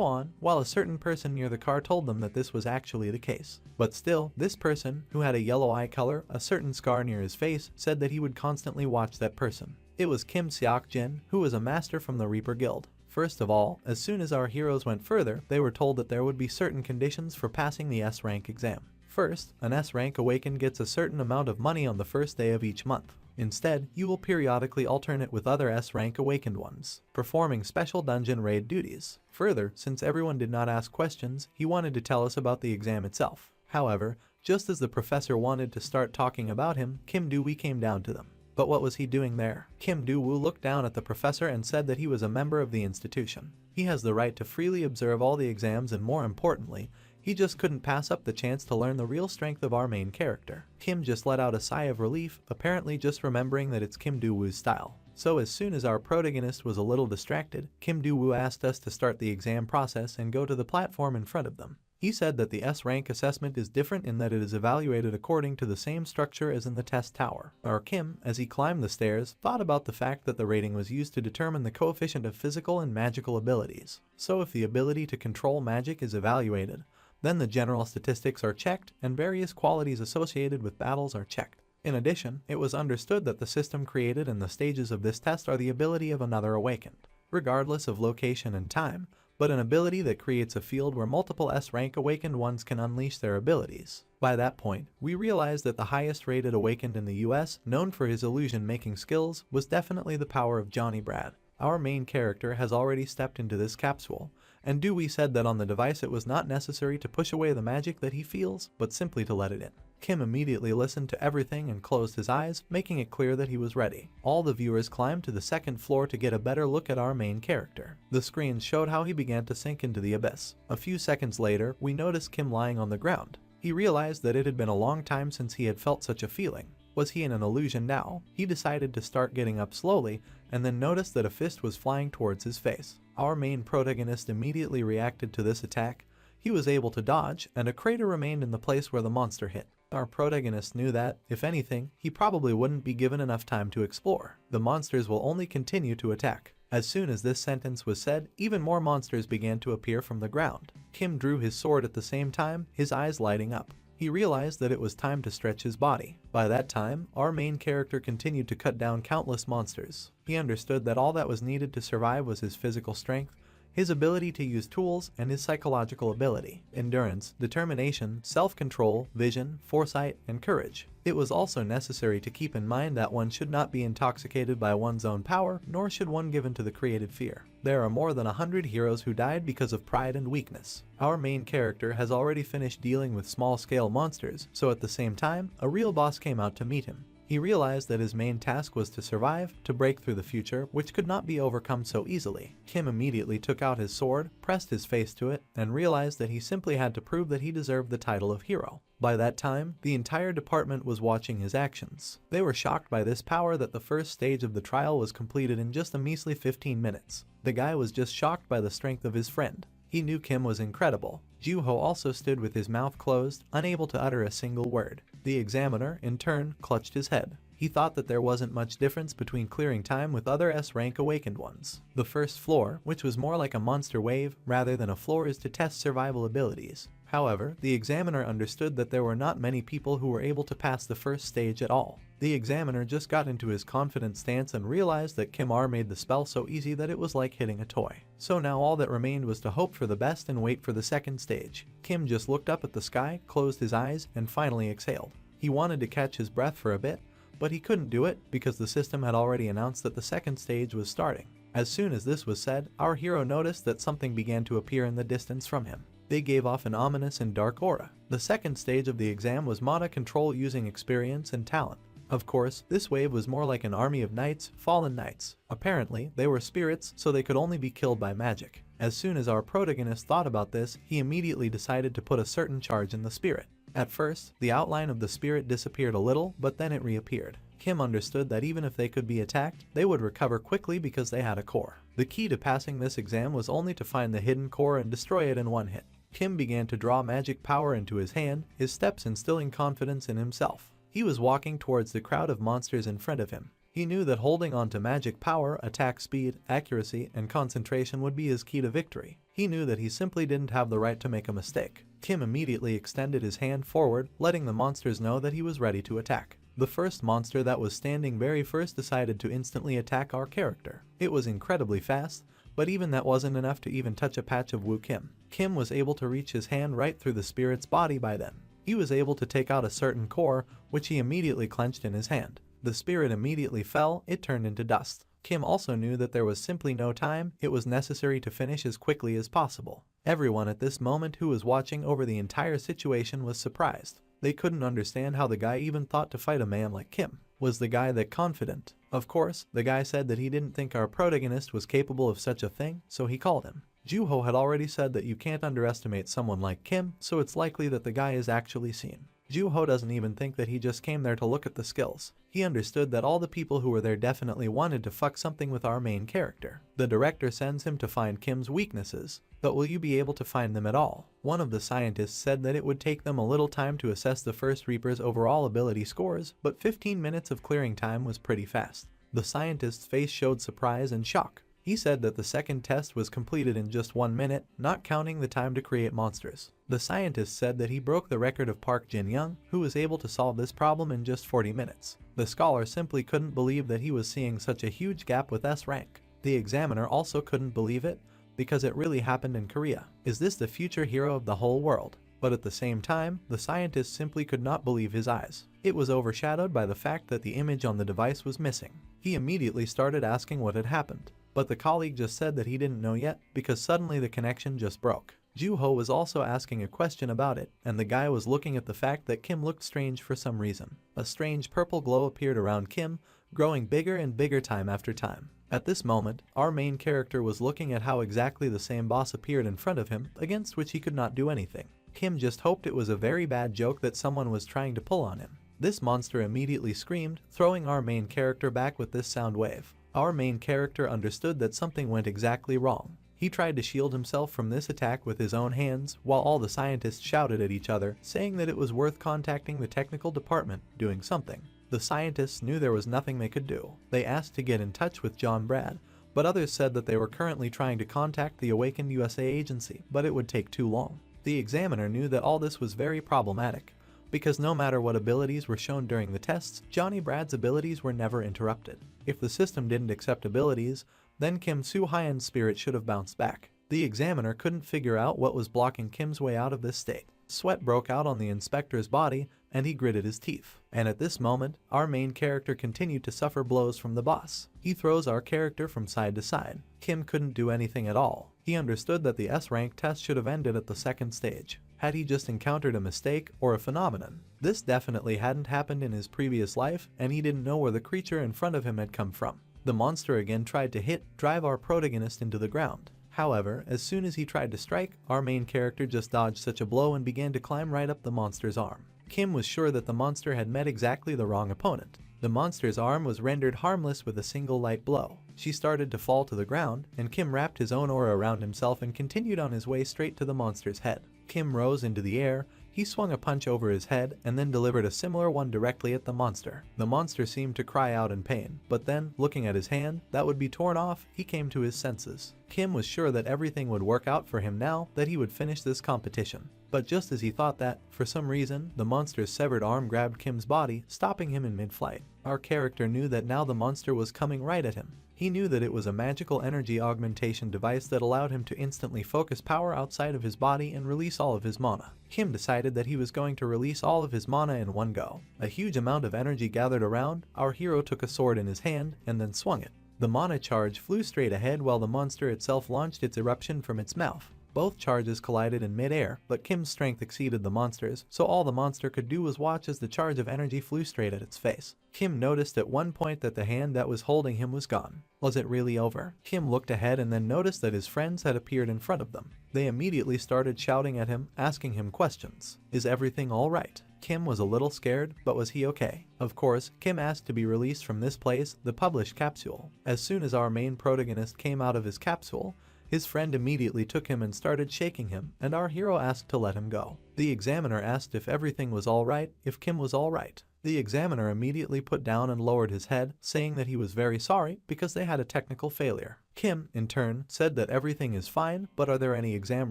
on, while a certain person near the car told them that this was actually the case. But still, this person, who had a yellow eye color, a certain scar near his face, said that he would constantly watch that person. It was Kim Seok-jin, who was a master from the Reaper Guild. First of all, as soon as our heroes went further, they were told that there would be certain conditions for passing the S-rank exam. First, an S-rank awakened gets a certain amount of money on the first day of each month. Instead, you will periodically alternate with other S-rank awakened ones, performing special dungeon raid duties. Further, since everyone did not ask questions, he wanted to tell us about the exam itself. However, just as the professor wanted to start talking about him, Kim Do-woo came down to them. But what was he doing there? Kim Do-woo looked down at the professor and said that he was a member of the institution. He has the right to freely observe all the exams, and more importantly, he just couldn't pass up the chance to learn the real strength of our main character. Kim just let out a sigh of relief, apparently just remembering that it's Kim Do-woo's style. So as soon as our protagonist was a little distracted, Kim Do-woo asked us to start the exam process and go to the platform in front of them. He said that the S-rank assessment is different in that it is evaluated according to the same structure as in the test tower. Our Kim, as he climbed the stairs, thought about the fact that the rating was used to determine the coefficient of physical and magical abilities. So if the ability to control magic is evaluated, then the general statistics are checked and various qualities associated with battles are checked. In addition, it was understood that the system created in the stages of this test are the ability of another awakened, regardless of location and time, but an ability that creates a field where multiple S-rank awakened ones can unleash their abilities. By that point, we realized that the highest rated awakened in the US, known for his illusion-making skills, was definitely the power of Johnny Brad. Our main character has already stepped into this capsule, and Dewey said that on the device it was not necessary to push away the magic that he feels, but simply to let it in. Kim immediately listened to everything and closed his eyes, making it clear that he was ready. All the viewers climbed to the second floor to get a better look at our main character. The screens showed how he began to sink into the abyss. A few seconds later, we noticed Kim lying on the ground. He realized that it had been a long time since he had felt such a feeling. Was he in an illusion now? He decided to start getting up slowly, and then noticed that a fist was flying towards his face. Our main protagonist immediately reacted to this attack. He was able to dodge, and a crater remained in the place where the monster hit. Our protagonist knew that, if anything, he probably wouldn't be given enough time to explore. The monsters will only continue to attack. As soon as this sentence was said, even more monsters began to appear from the ground. Kim drew his sword at the same time, his eyes lighting up. He realized that it was time to stretch his body. By that time, our main character continued to cut down countless monsters. He understood that all that was needed to survive was his physical strength, his ability to use tools, and his psychological ability, endurance, determination, self-control, vision, foresight, and courage. It was also necessary to keep in mind that one should not be intoxicated by one's own power, nor should one give in to the created fear. There are more than 100 heroes who died because of pride and weakness. Our main character has already finished dealing with small-scale monsters, so at the same time, a real boss came out to meet him. He realized that his main task was to survive, to break through the future, which could not be overcome so easily. Kim immediately took out his sword, pressed his face to it, and realized that he simply had to prove that he deserved the title of hero. By that time, the entire department was watching his actions. They were shocked by this power that the first stage of the trial was completed in just a measly 15 minutes. The guy was just shocked by the strength of his friend. He knew Kim was incredible. Juho also stood with his mouth closed, unable to utter a single word. The examiner, in turn, clutched his head. He thought that there wasn't much difference between clearing time with other S-rank awakened ones. The first floor, which was more like a monster wave rather than a floor, is to test survival abilities. However, the examiner understood that there were not many people who were able to pass the first stage at all. The examiner just got into his confident stance and realized that Kim R made the spell so easy that it was like hitting a toy. So now all that remained was to hope for the best and wait for the second stage. Kim just looked up at the sky, closed his eyes, and finally exhaled. He wanted to catch his breath for a bit, but he couldn't do it because the system had already announced that the second stage was starting. As soon as this was said, our hero noticed that something began to appear in the distance from him. They gave off an ominous and dark aura. The second stage of the exam was mana control using experience and talent. Of course, this wave was more like an army of knights, fallen knights. Apparently, they were spirits, so they could only be killed by magic. As soon as our protagonist thought about this, he immediately decided to put a certain charge in the spirit. At first, the outline of the spirit disappeared a little, but then it reappeared. Kim understood that even if they could be attacked, they would recover quickly because they had a core. The key to passing this exam was only to find the hidden core and destroy it in one hit. Kim began to draw magic power into his hand, his steps instilling confidence in himself. He was walking towards the crowd of monsters in front of him. He knew that holding on to magic power, attack speed, accuracy, and concentration would be his key to victory. He knew that he simply didn't have the right to make a mistake. Kim immediately extended his hand forward, letting the monsters know that he was ready to attack. The first monster that was standing very first decided to instantly attack our character. It was incredibly fast, but even that wasn't enough to even touch a patch of Wu Kim. Kim was able to reach his hand right through the spirit's body by then. He was able to take out a certain core, which he immediately clenched in his hand. The spirit immediately fell, it turned into dust. Kim also knew that there was simply no time, it was necessary to finish as quickly as possible. Everyone at this moment who was watching over the entire situation was surprised. They couldn't understand how the guy even thought to fight a man like Kim. Was the guy that confident? Of course, the guy said that he didn't think our protagonist was capable of such a thing, so he called him. Juho had already said that you can't underestimate someone like Kim, so it's likely that the guy is actually seen. Juho doesn't even think that he just came there to look at the skills. He understood that all the people who were there definitely wanted to fuck something with our main character. The director sends him to find Kim's weaknesses, but will you be able to find them at all? One of the scientists said that it would take them a little time to assess the first Reaper's overall ability scores, but 15 minutes of clearing time was pretty fast. The scientist's face showed surprise and shock. He said that the second test was completed in just 1 minute, not counting the time to create monsters. The scientist said that he broke the record of Park Jin-young, who was able to solve this problem in just 40 minutes. The scholar simply couldn't believe that he was seeing such a huge gap with S rank. The examiner also couldn't believe it, because it really happened in Korea. Is this the future hero of the whole world? But at the same time, the scientist simply could not believe his eyes. It was overshadowed by the fact that the image on the device was missing. He immediately started asking what had happened. But the colleague just said that he didn't know yet, because suddenly the connection just broke. Juho was also asking a question about it, and the guy was looking at the fact that Kim looked strange for some reason. A strange purple glow appeared around Kim, growing bigger and bigger time after time. At this moment, our main character was looking at how exactly the same boss appeared in front of him, against which he could not do anything. Kim just hoped it was a very bad joke that someone was trying to pull on him. This monster immediately screamed, throwing our main character back with this sound wave. Our main character understood that something went exactly wrong. He tried to shield himself from this attack with his own hands, while all the scientists shouted at each other, saying that it was worth contacting the technical department, doing something. The scientists knew there was nothing they could do. They asked to get in touch with John Brad, but others said that they were currently trying to contact the Awakened USA agency, but it would take too long. The examiner knew that all this was very problematic, because no matter what abilities were shown during the tests, Johnny Brad's abilities were never interrupted. If the system didn't accept abilities, then Kim Soo-hyun's spirit should have bounced back. The examiner couldn't figure out what was blocking Kim's way out of this state. Sweat broke out on the inspector's body, and he gritted his teeth. And at this moment, our main character continued to suffer blows from the boss. He throws our character from side to side. Kim couldn't do anything at all. He understood that the S-rank test should have ended at the second stage. Had he just encountered a mistake or a phenomenon? This definitely hadn't happened in his previous life, and he didn't know where the creature in front of him had come from. The monster again tried to drive our protagonist into the ground. However, as soon as he tried to strike, our main character just dodged such a blow and began to climb right up the monster's arm. Kim was sure that the monster had met exactly the wrong opponent. The monster's arm was rendered harmless with a single light blow. She started to fall to the ground, and Kim wrapped his own aura around himself and continued on his way straight to the monster's head. Kim rose into the air, he swung a punch over his head and then delivered a similar one directly at the monster. The monster seemed to cry out in pain, but then, looking at his hand that would be torn off, he came to his senses. Kim was sure that everything would work out for him now that he would finish this competition. But just as he thought that, for some reason, the monster's severed arm grabbed Kim's body, stopping him in mid-flight. Our character knew that now the monster was coming right at him. He knew that it was a magical energy augmentation device that allowed him to instantly focus power outside of his body and release all of his mana. Kim decided that he was going to release all of his mana in one go. A huge amount of energy gathered around, our hero took a sword in his hand and then swung it. The mana charge flew straight ahead while the monster itself launched its eruption from its mouth. Both charges collided in mid-air, but Kim's strength exceeded the monster's, so all the monster could do was watch as the charge of energy flew straight at its face. Kim noticed at one point that the hand that was holding him was gone. Was it really over? Kim looked ahead and then noticed that his friends had appeared in front of them. They immediately started shouting at him, asking him questions. Is everything alright? Kim was a little scared, but was he okay? Of course, Kim asked to be released from this place, the published capsule. As soon as our main protagonist came out of his capsule, his friend immediately took him and started shaking him, and our hero asked to let him go. The examiner asked if everything was alright, if Kim was alright. The examiner immediately put down and lowered his head, saying that he was very sorry because they had a technical failure. Kim, in turn, said that everything is fine, but are there any exam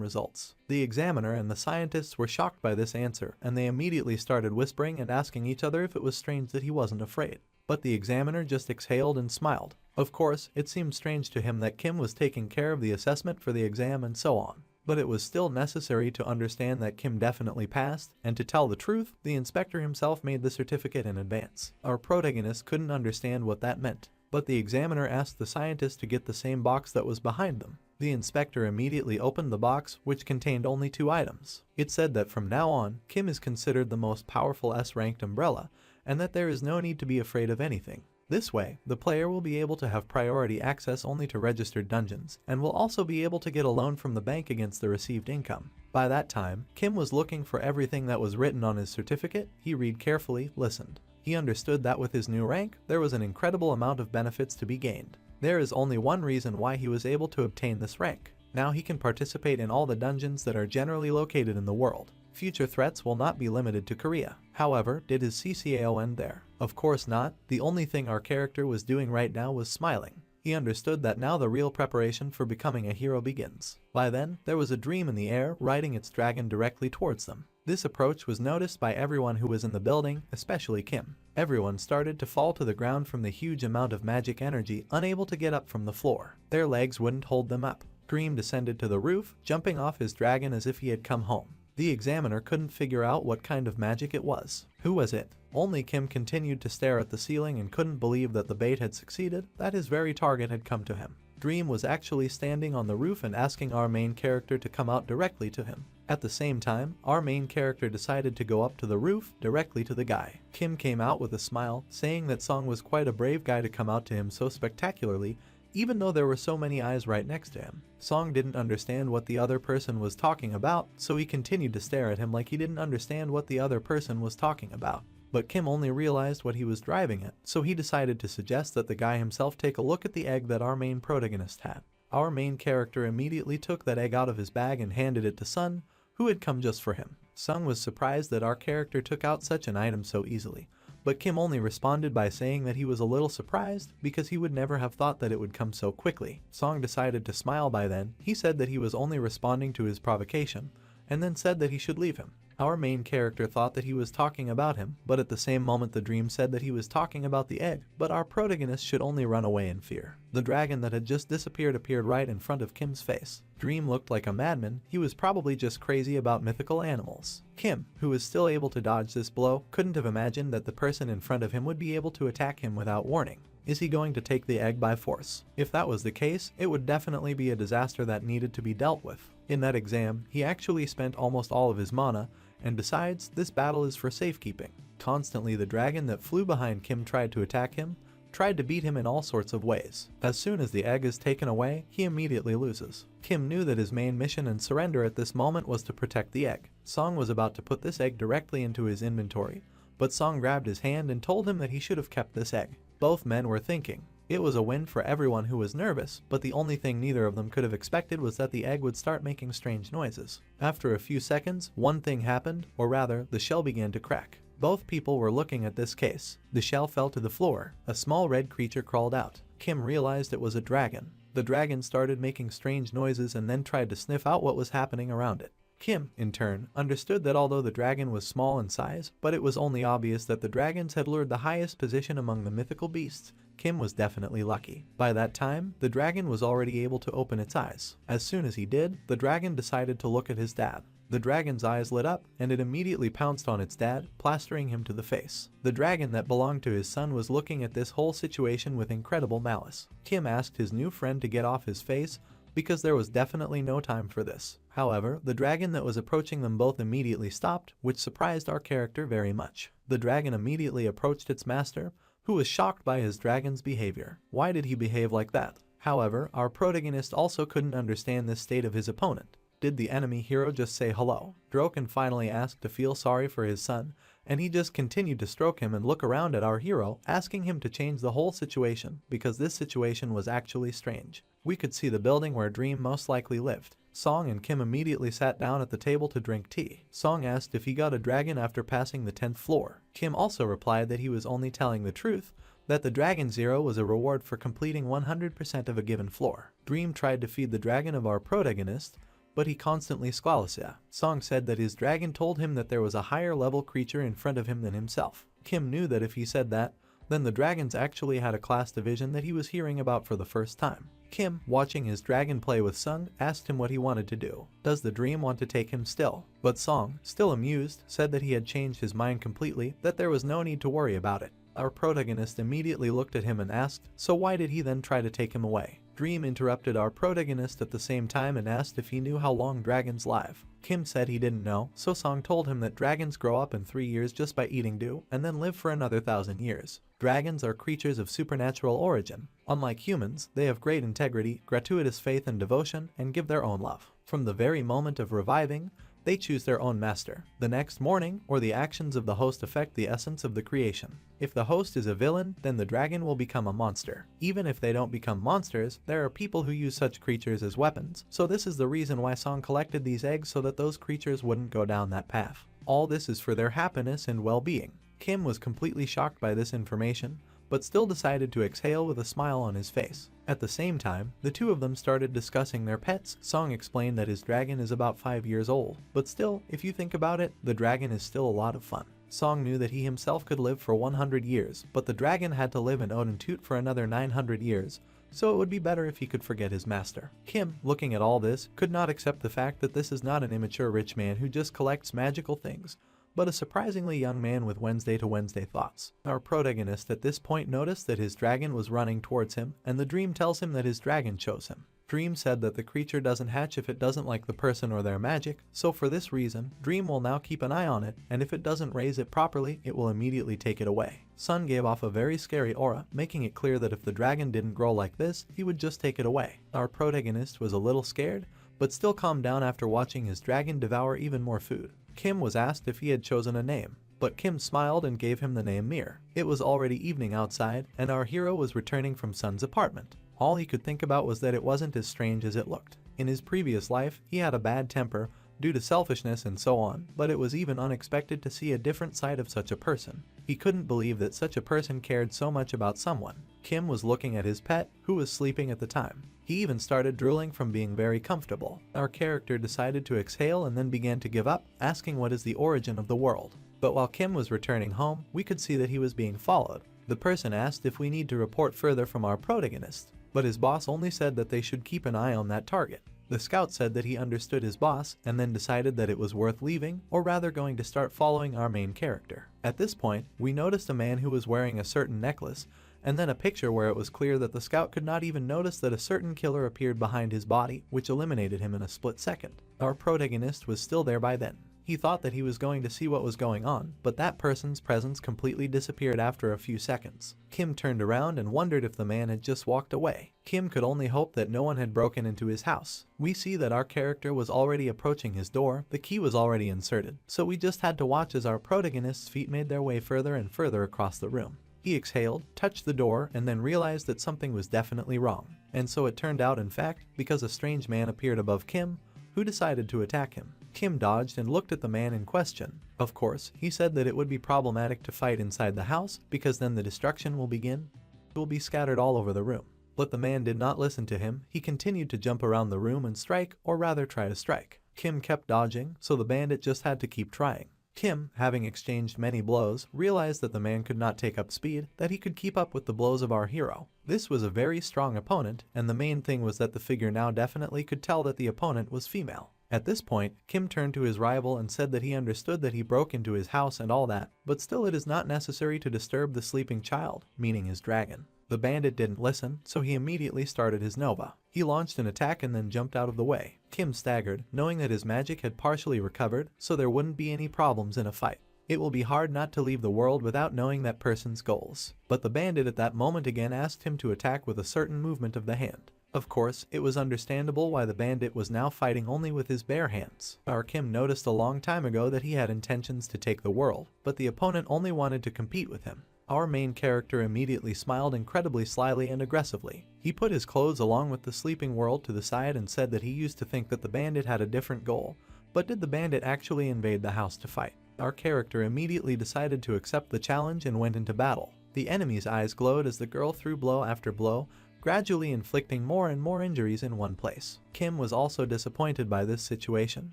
results? The examiner and the scientists were shocked by this answer, and they immediately started whispering and asking each other if it was strange that he wasn't afraid. But the examiner just exhaled and smiled. Of course, it seemed strange to him that Kim was taking care of the assessment for the exam and so on. But it was still necessary to understand that Kim definitely passed, and to tell the truth, the inspector himself made the certificate in advance. Our protagonist couldn't understand what that meant, but the examiner asked the scientist to get the same box that was behind them. The inspector immediately opened the box, which contained only 2 items. It said that from now on, Kim is considered the most powerful S-ranked umbrella, and that there is no need to be afraid of anything. This way, the player will be able to have priority access only to registered dungeons, and will also be able to get a loan from the bank against the received income. By that time, Kim was looking for everything that was written on his certificate. He read carefully, listened. He understood that with his new rank, there was an incredible amount of benefits to be gained. There is only one reason why he was able to obtain this rank. Now he can participate in all the dungeons that are generally located in the world. Future threats will not be limited to Korea. However, did his CCAO end there? Of course not. The only thing our character was doing right now was smiling. He understood that now the real preparation for becoming a hero begins. By then, there was a dream in the air, riding its dragon directly towards them. This approach was noticed by everyone who was in the building, especially Kim. Everyone started to fall to the ground from the huge amount of magic energy, unable to get up from the floor. Their legs wouldn't hold them up. Dream descended to the roof, jumping off his dragon as if he had come home. The examiner couldn't figure out what kind of magic it was. Who was it? Only Kim continued to stare at the ceiling and couldn't believe that the bait had succeeded, that his very target had come to him. Dream was actually standing on the roof and asking our main character to come out directly to him. At the same time, our main character decided to go up to the roof, directly to the guy. Kim came out with a smile, saying that Song was quite a brave guy to come out to him so spectacularly, even though there were so many eyes right next to him. Song didn't understand what the other person was talking about, so he continued to stare at him like he didn't understand what the other person was talking about. But Kim only realized what he was driving at, so he decided to suggest that the guy himself take a look at the egg that our main protagonist had. Our main character immediately took that egg out of his bag and handed it to Sun, who had come just for him. Sung was surprised that our character took out such an item so easily, but Kim only responded by saying that he was a little surprised because he would never have thought that it would come so quickly. Song decided to smile by then. He said that he was only responding to his provocation, and then said that he should leave him. Our main character thought that he was talking about him, but at the same moment the dream said that he was talking about the egg, but our protagonist should only run away in fear. The dragon that had just disappeared appeared right in front of Kim's face. Dream looked like a madman. He was probably just crazy about mythical animals. Kim, who was still able to dodge this blow, couldn't have imagined that the person in front of him would be able to attack him without warning. Is he going to take the egg by force? If that was the case, it would definitely be a disaster that needed to be dealt with. In that exam, he actually spent almost all of his mana, and besides, this battle is for safekeeping. Constantly, the dragon that flew behind Kim tried to attack him, tried to beat him in all sorts of ways. As soon as the egg is taken away, he immediately loses. Kim knew that his main mission and surrender at this moment was to protect the egg. Song was about to put this egg directly into his inventory, but Song grabbed his hand and told him that he should have kept this egg. Both men were thinking. It was a win for everyone who was nervous, but the only thing neither of them could have expected was that the egg would start making strange noises. After a few seconds, one thing happened, or rather, the shell began to crack. Both people were looking at this case. The shell fell to the floor. A small red creature crawled out. Kim realized it was a dragon. The dragon started making strange noises and then tried to sniff out what was happening around it. Kim, in turn, understood that although the dragon was small in size, but it was only obvious that the dragons had lured the highest position among the mythical beasts. Kim was definitely lucky. By that time, the dragon was already able to open its eyes. As soon as he did, the dragon decided to look at his dad. The dragon's eyes lit up, and it immediately pounced on its dad, plastering him to the face. The dragon that belonged to his son was looking at this whole situation with incredible malice. Kim asked his new friend to get off his face, because there was definitely no time for this. However, the dragon that was approaching them both immediately stopped, which surprised our character very much. The dragon immediately approached its master, who was shocked by his dragon's behavior. Why did he behave like that? However, our protagonist also couldn't understand this state of his opponent. Did the enemy hero just say hello? Droken finally asked to feel sorry for his son, and he just continued to stroke him and look around at our hero, asking him to change the whole situation, because this situation was actually strange. We could see the building where Dream most likely lived. Song and Kim immediately sat down at the table to drink tea. Song asked if he got a dragon after passing the 10th floor. Kim also replied that he was only telling the truth, that the Dragon Zero was a reward for completing 100% of a given floor. Dream tried to feed the dragon of our protagonist, but he constantly squalosea. Song said that his dragon told him that there was a higher level creature in front of him than himself. Kim knew that if he said that, then the dragons actually had a class division that he was hearing about for the first time. Kim, watching his dragon play with Sung, asked him what he wanted to do. Does the dream want to take him still? But Song, still amused, said that he had changed his mind completely, that there was no need to worry about it. Our protagonist immediately looked at him and asked, so why did he then try to take him away? Dream interrupted our protagonist at the same time and asked if he knew how long dragons live. Kim said he didn't know, so Song told him that dragons grow up in 3 years just by eating dew, and then live for another 1,000 years. Dragons are creatures of supernatural origin. Unlike humans, they have great integrity, gratuitous faith and devotion, and give their own love. From the very moment of reviving, they choose their own master. The next morning, or the actions of the host affect the essence of the creation. If the host is a villain, then the dragon will become a monster. Even if they don't become monsters, there are people who use such creatures as weapons, so this is the reason why Song collected these eggs so that those creatures wouldn't go down that path. All this is for their happiness and well-being. Kim was completely shocked by this information, but still decided to exhale with a smile on his face. At the same time, the two of them started discussing their pets. Song explained that his dragon is about 5 years old, but still, if you think about it, the dragon is still a lot of fun. Song knew that he himself could live for 100 years, but the dragon had to live in Odentute for another 900 years, so it would be better if he could forget his master. Kim, looking at all this, could not accept the fact that this is not an immature rich man who just collects magical things, but a surprisingly young man with Wednesday to Wednesday thoughts. Our protagonist at this point noticed that his dragon was running towards him, and the dream tells him that his dragon chose him. Dream said that the creature doesn't hatch if it doesn't like the person or their magic, so for this reason, Dream will now keep an eye on it, and if it doesn't raise it properly, it will immediately take it away. Sun gave off a very scary aura, making it clear that if the dragon didn't grow like this, he would just take it away. Our protagonist was a little scared, but still calmed down after watching his dragon devour even more food. Kim was asked if he had chosen a name, but Kim smiled and gave him the name Mir. It was already evening outside, and our hero was returning from Sun's apartment. All he could think about was that it wasn't as strange as it looked. In his previous life, he had a bad temper due to selfishness and so on, but it was even unexpected to see a different side of such a person. He couldn't believe that such a person cared so much about someone. Kim was looking at his pet, who was sleeping at the time. He even started drooling from being very comfortable. Our character decided to exhale and then began to give up, asking what is the origin of the world. But while Kim was returning home, we could see that he was being followed. The person asked if we need to report further from our protagonist, but his boss only said that they should keep an eye on that target. The scout said that he understood his boss and then decided that it was worth leaving, or rather going to start following our main character. At this point, we noticed a man who was wearing a certain necklace, and then a picture where it was clear that the scout could not even notice that a certain killer appeared behind his body, which eliminated him in a split second. Our protagonist was still there by then. He thought that he was going to see what was going on, but that person's presence completely disappeared after a few seconds. Kim turned around and wondered if the man had just walked away. Kim could only hope that no one had broken into his house. We see that our character was already approaching his door, the key was already inserted, so we just had to watch as our protagonist's feet made their way further and further across the room. He exhaled, touched the door, and then realized that something was definitely wrong. And so it turned out, in fact, because a strange man appeared above Kim, who decided to attack him. Kim dodged and looked at the man in question. Of course, he said that it would be problematic to fight inside the house because then the destruction will begin. It will be scattered all over the room. But the man did not listen to him. He continued to jump around the room and strike, or rather try to strike. Kim kept dodging, so the bandit just had to keep trying. Kim, having exchanged many blows, realized that the man could not take up speed, that he could keep up with the blows of our hero. This was a very strong opponent, and the main thing was that the figure now definitely could tell that the opponent was female. At this point, Kim turned to his rival and said that he understood that he broke into his house and all that, but still it is not necessary to disturb the sleeping child, meaning his dragon. The bandit didn't listen, so he immediately started his nova. He launched an attack and then jumped out of the way. Kim staggered, knowing that his magic had partially recovered, so there wouldn't be any problems in a fight. It will be hard not to leave the world without knowing that person's goals. But the bandit at that moment again asked him to attack with a certain movement of the hand. Of course, it was understandable why the bandit was now fighting only with his bare hands. Our Kim noticed a long time ago that he had intentions to take the world, but the opponent only wanted to compete with him. Our main character immediately smiled incredibly slyly and aggressively. He put his clothes along with the sleeping world to the side and said that he used to think that the bandit had a different goal, but did the bandit actually invade the house to fight? Our character immediately decided to accept the challenge and went into battle. The enemy's eyes glowed as the girl threw blow after blow, gradually inflicting more and more injuries in one place. Kim was also disappointed by this situation,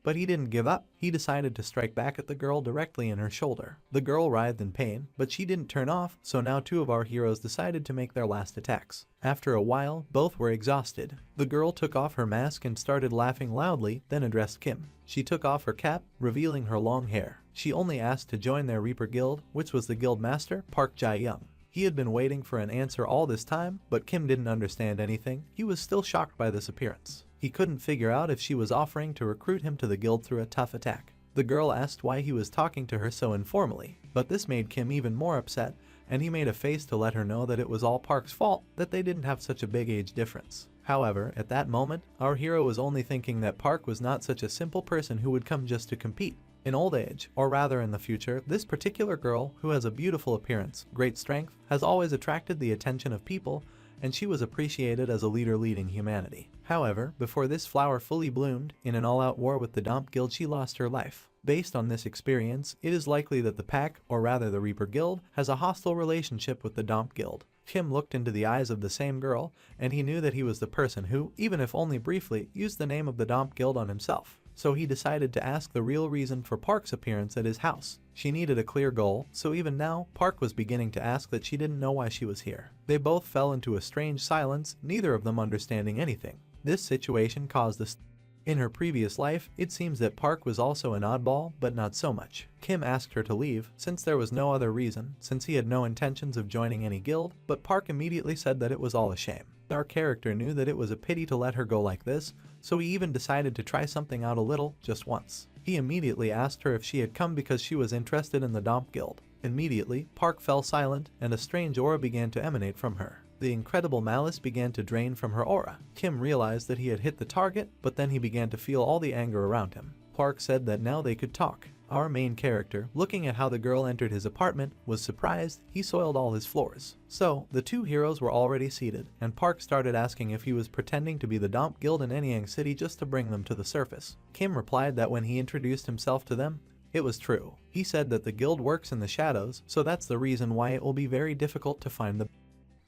but he didn't give up. He decided to strike back at the girl directly in her shoulder. The girl writhed in pain, but she didn't turn off, so now two of our heroes decided to make their last attacks. After a while, both were exhausted. The girl took off her mask and started laughing loudly, then addressed Kim. She took off her cap, revealing her long hair. She only asked to join their Reaper Guild, which was the guild master, Park Jae-young. He had been waiting for an answer all this time, but Kim didn't understand anything. He was still shocked by this appearance. He couldn't figure out if she was offering to recruit him to the guild through a tough attack. The girl asked why he was talking to her so informally, but this made Kim even more upset, and he made a face to let her know that it was all Park's fault that they didn't have such a big age difference. However, at that moment, our hero was only thinking that Park was not such a simple person who would come just to compete. In old age, or rather in the future, this particular girl, who has a beautiful appearance, great strength, has always attracted the attention of people, and she was appreciated as a leader leading humanity. However, before this flower fully bloomed, in an all-out war with the Domp Guild, she lost her life. Based on this experience, it is likely that the pack, or rather the Reaper Guild, has a hostile relationship with the Domp Guild. Kim looked into the eyes of the same girl, and he knew that he was the person who, even if only briefly, used the name of the Domp Guild on himself. So he decided to ask the real reason for Park's appearance at his house. She needed a clear goal, so even now, Park was beginning to ask that she didn't know why she was here. They both fell into a strange silence, neither of them understanding anything. This situation caused a In her previous life, it seems that Park was also an oddball, but not so much. Kim asked her to leave, since there was no other reason, since he had no intentions of joining any guild, but Park immediately said that it was all a shame. Our character knew that it was a pity to let her go like this, so he even decided to try something out a little, just once. He immediately asked her if she had come because she was interested in the Domp Guild. Immediately, Park fell silent, and a strange aura began to emanate from her. The incredible malice began to drain from her aura. Kim realized that he had hit the target, but then he began to feel all the anger around him. Park said that now they could talk. Our main character, looking at how the girl entered his apartment, was surprised. He soiled all his floors. So, the two heroes were already seated, and Park started asking if he was pretending to be the Domp Guild in Anyang City just to bring them to the surface. Kim replied that when he introduced himself to them, it was true. He said that the guild works in the shadows, so that's the reason why it will be very difficult to find the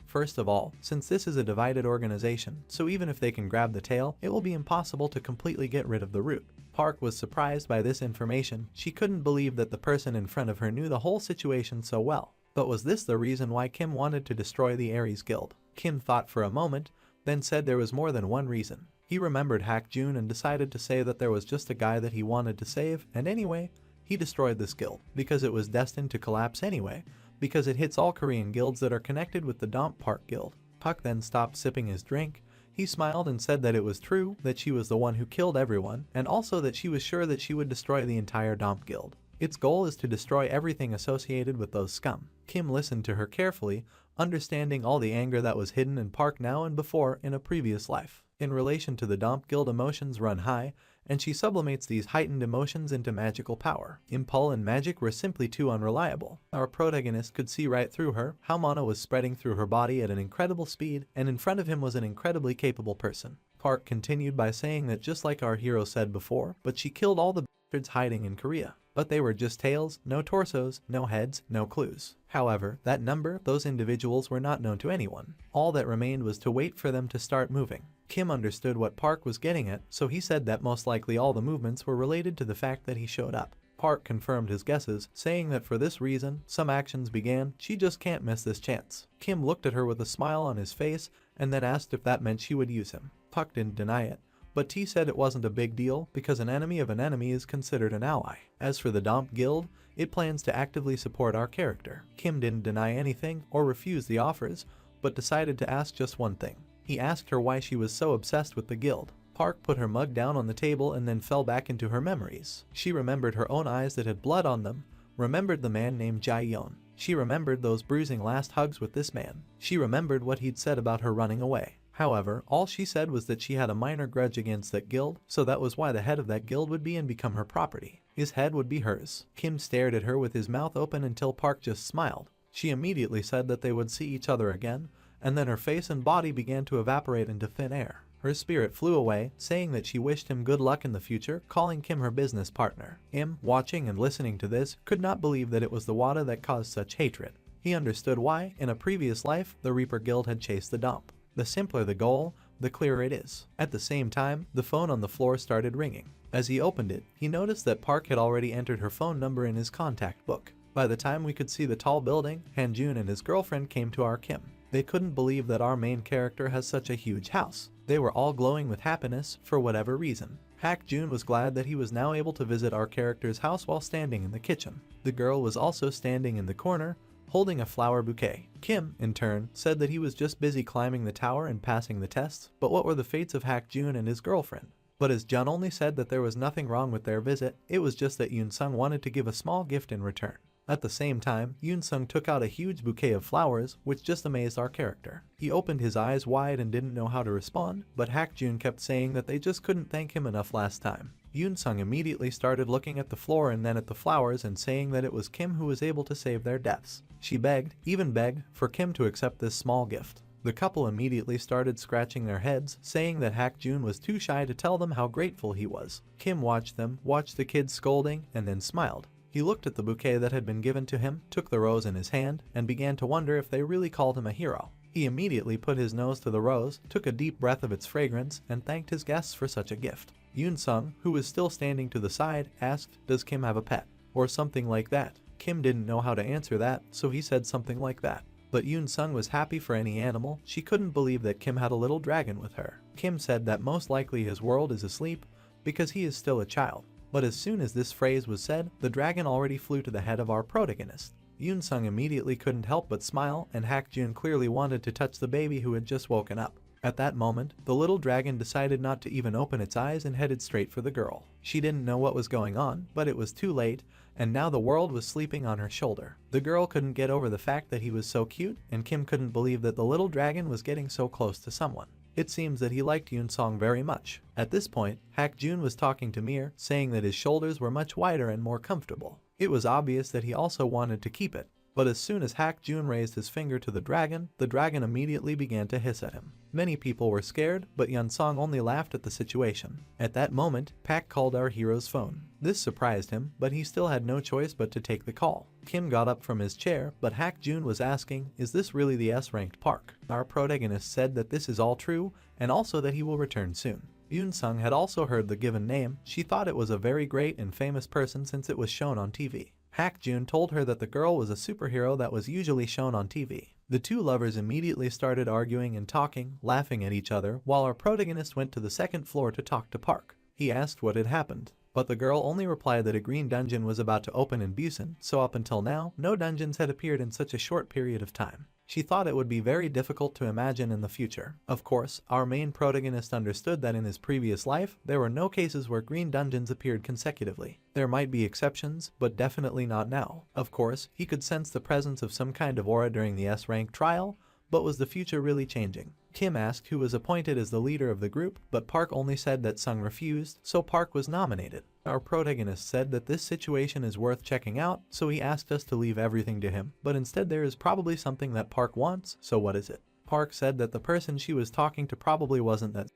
First of all, since this is a divided organization, so even if they can grab the tail, it will be impossible to completely get rid of the root. Park was surprised by this information. She couldn't believe that the person in front of her knew the whole situation so well. But was this the reason why Kim wanted to destroy the Aries Guild? Kim thought for a moment, then said there was more than one reason. He remembered Hack June and decided to say that there was just a guy that he wanted to save, and anyway, he destroyed this guild, because it was destined to collapse anyway. because it hits all Korean guilds that are connected with the Domp Park Guild. Puck then stopped sipping his drink. He smiled and said that it was true that she was the one who killed everyone, and also that she was sure that she would destroy the entire Domp Guild. Its goal is to destroy everything associated with those scum. Kim listened to her carefully, understanding all the anger that was hidden in Park now and before in a previous life. In relation to the Domp Guild, emotions run high, and she sublimates these heightened emotions into magical power. Impul and magic were simply too unreliable. Our protagonist could see right through her, how mana was spreading through her body at an incredible speed, and in front of him was an incredibly capable person. Park continued by saying that just like our hero said before, but she killed all the bastards hiding in Korea. But they were just tails, no torsos, no heads, no clues. However, that number, those individuals were not known to anyone. All that remained was to wait for them to start moving. Kim understood what Park was getting at, so he said that most likely all the movements were related to the fact that he showed up. Park confirmed his guesses, saying that for this reason, some actions began. She just can't miss this chance. Kim looked at her with a smile on his face, and then asked if that meant she would use him. Puck didn't deny it, but T said it wasn't a big deal because an enemy of an enemy is considered an ally. As for the Domp Guild, it plans to actively support our character. Kim didn't deny anything or refuse the offers, but decided to ask just one thing. He asked her why she was so obsessed with the guild. Park put her mug down on the table and then fell back into her memories. She remembered her own eyes that had blood on them, remembered the man named Jae-yeon. She remembered those bruising last hugs with this man. She remembered what he'd said about her running away. However, all she said was that she had a minor grudge against that guild, so that was why the head of that guild would be and become her property. His head would be hers. Kim stared at her with his mouth open until Park just smiled. She immediately said that they would see each other again, and then her face and body began to evaporate into thin air. Her spirit flew away, saying that she wished him good luck in the future, calling Kim her business partner. Im, watching and listening to this, could not believe that it was the Wada that caused such hatred. He understood why, in a previous life, the Reaper Guild had chased the Domp. The simpler the goal, the clearer it is. At the same time, the phone on the floor started ringing. As he opened it, he noticed that Park had already entered her phone number in his contact book. By the time we could see the tall building, Han-jun and his girlfriend came to our Kim. They couldn't believe that our main character has such a huge house. They were all glowing with happiness for whatever reason. Hak-jun was glad that he was now able to visit our character's house while standing in the kitchen. The girl was also standing in the corner, holding a flower bouquet. Kim, in turn, said that he was just busy climbing the tower and passing the tests, but what were the fates of Hak-jun and his girlfriend? But as Jun only said that there was nothing wrong with their visit, it was just that Yoon-sung wanted to give a small gift in return. At the same time, Yoon-sung took out a huge bouquet of flowers, which just amazed our character. He opened his eyes wide and didn't know how to respond, but Hak-jun kept saying that they just couldn't thank him enough last time. Yoon-sung immediately started looking at the floor and then at the flowers and saying that it was Kim who was able to save their deaths. She begged, even begged, for Kim to accept this small gift. The couple immediately started scratching their heads, saying that Hak-jun was too shy to tell them how grateful he was. Kim watched them, watched the kids scolding, and then smiled. He looked at the bouquet that had been given to him, took the rose in his hand, and began to wonder if they really called him a hero. He immediately put his nose to the rose, took a deep breath of its fragrance, and thanked his guests for such a gift. Yoon-sung, who was still standing to the side, asked, "Does Kim have a pet?" Or something like that. Kim didn't know how to answer that, so he said something like that. But Yoon-sung was happy for any animal. She couldn't believe that Kim had a little dragon with her. Kim said that most likely his world is asleep because he is still a child. But as soon as this phrase was said, the dragon already flew to the head of our protagonist. Yoon-sung immediately couldn't help but smile, and Hak-jun clearly wanted to touch the baby who had just woken up. At that moment, the little dragon decided not to even open its eyes and headed straight for the girl. She didn't know what was going on, but it was too late, and now the world was sleeping on her shoulder. The girl couldn't get over the fact that he was so cute, and Kim couldn't believe that the little dragon was getting so close to someone. It seems that he liked Yoon-sung very much. At this point, Hak-jun was talking to Mir, saying that his shoulders were much wider and more comfortable. It was obvious that he also wanted to keep it. But as soon as Hak-jun raised his finger to the dragon immediately began to hiss at him. Many people were scared, but Yoon-sung only laughed at the situation. At that moment, Pak called our hero's phone. This surprised him, but he still had no choice but to take the call. Kim got up from his chair, but Hak-jun was asking, "Is this really the S-ranked Park?" Our protagonist said that this is all true, and also that he will return soon. Yoon-sung had also heard the given name. She thought it was a very great and famous person since it was shown on TV. Hak-jun told her that the girl was a superhero that was usually shown on TV. The two lovers immediately started arguing and talking, laughing at each other, while our protagonist went to the second floor to talk to Park. He asked what had happened, but the girl only replied that a green dungeon was about to open in Busan, so up until now, no dungeons had appeared in such a short period of time. She thought it would be very difficult to imagine in the future. Of course, our main protagonist understood that in his previous life, there were no cases where green dungeons appeared consecutively. There might be exceptions, but definitely not now. Of course, he could sense the presence of some kind of aura during the S-rank trial, but was the future really changing? Kim asked who was appointed as the leader of the group, but Park only said that Sung refused, so Park was nominated. Our protagonist said that this situation is worth checking out, so he asked us to leave everything to him, but instead there is probably something that Park wants, so what is it? Park said that the person she was talking to probably wasn't that,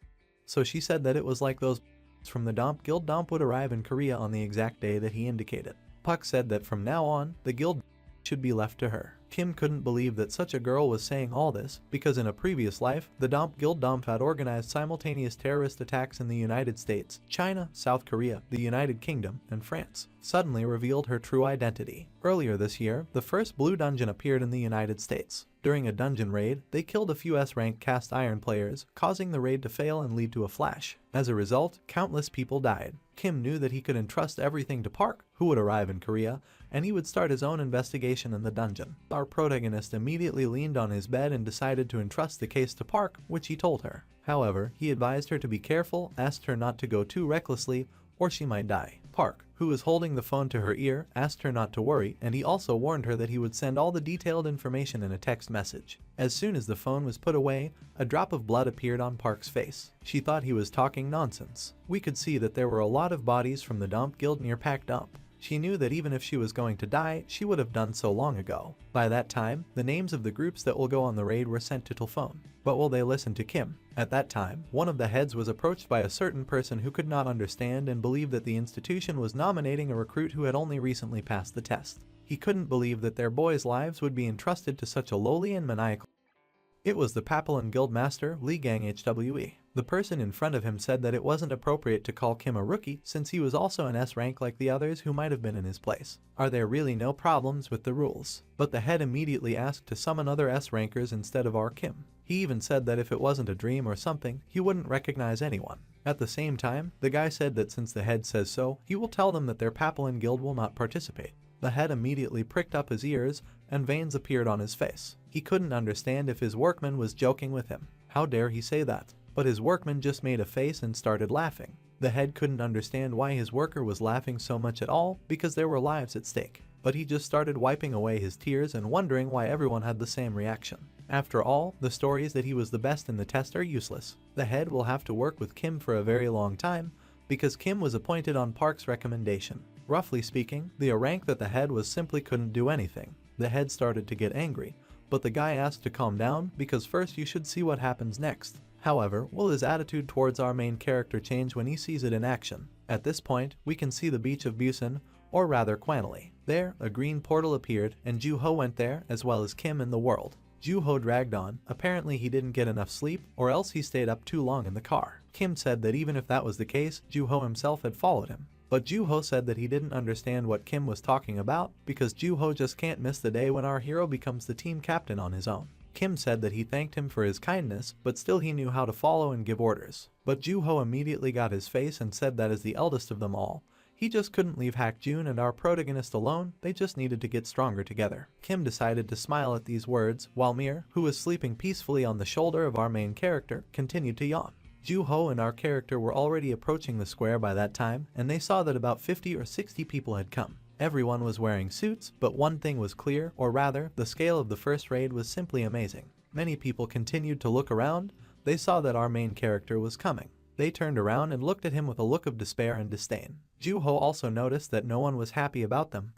so she said that it was like those from the Domp Guild. Domp would arrive in Korea on the exact day that he indicated. Puck said that from now on, the guild should be left to her. Kim couldn't believe that such a girl was saying all this, because in a previous life, the Domp Guild Domp had organized simultaneous terrorist attacks in the United States, China, South Korea, the United Kingdom, and France. Suddenly revealed her true identity. Earlier this year, the first blue dungeon appeared in the United States. During a dungeon raid, they killed a few S-rank cast iron players, causing the raid to fail and lead to a flash. As a result, countless people died. Kim knew that he could entrust everything to Park, who would arrive in Korea, and he would start his own investigation in the dungeon. Our protagonist immediately leaned on his bed and decided to entrust the case to Park, which he told her. However, he advised her to be careful, asked her not to go too recklessly, or she might die. Park, who was holding the phone to her ear, asked her not to worry, and he also warned her that he would send all the detailed information in a text message. As soon as the phone was put away, a drop of blood appeared on Park's face. She thought he was talking nonsense. We could see that there were a lot of bodies from the Domp Guild near Pack Dump. She knew that even if she was going to die, she would have done so long ago. By that time, the names of the groups that will go on the raid were sent to telephone. But will they listen to Kim? At that time, one of the heads was approached by a certain person who could not understand and believed that the institution was nominating a recruit who had only recently passed the test. He couldn't believe that their boys' lives would be entrusted to such a lowly and maniacal. It was the Papillon Guild Master, Lee Gang HWE. The person in front of him said that it wasn't appropriate to call Kim a rookie since he was also an S rank like the others who might have been in his place. Are there really no problems with the rules? But the head immediately asked to summon other S rankers instead of our Kim. He even said that if it wasn't a dream or something, he wouldn't recognize anyone. At the same time, the guy said that since the head says so, he will tell them that their Papillon Guild will not participate. The head immediately pricked up his ears, and veins appeared on his face. He couldn't understand if his workman was joking with him. How dare he say that? But his workman just made a face and started laughing. The head couldn't understand why his worker was laughing so much at all, because there were lives at stake. But he just started wiping away his tears and wondering why everyone had the same reaction. After all, the stories that he was the best in the test are useless. The head will have to work with Kim for a very long time, because Kim was appointed on Park's recommendation. Roughly speaking, the rank that the head was simply couldn't do anything. The head started to get angry, but the guy asked to calm down because first you should see what happens next. However, will his attitude towards our main character change when he sees it in action? At this point, we can see the beach of Busan, or rather Kwanli. There, a green portal appeared and Ju-ho went there as well as Kim in the world. Ju-ho dragged on. Apparently he didn't get enough sleep, or else he stayed up too long in the car. Kim said that even if that was the case, Ju-ho himself had followed him. But Ju-ho said that he didn't understand what Kim was talking about because Ju-ho just can't miss the day when our hero becomes the team captain on his own. Kim said that he thanked him for his kindness, but still he knew how to follow and give orders. But Ju-ho immediately got his face and said that as the eldest of them all, he just couldn't leave Hak-jun and our protagonist alone, they just needed to get stronger together. Kim decided to smile at these words, while Mir, who was sleeping peacefully on the shoulder of our main character, continued to yawn. Ju-ho and our character were already approaching the square by that time, and they saw that about 50 or 60 people had come. Everyone was wearing suits, but one thing was clear, or rather, the scale of the first raid was simply amazing. Many people continued to look around. They saw that our main character was coming. They turned around and looked at him with a look of despair and disdain. Ju-ho also noticed that no one was happy about them.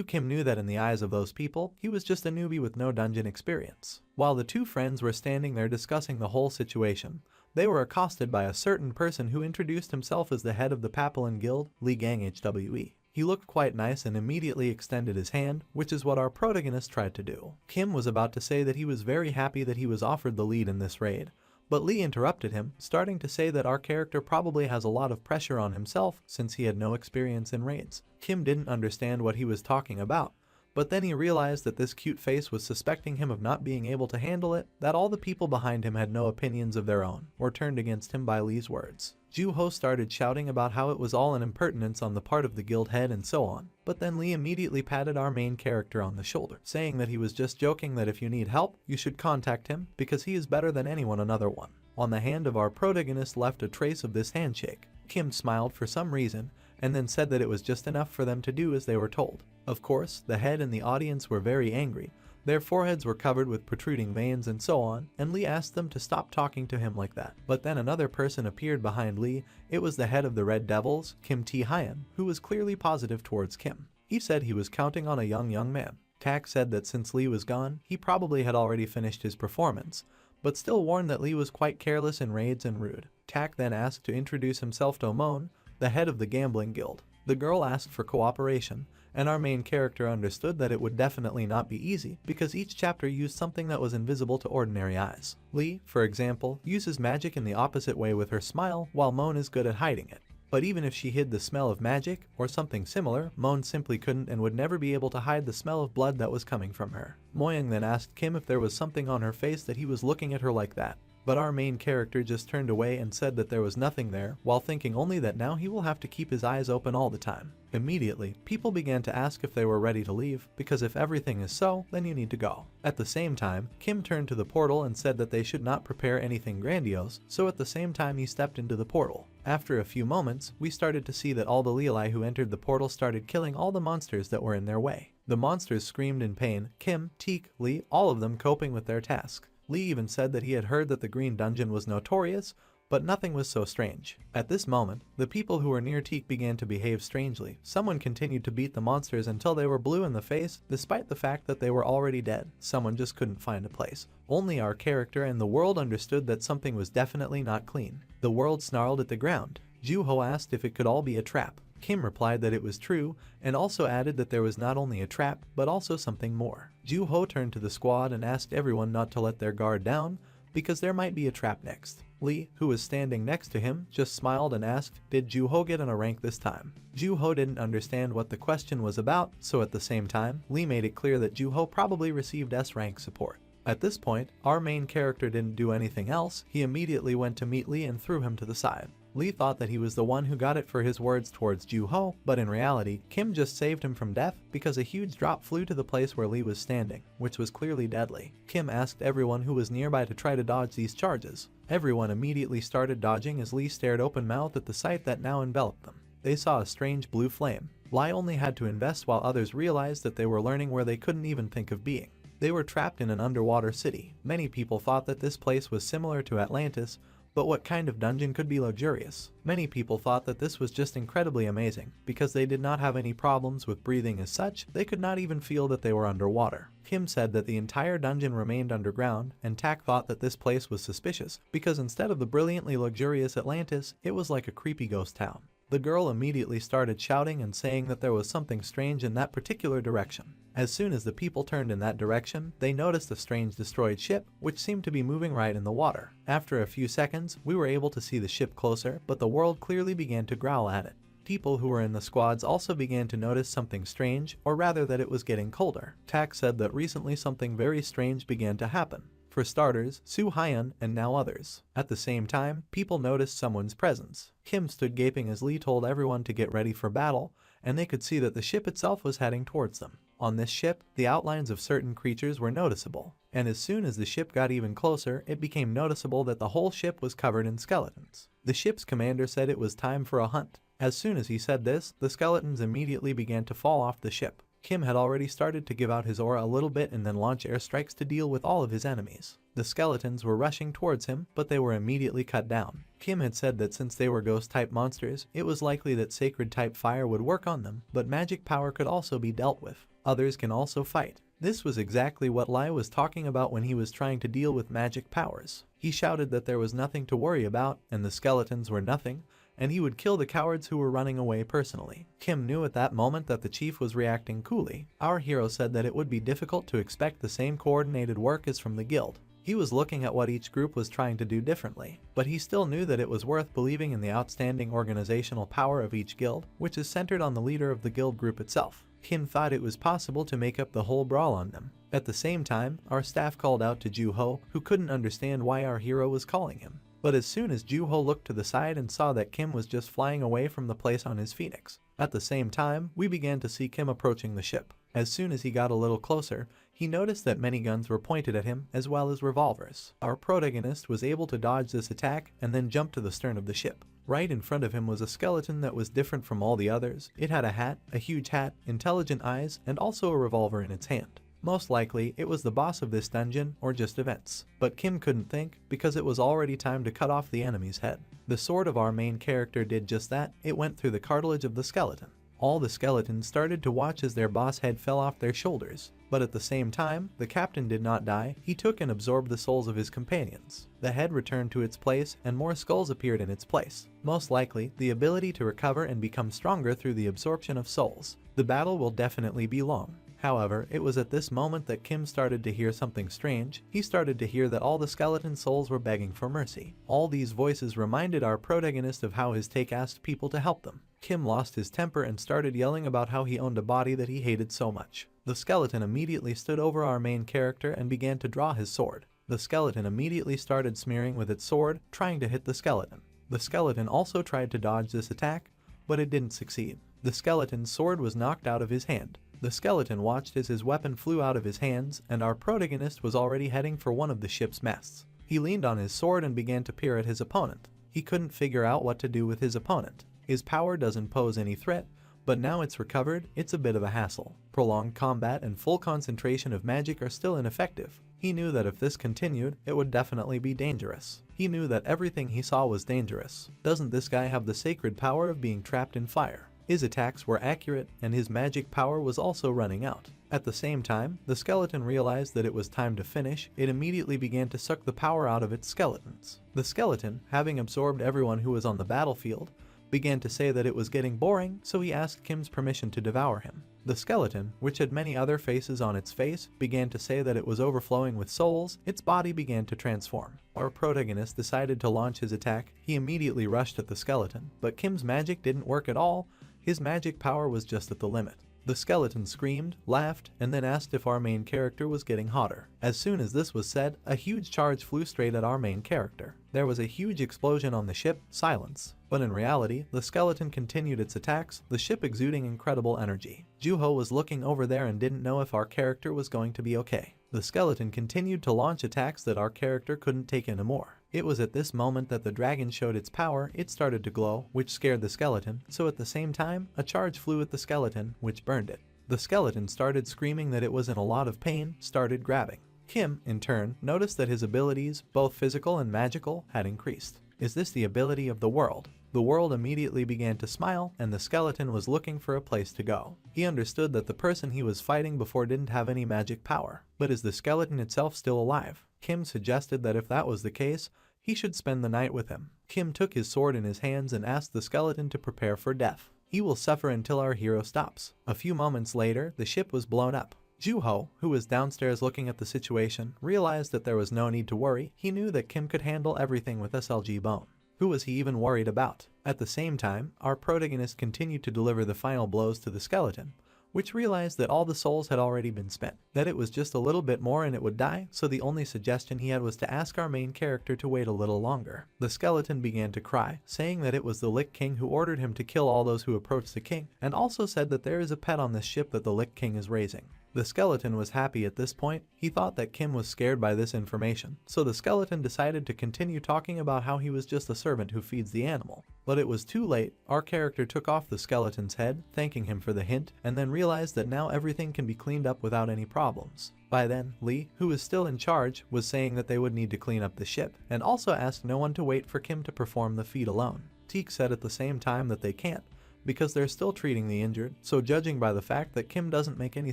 Kim knew that in the eyes of those people, he was just a newbie with no dungeon experience. While the two friends were standing there discussing the whole situation, they were accosted by a certain person who introduced himself as the head of the Papillon Guild, Lee Gang HWE. He looked quite nice and immediately extended his hand, which is what our protagonist tried to do. Kim was about to say that he was very happy that he was offered the lead in this raid, but Lee interrupted him, starting to say that our character probably has a lot of pressure on himself since he had no experience in raids. Kim didn't understand what he was talking about, But then he realized that this cute face was suspecting him of not being able to handle it, that all the people behind him had no opinions of their own, or turned against him by Lee's words. Ju-ho started shouting about how it was all an impertinence on the part of the guild head and so on, but then Lee immediately patted our main character on the shoulder, saying that he was just joking, that if you need help, you should contact him, because he is better than anyone another one. On the hand of our protagonist left a trace of this handshake. Kim smiled for some reason, and then said that it was just enough for them to do as they were told. Of course, the head and the audience were very angry. Their foreheads were covered with protruding veins and so on, and Lee asked them to stop talking to him like that. But then another person appeared behind Lee. It was the head of the Red Devils, Kim Tae-hyun, who was clearly positive towards Kim. He said he was counting on a young man. Tak said that since Lee was gone, he probably had already finished his performance, but still warned that Lee was quite careless in raids and rude. Tak then asked to introduce himself to Mon, the head of the gambling guild. The girl asked for cooperation, and our main character understood that it would definitely not be easy because each chapter used something that was invisible to ordinary eyes. Lee, for example, uses magic in the opposite way with her smile, while Mon is good at hiding it. But even if she hid the smell of magic, or something similar, Mon simply couldn't and would never be able to hide the smell of blood that was coming from her. Moyoung then asked Kim if there was something on her face that he was looking at her like that. But our main character just turned away and said that there was nothing there, while thinking only that now he will have to keep his eyes open all the time. Immediately, people began to ask if they were ready to leave, because if everything is so, then you need to go. At the same time, Kim turned to the portal and said that they should not prepare anything grandiose, so at the same time he stepped into the portal. After a few moments, we started to see that all the Leelai who entered the portal started killing all the monsters that were in their way. The monsters screamed in pain, Kim, Teak, Lee, all of them coping with their task. Lee even said that he had heard that the Green Dungeon was notorious, but nothing was so strange. At this moment, the people who were near Teak began to behave strangely. Someone continued to beat the monsters until they were blue in the face, despite the fact that they were already dead. Someone just couldn't find a place. Only our character and the world understood that something was definitely not clean. The world snarled at the ground. Ju-ho asked if it could all be a trap. Kim replied that it was true, and also added that there was not only a trap, but also something more. Ju-ho turned to the squad and asked everyone not to let their guard down, because there might be a trap next. Lee, who was standing next to him, just smiled and asked, did Ju-ho get on a rank this time? Ju-ho didn't understand what the question was about, so at the same time, Lee made it clear that Ju-ho probably received S-rank support. At this point, our main character didn't do anything else. He immediately went to meet Lee and threw him to the side. Lee thought that he was the one who got it for his words towards Ju-ho, but in reality, Kim just saved him from death because a huge drop flew to the place where Lee was standing, which was clearly deadly. Kim asked everyone who was nearby to try to dodge these charges. Everyone immediately started dodging as Lee stared open-mouthed at the sight that now enveloped them. They saw a strange blue flame. Lee only had to invest while others realized that they were learning where they couldn't even think of being. They were trapped in an underwater city. Many people thought that this place was similar to Atlantis, but what kind of dungeon could be luxurious? Many people thought that this was just incredibly amazing, because they did not have any problems with breathing as such, they could not even feel that they were underwater. Kim said that the entire dungeon remained underground, and Tak thought that this place was suspicious, because instead of the brilliantly luxurious Atlantis, it was like a creepy ghost town. The girl immediately started shouting and saying that there was something strange in that particular direction. As soon as the people turned in that direction, they noticed a strange destroyed ship, which seemed to be moving right in the water. After a few seconds, we were able to see the ship closer, but the world clearly began to growl at it. People who were in the squads also began to notice something strange, or rather that it was getting colder. Tak said that recently something very strange began to happen. For starters, Soo-hyun and now others. At the same time, people noticed someone's presence. Kim stood gaping as Lee told everyone to get ready for battle, and they could see that the ship itself was heading towards them. On this ship, the outlines of certain creatures were noticeable, and as soon as the ship got even closer, it became noticeable that the whole ship was covered in skeletons. The ship's commander said it was time for a hunt. As soon as he said this, the skeletons immediately began to fall off the ship. Kim had already started to give out his aura a little bit and then launch airstrikes to deal with all of his enemies. The skeletons were rushing towards him, but they were immediately cut down. Kim had said that since they were ghost-type monsters, it was likely that sacred-type fire would work on them, but magic power could also be dealt with. Others can also fight. This was exactly what Lai was talking about when he was trying to deal with magic powers. He shouted that there was nothing to worry about, and the skeletons were nothing, and he would kill the cowards who were running away personally. Kim knew at that moment that the chief was reacting coolly. Our hero said that it would be difficult to expect the same coordinated work as from the guild. He was looking at what each group was trying to do differently, but he still knew that it was worth believing in the outstanding organizational power of each guild, which is centered on the leader of the guild group itself. Kim thought it was possible to make up the whole brawl on them. At the same time, our staff called out to Juho, who couldn't understand why our hero was calling him. But as soon as Juho looked to the side and saw that Kim was just flying away from the place on his phoenix. At the same time, we began to see Kim approaching the ship. As soon as he got a little closer, he noticed that many guns were pointed at him as well as revolvers. Our protagonist was able to dodge this attack and then jump to the stern of the ship. Right in front of him was a skeleton that was different from all the others. It had a hat, a huge hat, intelligent eyes, and also a revolver in its hand. Most likely, it was the boss of this dungeon or just events. But Kim couldn't think because it was already time to cut off the enemy's head. The sword of our main character did just that. It went through the cartilage of the skeleton. All the skeletons started to watch as their boss head fell off their shoulders. But at the same time, the captain did not die. He took and absorbed the souls of his companions. The head returned to its place and more skulls appeared in its place. Most likely, the ability to recover and become stronger through the absorption of souls. The battle will definitely be long. However, it was at this moment that Kim started to hear something strange. He started to hear that all the skeleton souls were begging for mercy. All these voices reminded our protagonist of how his take asked people to help them. Kim lost his temper and started yelling about how he owned a body that he hated so much. The skeleton immediately stood over our main character and began to draw his sword. The skeleton immediately started smearing with its sword, trying to hit the skeleton. The skeleton also tried to dodge this attack, but it didn't succeed. The skeleton's sword was knocked out of his hand. The skeleton watched as his weapon flew out of his hands, and our protagonist was already heading for one of the ship's masts. He leaned on his sword and began to peer at his opponent. He couldn't figure out what to do with his opponent. His power doesn't pose any threat, but now it's recovered, it's a bit of a hassle. Prolonged combat and full concentration of magic are still ineffective. He knew that if this continued, it would definitely be dangerous. He knew that everything he saw was dangerous. Doesn't this guy have the sacred power of being trapped in fire? His attacks were accurate, and his magic power was also running out. At the same time, the skeleton realized that it was time to finish. It immediately began to suck the power out of its skeletons. The skeleton, having absorbed everyone who was on the battlefield, began to say that it was getting boring, so he asked Kim's permission to devour him. The skeleton, which had many other faces on its face, began to say that it was overflowing with souls. Its body began to transform. Our protagonist decided to launch his attack. He immediately rushed at the skeleton, but Kim's magic didn't work at all. His magic power was just at the limit. The skeleton screamed, laughed, and then asked if our main character was getting hotter. As soon as this was said, a huge charge flew straight at our main character. There was a huge explosion on the ship, silence. But in reality, the skeleton continued its attacks, the ship exuding incredible energy. Juho was looking over there and didn't know if our character was going to be okay. The skeleton continued to launch attacks that our character couldn't take anymore. It was at this moment that the dragon showed its power. It started to glow, which scared the skeleton, so at the same time, a charge flew at the skeleton, which burned it. The skeleton started screaming that it was in a lot of pain, started grabbing. Kim, in turn, noticed that his abilities, both physical and magical, had increased. Is this the ability of the world? The world immediately began to smile, and the skeleton was looking for a place to go. He understood that the person he was fighting before didn't have any magic power. But is the skeleton itself still alive? Kim suggested that if that was the case, he should spend the night with him. Kim took his sword in his hands and asked the skeleton to prepare for death. He will suffer until our hero stops. A few moments later, the ship was blown up. Juho, who was downstairs looking at the situation, realized that there was no need to worry. He knew that Kim could handle everything with SLG Bone. Who was he even worried about? At the same time, our protagonist continued to deliver the final blows to the skeleton, which realized that all the souls had already been spent, that it was just a little bit more and it would die, so the only suggestion he had was to ask our main character to wait a little longer. The skeleton began to cry, saying that it was the Lich King who ordered him to kill all those who approached the king, and also said that there is a pet on this ship that the Lich King is raising. The skeleton was happy at this point. He thought that Kim was scared by this information, so the skeleton decided to continue talking about how he was just a servant who feeds the animal. But it was too late. Our character took off the skeleton's head, thanking him for the hint, and then realized that now everything can be cleaned up without any problems. By then, Lee, who was still in charge, was saying that they would need to clean up the ship, and also asked no one to wait for Kim to perform the feat alone. Teak said at the same time that they can't, because they're still treating the injured, so judging by the fact that Kim doesn't make any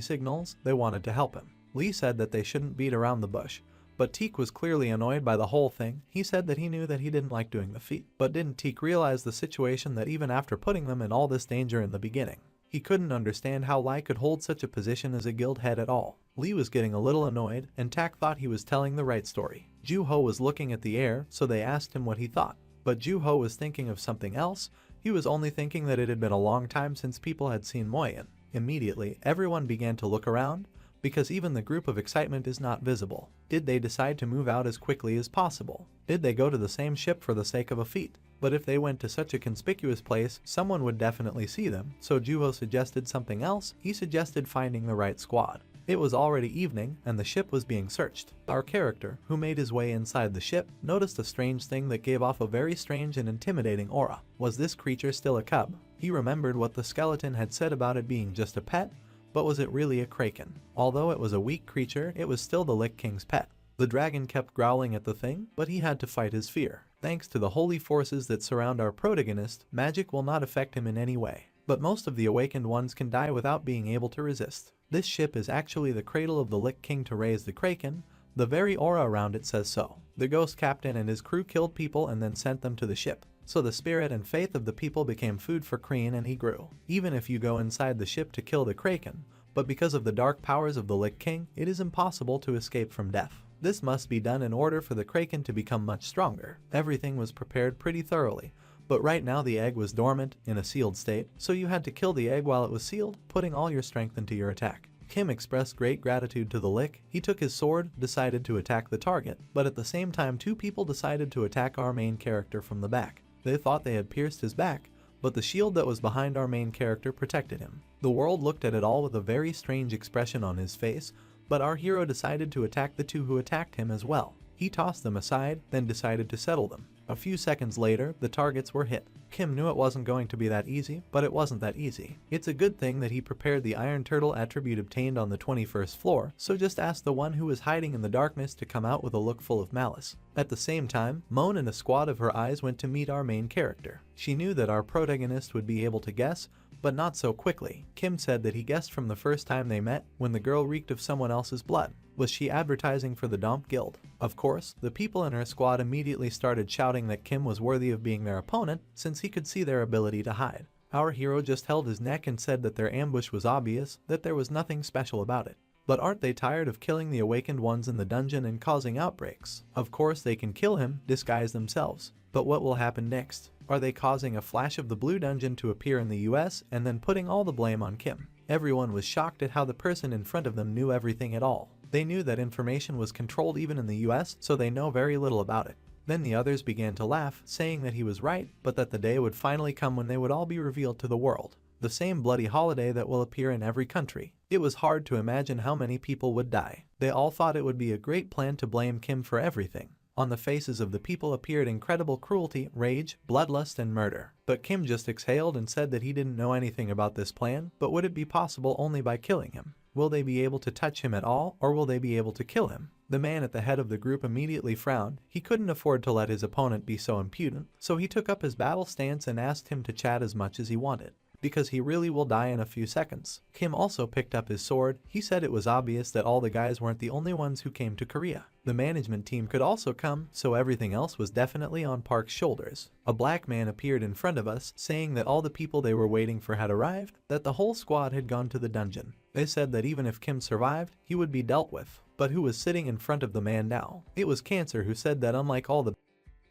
signals, they wanted to help him. Lee said that they shouldn't beat around the bush, but Teak was clearly annoyed by the whole thing. He said that he knew that he didn't like doing the feat, but didn't Teak realize the situation that even after putting them in all this danger in the beginning, He couldn't understand how Lai could hold such a position as a guild head at all. Li was getting a little annoyed, and Tak thought he was telling the right story. Ju-ho was looking at the air, so they asked him what he thought. But Ju-ho was thinking of something else. He was only thinking that it had been a long time since people had seen Moyen. Immediately, everyone began to look around, because even the group of excitement is not visible. Did they decide to move out as quickly as possible? Did they go to the same ship for the sake of a feat? But if they went to such a conspicuous place, someone would definitely see them, so Ju-ho suggested something else. He suggested finding the right squad. It was already evening, and the ship was being searched. Our character, who made his way inside the ship, noticed a strange thing that gave off a very strange and intimidating aura. Was this creature still a cub? He remembered what the skeleton had said about it being just a pet, but was it really a kraken? Although it was a weak creature, it was still the Lich King's pet. The dragon kept growling at the thing, but he had to fight his fear. Thanks to the holy forces that surround our protagonist, magic will not affect him in any way. But most of the awakened ones can die without being able to resist. This ship is actually the cradle of the Lich King to raise the kraken. The very aura around it says so. The ghost captain and his crew killed people and then sent them to the ship. So the spirit and faith of the people became food for Kreen and he grew. Even if you go inside the ship to kill the kraken, but because of the dark powers of the Lich King, it is impossible to escape from death. This must be done in order for the kraken to become much stronger. Everything was prepared pretty thoroughly, but right now the egg was dormant, in a sealed state, so you had to kill the egg while it was sealed, putting all your strength into your attack. Kim expressed great gratitude to the Lich. He took his sword, decided to attack the target, but at the same time two people decided to attack our main character from the back. They thought they had pierced his back, but the shield that was behind our main character protected him. The world looked at it all with a very strange expression on his face, but our hero decided to attack the two who attacked him as well. He tossed them aside, then decided to settle them. A few seconds later, the targets were hit. Kim knew it wasn't going to be that easy, but it wasn't that easy. It's a good thing that he prepared the Iron Turtle attribute obtained on the 21st floor, so just ask the one who was hiding in the darkness to come out with a look full of malice. At the same time, Moan and a squad of her eyes went to meet our main character. She knew that our protagonist would be able to guess, but not so quickly. Kim said that he guessed from the first time they met, when the girl reeked of someone else's blood. Was she advertising for the Domp Guild? Of course, the people in her squad immediately started shouting that Kim was worthy of being their opponent, since he could see their ability to hide. Our hero just held his neck and said that their ambush was obvious, that there was nothing special about it. But aren't they tired of killing the awakened ones in the dungeon and causing outbreaks? Of course they can kill him, disguise themselves. But what will happen next? Are they causing a flash of the blue dungeon to appear in the US and then putting all the blame on Kim? Everyone was shocked at how the person in front of them knew everything at all. They knew that information was controlled even in the US, so they know very little about it. Then the others began to laugh, saying that he was right, but that the day would finally come when they would all be revealed to the world. The same bloody holiday that will appear in every country. It was hard to imagine how many people would die. They all thought it would be a great plan to blame Kim for everything. On the faces of the people appeared incredible cruelty, rage, bloodlust, and murder. But Kim just exhaled and said that he didn't know anything about this plan, but would it be possible only by killing him? Will they be able to touch him at all, or will they be able to kill him? The man at the head of the group immediately frowned. He couldn't afford to let his opponent be so impudent, so he took up his battle stance and asked him to chat as much as he wanted, because he really will die in a few seconds. Kim also picked up his sword. He said it was obvious that all the guys weren't the only ones who came to Korea. The management team could also come, so everything else was definitely on Park's shoulders. A black man appeared in front of us, saying that all the people they were waiting for had arrived, that the whole squad had gone to the dungeon. They said that even if Kim survived, he would be dealt with. But who was sitting in front of the man now? It was Cancer, who said that unlike all the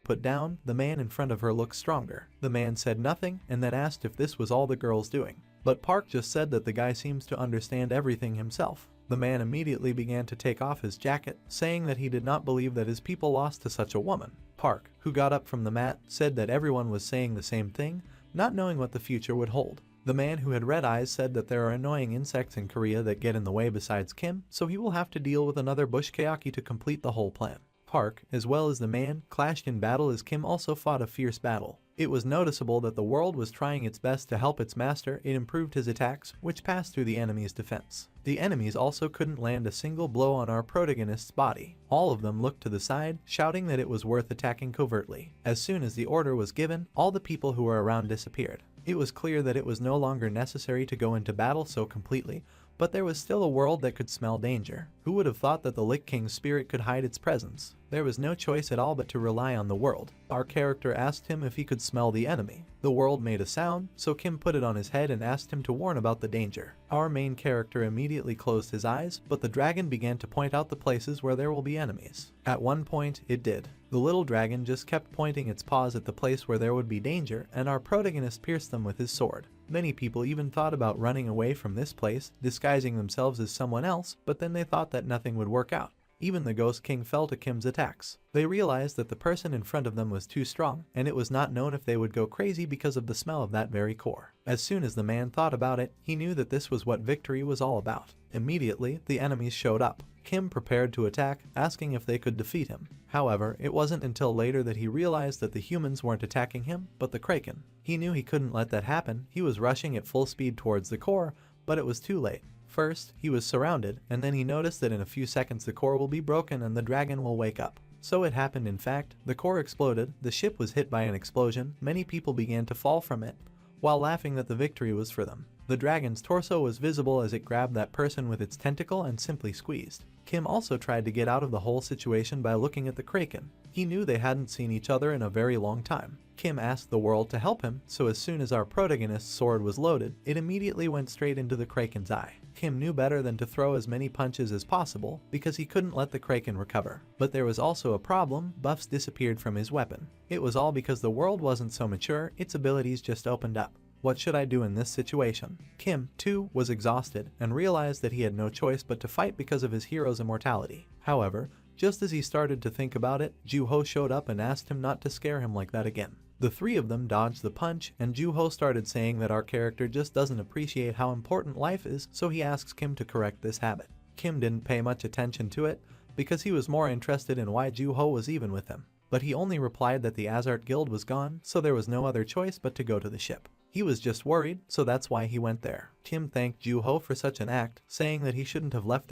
put down, the man in front of her looked stronger. The man said nothing and then asked if this was all the girls doing. But Park just said that the guy seems to understand everything himself. The man immediately began to take off his jacket, saying that he did not believe that his people lost to such a woman. Park, who got up from the mat, said that everyone was saying the same thing, not knowing what the future would hold. The man who had red eyes said that there are annoying insects in Korea that get in the way besides Kim, so he will have to deal with another bushkayaki to complete the whole plan. Park, as well as the man, clashed in battle as Kim also fought a fierce battle. It was noticeable that the world was trying its best to help its master. It improved his attacks, which passed through the enemy's defense. The enemies also couldn't land a single blow on our protagonist's body. All of them looked to the side, shouting that it was worth attacking covertly. As soon as the order was given, all the people who were around disappeared. It was clear that it was no longer necessary to go into battle so completely, But there was still a world that could smell danger. Who would have thought that the Lich King's spirit could hide its presence? There was no choice at all but to rely on the world. Our character asked him if he could smell the enemy. The world made a sound, so Kim put it on his head and asked him to warn about the danger. Our main character immediately closed his eyes, but the dragon began to point out the places where there will be enemies. At one point, it did. The little dragon just kept pointing its paws at the place where there would be danger, and our protagonist pierced them with his sword. Many people even thought about running away from this place, disguising themselves as someone else, but then they thought that nothing would work out. Even the Ghost King fell to Kim's attacks. They realized that the person in front of them was too strong, and it was not known if they would go crazy because of the smell of that very core. As soon as the man thought about it, he knew that this was what victory was all about. Immediately, the enemies showed up. Kim prepared to attack, asking if they could defeat him. However, it wasn't until later that he realized that the humans weren't attacking him, but the Kraken. He knew he couldn't let that happen. He was rushing at full speed towards the core, but it was too late. First, he was surrounded, and then he noticed that in a few seconds the core will be broken and the dragon will wake up. So it happened in fact. The core exploded, the ship was hit by an explosion, many people began to fall from it, while laughing that the victory was for them. The dragon's torso was visible as it grabbed that person with its tentacle and simply squeezed. Kim also tried to get out of the whole situation by looking at the Kraken. He knew they hadn't seen each other in a very long time. Kim asked the world to help him, so as soon as our protagonist's sword was loaded, it immediately went straight into the Kraken's eye. Kim knew better than to throw as many punches as possible because he couldn't let the Kraken recover. But there was also a problem. Buffs disappeared from his weapon. It was all because the world wasn't so mature, its abilities just opened up. What should I do in this situation? Kim, too, was exhausted and realized that he had no choice but to fight because of his hero's immortality. However, just as he started to think about it, Juho showed up and asked him not to scare him like that again. The three of them dodged the punch, and Juho started saying that our character just doesn't appreciate how important life is, so he asks Kim to correct this habit. Kim didn't pay much attention to it, because he was more interested in why Juho was even with him. But he only replied that the Azart Guild was gone, so there was no other choice but to go to the ship. He was just worried, so that's why he went there. Kim thanked Juho for such an act, saying that he shouldn't have left